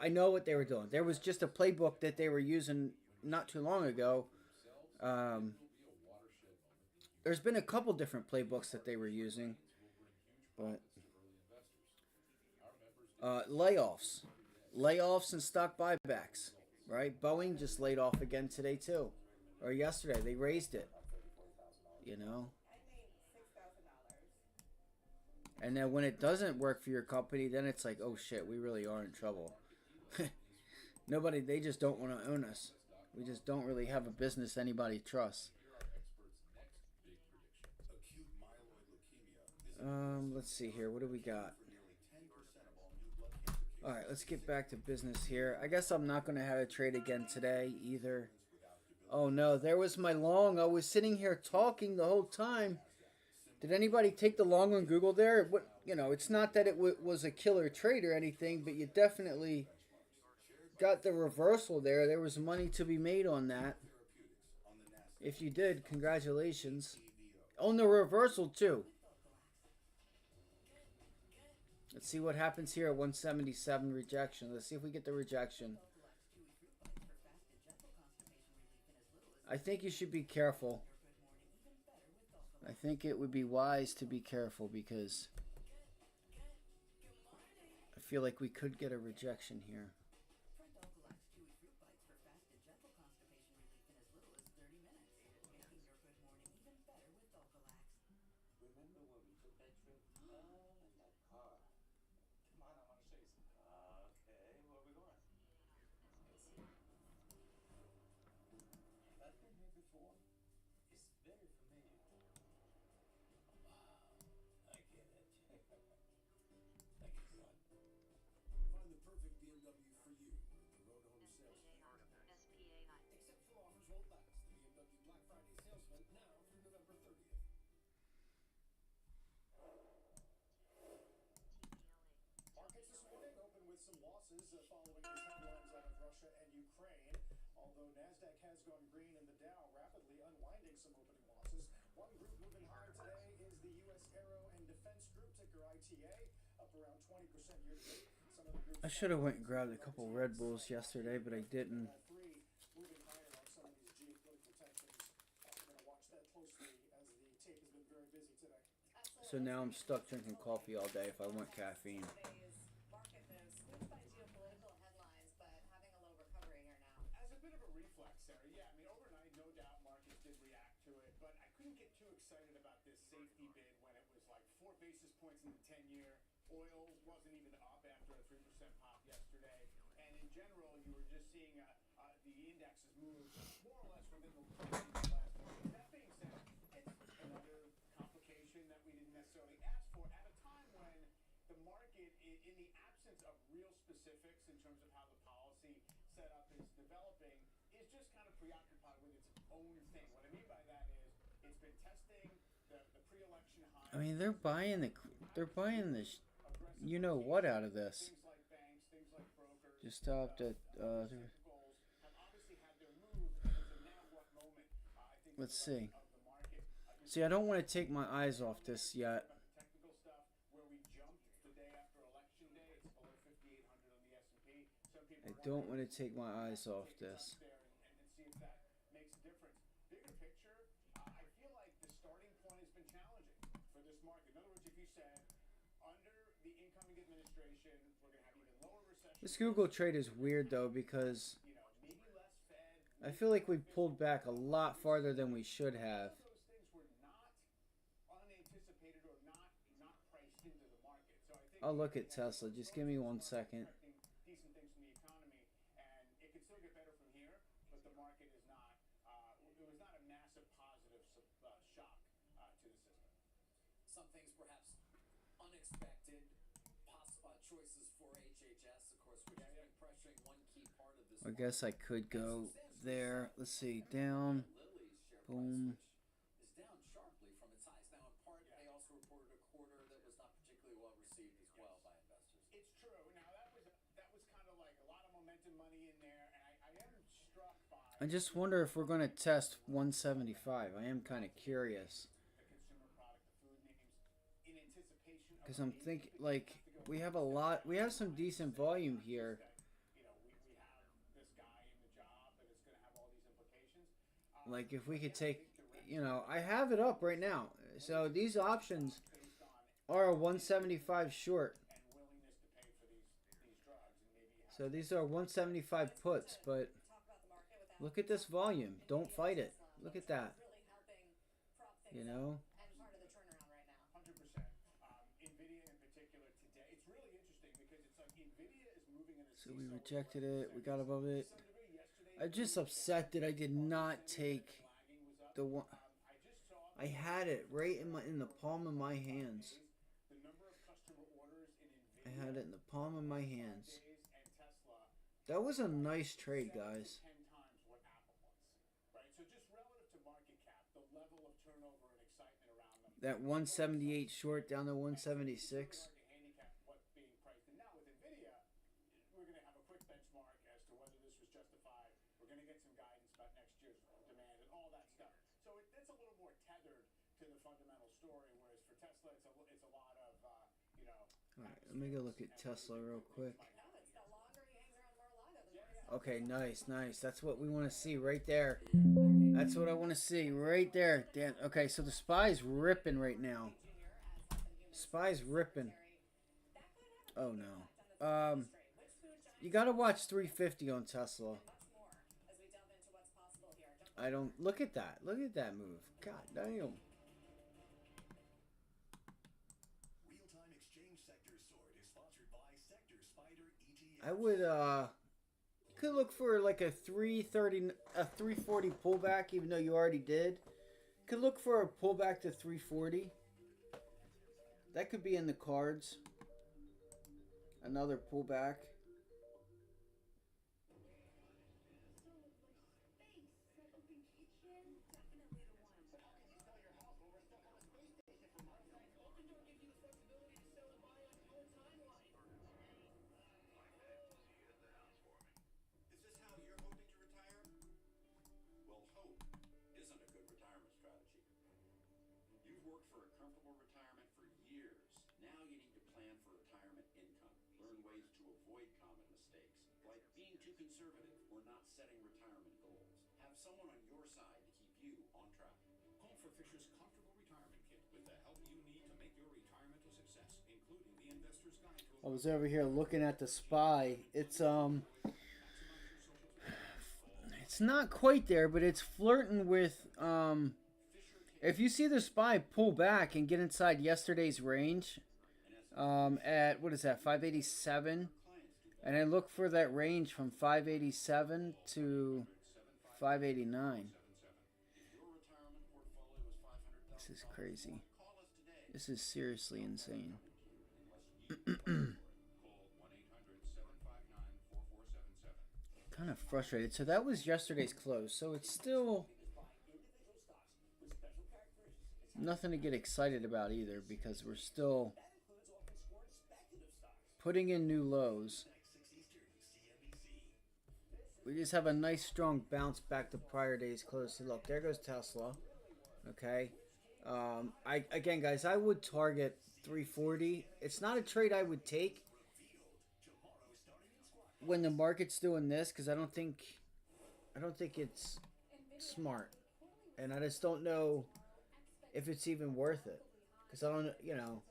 I know what they were doing. There was just a playbook that they were using not too long ago. There's been a couple different playbooks that they were using. But layoffs and stock buybacks, right? Boeing just laid off again today too, or yesterday. They raised it, and then when it doesn't work for your company, then it's like, oh shit, we really are in trouble. They just don't want to own us. We just don't really have a business anybody trusts. Let's see here. What do we got? All right, let's get back to business here. I guess I'm not going to have a trade again today either. Oh no, there was my long. I was sitting here talking the whole time. Did anybody take the long on Google there? It's not that it was a killer trade or anything, but you definitely got the reversal there. There was money to be made on that. If you did, congratulations. On the reversal too. Let's see what happens here at 177 rejection. Let's see if we get the rejection. I think you should be careful. I think it would be wise to be careful because I feel like we could get a rejection here. Remember when we took that trip? In that car. Come on, I want to show you something. Okay, where are we going? Let's go see. Have I been here before? It's very familiar. Wow, I get it. Thank you, son. Find the perfect BMW for you with the Road Home Sales Plan. Exceptional offers won't last. The BMW Black Friday sales event now through November 30th. Markets this morning open with some losses following these headlines out of Russia and Ukraine. Although NASDAQ has gone green and the Dow rapidly unwinding some opening losses. One group moving higher today is the U.S. Aero and Defense Group, ticker ITA, up around 20% year to date. Some of the groups I should have went and grabbed a couple Red Bulls yesterday, but I didn't. Moving higher on some of these geopolitical tensions. We're going to watch that closely as the tape has been very busy today. So now I'm stuck drinking coffee all day if I want caffeine. Market moves squeezed by geopolitical headlines, but having a low recovery here now. As a bit of a reflex, Sarah, yeah, I mean, overnight, no doubt markets did react to it, but I couldn't get too excited about this safety bid when it was like 4 basis points in the 10-year. Oil wasn't even up after a 3% pop yesterday, and in general, you were just seeing the indexes move more or less within the last 4 days. That being said, it's another complication that we didn't necessarily ask for at a time when the market, in the absence of real specifics in terms of how the policy setup is developing, is just kind of preoccupied with its own thing. What I mean by that is it's been testing the pre-election high. I mean, they're buying this, you know what, out of this. Things like banks, things like brokers. Just stopped at. Have obviously had their move, and it's a now what moment. I think Let's see. of the market. See, I don't want to take my eyes off this yet. Technical stuff where we jumped the day after election day. It's below 5,800. don't want to take my eyes off this. And see if that makes a difference. Bigger picture, I feel like the starting point has been challenging for this market. In other words, if you said under the incoming administration, we're going to have even lower recession. This Google trade is weird though because I feel like we've pulled back a lot farther than we should have. Those things were not unanticipated or not priced into the market. So I think I'll look at Tesla. Just give me 1 second. decent things from the economy, and it could still get better from here, but the market is not. It was not a massive positive shock to the system. Some things perhaps unexpected choices for HHS, of course, which has been pressuring one key part of this. I guess I could go there. Let's see. Down. Boom. Is down sharply from its highs. Now, in part, they also reported a quarter that was not particularly well received as well by investors. It's true. Now, that was kind of like a lot of momentum money in there, and I am struck by. I just wonder if we're going to test 175. I am kind of curious. The consumer product, the food names, in anticipation. Because I'm thinking, like, we have a lot. We have some decent volume here. We have this guy in the job that is going to have all these implications. Like, if we could take, you know, I have it up right now. So these options are a 175 short. So these are 175 puts, but look at this volume. Don't fight it. Look at that. You know? 100%. NVIDIA in particular today, it's really interesting because it's like NVIDIA is moving in a So we rejected it. We got above it. I'm just upset that I did not take the one. I had it right in the palm of my hands. I had it in the palm of my hands. That was a nice trade, guys. 10 times what Apple was, right? So just relative to market cap, the level of turnover and excitement around them. That 178 short down to 176. Handicap what's being priced. And now with NVIDIA, we're going to have a quick benchmark as to whether this was justified. We're going to get some guidance about next year's demand and all that stuff. So that's a little more tethered to the fundamental story, whereas for Tesla, it's a lot of, you know. All right, let me go look at Tesla real quick. Okay, nice. That's what we want to see right there. That's what I want to see right there. Damn. Okay, so the SPY's ripping right now. SPY's ripping. Oh no. You gotta watch 350 on Tesla. I don't look at that. Look at that move. God damn. Real-time exchange sector sort is sponsored by Sector Spider ETF. I would could look for like a 330, a 340 pullback, even though you already did. Could look for a pullback to 340. That could be in the cards. Another pullback. Conservative or not setting retirement goals. Have someone on your side to keep you on track. Call for Fisher's Comfortable Retirement Kit with the help you need to make your retirement a success, including the Investor's Guide to. I was over here looking at the SPY. It's not quite there, but it's flirting with if you see the SPY pull back and get inside yesterday's range at what is that, 587. And I look for that range from 587 to 589. This is crazy. This is seriously insane. Kind of frustrated. So that was yesterday's close. So it's still nothing to get excited about either because we're still putting in new lows. We just have a nice strong bounce back to prior day's close. See, look, there goes Tesla. Okay. Again, guys, I would target 340. It's not a trade I would take. when the market's doing this because I don't think it's smart, and I just don't know if it's even worth it because I don't, you know,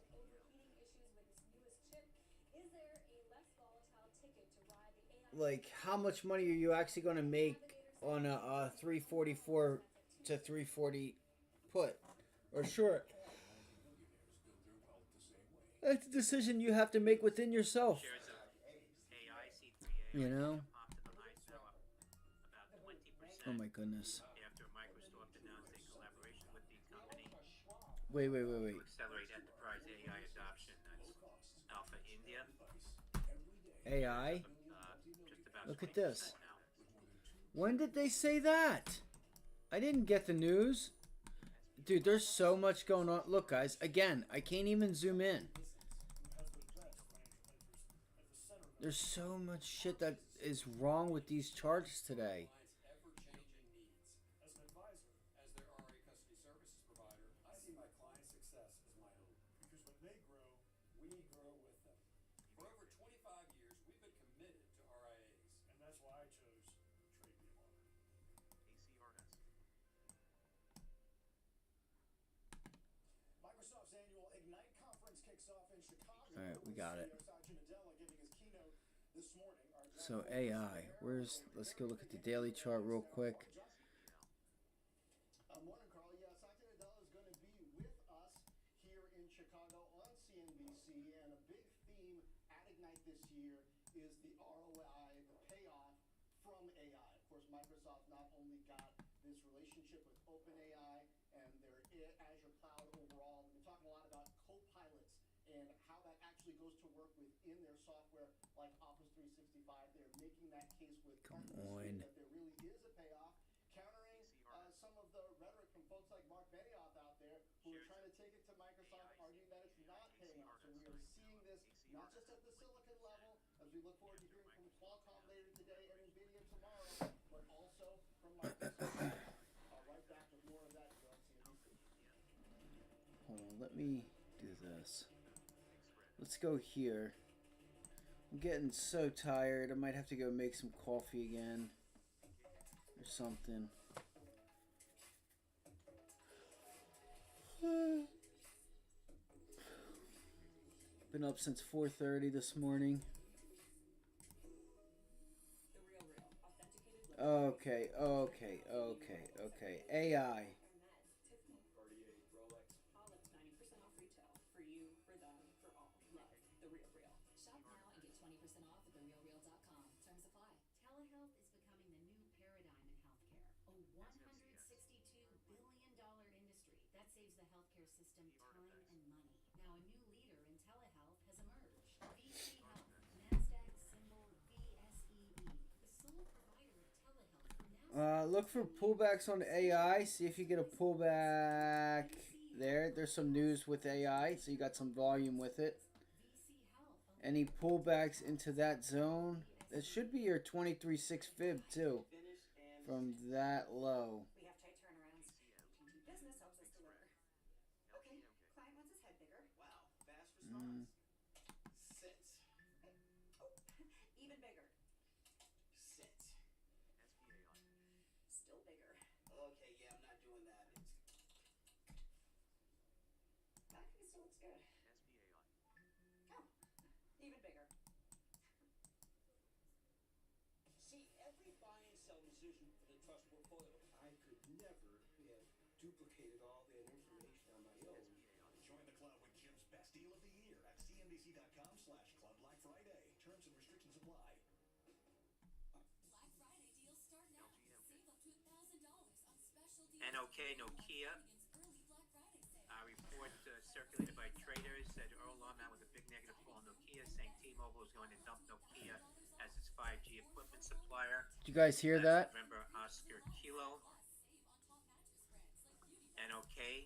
like how much money are you actually going to make on a 344 to 340 put or short? That's a decision you have to make within yourself. Shares of AI C3A You know? popped to the highs now up about 20% Oh my goodness. after Microsoft announced a collaboration with the company Wait. to accelerate enterprise AI adoption. That's Alpha India. AI? Just about Look 20% at this. now. When did they say that? I didn't get the news. Dude, there's so much going on. Look, guys, again, I can't even zoom in. There's so much shit that is wrong with these charts today. Ever-changing needs. As an advisor, As their RA custody services provider, I see my client's success as my own. Because when they grow, we grow with them. for over 25 years, we've been committed to RIAs. and that's why I chose Trade BMR. Microsoft's annual Ignite conference kicks off in Chicago. All right, we got it. Satya Nadella giving his keynote this morning. So AI, let's go look at the daily chart real quick. Morning, Carl. Yeah, Satya Nadella is going to be with us here in Chicago on CNBC, and a big theme at Ignite this year is the ROI, the payoff from AI. Of course, Microsoft not only got this relationship with OpenAI and their Azure cloud overall, we've been talking a lot about co-pilots and how that actually goes to work within their software like Office 365. They're making that case with partners here that there really is a payoff, countering some of the rhetoric from folks like Mark Benioff out there who are trying to take it to Microsoft, arguing that it's not paying off. So we are seeing this not just at the silicon level, as we look forward to hearing from Qualcomm later today and NVIDIA tomorrow, but also from Microsoft. Right back with more of that here on CNBC. Hold on, let me do this. Let's go here. I'm getting so tired. I might have to go make some coffee again or something. Been up since 4:30 this morning. Okay. AI. Shop now and get 20% off at therealreal.com. Terms apply. Telehealth is becoming the new paradigm in healthcare. A $162 billion industry that saves the healthcare system time and money. Now a new leader in telehealth has emerged. VC Health, NASDAQ symbol VSEE, the sole provider of telehealth for NASDAQ. Look for pullbacks on AI. See if you get a pullback there. There's some news with AI, so you got some volume with it. Any pullbacks into that zone? That should be your 23.6 fib too, from that low. We have tight turnarounds. DJT Business helps us deliver. Okay, client wants his head bigger. Wow, fast response. Sit. Oh, even bigger. Sit. Still bigger. Okay, yeah, I'm not doing that. I think it still looks good. Oh, even bigger. See, every buy and sell decision for the trust portfolio. I could never have duplicated all that information on my own. Join the club with Jim's best deal of the year at cnbc.com/club Black Friday. Terms and restrictions apply. Black Friday deals start now. Save up to $1,000 on special deals. NOK, Nokia. Early Black Friday sale. A report circulated by traders said Earl Lawman with a big negative call on Nokia, saying T-Mobile is going to dump Nokia as its 5G equipment supplier. Did you guys hear that? Remember Oscar Kilo, NOK.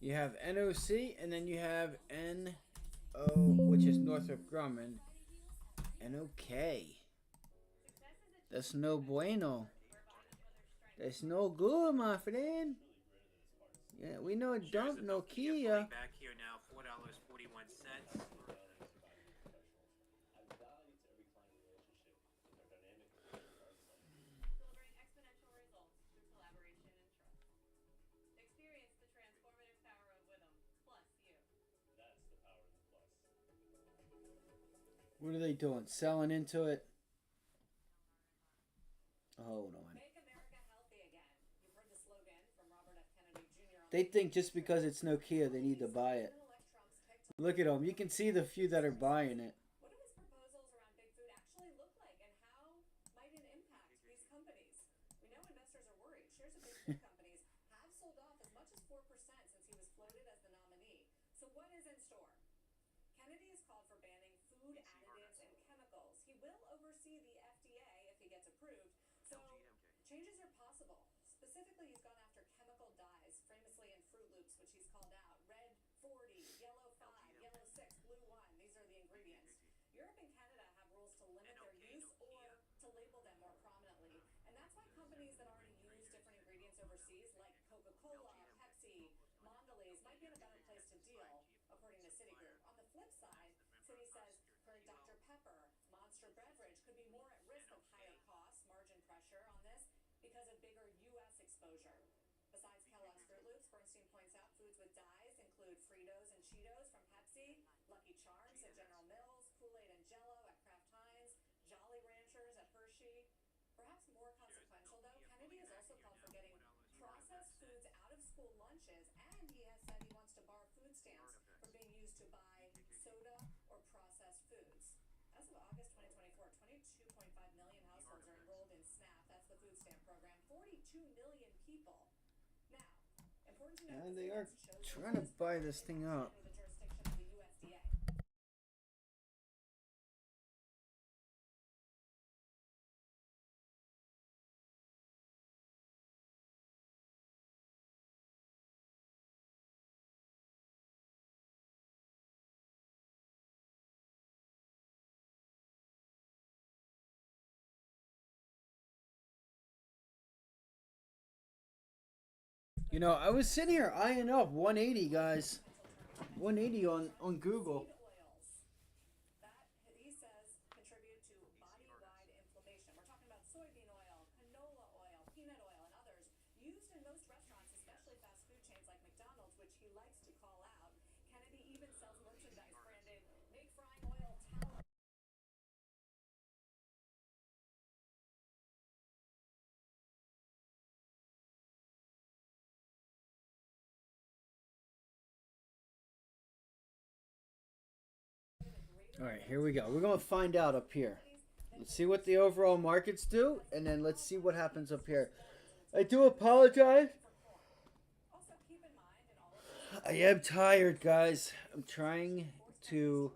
You have NOC and then you have NO, which is Northrop Grumman. NOK. That's no bueno. That's no good, my friend. Yeah, we know dump Nokia. Back here now, $4.41. What are they doing? Selling into it? Hold on. Make America healthy again. You've heard the slogan from Robert F. Kennedy Jr. on They think just because it's Nokia, they need to buy it. Look at them. You can see the few that are buying it. What do his proposals around big food actually look like, and how might it impact these companies? We know investors are worried. Shares of big food companies have sold off as much as 4% since he was floated as the nominee. So what is in store? Kennedy has called for banning food additives and chemicals. He will oversee the FDA if he gets approved. So changes are possible. Specifically, he's gone after chemical dyes, famously in Fruit Loops, which he's called out. Red 40, yellow 5, yellow 6, blue 1. These are the ingredients. Europe and Canada have rules to limit their use or to label them more prominently. And that's why companies that already use different ingredients overseas, like Coca-Cola, Pepsi, Mondelez, might be in a better place to deal, according to Citigroup. On the flip side, Citi says Keurig Dr. Pepper, Monster Beverage could be more at risk of higher costs, margin pressure on this because of bigger U.S. exposure. Besides Kellogg's Fruit Loops, Bernstein points out foods with dyes include Fritos and Cheetos from Pepsi, Lucky Charms at General Mills, Kool-Aid and Jell-O at Kraft Heinz, Jolly Ranchers at Hershey. Perhaps more consequential, though, Kennedy has also called for getting processed foods out of school lunches, and he has said he wants to bar food stamps from being used to buy soda or processed foods. As of August 2024, 22.5 million households are enrolled in SNAP. That's the food stamp program. 42 million people. Now, important to note, And they are trying to buy this thing up. under the jurisdiction of the USDA. You know, I was sitting here eyeing up 180, guys. 180 on Google. That, he says, contribute to body-wide inflammation. We're talking about soybean oil, canola oil, peanut oil, and others used in most restaurants, especially fast food chains like McDonald's, which he likes to call out. Kennedy even sells merchandise branded "Make Frying Oil Tolerant." All right, here we go. We're going to find out up here. Let's see what the overall markets do, and then let's see what happens up here. I do apologize. I am tired, guys. I'm trying to,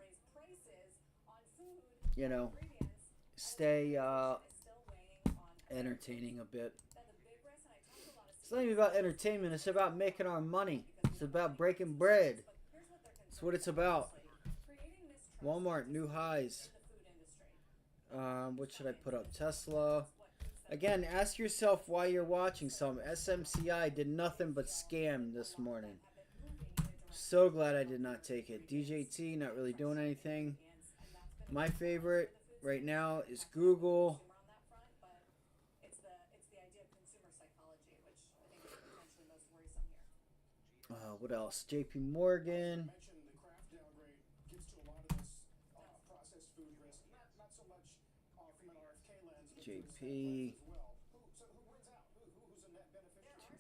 you know, stay entertaining a bit. It's not even about entertainment. It's about making our money. It's about breaking bread. That's what it's about. Walmart, new highs. What should I put up? Tesla. Again, ask yourself why you're watching some. SMCI did nothing but scam this morning. So glad I did not take it. DJT, not really doing anything. My favorite right now is Google. What else? JP Morgan. JP.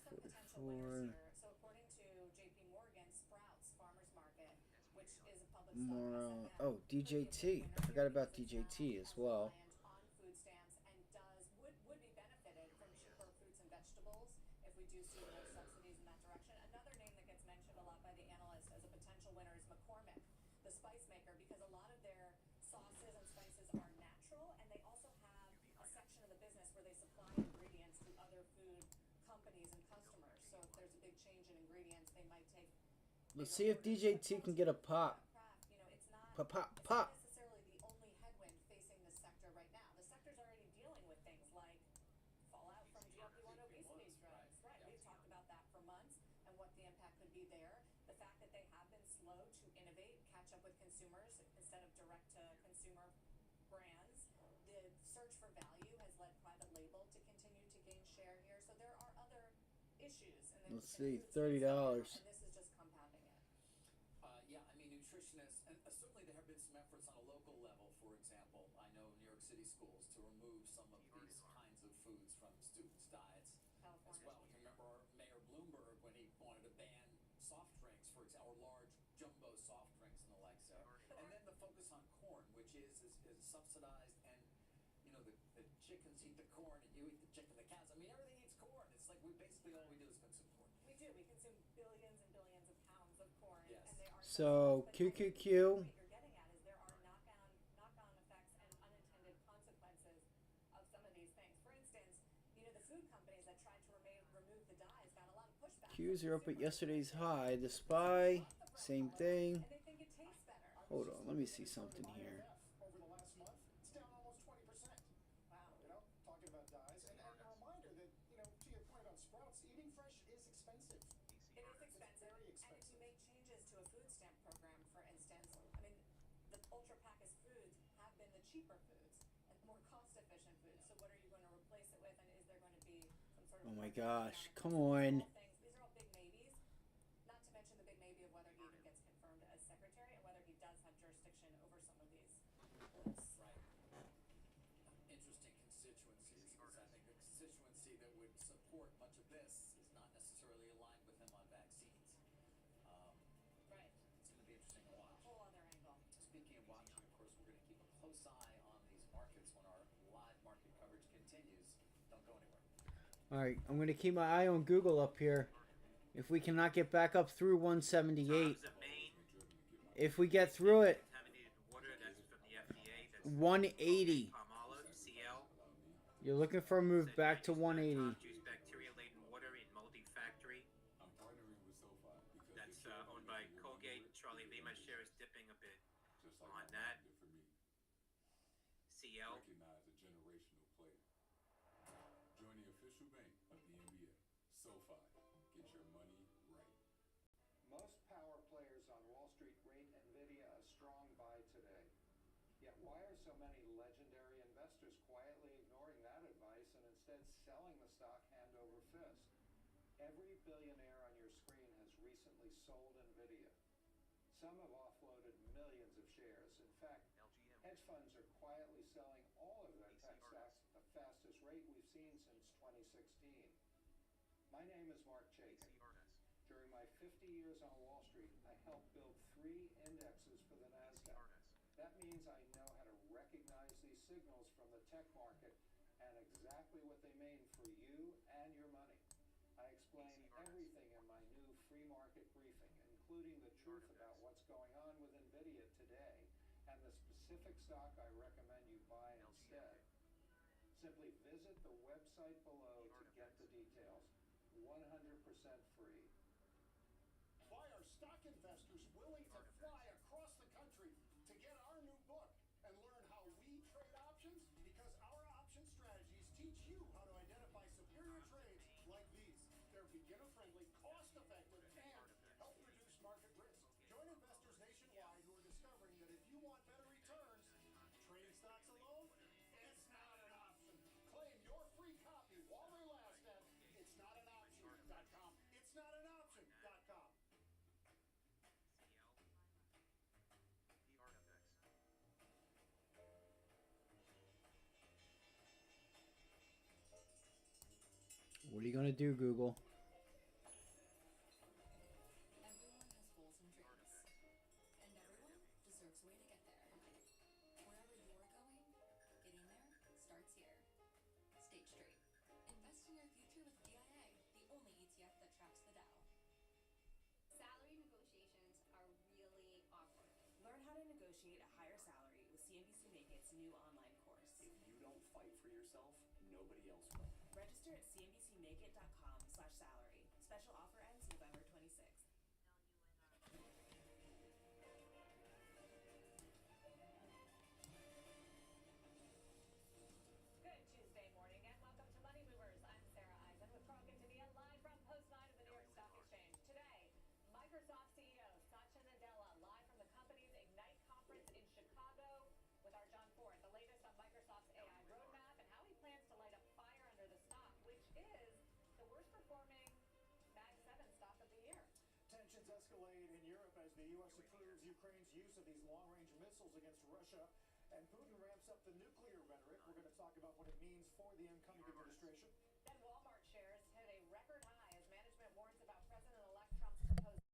244. So according to JP Morgan, Sprouts Farmers Market, which is a public More. Oh, DJT. I forgot about DJT as well. on food stamps and would be benefited from cheaper fruits and vegetables if we do see more subsidies in that direction. Another name that gets mentioned a lot by the analysts as a potential winner is McCormick, the spice maker, because a lot of their sauces and spices are natural, and they also have a section of the business where they supply ingredients to other food companies and customers. So if there's a big change in ingredients, they might take. Let's see if DJT can get a pop. You know, it's not Pop. necessarily the only headwind facing this sector right now. The sector's already dealing with things like fallout from GLP-1 obesity drugs. Right, we've talked about that for months and what the impact could be there. The fact that they have been slow to innovate, catch up with consumers instead of direct-to-consumer brands. The search for value has led private label to continue to gain share here. So there are other issues. Let's see, $30. And this is just compounding it. Yeah, I mean, nutritionists, and certainly there have been some efforts on a local level, for City schools to remove some of these kinds of foods from students' diets as well. You remember Mayor Bloomberg when he wanted to ban soft drinks, for example, or large jumbo soft drinks and the like, Sarah. And then the focus on corn, which is subsidized, and you know the chickens eat the corn and you eat the chicken, the cows. I mean, everything eats corn. It's like we basically all we do is consume corn. We do. We consume billions and billions of pounds of corn, Yes. and they are So QQQ. What you're getting at is there are knock-on effects and unintended consequences of some of these things. For instance, you know, the food companies that tried to remove the dyes got a lot of pushback. Qs are up at yesterday's high. The SPY, same thing. And they think it tastes better. Hold on, let me see something here. Over the last month, it's down almost 20%. Wow. You know, talking about dyes. And a reminder that, you know, to your point about sprouts, eating fresh is expensive. It is expensive. Very And if expensive. you make changes to a food stamp program, for instance, I mean, the ultra-packaged foods have been the cheaper foods and more cost-efficient foods. So what are you going to replace it with? And is there going to be some sort of... Oh my gosh, come on. These are all big maybes. Not to mention the big maybe of whether he even gets confirmed as secretary and whether he does have jurisdiction over some of these lists. Right. Interesting constituencies, because I think the constituency that would support much of this is not necessarily aligned with him on vaccines. Right. It's going to be interesting to watch. A whole other angle. Speaking of watching, of course, we're going to keep a close eye on these markets when our live market coverage continues. Don't go anywhere. Alright, I'm going to keep my eye on Google up here. If we cannot get back up through 178. If we get through it, Contaminated water, that's from the FDA. That's 180. Palmolive, CL. You're looking for a move back to 180. Juice bacteria-laden water in Moldy Factory. I'm partnering with SoFi because That's they showed owned me by that you Colgate. want to Charlie do Lima it share is dipping a bit just like on my that. mom did for me. CL. Recognize a generational player. Join the official bank of the NBA, SoFi. Get your money right. Most power players on Wall Street rate NVIDIA a strong buy today. Yet why are so many legendary investors quietly ignoring that advice and instead selling the stock hand over fist? Every billionaire on your screen has recently sold NVIDIA. Some have offloaded millions of shares. In fact, hedge funds are quietly selling all of their tech stocks at the fastest rate we've seen since 2016. My name is Mark Chaikin. During my 50 years on Wall Street, I helped build 3 indexes for the NASDAQ. That means I know how to recognize these signals from the tech market and exactly what they mean for you and your money. I explain everything in my new free market briefing, including the truth about what's going on with NVIDIA today and the specific stock I recommend you buy instead. Simply visit the website below to get the details. 100% free. Why are stock investors willing to fly across the country to get our new book and learn how we trade options? Because our option strategies teach you how to identify superior trades like these. They're beginner-friendly, cost-effective, and help reduce market risk. Join investors nationwide who are discovering that if you want better returns, trading stocks alone, it's not an option. Claim your free copy while they last at itsnotanoption.com. Itsnotanoption.com. What are you going to do, Google? Everyone has goals and dreams, and everyone deserves a way to get there. Wherever you're going, getting there starts here. State Street. Invest in your future with DIA, the only ETF that tracks the Dow. Salary negotiations are really awkward. Learn how to negotiate a higher salary with CNBC Make It's new online course. If you don't fight for yourself, nobody else will. Register at cnbcmakeit.com/salary. Special offer ends November 26th. Good Tuesday morning and welcome to Money Movers. I'm Sarah Eisen with Carl Quintanilla live from Post 9 of the New York Stock Exchange. Today, Microsoft CEO Satya Nadella live from the company's Ignite conference in Chicago with our John Ford. The latest on Microsoft's AI roadmap and how he plans to light a fire under the stock, which is the worst performing Mag 7 stock of the year. Tensions escalate in Europe as the U.S. approves Ukraine's use of these long-range missiles against Russia, and Putin ramps up the nuclear rhetoric we're going to talk about what it means for the incoming administration. Then Walmart shares hit a record high as management warns about President-elect Trump's proposed.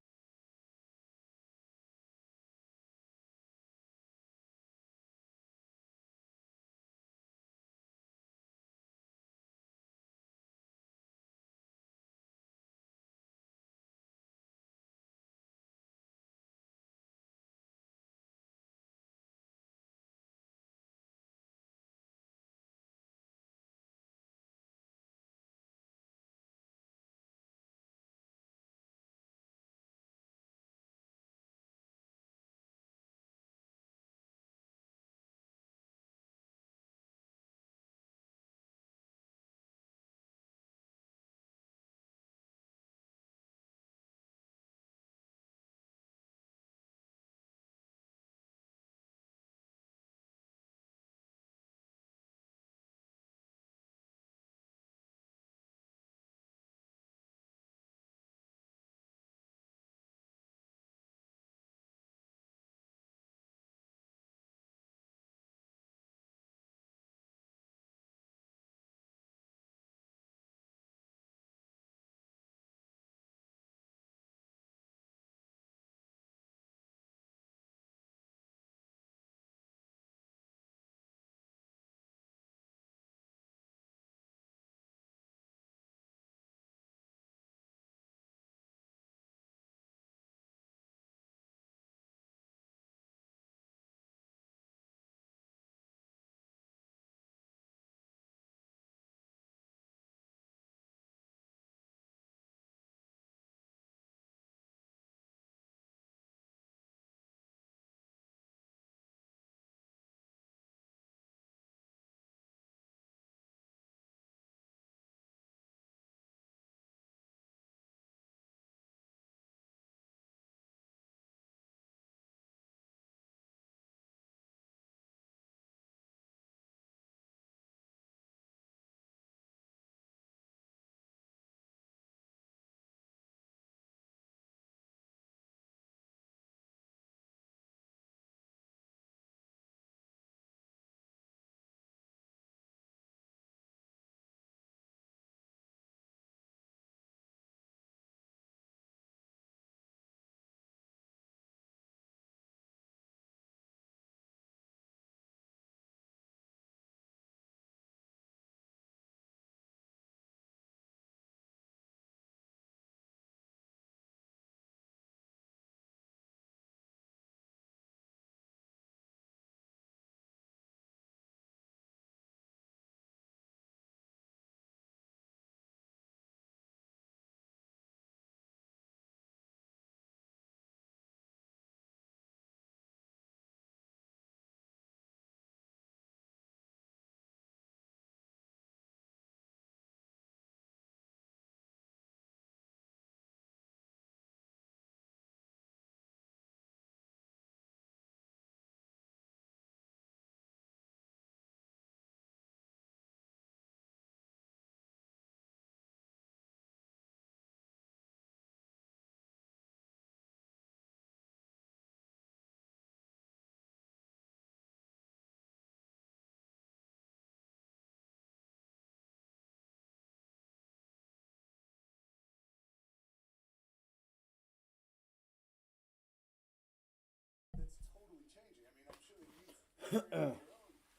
That's totally changing. I mean, I'm sure that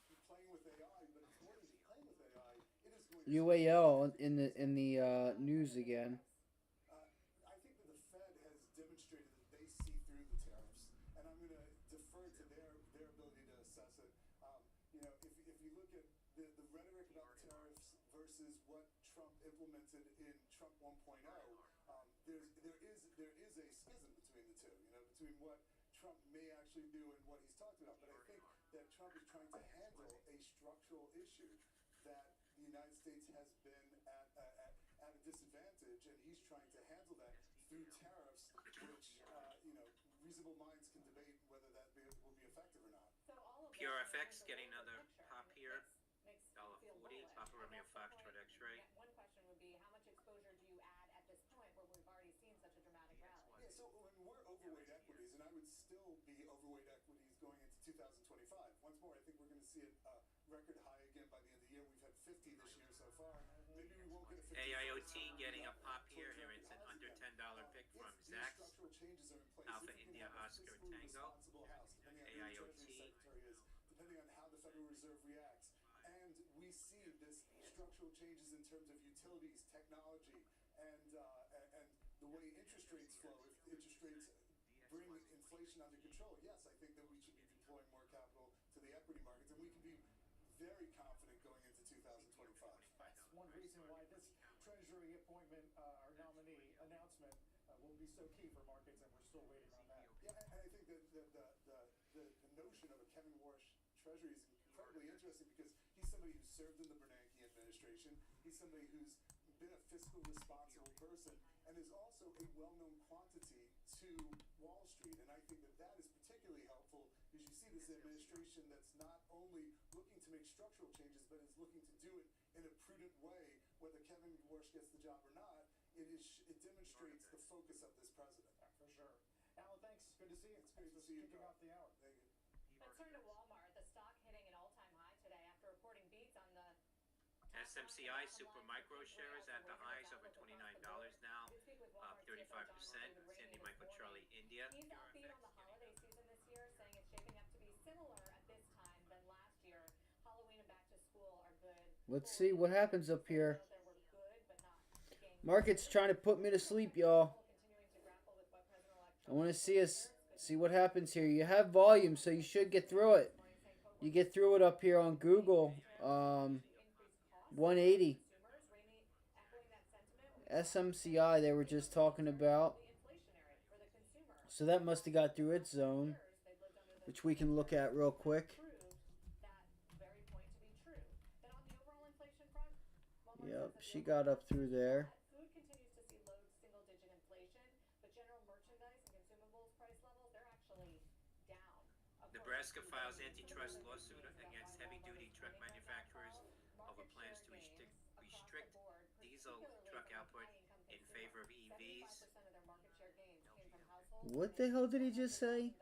you're playing with AI, but according to playing with AI, it is going to UAL in the news again. I think that the Fed has demonstrated that they see through the tariffs, and I'm going to defer to their ability to assess it. If you look at the rhetoric about tariffs versus what Trump implemented in Trump 1.0, there is a schism between the two. Between what Trump may actually do and what he's talked about. But I think that Trump is trying to handle a structural issue that the United States has been at a disadvantage, and he's trying to handle that through tariffs, which reasonable minds can debate whether that will be effective or not. So all of PRFX getting another pop here. Makes $1.40. Papa Romeo Foxtrot X-ray. One question would be, how much exposure do you add at this point where we've already seen such a dramatic rally? Yeah, so we're overweight equities, and I would still be overweight equities going into 2025. Once more, I think we're going to see a record high again 50 this year so far. Maybe we won't get a 50. AIoT getting a pop here. Here it's an under $10 pick from If these Zacks. structural changes are in place, Alpha if we can India have a Oscar fiscally Tango. responsible house, depending on who the Treasury AIoT. Secretary is, depending on how the Federal Reserve reacts, and we see this structural changes in terms of utilities, technology, and the way interest rates flow. If interest rates bring inflation under control, yes, I think that we should be deploying more capital to the equity markets, and we can be very confident going into 2025. That's one reason why this Treasury appointment or nominee announcement will be so key for markets, and we're still waiting on that. Yeah, and I think that the notion of a Kevin Warsh Treasury is incredibly interesting because he's somebody who served in the Bernanke administration. He's somebody who's been a fiscal responsible person and is also a well-known quantity to Wall Street. And I think that that is particularly helpful because you see this administration that's not only looking to make structural changes, but is looking to do it in a prudent way. Whether Kevin Warsh gets the job or not, it demonstrates the focus of this president. For sure. Alan, thanks. Good to see you. It's great to see you. Kicking off the hour. Thank you. Let's turn to Walmart. The stock hitting an all-time high today after reporting beats on the SMCI Super Micro shares at the highs over $29 now, up 35%. Sandy Michael Charlie India. He's upbeat on the holiday season this year, saying it's shaping up to be similar at this time than last year. Halloween and back to school are good. Let's see what happens up here. Market's trying to put me to sleep, y'all. I want to see what happens here. You have volume, so you should get through it. You get through it up here on Google. 180. SMCI they were just talking about. So that must have got through its zone, which we can look at real quick. Yep, she got up through there. Food continues to see low single-digit inflation, but general merchandise and consumables price levels, they're actually down. Nebraska files antitrust lawsuit against heavy-duty truck manufacturers over plans to restrict diesel truck output in favor of EVs. What the hell did he just say?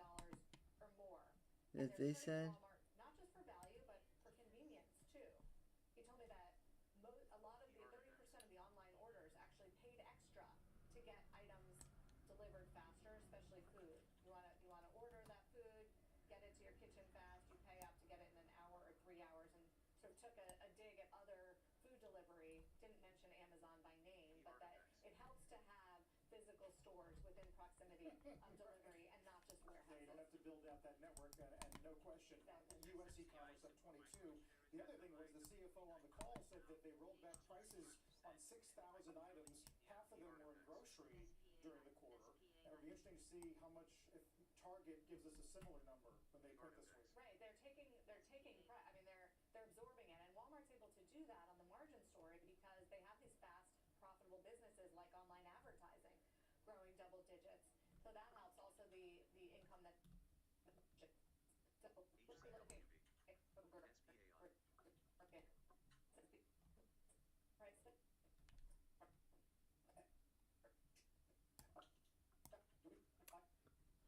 That they said? Not just for value, but for convenience, too. He told me that a lot of the 30% of the online orders actually paid extra to get items delivered faster, especially food. You want to order that food, get it to your kitchen fast, you pay up to get it in an hour or 3 hours, and sort of took a dig at other food delivery. Didn't mention Amazon by name, but that it helps to have physical stores within proximity of delivery and not just warehouses. Yeah, you don't have to build out that network, and no question. U.S. e-commerce up 22. The other thing was the CFO on the call said that they rolled back prices on 6,000 items. Half of them were in grocery during the quarter. And it'll be interesting to see how much, if Target gives us a similar number when they print this week. Right, they're taking I mean, they're absorbing it, and Walmart's able to do that on the margin story because they have these fast, profitable businesses like online advertising growing double digits. So that helps. Also, the income that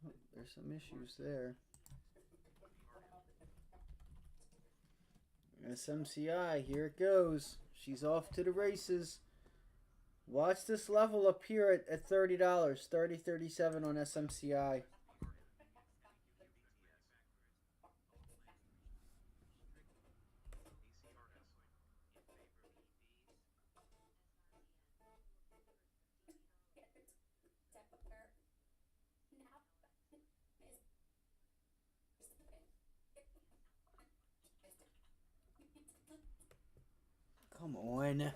Oh, there's some issues there. SMCI, here it goes. She's off to the races. Watch this level up here at $30. $30.37 on SMCI. Come on.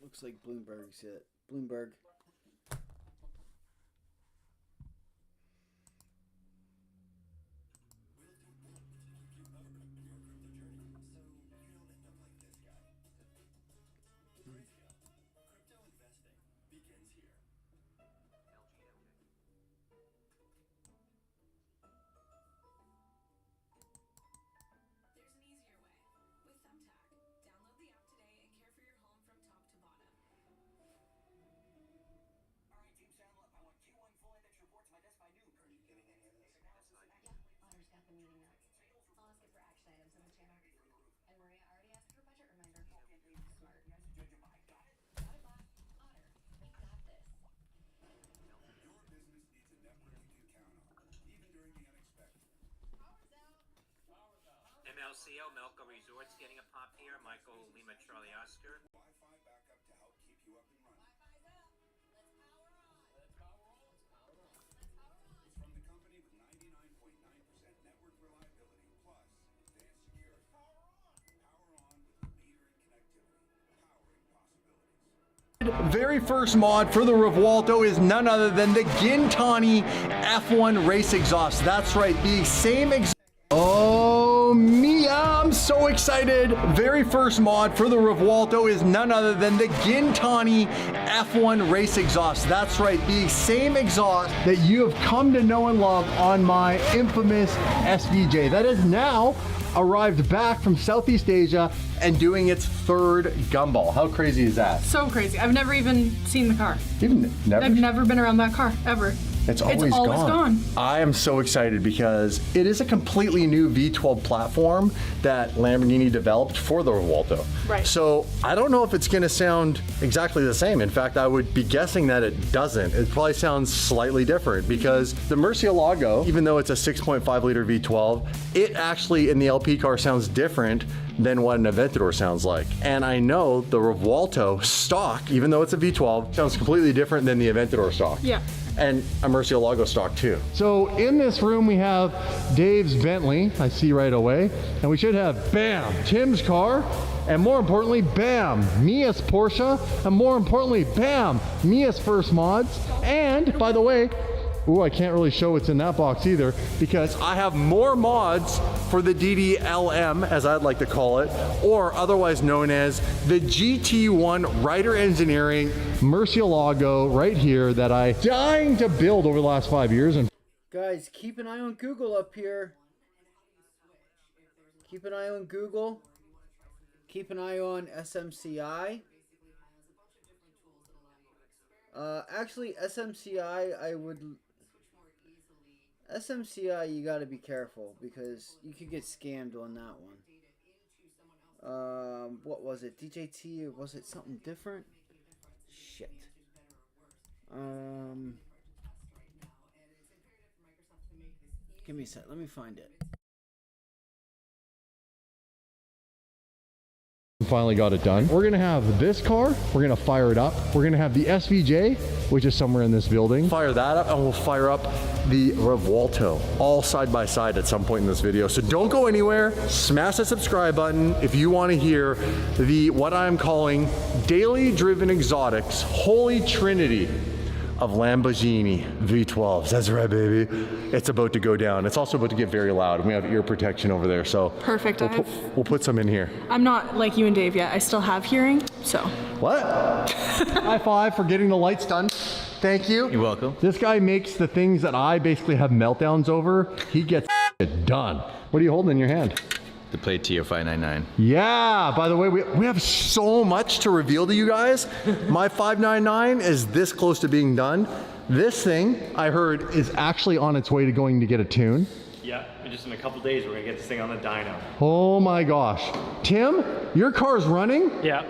Looks like Bloomberg's it. Bloomberg. meeting notes. I'll ask it for action items on the channel. And Maria already asked for a budget reminder. Smart. Got it, boss. Otter, we got this. Your business needs a network you can count on, even during the unexpected. MLCO, Melco Resorts, getting a pop here. Michael Lima Charlie Oscar. Wi-Fi backup to help keep you up and running. It's from the company with 99.9% network reliability plus advanced security. Power on with the leader in connectivity, powering possibilities. Very first mod for the Rivolto is none other than the Gintani F1 race exhaust. That's right, the same exhaust. Oh, Mia, I'm so excited. Very first mod for the Rivolto is none other than the Gintani F1 race exhaust. That's right, the same exhaust that you have come to know and love on my infamous SVJ. That has now arrived back from Southeast Asia and doing its third gumball. How crazy is that? So crazy. I've never even seen the car. Even never? I've never been around that car, ever. It's always gone. I am so excited because it is a completely new V12 platform that Lamborghini developed for the Rivolto. Right. So I don't know if it's gonna sound exactly the same. In fact, I would be guessing that it doesn't. It probably sounds slightly different because the Murcielago, even though it's a 6.5 liter V12, it actually in the LP car sounds different than what an Aventador sounds like. And I know the Rivolto stock, even though it's a V12, sounds completely different than the Aventador stock. Yeah. And a Murcielago stock too. So in this room we have Dave's Bentley, I see right away, and we should have, bam, Tim's car, and more importantly, bam, Mia's Porsche, and more importantly, bam, Mia's first mods, and by the way, ooh, I can't really show what's in that box either because I have more mods for the DDLM, as I'd like to call it, or otherwise known as the GT1 Ryder Engineering Murcielago right here that I'm dying to build over the last 5 years. And guys, keep an eye on Google up here. Keep an eye on Google. Keep an eye on SMCI. Actually, SMCI, you got to be careful because you could get scammed on that one. What was it? DJT or was it something different? Shit. Give me a sec. Let me find it. Finally got it done. We're gonna have this car, we're gonna fire it up. We're gonna have the SVJ, which is somewhere in this building. Fire that up and we'll fire up the Rivolto, all side by side at some point in this video. So don't go anywhere, smash the subscribe button if you wanna hear the, what I'm calling, daily driven exotics, holy trinity of Lamborghini V12s. That's right, baby. It's about to go down. It's also about to get very loud. We have ear protection over there, so perfect. We'll put some in here. I'm not like you and Dave yet. I still have hearing, so. What? High five for getting the lights done. Thank you. You're welcome. This guy makes the things that I basically have meltdowns over. He gets it done. What are you holding in your hand? The Play TO599. Yeah, by the way, we have so much to reveal to you guys. My 599 is this close to being done. This thing, I heard, is actually on its way to going to get a tune. Yeah, just in a couple days, we're gonna get this thing on the dyno. Oh my gosh. Tim, your car's running? Yeah.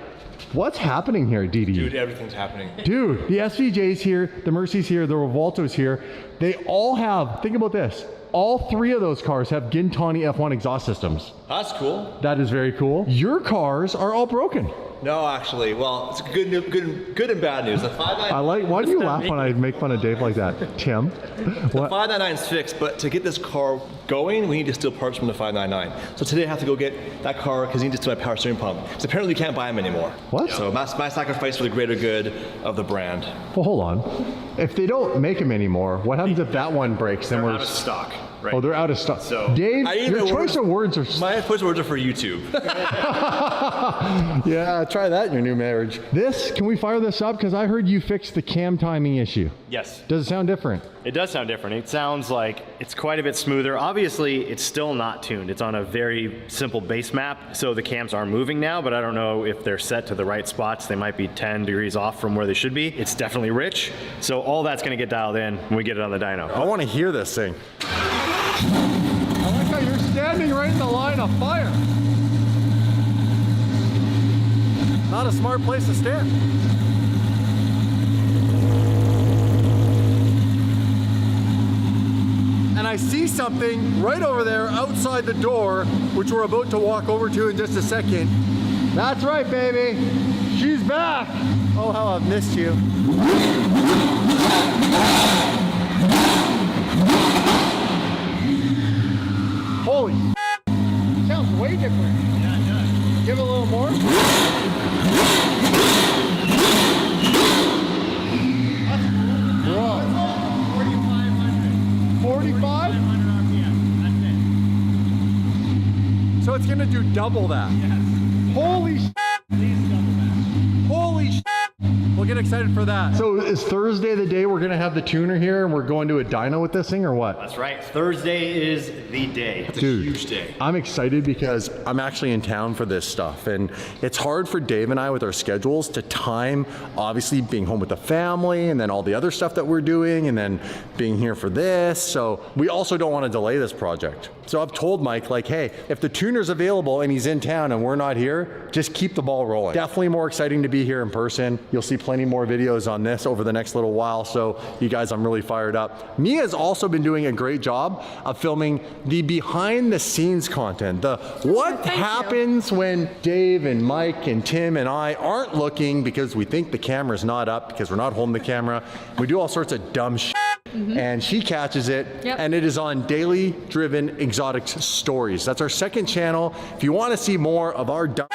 What's happening here, DD? Dude, everything's happening. Dude, the SVJ's here, the Mercy's here, the Rivolto's here. They all have, think about this, all three of those cars have Gintani F1 exhaust systems. That's cool. That is very cool. Your cars are all broken. No, actually, well, it's good and bad news. The 599. I like, why do you laugh when I make fun of Dave like that? Tim? The 599's fixed, but to get this car going, we need to steal parts from the 599. So today I have to go get that car because I need to steal my power steering pump. Because apparently you can't buy them anymore. What? So my sacrifice for the greater good of the brand. Well, hold on. If they don't make them anymore, what happens if that one breaks? Then They're we're out of stock. Right. Oh, they're out of stock. So Dave, your choice of words are... My choice of words are for YouTube. Yeah, try that in your new marriage. Can we fire this up? Because I heard you fixed the cam timing issue. Yes. Does it sound different? It does sound different. It sounds like it's quite a bit smoother. Obviously, it's still not tuned. It's on a very simple base map, so the cams are moving now, but I don't know if they're set to the right spots. They might be 10 degrees off from where they should be. It's definitely rich, so all that's gonna get dialed in when we get it on the dyno. I wanna hear this thing. I like how standing right in the line of fire. Not a smart place to stand. And I see something right over there outside the door, which we're about to walk over to in just a second. That's right, baby. She's back. Oh, how I've missed you. Holy sounds way different. Yeah, it does. Give it a little more. Bro. 4,500. 45? 500 RPM. That's it. So it's gonna do double that. Yes. Holy shit. Please double that. Holy shit. We'll get excited for that. So is Thursday the day we're gonna have the tuner here and we're going to a dyno with this thing or what? That's right. Thursday is the day. It's Dude, a huge day. I'm excited because I'm actually in town for this stuff, and it's hard for Dave and I with our schedules to time, obviously being home with the family and then all the other stuff that we're doing and then being here for this. So we also don't want to delay this project. So I've told Mike, like, hey, if the tuner's available and he's in town and we're not here, just keep the ball rolling. Definitely more exciting to be here in person. You'll see plenty more videos on this over the next little while. So you guys, I'm really fired up. Mia's also been doing a great job of filming the behind the scenes content. The what happens when Dave and Mike and Tim and I aren't looking because we think the camera's not up because we're not holding the camera. We do all sorts of dumb shit. And she catches it, and it is on Daily Driven Exotics Stories. That's our second channel. If you want to see more of our dumb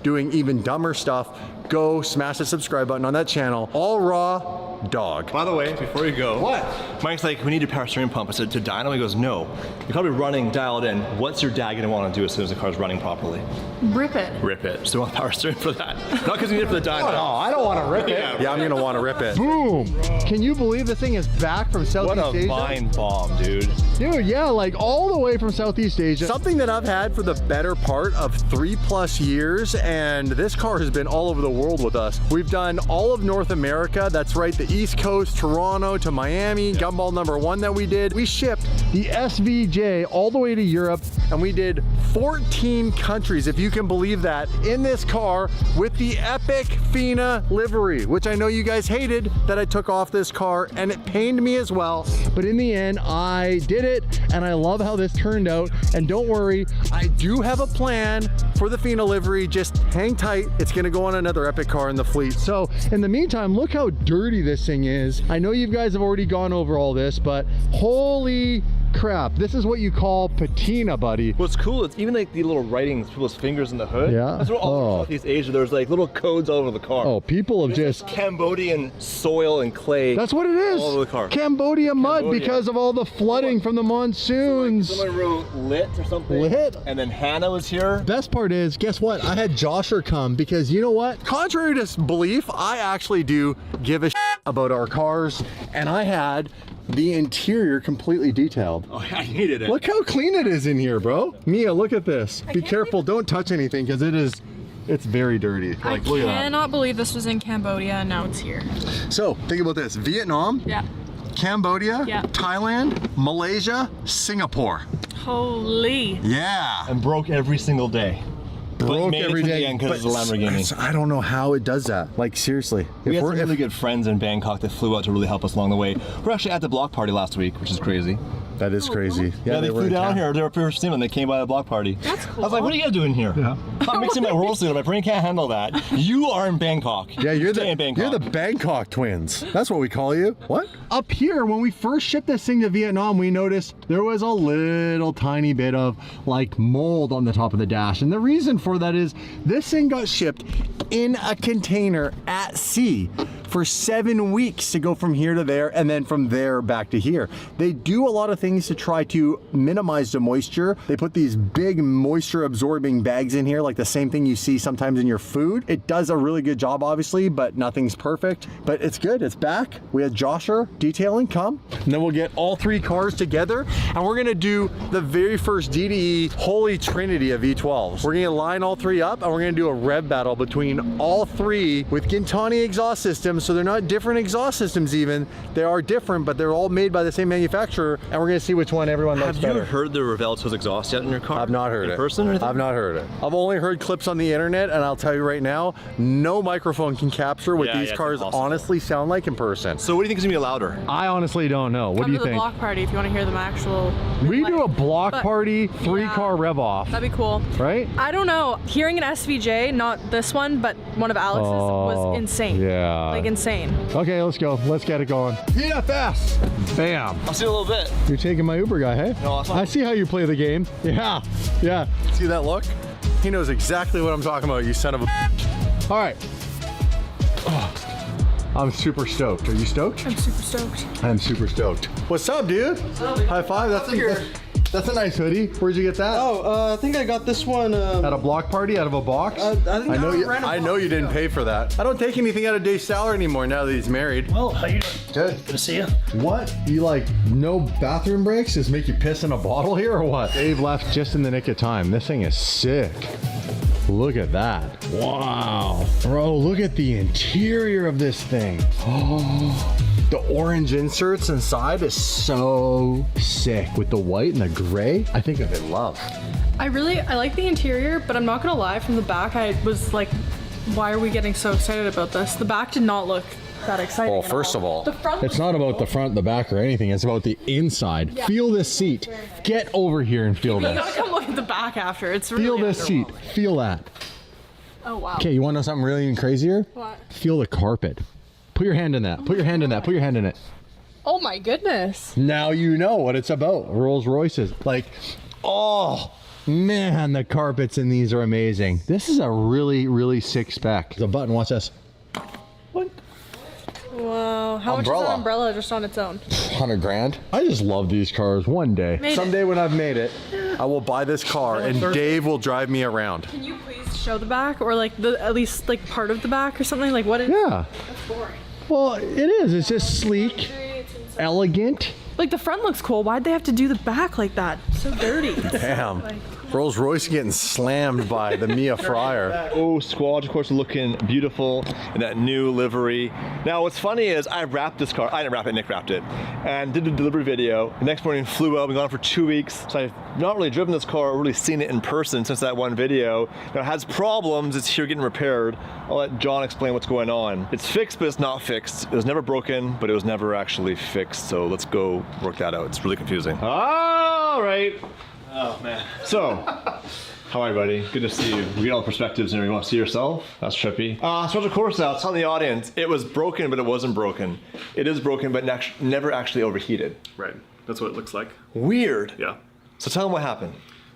doing even dumber stuff, go smash the subscribe button on that channel. All raw dog. By the way, before you go, what? Mike's like, we need a power steering pump. I said, to dyno? He goes, no. You're probably running dialed in. What's your dad gonna want to do as soon as the car's running properly? Rip it. Rip it. So you want power steering for that. Not because you need it for the dyno. Oh, no, I don't want to rip it. Yeah, I'm gonna want to rip it. Boom! Can you believe this thing is back from Southeast Asia? What a mind bomb, dude. Dude, yeah, like all the way from Southeast Asia. Something that I've had for the better part of 3+ years, and this car has been all over the world with us. We've done all of North America. That's right, the East Coast, Toronto to Miami, Gumball #1 that we did. We shipped the SVJ all the way to Europe, and we did 14 countries, if you can believe that, in this car with the epic Fina livery, which I know you guys hated that I took off this car, and it pained me as well. But in the end, I did it, and I love how this turned out. And don't worry, I do have a plan for the Fina livery. Just hang tight. It's gonna go on another epic car in the fleet. So in the meantime, look how dirty this thing is. I know you guys have already gone over all this, but holy crap, this is what you call patina, buddy. What's cool, it's even like the little writings, people's fingers in the hood. Yeah. That's what all over Southeast Asia, there's like little codes all over the car. Oh, people have just Cambodian soil and clay. That's what it is. All over the car. Cambodia mud because of all the flooding from the monsoons. So like someone wrote lit or something. Lit. And then Hannah was here. Best part is, guess what? I had Josher come because you know what? Contrary to belief, I actually do give a shit about our cars, and I had the interior completely detailed. Oh, I needed it. Look how clean it is in here, bro. Mia, look at this. Be careful, don't touch anything because it's very dirty. Like, look at that. I cannot believe this was in Cambodia and now it's here. So think about this: Vietnam, Cambodia, Thailand, Malaysia, Singapore. Holy. Yeah. And broke every single day. Broke every day because of the Lamborghini. I don't know how it does that. Like, seriously. We had some really good friends in Bangkok that flew out to really help us along the way. We're actually at the block party last week, which is crazy. That is crazy. Yeah, they flew down here. They were first and they came by the block party. That's cool. I was like, what are you guys doing here? Yeah. I'm mixing my roll suit. My brain can't handle that. You are in Bangkok. Yeah, you're Bangkok. the Bangkok twins. That's what we call you. What? Up here, when we first shipped this thing to Vietnam, we noticed there was a little tiny bit of like mold on the top of the dash. And the reason for that is this thing got shipped in a container at sea for 7 weeks to go from here to there and then from there back to here. They do a lot of things to try to minimize the moisture. They put these big moisture absorbing bags in here, like the same thing you see sometimes in your food. It does a really good job, obviously, but nothing's perfect. But it's good, it's back. We had Josher detailing come, and then we'll get all 3 cars together, and we're gonna do the very first DDE Holy Trinity of V12s. We're gonna line all 3 up, and we're gonna do a rev battle between all 3 with Gintani exhaust systems. So they're not different exhaust systems even. They are different, but they're all made by the same manufacturer, and we're gonna to see which one everyone likes Have you better. heard the Revelato's exhaust yet in your car? I've not heard in it. person or anything? I've not heard it. I've only heard clips on the internet, and I'll tell you right now, no microphone can capture what these it's cars impossible. honestly sound like in person. So what do you think is gonna be louder? I honestly don't know. What Come do you to the think? block party if you want to hear them actual. We do a block But- party, 3-car rev off, That'd be cool. right? I don't know. Hearing an SVJ, not this one, but one of Alex's, was insane. Yeah. Like insane. Okay, let's go. Let's get it going. PFS. Bam. I'll see you in a little bit. You're taking my Uber guy, hey? No, that's not. I see how you play the game. Yeah. Yeah. See that look? He knows exactly what I'm talking about, you son of a. All right. Oh, I'm super stoked. Are you stoked? I'm super stoked. I'm super stoked. What's up, dude? High five. That's a nice hoodie. Where'd you get that? Oh, I think I got this one. At a block party, out of a box? I think I know you didn't pay for that. I don't take anything out of Dave's salary anymore now that he's married. Well, how you doing? Good. Good to see you. What? You like no bathroom breaks? Just make you piss in a bottle here or what? Dave left just in the nick of time. This thing is sick. Look at that. Wow. Bro, look at the interior of this thing. Oh. The orange inserts inside is so sick with the white and the gray. I think I'm in love. I like the interior, but I'm not gonna lie, from the back I was like, why are we getting so excited about this? The back did not look that exciting. Well, first of all, the front it's was not about the cool. front, the back, or anything. It's about the inside. Yeah. Feel this seat. Get over here and feel You this. gotta come look at the back after. It's really Feel this seat. underwhelming. Feel that. Oh wow. Okay, you want to know something really even crazier? What? Feel the carpet. Put your hand in that. Put your hand in that. Put your hand in it. Oh my goodness. Now you know what it's about. Rolls Royces. Like, oh man, the carpets in these are amazing. This is a really, really sick spec. The button, watch this. Wow. How much is Umbrella. an umbrella just on its own? 100 grand. I just love these cars. One day, Made it. someday when I've made it, I will buy this car and Dave will drive me around. Can you please show the back, or like at least like part of the back or something? Like what is? Yeah. That's boring. Well, it is. It's just sleek, elegant. Like the front looks cool. Why'd they have to do the back like that? So dirty. Damn. Rolls Royce getting slammed by the Mia Fryer. Oh, Squad, of course, looking beautiful in that new livery. Now, what's funny is I wrapped this car. I didn't wrap it, Nick wrapped it. And did the delivery video. The next morning flew out, been gone for 2 weeks. So I've not really driven this car or really seen it in person since that one video. Now, it has problems. It's here getting repaired. I'll let John explain what's going on. It's fixed, but it's not fixed. It was never broken, but it was never actually fixed. So let's go work that out. It's really confusing. All right. Oh man. So, how are you, buddy? Good to see you. We get all the perspectives and you want to see yourself? That's trippy. Special course out. Tell the audience it was broken, but it wasn't broken. It is broken, but never actually overheated. Right. That's what it looks like. Weird. Yeah. So tell them what happened.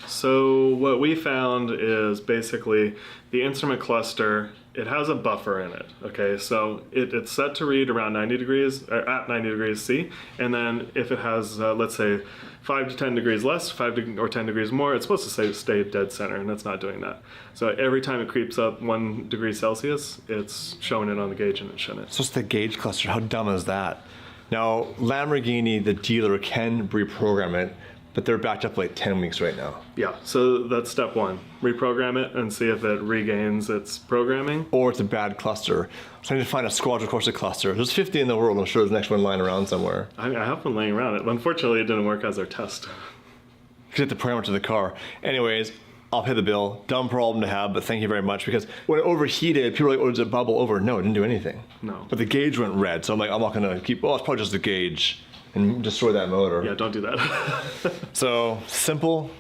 So what we found is basically the instrument cluster, it has a buffer in it, okay? So it's set to read around 90 degrees, at 90 degrees C, and then if it has, let's say, 5 to 10 degrees less, 5 or 10 degrees more, it's supposed to stay dead center, and it's not doing that. So every time it creeps up 1 degree Celsius, it's showing it on the gauge and it shouldn't. So it's the gauge cluster. How dumb is that? Now, Lamborghini, the dealer, can reprogram it, but they're backed up like 10 weeks right now. Yeah, so that's step one. Reprogram it and see if it regains its programming. Or it's a bad cluster. So I need to find a Squadron Corsa cluster. There's 50 in the world. I'm sure there's an extra one lying around somewhere. I have one laying around it. Unfortunately, it didn't work as our test. Get the parameter to the car. Anyways, I'll pay the bill. Dumb problem to have, but thank you very much. Because when it overheated, people were like, oh, did it bubble over? No, it didn't do anything. No. But the gauge went red. So I'm like, I'm not gonna keep, oh, it's probably just the gauge and destroy that motor. Yeah, don't do that. So simple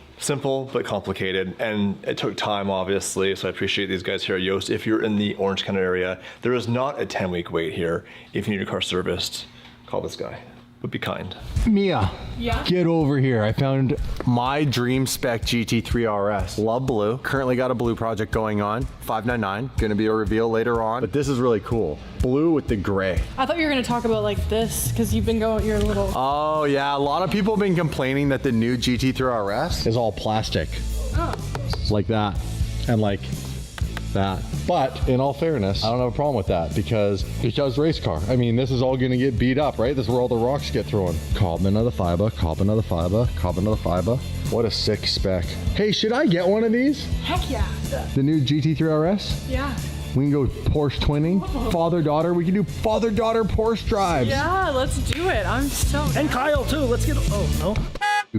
but complicated, and it took time, obviously, so I appreciate these guys here at Yoast. If you're in the Orange County area, there is not a 10-week wait here. If you need your car serviced, call this guy, but be kind. Mia, Yeah? get over here. I found my dream spec GT3 RS. Love blue. Currently got a blue project going on. 599, gonna be a reveal later on, but this is really cool. Blue with the gray. I thought you were gonna talk about like this because you've been going your little. Oh yeah, a lot of people have been complaining that the new GT3 RS is all plastic. Oh. Like that, and like that. But in all fairness, I don't have a problem with that because it does race car. I mean, this is all gonna get beat up, right? This is where all the rocks get thrown. Carbon of the fiber, carbon of the fiber, carbon of the fiber. What a sick spec. Hey, should I get one of these? Heck yeah. The new GT3 RS? Yeah. We can go Porsche twinning, father-daughter. We can do father-daughter Porsche drives. Yeah, let's do it. I'm so. And Kyle too. Let's get. Oh no.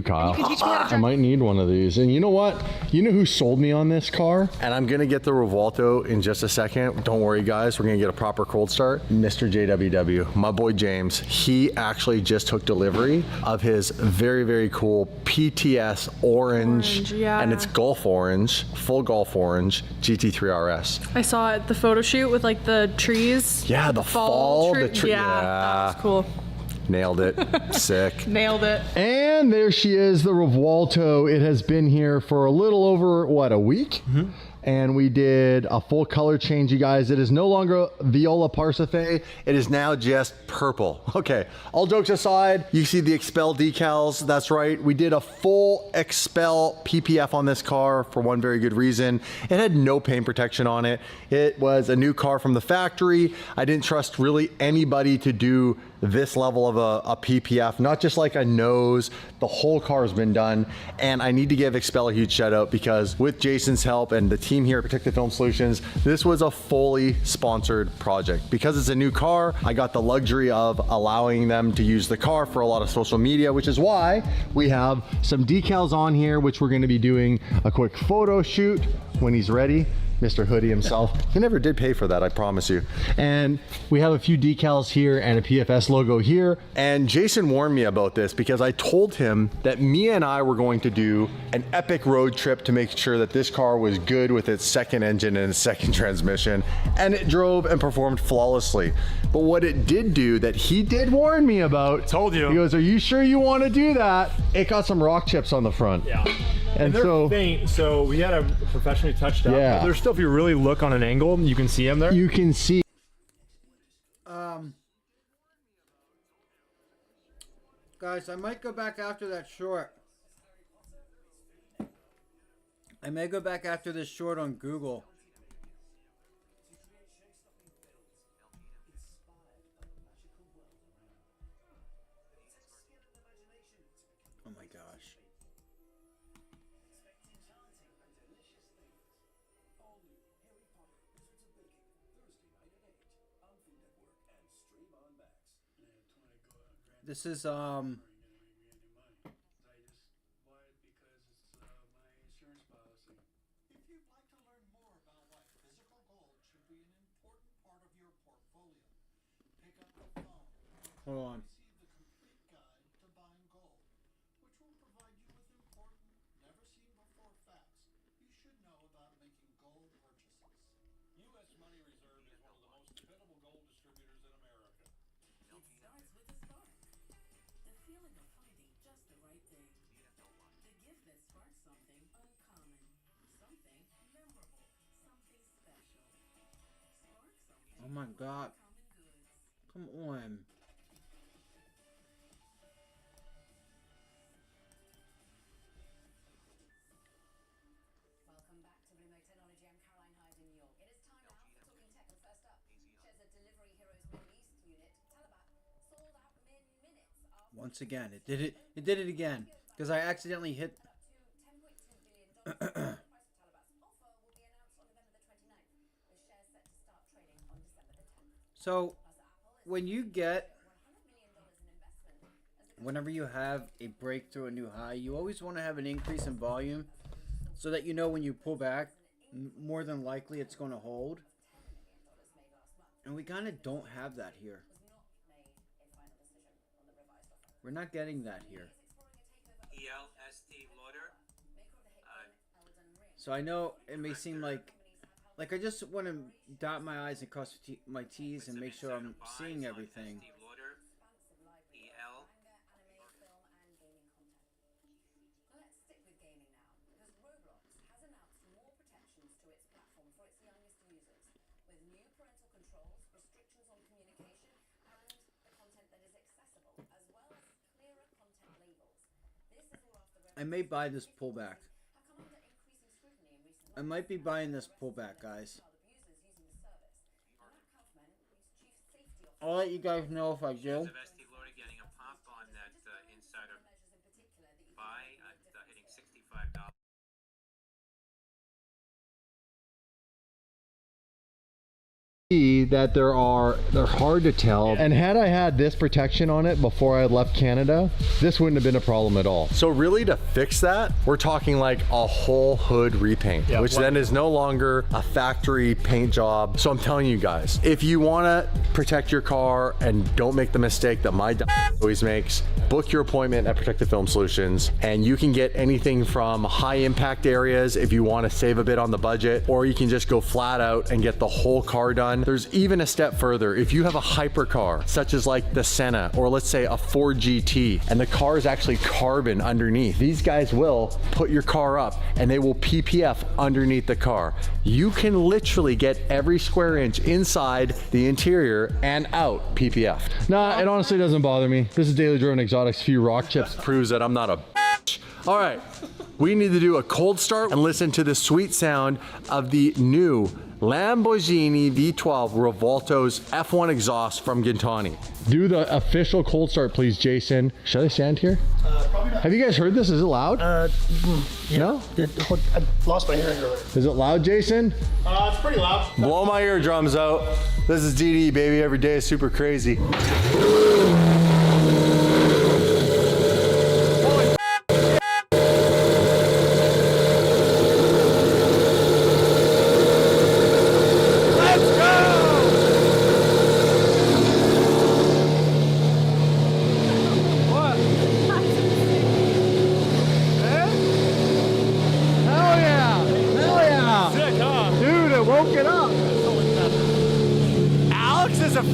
Kyle. You can teach me how to I might need one of these. And you know what? You know who sold me on this car? And I'm gonna get the Rivolto in just a second. Don't worry guys, we're gonna get a proper cold start. Mr. JWW, my boy James, he actually just took delivery of his very, very cool PTS orange, yeah. And it's Gulf orange, full Gulf orange, GT3 RS. I saw it at the photo shoot with like the trees. Yeah, the fall, the tree. Yeah, that was cool. Nailed it. Sick. Nailed it. And there she is, the Rivolto. It has been here for a little over, what, a week? Mm-hmm. And we did a full color change, you guys. It is no longer Viola Parsife. It is now just purple. Okay, all jokes aside, you see the Expel decals. That's right, we did a full Expel PPF on this car for one very good reason. It had no paint protection on it. It was a new car from the factory. I didn't trust really anybody to do this level of a PPF, not just like a nose. The whole car has been done. And I need to give Expel a huge shout out because with Jason's help and the team here at Protective Film Solutions, this was a fully sponsored project. Because it's a new car, I got the luxury of allowing them to use the car for a lot of social media, which is why we have some decals on here, which we're gonna be doing a quick photo shoot when he's ready. Mr. Hoodie himself. He never did pay for that, I promise you. And we have a few decals here and a PFS logo here. And Jason warned me about this because I told him that Mia and I were going to do an epic road trip to make sure that this car was good with its second engine and its second transmission. And it drove and performed flawlessly. But what it did do that he did warn me about, told you. He goes, are you sure you want to do that? It got some rock chips on the front. Yeah. And they're so faint, so we had a professionally touched up. Yeah. But there's still, if you really look on an angle, you can see them there. You can see. Guys, I might go back after that short. I may go back after this short on Google. Oh my gosh. This is If you'd like to learn more about why physical gold should be an important part of your portfolio, pick up the phone. Hold on. Receive the complete guide to buying gold, which will provide you with important, never-seen-before facts you should know about making gold purchases. U.S. Money Reserve is one of the most dependable gold distributors in America. It starts with a spark. The feeling of finding just the right thing. The gift that sparks something uncommon. Something memorable. Something special. Spark something. Oh my god. Come on. Welcome back to Remote Technology. I'm Caroline Hyde in New York. It is time now for Talking Tech, and first up, shares a Delivery Heroes Middle East unit. Talabat sold out minutes after Once again, it did it. It did it again because I accidentally hit. $10.2 billion. The price of Talabat's offer will be announced on November the 29th, with shares set to start trading on December the 10th. So, when you get, whenever you have a breakthrough, a new high, you always want to have an increase in volume so that you know when you pull back, more than likely it's going to hold. And we kind of don't have that here. We're not getting that here. ELST Lauder. So I know it may seem like I just want to dot my I's and cross my T's and make sure I'm seeing everything. Let's stick with gaming now, because Roblox has announced more protections to its platform for its youngest users, with new parental controls, restrictions on communication, and the content that is accessible, as well as clearer content labels. This is all after I may buy this pullback. I might be buying this pullback, guys. I'll let you guys know if I do. Getting a pop on that insider buy at hitting $65. that they're hard to tell. And had I had this protection on it before I had left Canada, this wouldn't have been a problem at all. So really to fix that, we're talking like a whole hood repaint, which then is no longer a factory paint job. So I'm telling you guys, if you wanna protect your car and don't make the mistake that my always makes, book your appointment at Protective Film Solutions, and you can get anything from high impact areas if you wanna save a bit on the budget, or you can just go flat out and get the whole car done. There's even a step further. If you have a hypercar, such as like the Senna, or let's say a Ford GT, and the car is actually carbon underneath, these guys will put your car up and they will PPF underneath the car. You can literally get every square inch inside the interior and out PPF. Nah, it honestly doesn't bother me. This is Daily Driven Exotics. Few rock chips proves that I'm not a bitch. All right, we need to do a cold start and listen to the sweet sound of the new Lamborghini V12 Revolto's F1 exhaust from Gintani. Do the official cold start, please, Jason. Should I stand here? Probably not. Have you guys heard this? Is it loud? Yeah. No? I lost my hearing earlier. Is it loud, Jason? It's pretty loud. Blow my eardrums out. This is DD, baby. Every day is super crazy.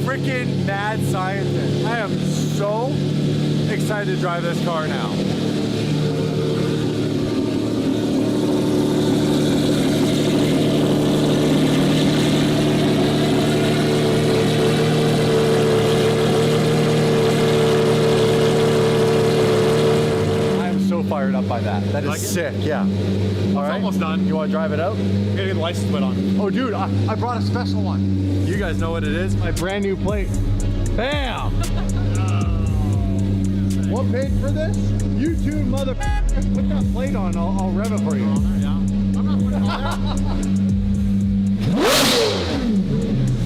Freaking mad scientist. I am so excited to drive this car now. I am so fired up by that. That is sick, yeah. All right, almost done. You want to drive it out? I'm gonna get the license plate on. Oh, dude, I brought a special one. You guys know what it is? My brand new plate. Bam! What paid for this? You two mother... Put that plate on, I'll rev it for you. I'm not putting it on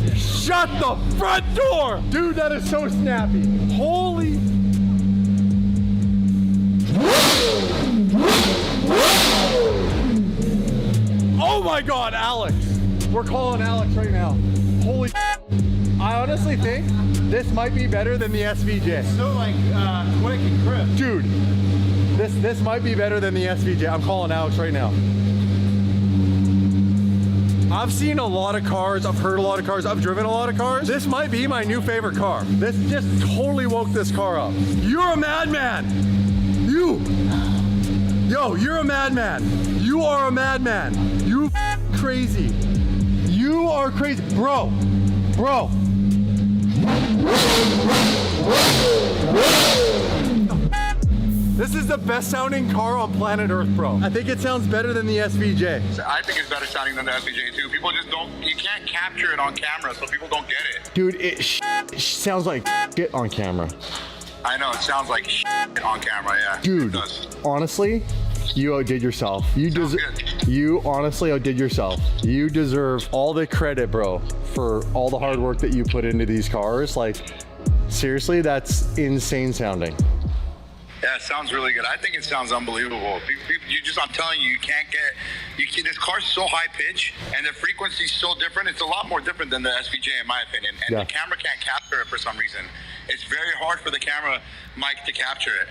there. Shut the front door! Dude, that is so snappy. Holy... Oh my God, Alex! We're calling Alex right now. Holy, I honestly think this might be better than the SVJ. So like quick and crisp. Dude, this might be better than the SVJ. I'm calling Alex right now. I've seen a lot of cars, I've heard a lot of cars, I've driven a lot of cars. This might be my new favorite car. This just totally woke this car up. You're a madman. Yo, you're a madman. You are a madman. You crazy. You are crazy. Bro. This is the best sounding car on planet Earth, bro. I think it sounds better than the SVJ. I think it's better sounding than the SVJ too. People just don't, you can't capture it on camera, so people don't get it. Dude, it sounds like shit on camera. I know, it sounds like shit on camera, yeah. Dude, honestly, you outdid yourself. You honestly outdid yourself. You deserve all the credit, bro, for all the hard work that you put into these cars. Like, seriously, that's insane sounding. Yeah, it sounds really good. I think it sounds unbelievable. I'm telling you, this car's so high pitch and the frequency's so different. It's a lot more different than the SVJ in my opinion. And the camera can't capture it for some reason. It's very hard for the camera mic to capture it.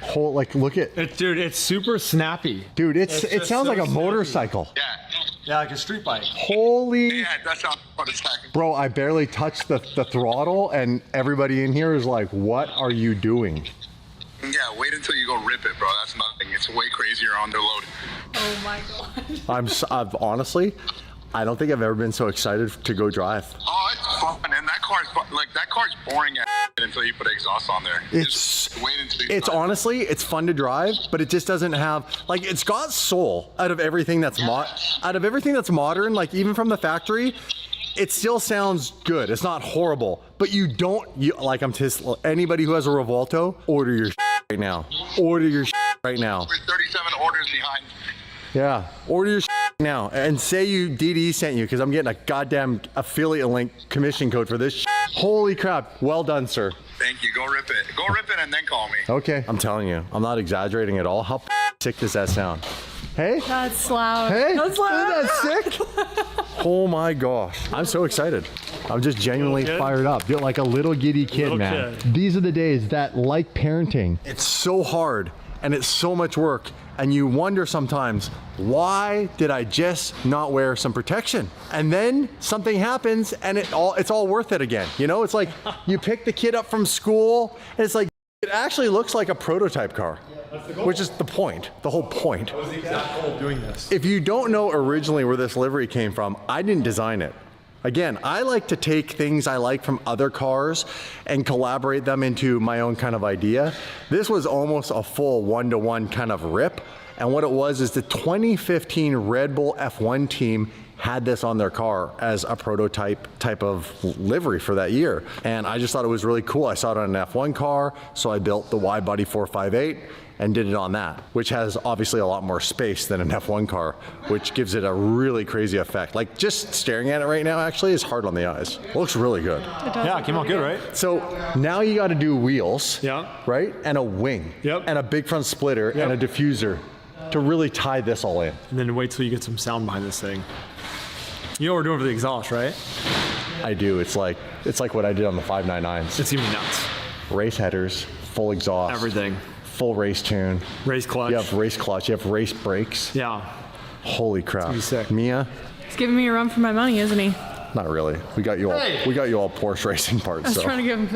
Look at it. Dude, it's super snappy. Dude, it sounds so like a motorcycle. Yeah, like a street bike. Holy. Yeah, that sounds motorcycle. Bro, I barely touched the throttle and everybody in here is like, what are you doing? Yeah, wait until you go rip it, bro. That's nothing. It's way crazier on the load. Oh my God. I've honestly, I don't think I've ever been so excited to go drive. Oh, it's fun, and that car's boring as until you put exhaust on there. Just wait until you Honestly, it's fun to drive, but it just doesn't have, like, it's got soul out of everything that's modern, like even from the factory. It still sounds good. It's not horrible, but anybody who has a Revolto, order your right now. Order your right now. We're 37 orders behind. Yeah, order your now and say you DD sent you because I'm getting a goddamn affiliate link commission code for this. Holy crap! Well done, sir. Thank you. Go rip it. Go rip it and then call me. Okay, I'm telling you, I'm not exaggerating at all. How sick does that sound? Hey? That's loud. Hey? That's loud. Isn't that sick? Oh my gosh. I'm so excited. I'm just genuinely fired up. You're like a little giddy kid, man. These are the days that, like parenting, it's so hard and it's so much work. And you wonder sometimes, why did I just not wear some protection? And then something happens and it's all worth it again. You know, it's like you pick the kid up from school and it's like, it actually looks like a prototype car. Which is the point, the whole point. What was the exact goal of doing this? If you don't know originally where this livery came from, I didn't design it. Again, I like to take things I like from other cars and collaborate them into my own kind of idea. This was almost a full one-to-one kind of rip. And what it was is the 2015 Red Bull F1 team had this on their car as a prototype type of livery for that year. And I just thought it was really cool. I saw it on an F1 car, so I built the Y-Body 458 and did it on that, which has obviously a lot more space than an F1 car, which gives it a really crazy effect. Like just staring at it right now actually is hard on the eyes. It looks really good. Yeah, it came out good, right? So now you got to do wheels, right? And a wing, and a big front splitter and a diffuser to really tie this all in. And then wait till you get some sound behind this thing. You know what we're doing for the exhaust, right? I do. It's like what I did on the 599s. It's even nuts. Race headers, full exhaust. Everything. Full race tune. Race clutch. You have race clutch. You have race brakes. Yeah. Holy crap. It's gonna be sick. Mia? He's giving me a run for my money, isn't he? Not really. We got you all. We got you all Porsche racing parts. I was trying to give him.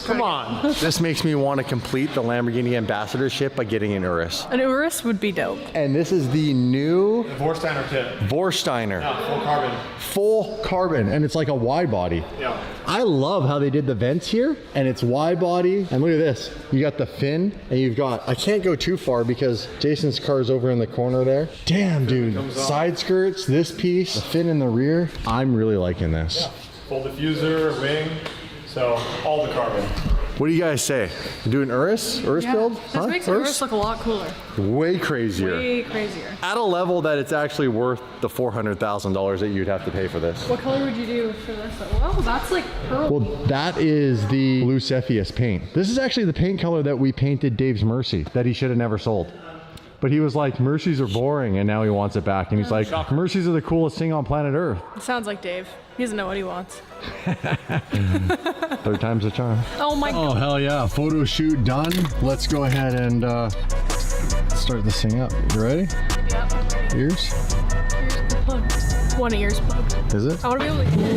Come on. This makes me want to complete the Lamborghini ambassadorship by getting an Urus. An Urus would be dope. And this is the new Vorsteiner kit. Vorsteiner. Yeah, full carbon. Full carbon, and it's like a wide body. Yeah. I love how they did the vents here, and it's wide body. And look at this. You got the fin, and you've got. I can't go too far because Jason's car is over in the corner there. Damn, dude. Side skirts, this piece, the fin in the rear. I'm really liking this. Yeah. Full diffuser, wing, so all the carbon. What do you guys say? Do an Urus build? This makes the Urus look a lot cooler. Way crazier. Way crazier. At a level that it's actually worth the $400,000 that you'd have to pay for this. What color would you do for this? Well, that's like pearl. Well, that is the Blue Cepheus paint. This is actually the paint color that we painted Dave's Mercy that he should have never sold. But he was like, Mercies are boring, and now he wants it back. And he's like, Mercies are the coolest thing on planet Earth. It sounds like Dave. He doesn't know what he wants. Third time's a charm. Oh my God. Oh, hell yeah. Photo shoot done. Let's go ahead and start this thing up. You ready? Yep. Ears? Ears plugged. One ear's plugged. Is it? I want to be able to hear it.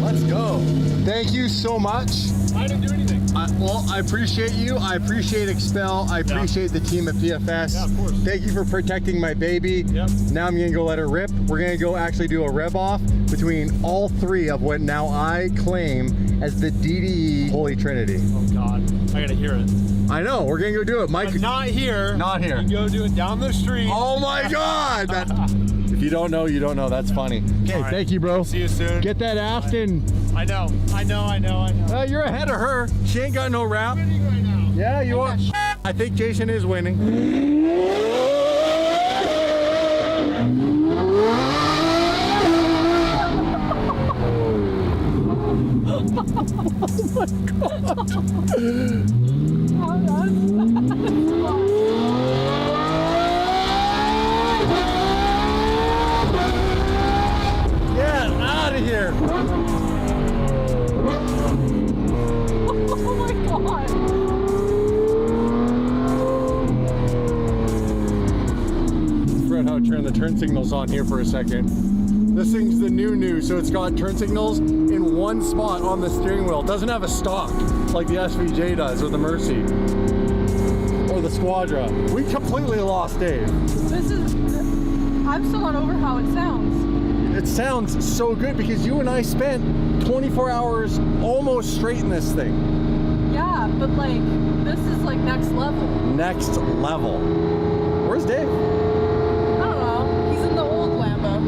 Let's go. Thank you so much. I didn't do anything. Well, I appreciate you. I appreciate Expel. I appreciate the team at PFS. Yeah, of course. Thank you for protecting my baby. Yep. Now I'm gonna go let her rip. We're gonna go actually do a rev off between all three of what now I claim as the DDE Holy Trinity. Oh God, I gotta hear it. I know, we're gonna go do it. Mike. I'm not here. Not here. You can go do it down the street. Oh my God. If you don't know, you don't know. That's funny. Okay, right. Thank you, bro. See you soon. Get that Afton. I know. You're ahead of her. She ain't got no rap. I'm winning right now. Yeah, you are. I think Jason is winning. Get out of here. Oh my God. Forgot how to turn the turn signals on here for a second. This thing's the new, so it's got turn signals in one spot on the steering wheel. It doesn't have a stock like the SVJ does, or the Mercy, or the Squadra. We completely lost Dave. I'm still not over how it sounds. It sounds so good because you and I spent 24 hours almost straight in this thing. Yeah, but like, this is like next level. Next level. Where's Dave? I don't know. He's in the old Lambo.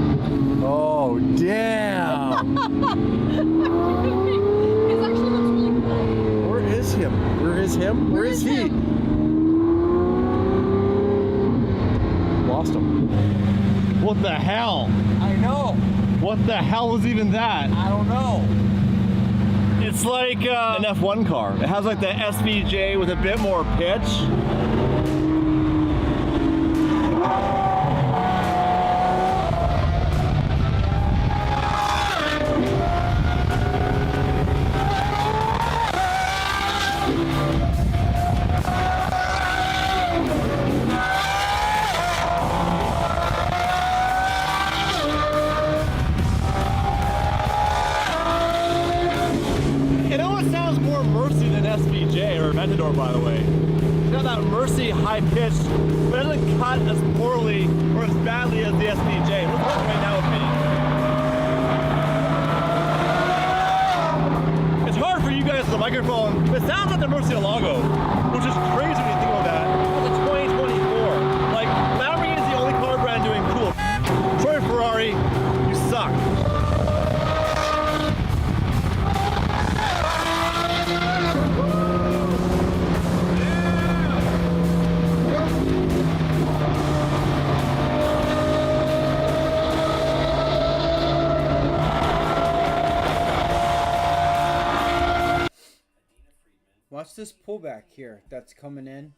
Oh, damn. His actually looks really cool. Where is him? Where is him? Where is he? lost him. What the hell? I know. What the hell was even that? I don't know. It's like an F1 car. It has like the SVJ with a bit more pitch. It almost sounds more Mercy than SVJ or Aventador, by the way. It's got that Mercy high pitch, but it doesn't cut as poorly or as badly as the SVJ. What's wrong right now with me? It's hard for you guys with the microphone, but it sounds like the Murcielago, which is crazy when you think about that. It's a 2024. Like, Lamborghini is the only car brand doing cool. Sorry, Ferrari, you suck. Watch this pullback here that's coming in.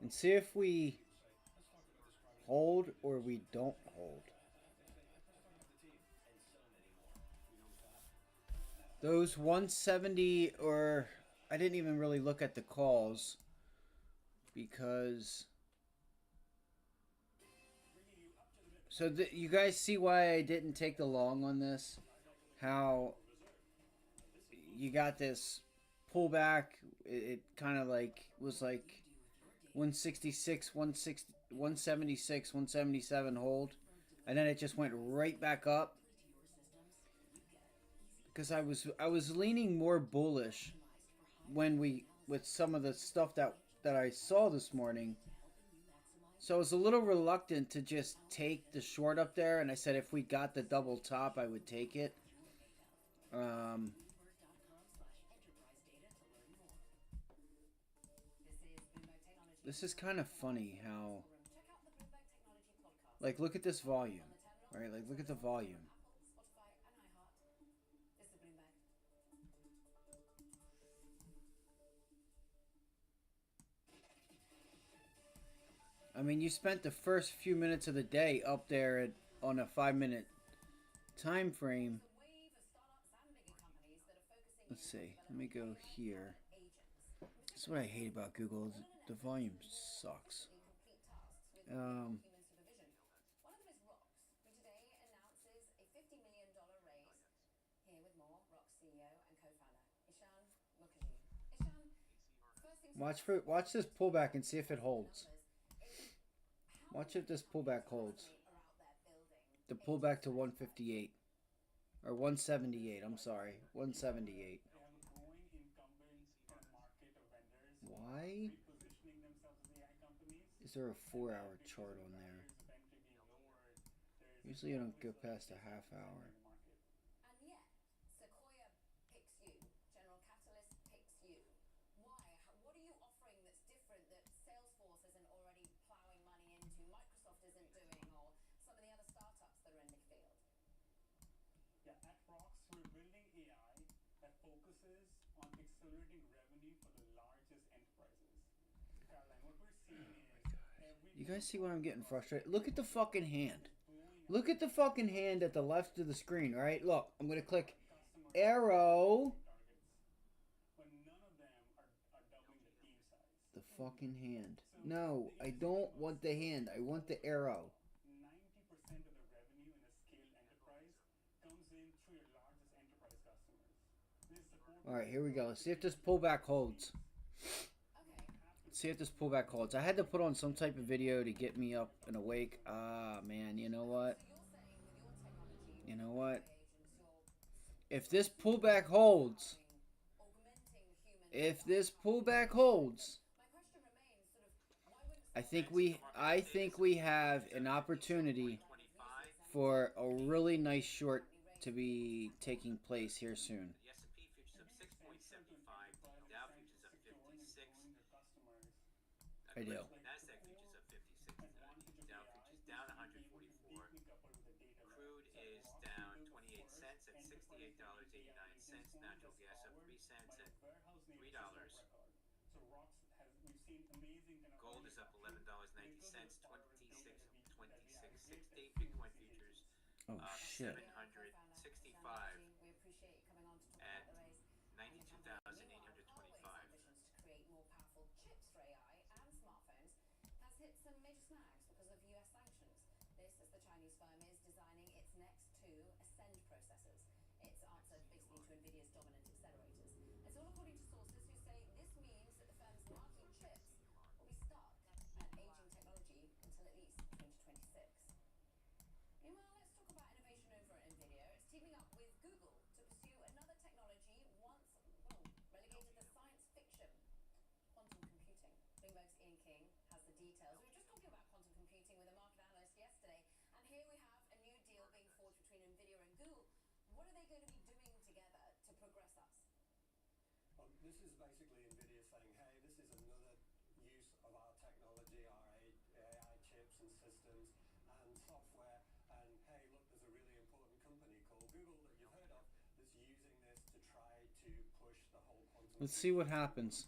And see if we hold or we don't hold. Those 170, or I didn't even really look at the calls because... So you guys see why I didn't take the long on this? How you got this pullback, it kind of like was like 166, 176, 177 hold, and then it just went right back up because I was leaning more bullish with some of the stuff that I saw this morning. So I was a little reluctant to just take the short up there, and I said if we got the double top, I would take it. This is kind of funny how, like, look at this volume, right? Like, look at the volume. I mean, you spent the first few minutes of the day up there on a 5-minute time frame. Let's see. Let me go here. That's what I hate about Google. The volume sucks. Watch this pullback and see if it holds. Watch if this pullback holds. The pullback to 158 or 178. I'm sorry, 178. Why is there a 4-hour chart on there? Usually I don't go past a half hour. Yeah, at Rox, we're building AI that focuses on accelerating revenue for the largest enterprises. Caroline, what we're seeing is You guys see why I'm getting frustrated? Look at the fucking hand. Look at the fucking hand at the left of the screen, right? Look, I'm going to click arrow. The fucking hand. No, I don't want the hand. I want the arrow. 90% of the revenue in a scaled enterprise comes in through your largest enterprise customers. All right, here we go. Let's see if this pullback holds. Let's see if this pullback holds. I had to put on some type of video to get me up and awake. Ah, man, you know what? You know what? If this pullback holds, I think we have an opportunity for a really nice short to be taking place here soon. I do. $68.89. Natural gas up 3 cents at $3. Gold is up $11.90, 26.60. Bitcoin futures up 765 at 92,825. To create more powerful chips for AI and smartphones has hit some major snags because of US sanctions. This as the Chinese firm is designing its next two Ascend processors. Its answer basically to NVIDIA's dominant accelerators. It's all according to sources who say this means that the firm's marquee chips will be stuck at aging technology until at least 2026. Meanwhile, let's talk about innovation over at NVIDIA. It's teaming up with Google to pursue another technology once, relegated to science fiction. Quantum computing. Bloomberg's Ian King has the details. We were just talking about quantum computing with a market analyst yesterday, and here we have a new deal being forged between NVIDIA and Google. What are they going to be doing together to progress us? Well, this is basically NVIDIA saying, hey, this is another use of our technology, our AI chips and systems and software, and hey, look, there's a really important company called Google that you've heard of that's using this to try to push the whole quantum. Let's see what happens.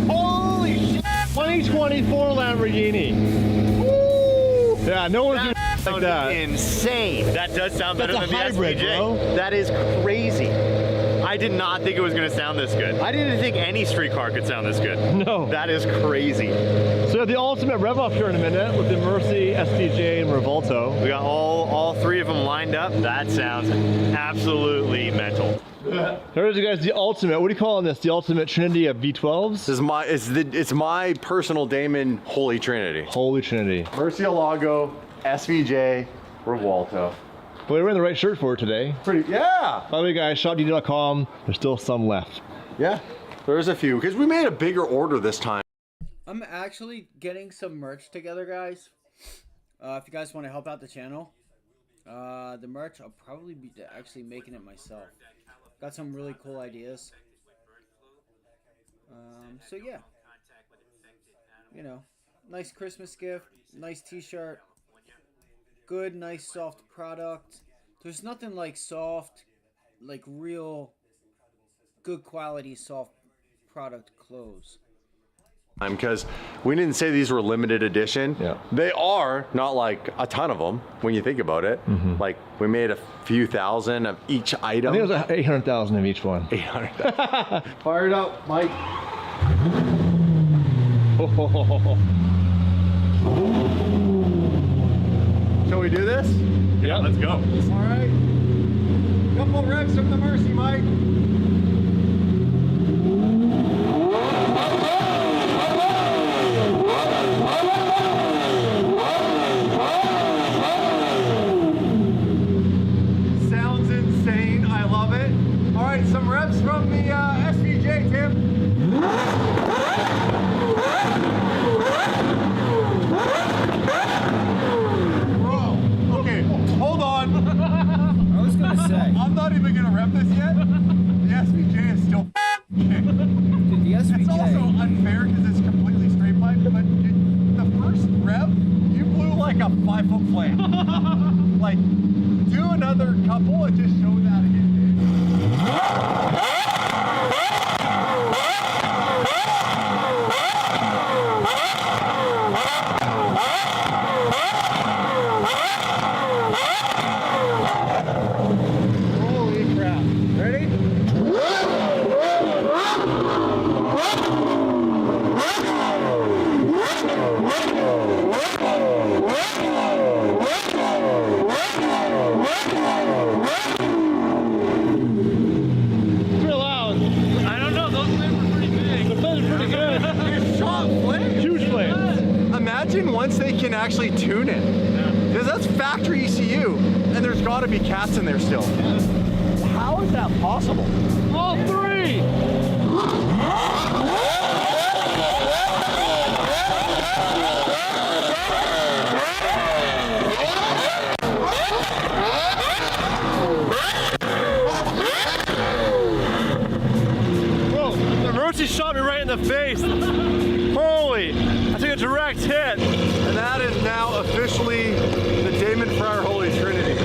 Holy shit! 2024 Lamborghini. Woo! Yeah, no one's doing like that. Insane. That does sound better That's than a hybrid, the SVJ. bro. That is crazy. I did not think it was going to sound this good. I didn't think any street car could sound this good. No. That is crazy. So we have the ultimate rev up here in a minute with the Mercy, SVJ, and Revolto. We got all three of them lined up. That sounds absolutely mental. There's you guys the ultimate. What do you call this? The ultimate trinity of V12s? This is my it's my personal Damon Holy Trinity. Holy Trinity. Murcielago, SVJ, Revolto. Well, we're wearing the right shirt for it today. Pretty, yeah. By the way, guys, shopd.com. There's still some left. Yeah, there's a few because we made a bigger order this time. I'm actually getting some merch together, guys. If you guys want to help out the channel, the merch, I'll probably be actually making it myself. Got some really cool ideas. So yeah, you know, nice Christmas gift, nice t-shirt, good, nice, soft product. There's nothing like soft, like real good quality soft product clothes. Because we didn't say these were limited edition. Yeah. They are, not like a ton of them when you think about it. Like we made a few thousand of each item. I think it was 800,000 of each one. 800,000. Fire it up, Mike. Shall we do this? Yeah, let's go. All right. Couple revs from the Mercy, Mike. Sounds insane. I love it. All right, some revs from the SVJ, Tim. Bro, okay, hold on. I was gonna say. I'm not even gonna rev this yet. The SVJ is still Dude, the SVJ. It's also unfair because it's completely straight pipe, but the first rev, you blew like a 5-foot flame. Like, do another couple and just show that again, dude. Holy crap. Ready? Pretty loud. I don't know, those flames were pretty big. The flames are pretty good. It shot flames. Huge flames. Imagine once they can actually tune it. Because that's factory ECU, and there's got to be cats in there still. How is that possible? All three. Whoa, the roachie shot me right in the face. Holy, I took a direct hit. And that is now officially the Damon Fryer Holy Trinity.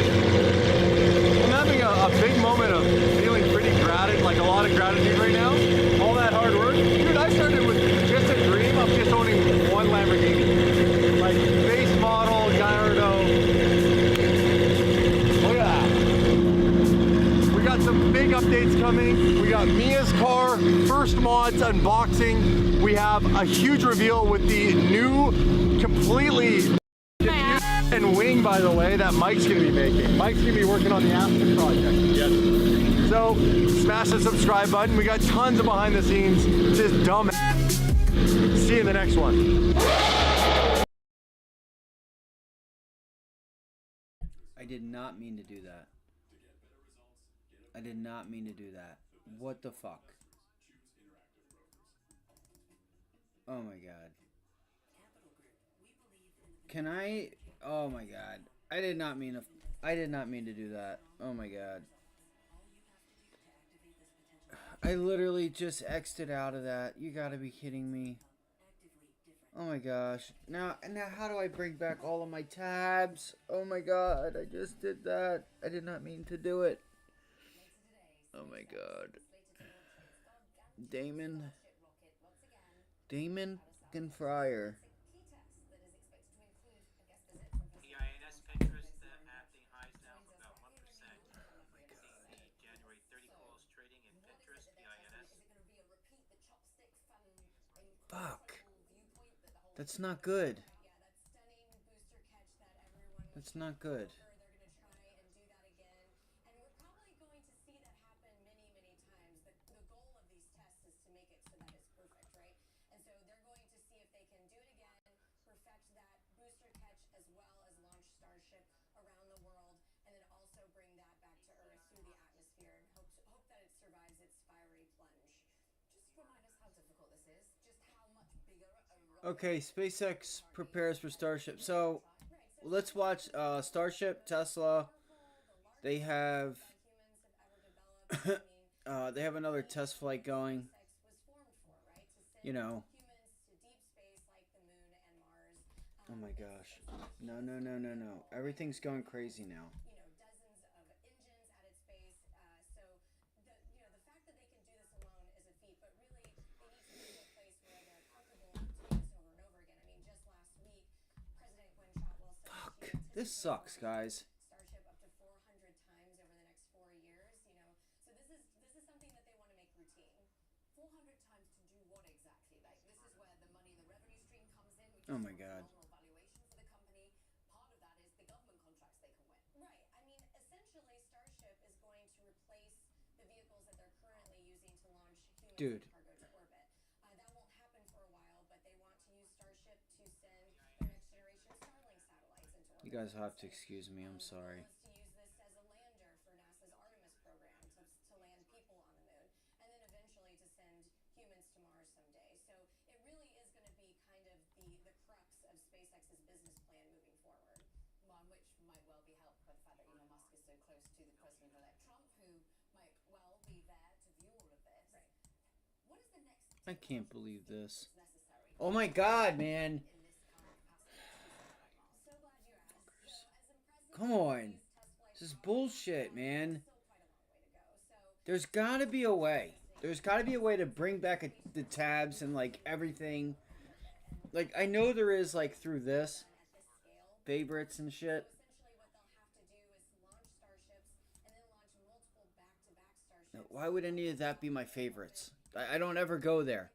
I'm having a big moment of feeling pretty gratitude, like a lot of gratitude right now. All that hard work. Dude, I started with just a dream of just owning one Lamborghini. Like base model, Gallardo. Look at that. We got some big updates coming. We got Mia's car, first mods unboxing. We have a huge reveal with the new, completely and wing, by the way, that Mike's gonna be making. Mike's gonna be working on the Aspen project. Yes. So smash the subscribe button. We got tons of behind the scenes, just dumb. See you in the next one. I did not mean to do that. I did not mean to do that. What the fuck? Oh my god. Can I? Oh my god. I did not mean to do that. Oh my god. I literally just exited out of that. You gotta be kidding me. Oh my gosh. Now how do I bring back all of my tabs? Oh my god. I just did that. I did not mean to do it. Oh my god. Damon fucking Fryer. PINS Pinterest acting highs now for about 1%. Seeing the January 30 calls trading in Pinterest, PINS. Fuck. That's not good. That's not good. Okay, SpaceX prepares for Starship. So, let's watch Starship, Tesla. They have they have another test flight going. You know. Oh my gosh. No. Everything's going crazy now. Fuck. This sucks, guys. Oh my god. Dude. You guys have to excuse me, I'm sorry. I can't believe this. Oh my god, man. Come on. This is bullshit, man. There's gotta be a way. There's gotta be a way to bring back the tabs and, like, everything. Like, I know there is, like, through this. Favorites and shit. Now, why would any of that be my favorites? I don't ever go there.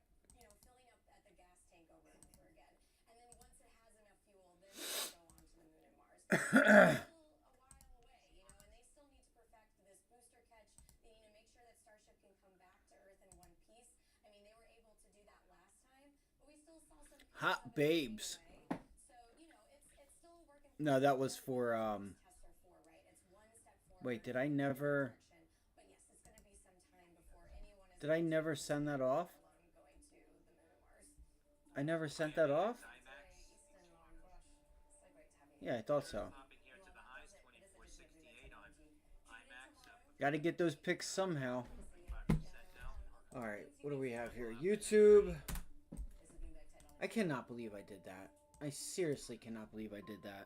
Hot babes. No, that was for, wait, did I never send that off? I never sent that off? Yeah, I thought so. Popping here to the highs, 2468 on IMAX, up Got to get those picks somehow. 5% now. All right, what do we have here? YouTube. I cannot believe I did that. I seriously cannot believe I did that.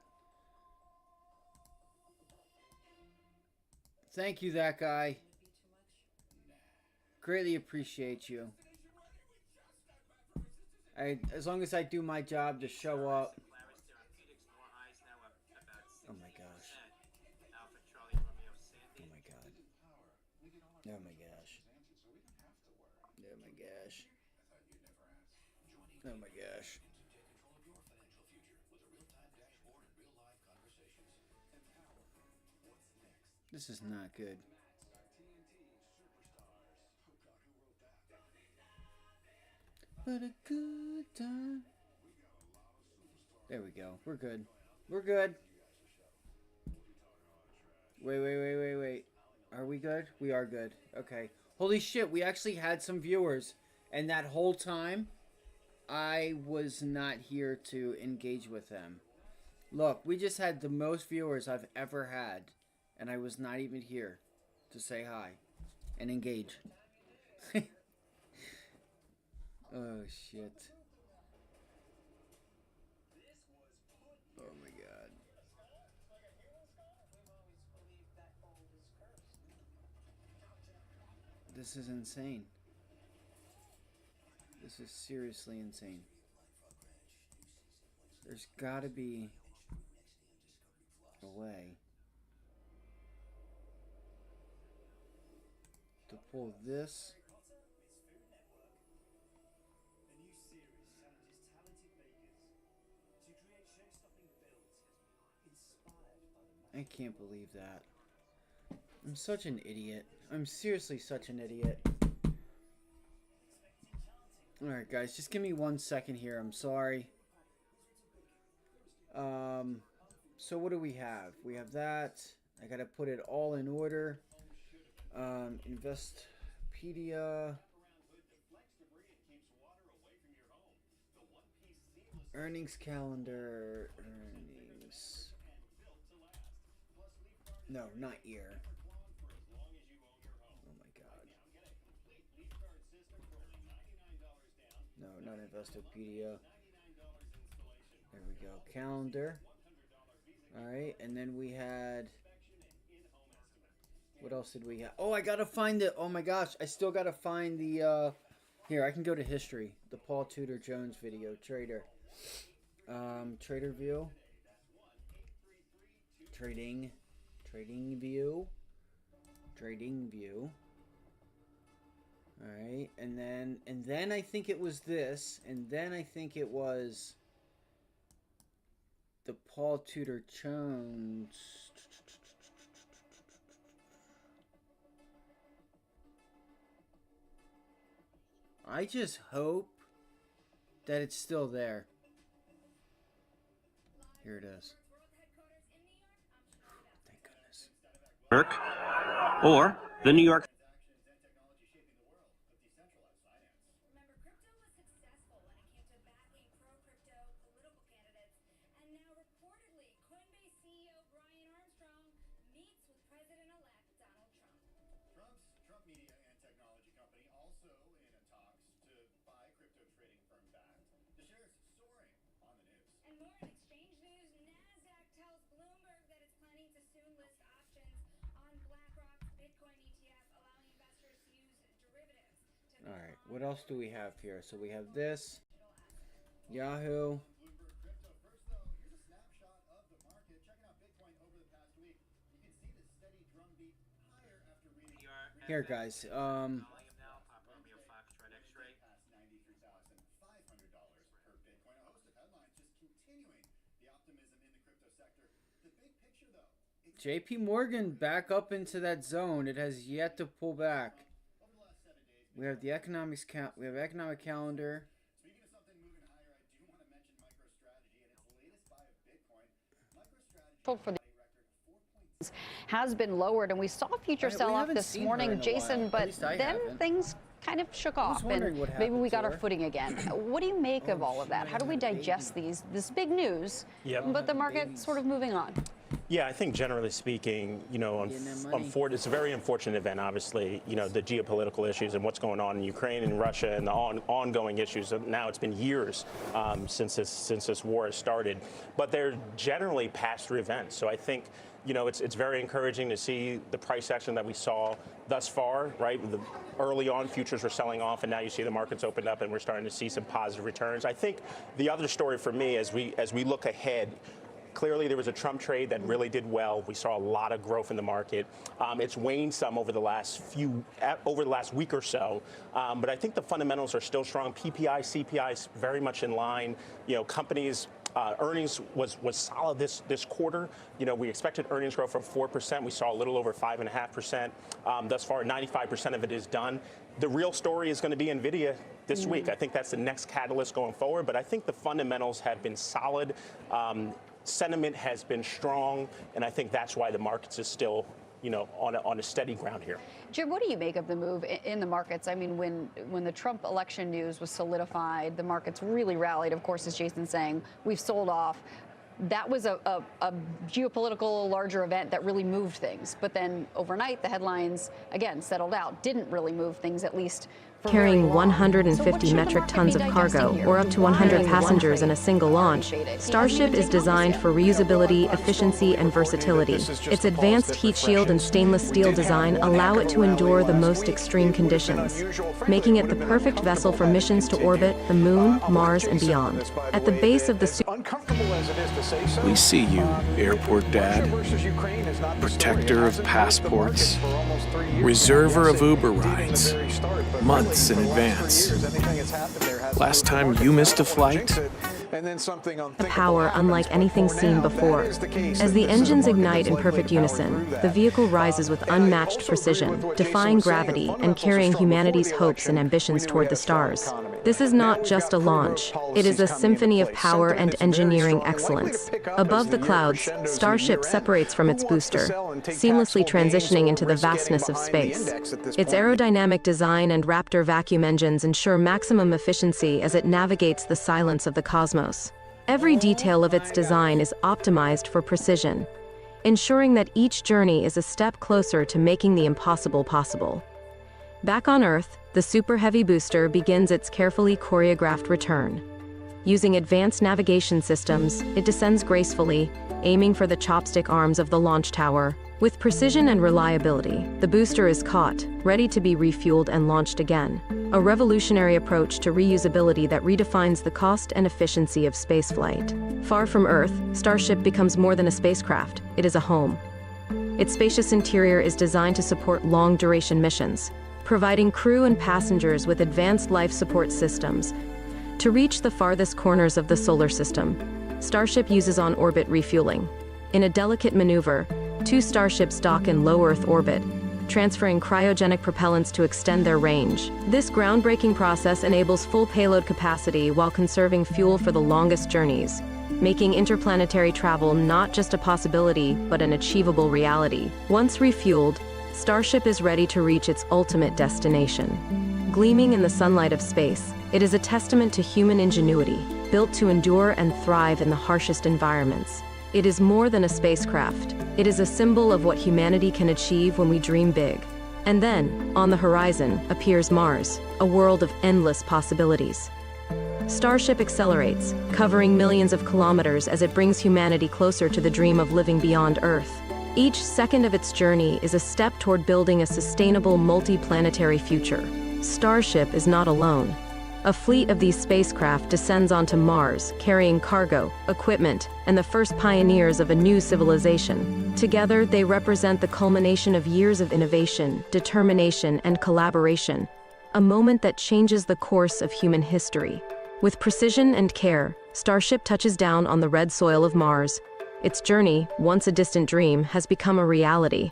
Thank you, that guy. Greatly appreciate you. As long as I do my job to show up. Polaris Therapeutics, more highs now, up about 6%. Oh my gosh. Alpha Charlie Romeo Sandy. Oh my god. Oh my gosh. Oh my gosh. Oh my gosh. This is not good. But a good time. There we go. We're good. We're good. Wait. Are we good? We are good. Okay. Holy shit, we actually had some viewers. And that whole time, I was not here to engage with them. Look, we just had the most viewers I've ever had. And I was not even here to say hi and engage. Oh, shit. Oh, my God. This is insane. This is seriously insane. There's gotta be a way to pull this. I can't believe that. I'm such an idiot. I'm seriously such an idiot. Alright guys, just give me 1 second here. I'm sorry. So what do we have? We have that. I gotta put it all in order. Investpedia. Earnings calendar. Earnings. No, not year. Oh my god. No, not Investopedia. There we go. Calendar. Alright, and then we had... What else did we have? Oh, I gotta find it. Oh my gosh, I still gotta find the... Here, I can go to history. The Paul Tudor Jones video. Trader. Trader view. Trading view. Alright, and then I think it was this, and then I think it was the Paul Tudor Jones. I just hope that it's still there. Here it is. Thank goodness. Or the New York. Remember, crypto was successful when it came to backing pro-crypto political candidates, and now reportedly, Coinbase CEO Brian Armstrong meets with President-elect Donald Trump. Trump Media and Technology Company also in talks to buy crypto trading firm Bakkt. The shares soaring on the news. And more in exchange news, NASDAQ tells Bloomberg that it's planning to soon list options on BlackRock's Bitcoin ETF, allowing investors to use derivatives. Alright, what else do we have here? So we have this. Yahoo. Bloomberg Crypto. First, though, here's a snapshot of the market. Checking out Bitcoin over the past week. You can see the steady drumbeat higher after reading. Here, guys. Volume now, Papa Romeo Foxtrot X-Ray. Past $93,500 per Bitcoin. A host of headlines just continuing the optimism in the crypto sector. The big picture, though. JP Morgan back up into that zone. It has yet to pull back. We have the economic calendar. Speaking of something moving higher, I do want to mention MicroStrategy and its latest buy of Bitcoin. MicroStrategy For the has been lowered, and we saw future sell-off this morning, Jason, but then things kind of shook off, wondering and what maybe happened we to got our her. footing again. What do you make of all of that? How do we digest this big news, Yep. but the market sort of moving on? Yeah, I think generally speaking, you know, it's a very unfortunate event, obviously, you know, the geopolitical issues and what's going on in Ukraine and Russia and the ongoing issues. Now it's been years since this war has started, but they're generally pass-through events. So I think, you know, it's very encouraging to see the price action that we saw thus far, right? Early on, futures were selling off, and now you see the markets opened up and we're starting to see some positive returns. I think the other story for me as we look ahead, clearly, there was a Trump trade that really did well. We saw a lot of growth in the market. It's waned some over the last week or so, but I think the fundamentals are still strong. PPI, CPI is very much in line. You know, companies. Earnings was solid this quarter. You know, we expected earnings growth from 4%. We saw a little over 5.5%. Thus far, 95% of it is done. The real story is going to be NVIDIA this week. I think that's the next catalyst going forward. But I think the fundamentals have been solid. Sentiment has been strong, and I think that's why the markets is still, you know, on a steady ground here. Jim, what do you make of the move in the markets? I mean, when the Trump election news was solidified, the markets really rallied. Of course, as Jason's saying, we've sold off. That was a geopolitical larger event that really moved things. But then overnight, the headlines, again, settled out, didn't really move things, at least for carrying very long. 150 metric tons of cargo or up to 100 passengers in a single launch, Starship is designed for reusability, efficiency, and versatility. Its advanced heat shield and stainless steel design allow it to endure the most extreme conditions, making it the perfect vessel for missions to orbit, the Moon, Mars, and beyond. At the base of the Uncomfortable as it is to say so. We see you, airport dad, protector of passports, reserver of Uber rides, months in advance. Last time you missed a flight? a power unlike anything seen before. As the engines ignite in perfect unison, the vehicle rises with unmatched precision, defying gravity and carrying humanity's hopes and ambitions toward the stars. This is not just a launch. It is a symphony of power and engineering excellence. Above the clouds, Starship separates from its booster, seamlessly transitioning into the vastness of space. Its aerodynamic design and Raptor vacuum engines ensure maximum efficiency as it navigates the silence of the cosmos. Every detail of its design is optimized for precision, ensuring that each journey is a step closer to making the impossible possible. Back on Earth, the Super Heavy booster begins its carefully choreographed return. Using advanced navigation systems, it descends gracefully, aiming for the chopstick arms of the launch tower. With precision and reliability, the booster is caught, ready to be refueled and launched again. A revolutionary approach to reusability that redefines the cost and efficiency of spaceflight. Far from Earth, Starship becomes more than a spacecraft. It is a home. Its spacious interior is designed to support long-duration missions, providing crew and passengers with advanced life support systems. To reach the farthest corners of the solar system, Starship uses on-orbit refueling. In a delicate maneuver, two Starships dock in low Earth orbit, transferring cryogenic propellants to extend their range. This groundbreaking process enables full payload capacity while conserving fuel for the longest journeys, making interplanetary travel not just a possibility, but an achievable reality. Once refueled, Starship is ready to reach its ultimate destination. Gleaming in the sunlight of space, it is a testament to human ingenuity, built to endure and thrive in the harshest environments. It is more than a spacecraft. It is a symbol of what humanity can achieve when we dream big. And then, on the horizon, appears Mars, a world of endless possibilities. Starship accelerates, covering millions of kilometers as it brings humanity closer to the dream of living beyond Earth. Each second of its journey is a step toward building a sustainable multi-planetary future. Starship is not alone. A fleet of these spacecraft descends onto Mars, carrying cargo, equipment, and the first pioneers of a new civilization. Together, they represent the culmination of years of innovation, determination, and collaboration, a moment that changes the course of human history. With precision and care, Starship touches down on the red soil of Mars. Its journey, once a distant dream, has become a reality.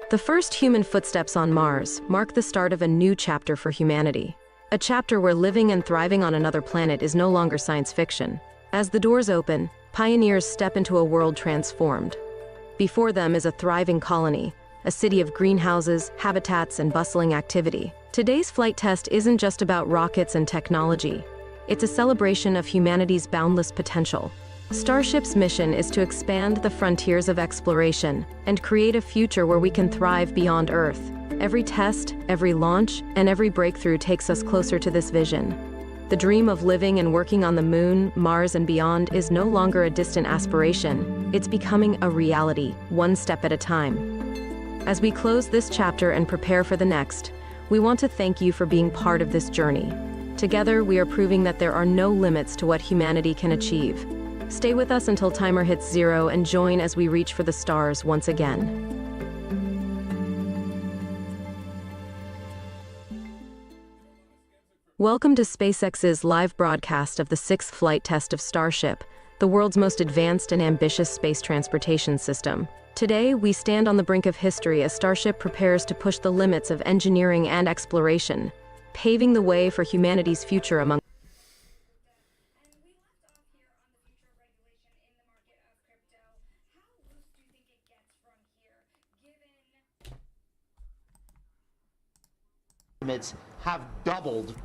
The first human footsteps on Mars mark the start of a new chapter for humanity. A chapter where living and thriving on another planet is no longer science fiction. As the doors open, pioneers step into a world transformed. Before them is a thriving colony, a city of greenhouses, habitats, and bustling activity. Today's flight test isn't just about rockets and technology. It's a celebration of humanity's boundless potential. Starship's mission is to expand the frontiers of exploration and create a future where we can thrive beyond Earth. Every test, every launch, and every breakthrough takes us closer to this vision. The dream of living and working on the Moon, Mars, and beyond is no longer a distant aspiration. It's becoming a reality, one step at a time. As we close this chapter and prepare for the next, we want to thank you for being part of this journey. Together, we are proving that there are no limits to what humanity can achieve. Stay with us until timer hits 0 and join as we reach for the stars once again. Welcome to SpaceX's live broadcast of the 6th flight test of Starship, the world's most advanced and ambitious space transportation system. Today, we stand on the brink of history as Starship prepares to push the limits of engineering and exploration, paving the way for humanity's future among have doubled.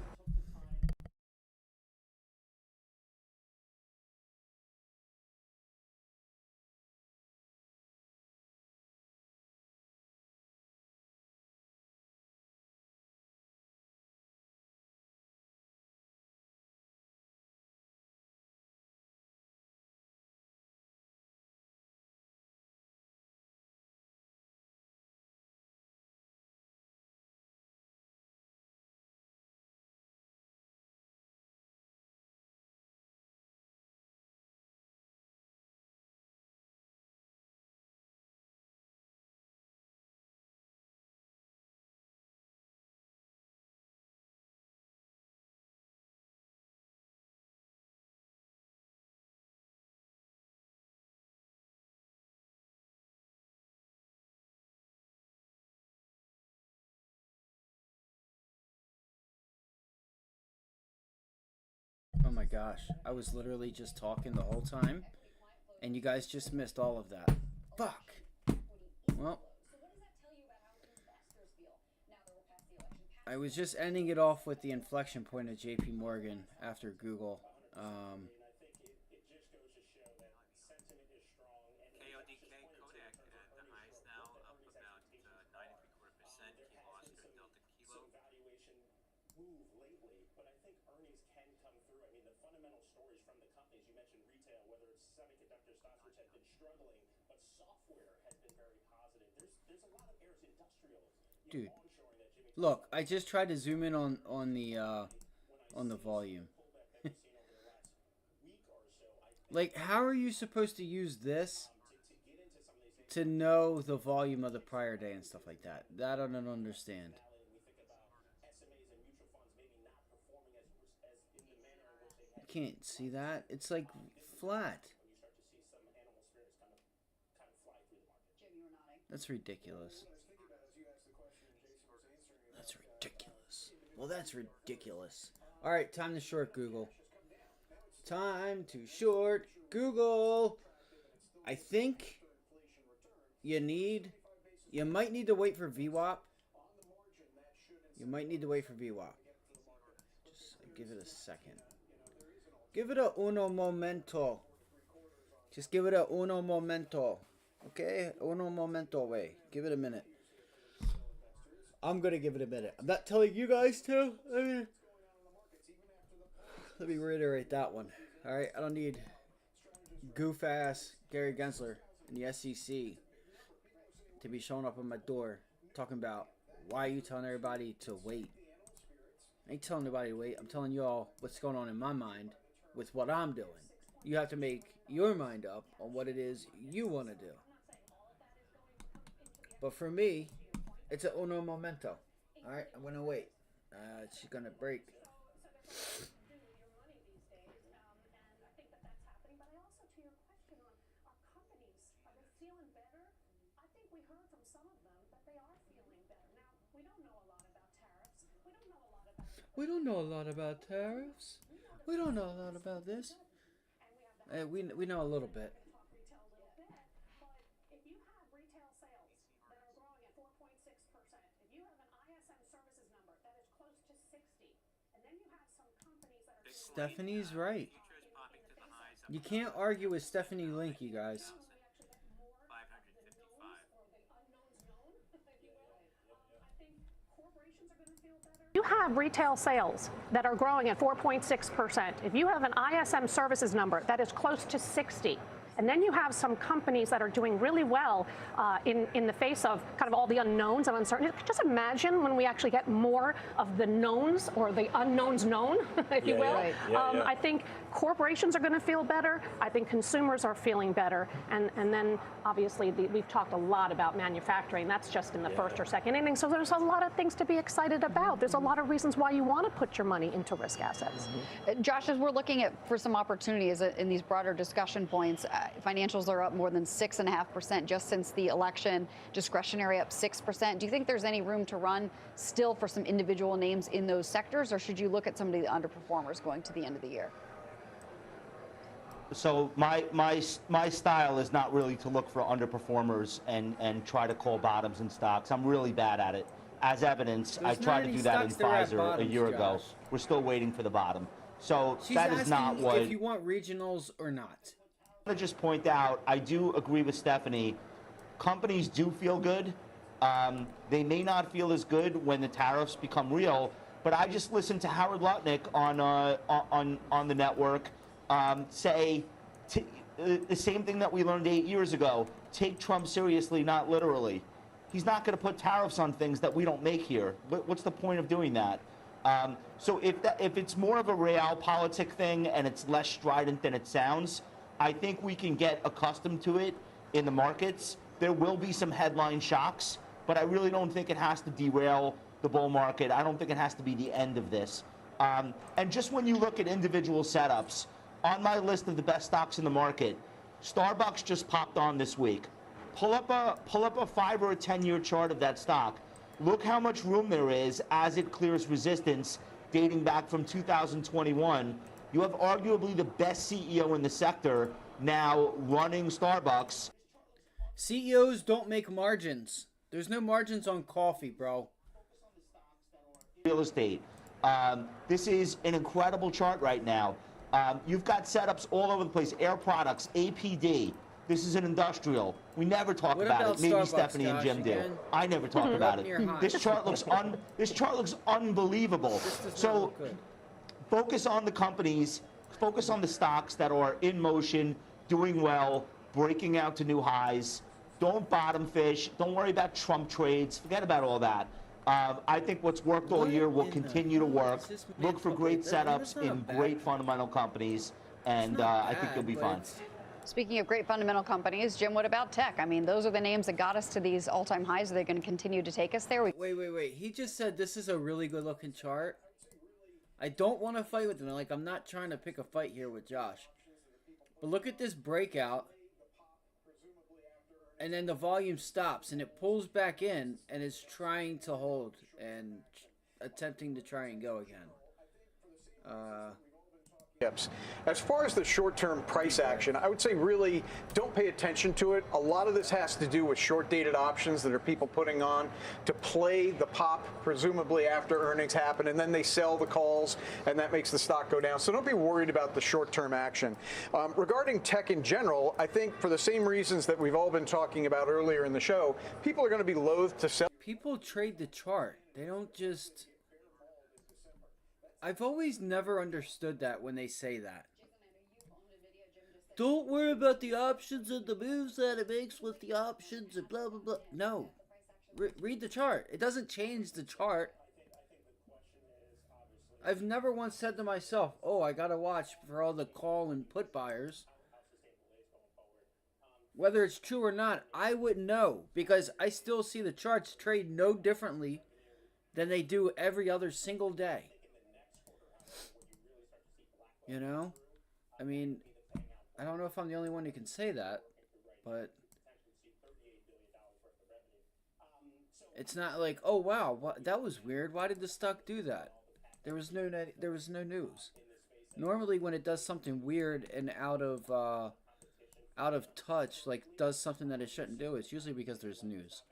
Oh my gosh, I was literally just talking the whole time, and you guys just missed all of that. Fuck. Well, I was just ending it off with the inflection point of JP Morgan after Google. Dude, look, I just tried to zoom in on the volume. Like, how are you supposed to use this to know the volume of the prior day and stuff like that? That I don't understand. You can't see that. It's like flat. That's ridiculous. That's ridiculous. Well, that's ridiculous. All right, time to short Google. Time to short Google. I think you might need to wait for VWAP. You might need to wait for VWAP. Just give it a second. Give it a uno momento. Just give it a uno momento. Okay? Uno momento way. Give it a minute. I'm going to give it a minute. I'm not telling you guys to. Let me reiterate that one. All right? I don't need goof-ass Gary Gensler and the SEC to be showing up on my door talking about why are you telling everybody to wait. I ain't telling nobody to wait. I'm telling you all what's going on in my mind with what I'm doing. You have to make your mind up on what it is you want to do. But for me, it's a uno momento. All right, I'm going to wait. She's going to break. We don't know a lot about tariffs. We don't know a lot about this. We know a little bit. Stephanie's right. You can't argue with Stephanie Link, you guys. You have retail sales that are growing at 4.6%. If you have an ISM services number that is close to 60, and then you have some companies that are doing really well in the face of kind of all the unknowns and uncertainty. Just imagine when we actually get more of the knowns or the unknowns known, if you will. I think corporations are going to feel better. I think consumers are feeling better. And then obviously we've talked a lot about manufacturing. That's just in the first or second inning. So there's a lot of things to be excited about. There's a lot of reasons why you want to put your money into risk assets. Josh, as we're looking for some opportunities in these broader discussion points, financials are up more than 6.5% just since the election, discretionary up 6%. Do you think there's any room to run still for some individual names in those sectors, or should you look at some of the underperformers going to the end of the year? So my style is not really to look for underperformers and try to call bottoms in stocks. I'm really bad at it. As evidence, I tried to do that in Pfizer a year ago. We're still waiting for the bottom. So that is not what. If you want regionals or not. I want to just point out, I do agree with Stephanie. Companies do feel good. They may not feel as good when the tariffs become real. But I just listened to Howard Lutnick on the network say the same thing that we learned 8 years ago. Take Trump seriously, not literally. He's not going to put tariffs on things that we don't make here. What's the point of doing that? So if it's more of a realpolitik thing and it's less strident than it sounds, I think we can get accustomed to it in the markets. There will be some headline shocks, but I really don't think it has to derail the bull market. I don't think it has to be the end of this. And just when you look at individual setups, on my list of the best stocks in the market, Starbucks just popped on this week. Pull up a 5 or a 10-year chart of that stock. Look how much room there is as it clears resistance dating back from 2021. You have arguably the best CEO in the sector now running Starbucks. CEOs don't make margins. There's no margins on coffee, bro. Real estate. This is an incredible chart right now. You've got setups all over the place. Air Products, APD. This is an industrial. We never talk about it. Maybe Stephanie and Jim do. I never talk about it. This chart looks unbelievable. So focus on the companies, focus on the stocks that are in motion, doing well, breaking out to new highs. Don't bottom fish. Don't worry about Trump trades. Forget about all that. I think what's worked all year will continue to work. Look for great setups in great fundamental companies, and I think you'll be fine. Speaking of great fundamental companies, Jim, what about tech? I mean, those are the names that got us to these all-time highs. Are they going to continue to take us there? Wait. He just said this is a really good-looking chart. I don't want to fight with him. Like, I'm not trying to pick a fight here with Josh. But look at this breakout. And then the volume stops, and it pulls back in, and is trying to hold and attempting to try and go again. As far as the short-term price action, I would say really don't pay attention to it. A lot of this has to do with short-dated options that are people putting on to play the pop, presumably after earnings happen, and then they sell the calls, and that makes the stock go down. So don't be worried about the short-term action. Regarding tech in general, I think for the same reasons that we've all been talking about earlier in the show, people are going to be loath to sell. People trade the chart. They don't just... I've always never understood that when they say that. Don't worry about the options and the moves that it makes with the options and blah, blah, blah. No. Read the chart. It doesn't change the chart. I've never once said to myself, oh, I gotta watch for all the call and put buyers. Whether it's true or not, I wouldn't know. Because I still see the charts trade no differently than they do every other single day. You know? I mean, I don't know if I'm the only one who can say that, but it's not like, oh wow, that was weird. Why did the stock do that? There was no news. Normally, when it does something weird and out of touch, like does something that it shouldn't do, it's usually because there's news.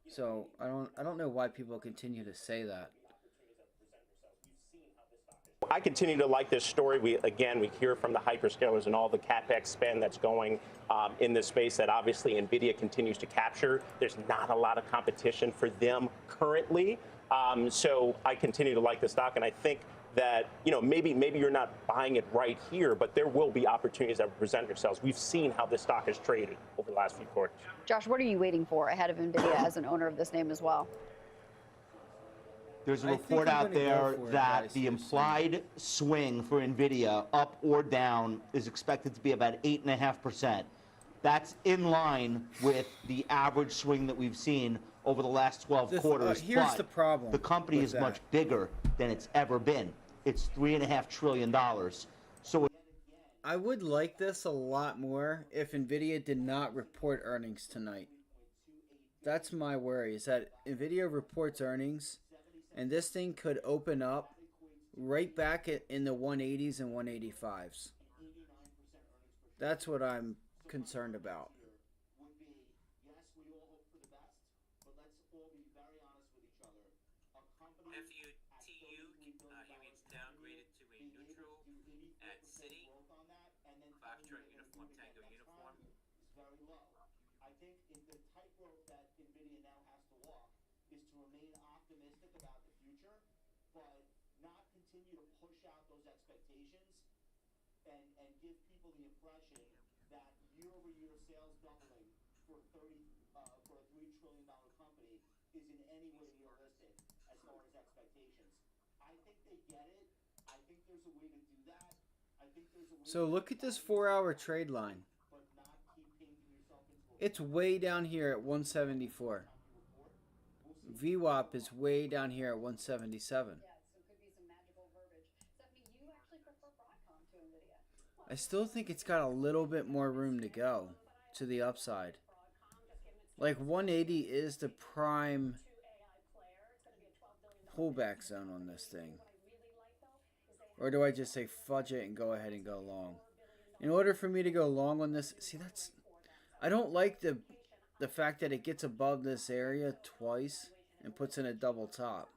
So I don't know why people continue to say that. I continue to like this story. We hear from the hyperscalers and all the CapEx spend that's going in this space that obviously NVIDIA continues to capture. There's not a lot of competition for them currently. So I continue to like the stock, and I think that, you know, maybe you're not buying it right here, but there will be opportunities that will present themselves. We've seen how this stock has traded over the last few quarters. Josh, what are you waiting for ahead of NVIDIA as an owner of this name as well? There's a report out there that the implied swing for NVIDIA, up or down, is expected to be about 8.5%. That's in line with the average swing that we've seen over the last 12 quarters. Here's the problem. The company is much bigger than it's ever been. It's $3.5 trillion. So I would like this a lot more if NVIDIA did not report earnings tonight. That's my worry, is that NVIDIA reports earnings, and this thing could open up right back in the 180s and 185s. That's what I'm concerned about. FUTU, he means downgraded to a neutral at Citi. Foxtrot uniform, Tango uniform. Is very low. I think the tightrope that NVIDIA now has to walk is to remain optimistic about the future, but not continue to push out those expectations and give people the impression that year-over-year sales doubling for a $3 trillion company is in any way realistic as far as expectations. I think they get it. I think there's a way to do that. I think there's a way. So look at this 4-hour trade line. It's way down here at 174. VWAP is way down here at 177. I still think it's got a little bit more room to go to the upside. Like 180 is the prime pullback zone on this thing. Or do I just say fudge it and go ahead and go long? In order for me to go long on this, see, that's, I don't like the fact that it gets above this area twice and puts in a double top.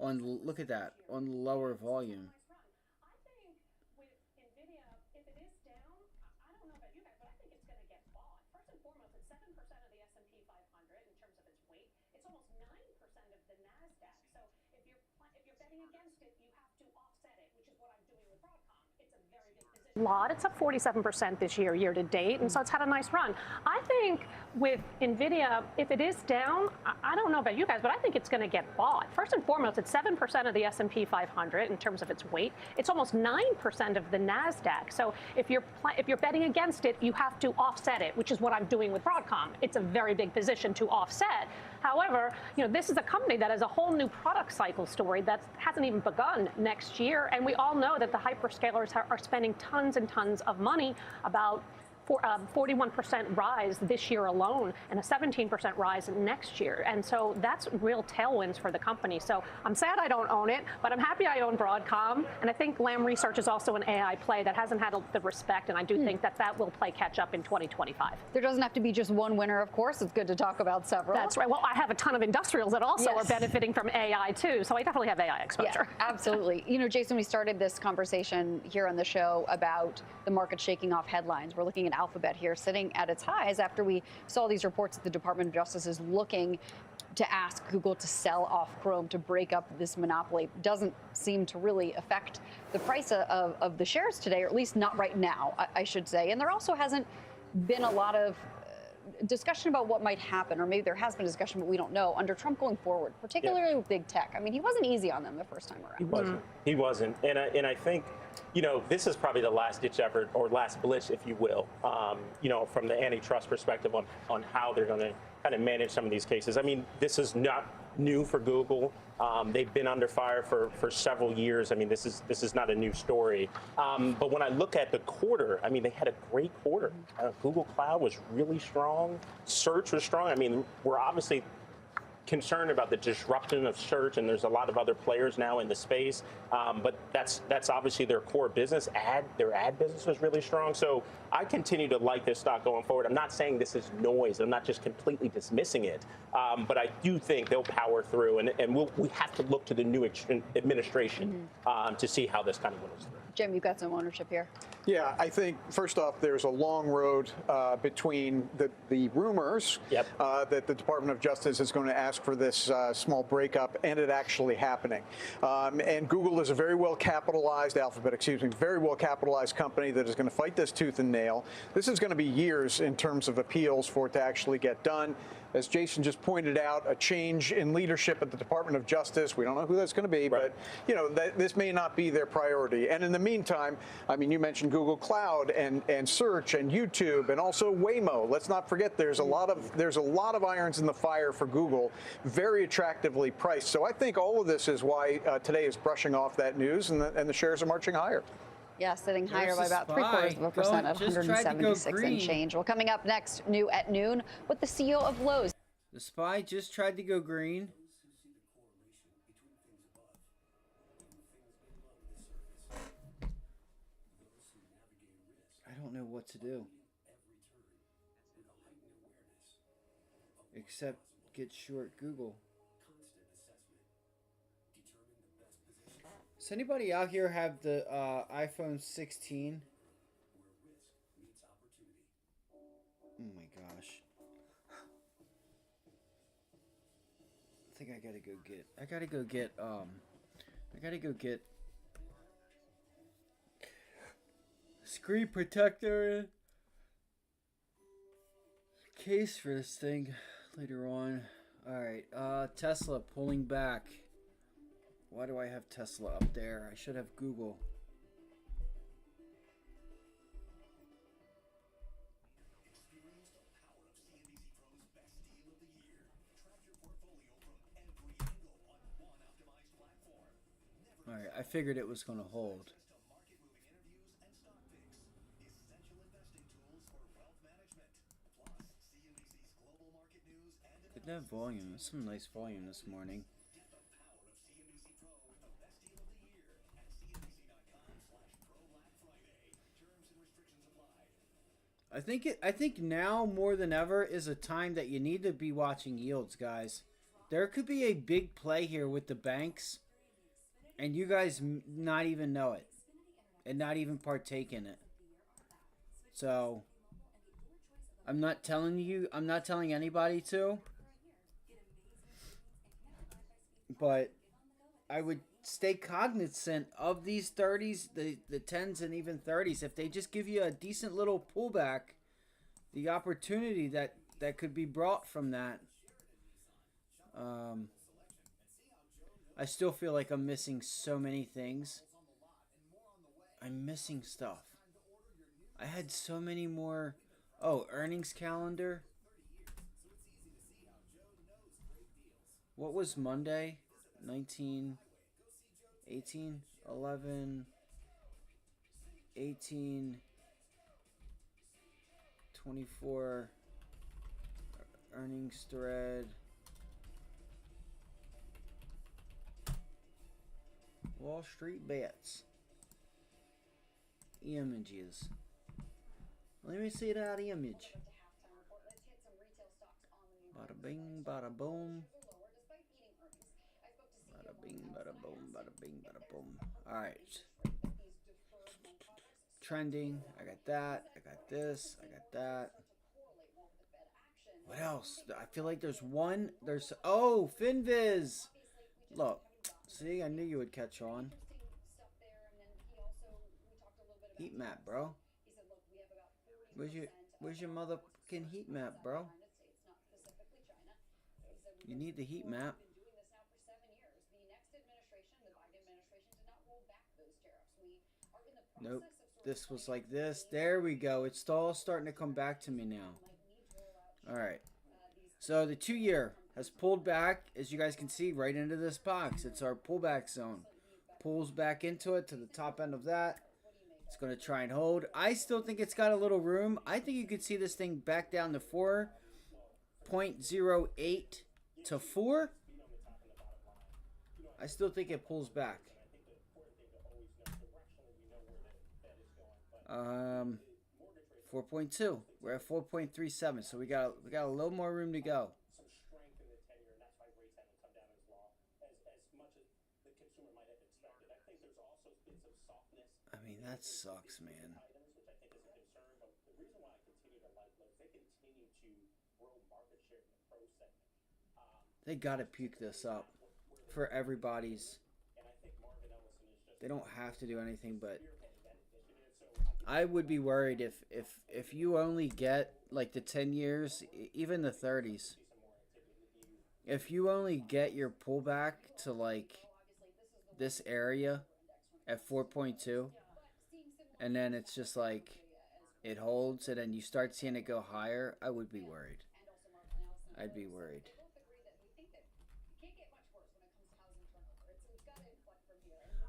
Look at that, on lower volume. Lot. It's up 47% this year to date, and so it's had a nice run. I think with NVIDIA, if it is down, I don't know about you guys, but I think it's going to get bought. First and foremost, it's 7% of the S&P 500 in terms of its weight. It's almost 9% of the NASDAQ. So if you're betting against it, you have to offset it, which is what I'm doing with Broadcom. It's a very big position to offset. However, you know, this is a company that has a whole new product cycle story that hasn't even begun next year, and we all know that the hyperscalers are spending tons and tons of money, about 41% rise this year alone and a 17% rise next year. And so that's real tailwinds for the company. So I'm sad I don't own it, but I'm happy I own Broadcom. And I think Lam Research is also an AI play that hasn't had the respect, and I do think that will play catch up in 2025. There doesn't have to be just one winner, of course. It's good to talk about several. That's right. Well, I have a ton of industrials that also are benefiting from AI too, so I definitely have AI exposure. Yeah, absolutely. You know, Jason, we started this conversation here on the show about the market shaking off headlines. We're looking at Alphabet here sitting at its highs after we saw these reports that the Department of Justice is looking to ask Google to sell off Chrome to break up this monopoly. Doesn't seem to really affect the price of the shares today, or at least not right now, I should say. And there also hasn't been a lot of discussion about what might happen, or maybe there has been discussion, but we don't know, under Trump going forward, particularly with big tech. I mean, he wasn't easy on them the first time around. He wasn't. He wasn't. And I think, you know, this is probably the last ditch effort, or last blitz, if you will, you know, from the antitrust perspective on how they're going to kind of manage some of these cases. I mean, this is not new for Google. They've been under fire for several years. I mean, this is not a new story. But when I look at the quarter, I mean, they had a great quarter. Google Cloud was really strong. Search was strong. I mean, we're obviously concerned about the disruption of search, and there's a lot of other players now in the space. But that's obviously their core business. Their ad business was really strong. So I continue to like this stock going forward. I'm not saying this is noise. I'm not just completely dismissing it. But I do think they'll power through, and we have to look to the new administration to see how this kind of winnows through. Jim, you've got some ownership here. Yeah, I think, first off, there's a long road between the rumors that the Department of Justice is going to ask for this small breakup and it actually happening. And Google is a very well capitalized, Alphabet, excuse me, very well capitalized company that is going to fight this tooth and nail. This is going to be years in terms of appeals for it to actually get done. As Jason just pointed out, a change in leadership at the Department of Justice. We don't know who that's going to be, but this may not be their priority. And in the meantime, I mean, you mentioned Google Cloud and search and YouTube and also Waymo. Let's not forget there's a lot of irons in the fire for Google, very attractively priced. So I think all of this is why today is brushing off that news, and the shares are marching higher. Yeah, sitting higher by about 0.75% at 176 and change. Well, coming up next, new at noon, with the CEO of Lowe's. The SPY just tried to go green. I don't know what to do. Except get short Google. Does anybody out here have the iPhone 16? Oh my gosh. I think I gotta go get screen protector case for this thing later on. Alright, Tesla pulling back. Why do I have Tesla up there? I should have Google. Alright, I figured it was going to hold. Good to have volume. That's some nice volume this morning. I think now more than ever is a time that you need to be watching yields, guys. There could be a big play here with the banks, and you guys not even know it, and not even partake in it. So I'm not telling you. I'm not telling anybody to. But I would stay cognizant of these 30s, the 10s, and even 30s. If they just give you a decent little pullback, the opportunity that could be brought from that. I still feel like I'm missing so many things. I'm missing stuff. I had so many more. Oh, earnings calendar. What was Monday? 19, 18, 11, 18, 24, earnings thread. Wall Street bets. Images. Let me see that image. Bada bing, bada boom. Bada bing, bada boom, bada bing, bada boom. Alright. Trending. I got that. I got this. I got that. What else? I feel like there's one. Oh, FinViz. Look. See, I knew you would catch on. Heat map, bro. Where's your motherfucking heat map, bro? You need the heat map. Nope. This was like this. There we go. It's all starting to come back to me now. Alright. So the 2-year has pulled back, as you guys can see, right into this box. It's our pullback zone. Pulls back into it to the top end of that. It's going to try and hold. I still think it's got a little room. I think you could see this thing back down to 4.08 to 4, I still think it pulls back. 4.2. We're at 4.37, so we got a little more room to go. I mean, that sucks, man. They gotta puke this up for everybody's. They don't have to do anything, but I would be worried if you only get like the 10 years, even the 30s. If you only get your pullback to like this area at 4.2, and then it's just like it holds, and then you start seeing it go higher, I would be worried. I'd be worried.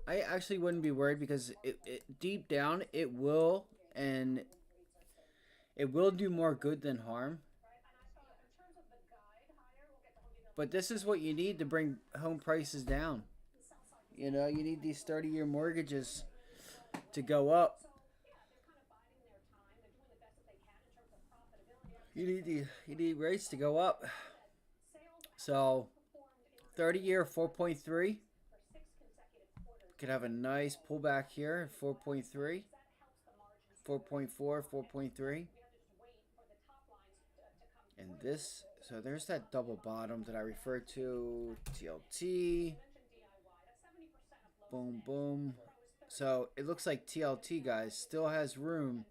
I actually wouldn't be worried because it deep down it will, and it will do more good than harm. But this is what you need to bring home prices down. You know, you need these 30-year mortgages to go up. You need rates to go up. So 30-year 4.3. Could have a nice pullback here, 4.3, 4.4, 4.3. And this, so there's that double bottom that I referred to, TLT. Boom, boom. So it looks like TLT, guys, still has room.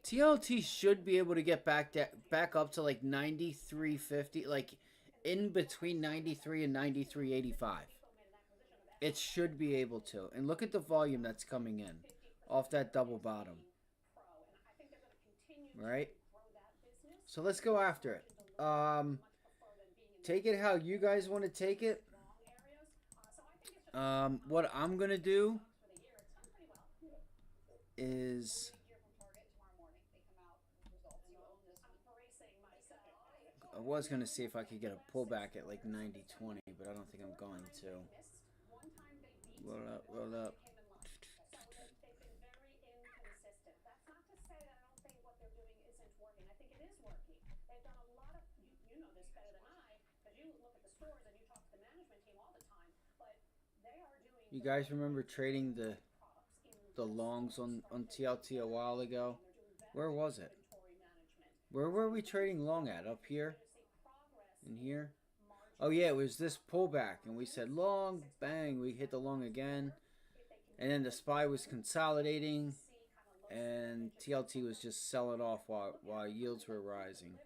TLT should be able to get back up to like 93.50, like in between 93 and 93.85. It should be able to. And look at the volume that's coming in off that double bottom. Right? So let's go after it. Take it how you guys want to take it. What I'm going to do is... I was going to see if I could get a pullback at like 90.20, but I don't think I'm going to. Roll up, roll up. You guys remember trading the longs on TLT a while ago? Where was it? Where were we trading long at? Up here? In here? Oh yeah, it was this pullback, and we said long, bang, we hit the long again, and then the SPY was consolidating, and TLT was just selling off while yields were rising.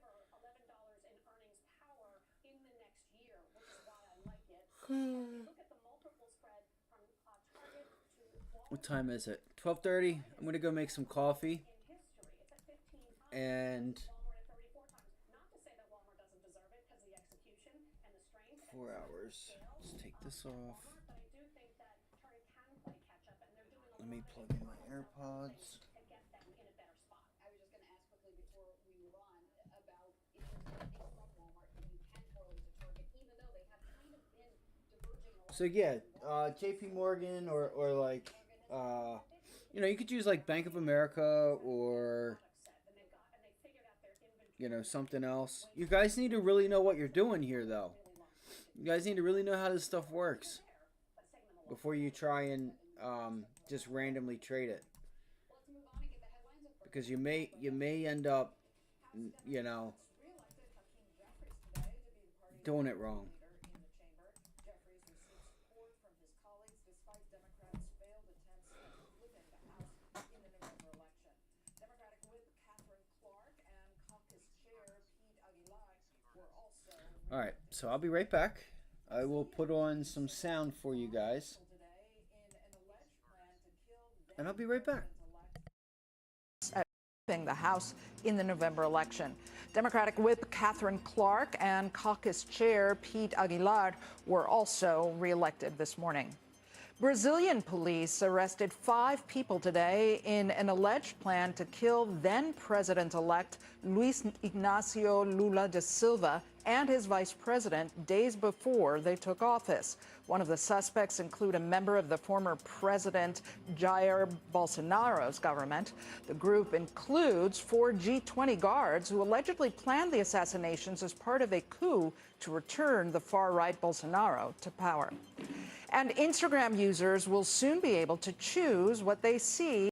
What time is it? 12:30. I'm gonna go make some coffee, and 4 hours. Let's take this off. Let me plug in my AirPods. I was just going to ask quickly before we move on about if there's anything from Walmart that you can correlate to Target, even though they have kind of been diverging. So yeah, JP Morgan or like, you know, you could use like Bank of America or, you know, something else. You guys need to really know what you're doing here, though. You guys need to really know how this stuff works before you try and just randomly trade it, because you may end up, you know, doing it wrong. All right, so I'll be right back. I will put on some sound for you guys, and I'll be right back. The House in the November election. Democratic Whip Catherine Clark and Caucus Chair Pete Aguilar were also reelected this morning. Brazilian police arrested 5 people today in an alleged plan to kill then-President-elect Luiz Inácio Lula da Silva and his vice president days before they took office. One of the suspects include a member of the former President Jair Bolsonaro's government. The group includes 4 G20 guards who allegedly planned the assassinations as part of a coup to return the far-right Bolsonaro to power. And Instagram users will soon be able to choose what they see